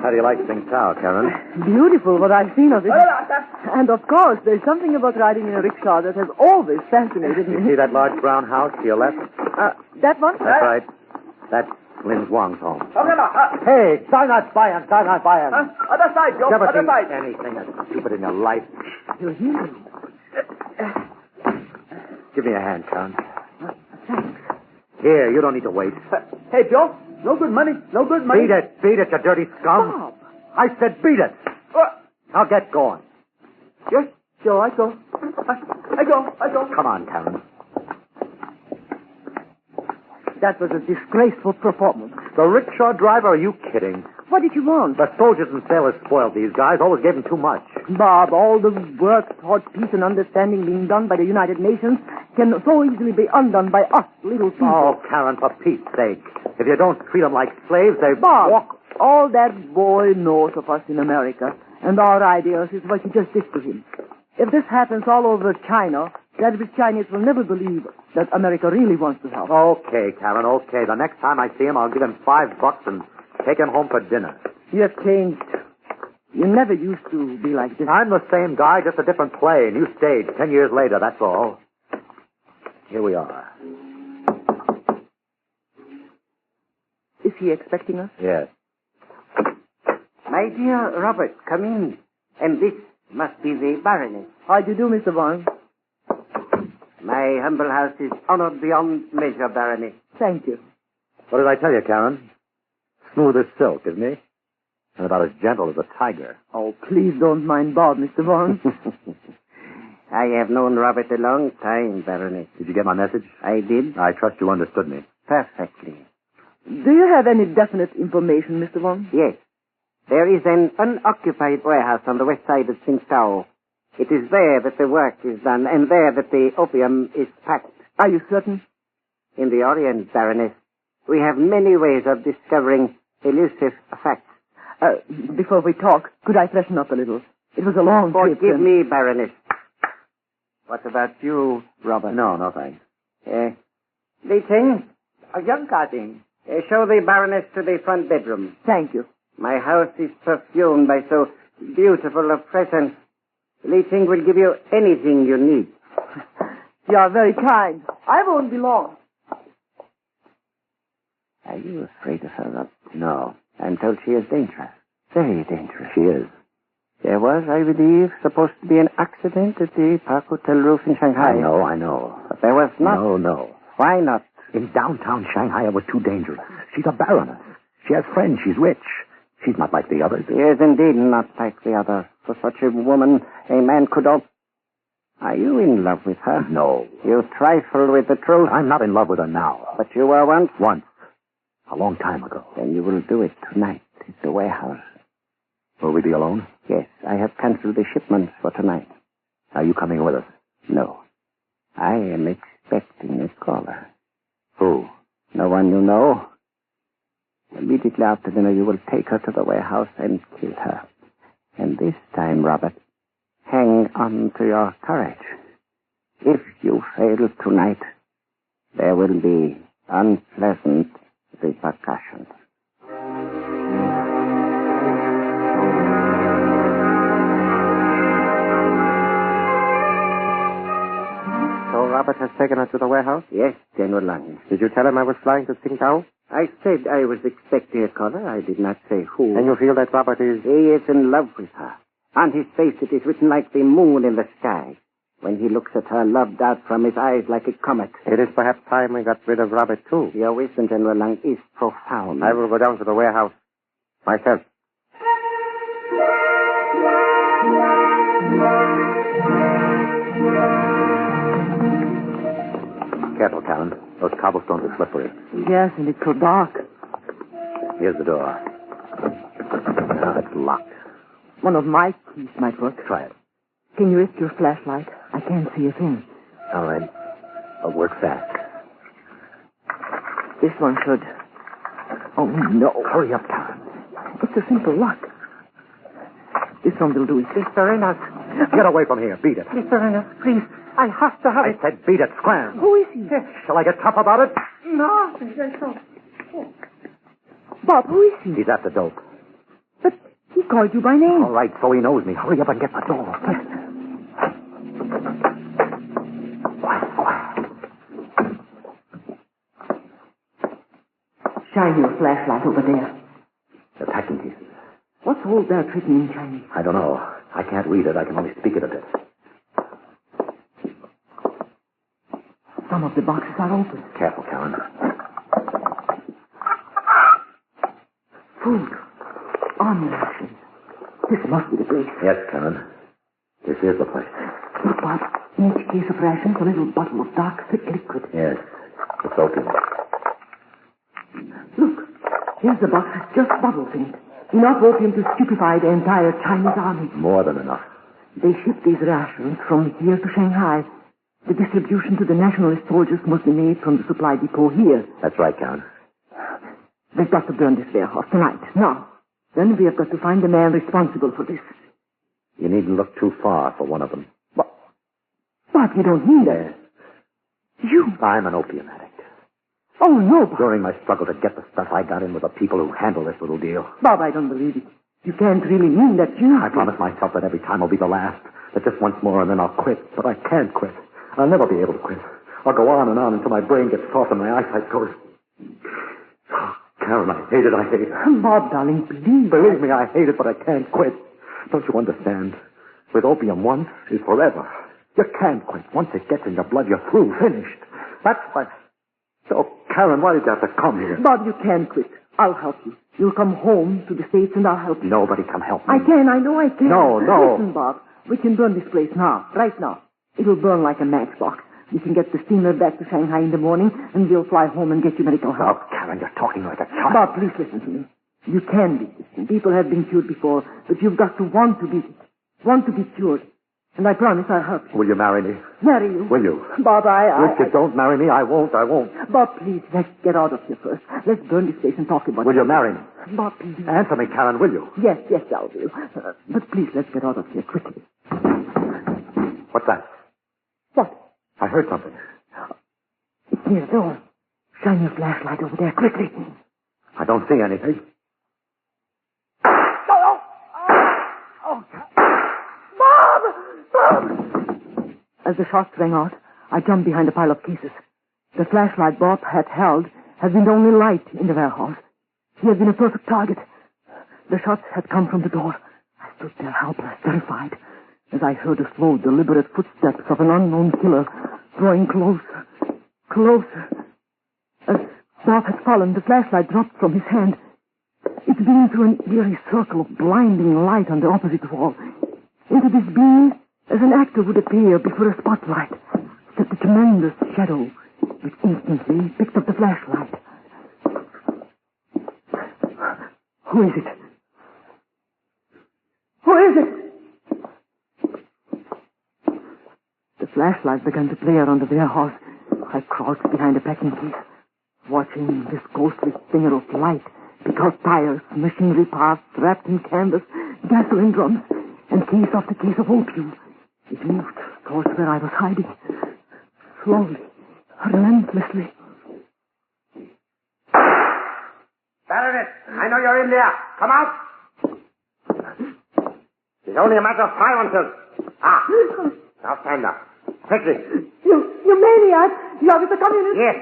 How do you like Tsingtao, Karen? Beautiful, what I've seen of it. And, of course, there's something about riding in a rickshaw that has always fascinated me. You see that large brown house to your left? That one? That's right. That's Lin Wang's home. Hey, Dragnet, Bayern. Other side, Joe. Never Other seen side. anything as stupid in your life. You're here. Give me a hand, Karen. Here, you don't need to wait. Hey, Joe. No good money. No good money. Beat it, you dirty scum. Bob. I said beat it. Now get going. Yes, Joe, I go. I go. Come on, Karen. That was a disgraceful performance. The rickshaw driver, are you kidding? What did you want? The soldiers and sailors spoiled these guys, always gave them too much. Bob, all the work toward peace and understanding being done by the United Nations can so easily be undone by us, little people. Oh, Karen, for Pete's sake. If you don't treat them like slaves, they Bob, walk... all that boy knows of us in America and our ideas is what you just did to him. If this happens all over China, Garbage Chinese will never believe that America really wants to help. Okay, Karen, okay. The next time I see him, I'll give him $5 and take him home for dinner. You have changed. You never used to be like this. I'm the same guy, just a different play. New stage, 10 years later, that's all. Here we are. Is he expecting us? Yes. My dear Robert, come in. And this must be the Baroness. How do you do, Mr. Vaughn? My humble house is honored beyond measure, Baroness. Thank you. What did I tell you, Karen? Smooth as silk, isn't he? And about as gentle as a tiger. Oh, please don't mind Bob, Mr. Vaughn. I have known Robert a long time, Baroness. Did you get my message? I did. I trust you understood me. Perfectly. Do you have any definite information, Mr. Vaughn? Yes. There is an unoccupied warehouse on the west side of Tsingtao. It is there that the work is done, and there that the opium is packed. Are you certain? In the Orient, Baroness, we have many ways of discovering elusive facts. Before we talk, could I freshen up a little? It was a long trip. Forgive me, Baroness. What about you, Robert? No thanks. Li Ting, a young garden. Show the Baroness to the front bedroom. Thank you. My house is perfumed by so beautiful a presence. Li Ting will give you anything you need. You are very kind. I won't be long. Are you afraid of her, Rob? No. I'm told she is dangerous. Very dangerous. She is. There was, I believe, supposed to be an accident at the Park Hotel roof in Shanghai. I know. But there was not. No. Why not? In downtown Shanghai, it was too dangerous. She's a baroness. She has friends. She's rich. She's not like the others. She is indeed not like the other. For such a woman, a man could all... Are you in love with her? No. You trifle with the truth. I'm not in love with her now. But you were once? Once. A long time ago. Then you will do it tonight at the warehouse. Will we be alone? Yes, I have cancelled the shipment for tonight. Are you coming with us? No. I am expecting a caller. Who? No one you know. Immediately after dinner, you will take her to the warehouse and kill her. And this time, Robert, hang on to your courage. If you fail tonight, there will be unpleasant repercussions. So Robert has taken her to the warehouse? Yes, General Lang. Did you tell him I was flying to Tsingtao? I said I was expecting a caller. I did not say who. And you feel that Robert is... He is in love with her. On his face it is written like the moon in the sky. When he looks at her, love darts from his eyes like a comet. It is perhaps time we got rid of Robert, too. Your wisdom, General Lang, is profound. I will go down to the warehouse myself. Careful, Karen. Those cobblestones are slippery. Yes, and it's so dark. Here's the door. Now it's locked. One of my keys might work. Try it. Can you risk your flashlight? I can't see a thing. All right. I'll work fast. This one should. Oh, no. Hurry up, Karen. It's a simple lock. This one will do it. Mr. Reynolds. Get away from here. Beat it. Mr. Reynolds, please. I have to hurry. I said beat it. Scram. Who is he? Shall I get tough about it? No. Bob, who is he? He's after dope. But he called you by name. All right, so he knows me. Hurry up and get the door. Shine your flashlight over there. The packing cases. What's all that written in Chinese? I don't know. I can't read it. I can only speak it a bit. Some of the boxes are open. Careful, Karen. Food. Army rations. This must be the place. Yes, Karen. This is the place. Look, Bob. In each case of rations, a little bottle of dark, thick liquid. Yes. It's open. Look. Here's the box with just bubbles in it. Enough opium to stupefy the entire Chinese army. More than enough. They ship these rations from here to Shanghai. The distribution to the nationalist soldiers must be made from the supply depot here. That's right, Karen. They've got to burn this warehouse tonight. Now, then we have got to find the man responsible for this. You needn't look too far for one of them. Bob, Bob, you don't mean that. You? I'm an opium addict. Oh, no, Bob. During my struggle to get the stuff, I got in with the people who handle this little deal. Bob, I don't believe it. You can't really mean that you... I promised myself that every time will be the last. That just once more and then I'll quit. But I can't quit. I'll never be able to quit. I'll go on and on until my brain gets soft and my eyesight goes... Oh, Karen, I hate it. Bob, darling, please. Believe me, I hate it, but I can't quit. Don't you understand? With opium, once is forever. You can't quit. Once it gets in your blood, you're through, finished. That's why... So, Karen, why did you have to come here? Bob, you can quit. I'll help you. You'll come home to the States and I'll help you. Nobody can help me. I can. I know I can. No. Listen, Bob. We can burn this place now. Right now. It'll burn like a matchbox. We can get the steamer back to Shanghai in the morning and we'll fly home and get you medical help. Oh, Karen, you're talking like a child. Bob, please listen to me. You can beat this thing. People have been cured before, but you've got to want to beat it. Want to be cured. And I promise I'll help you. Will you marry me? Marry you? Will you? Bob, If you don't marry me, I won't. Bob, please, let's get out of here first. Let's burn this place and talk about it. Will you marry me? Bob, please. Answer me, Karen, will you? Yes, I will. But please, let's get out of here quickly. What's that? What? I heard something. It's near the door. Shine your flashlight over there, quickly. I don't see anything. As the shots rang out, I jumped behind a pile of cases. The flashlight Bob had held had been the only light in the warehouse. He had been a perfect target. The shots had come from the door. I stood there helpless, terrified, as I heard the slow, deliberate footsteps of an unknown killer drawing closer, closer. As Bob had fallen, the flashlight dropped from his hand. It beamed through an eerie circle of blinding light on the opposite wall. Into this beam, as an actor would appear before a spotlight, stepped a tremendous shadow, which instantly picked up the flashlight. Who is it? Who is it? The flashlight began to flare on the warehouse. I crouched behind a packing case, watching this ghostly finger of light pick out tires, machinery parts wrapped in canvas, gasoline drums, and case after case of opium. It moved towards where I was hiding. Slowly, relentlessly. Baronet, I know you're in there. Come out. It's only a matter of time until... Now stand up. Quickly. You maniac! You are with the communists? Yes.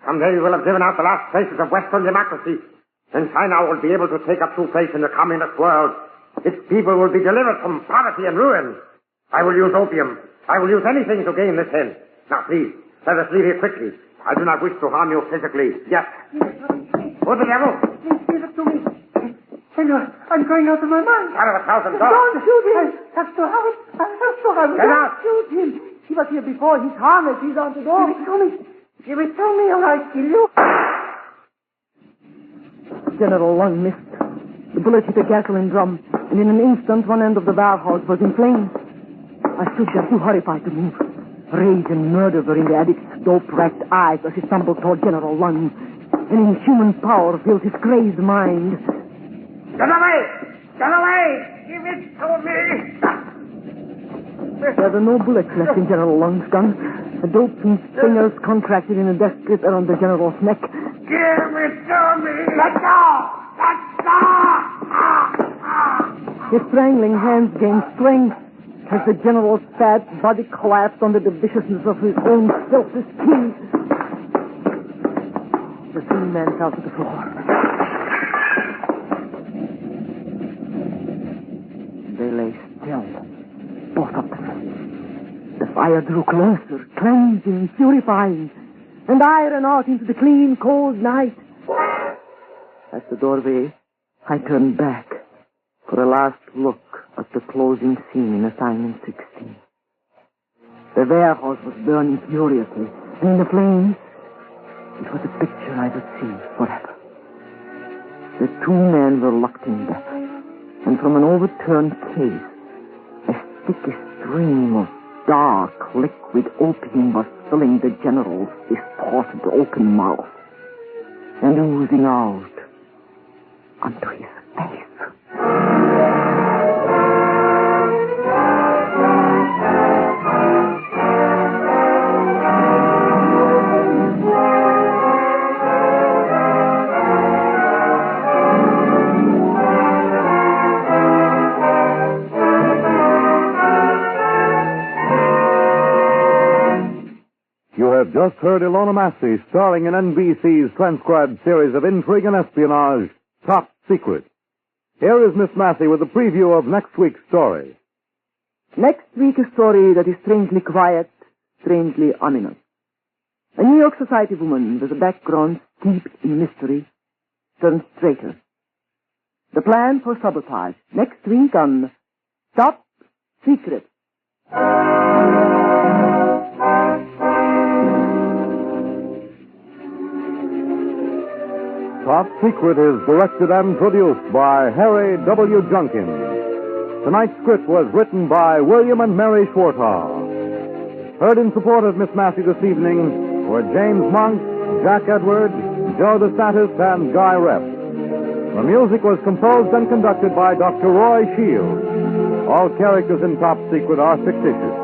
Someday you will have driven out the last traces of Western democracy. Then China will be able to take a true place in the communist world. Its people will be delivered from poverty and ruin. I will use opium. I will use anything to gain this end. Now, please, let us leave here quickly. I do not wish to harm you physically. Yes. Who the devil? Please give it to me. Senor, I'm going out of my mind. Out of $1,000. Don't shoot him. I have to have it. Get out. Don't shoot him. He was here before. He's harmless. He's on the door. Give it to me. Give it to me or I'll kill you. General Lung missed. The bullet hit a gasoline drum, and in an instant, one end of the warehouse was in flames. I stood there too horrified to move. Rage and murder were in the addict's dope-racked eyes as he stumbled toward General Lung. An inhuman power filled his crazed mind. Get away! Get away! Give it to me! There were no bullets left in General Lung's gun. The dope-fiend's fingers contracted in a death grip around the general's neck. Give it to me! Let go! Let go! His strangling hands gained strength as the general's fat body collapsed under the viciousness of his own selfless key. The three men fell to the floor. They lay still, both of them. The fire drew closer, cleansing, purifying, and I ran out into the clean, cold night. At the doorway, I turned back for a last look at the closing scene in Assignment 16. The warehouse was burning furiously, and in the flames, it was a picture I would see forever. The two men were locked in death, and from an overturned case, a sticky stream of dark, liquid opium was filling the general's distorted, open mouth and oozing out onto his face. just heard Ilona Massey starring in NBC's transcribed series of intrigue and espionage, Top Secret. Here is Miss Massey with a preview of next week's story. Next week, a story that is strangely quiet, strangely ominous. A New York society woman with a background steeped in mystery turns traitor. The plan for sabotage, next week on Top Secret. Top Secret is directed and produced by Harry W. Junkin. Tonight's script was written by William and Mary Schwartau. Heard in support of Miss Massey this evening were James Monk, Jack Edwards, Joe DeSantis, and Guy Repp. The music was composed and conducted by Dr. Roy Shields. All characters in Top Secret are fictitious.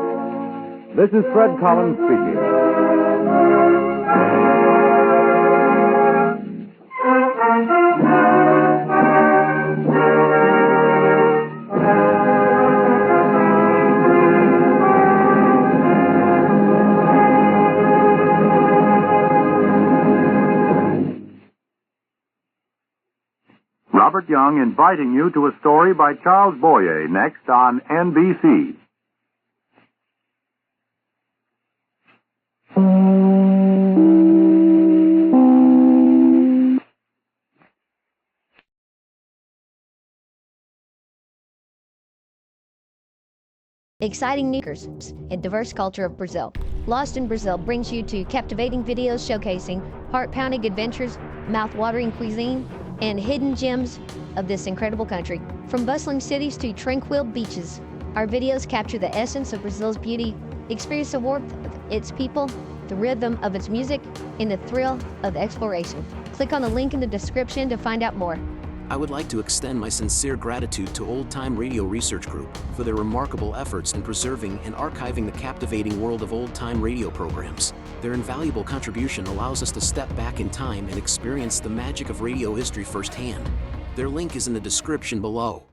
This is Fred Collins speaking. Robert Young inviting you to a story by Charles Boyer next on NBC. Exciting news and diverse culture of Brazil. Lost in Brazil brings you to captivating videos showcasing heart-pounding adventures, mouth-watering cuisine, and hidden gems of this incredible country. From bustling cities to tranquil beaches, our videos capture the essence of Brazil's beauty. Experience the warmth of its people, the rhythm of its music, and the thrill of exploration. Click on the link in the description to find out more. I would like to extend my sincere gratitude to Old Time Radio Research Group for their remarkable efforts in preserving and archiving the captivating world of old-time radio programs. Their invaluable contribution allows us to step back in time and experience the magic of radio history firsthand. Their link is in the description below.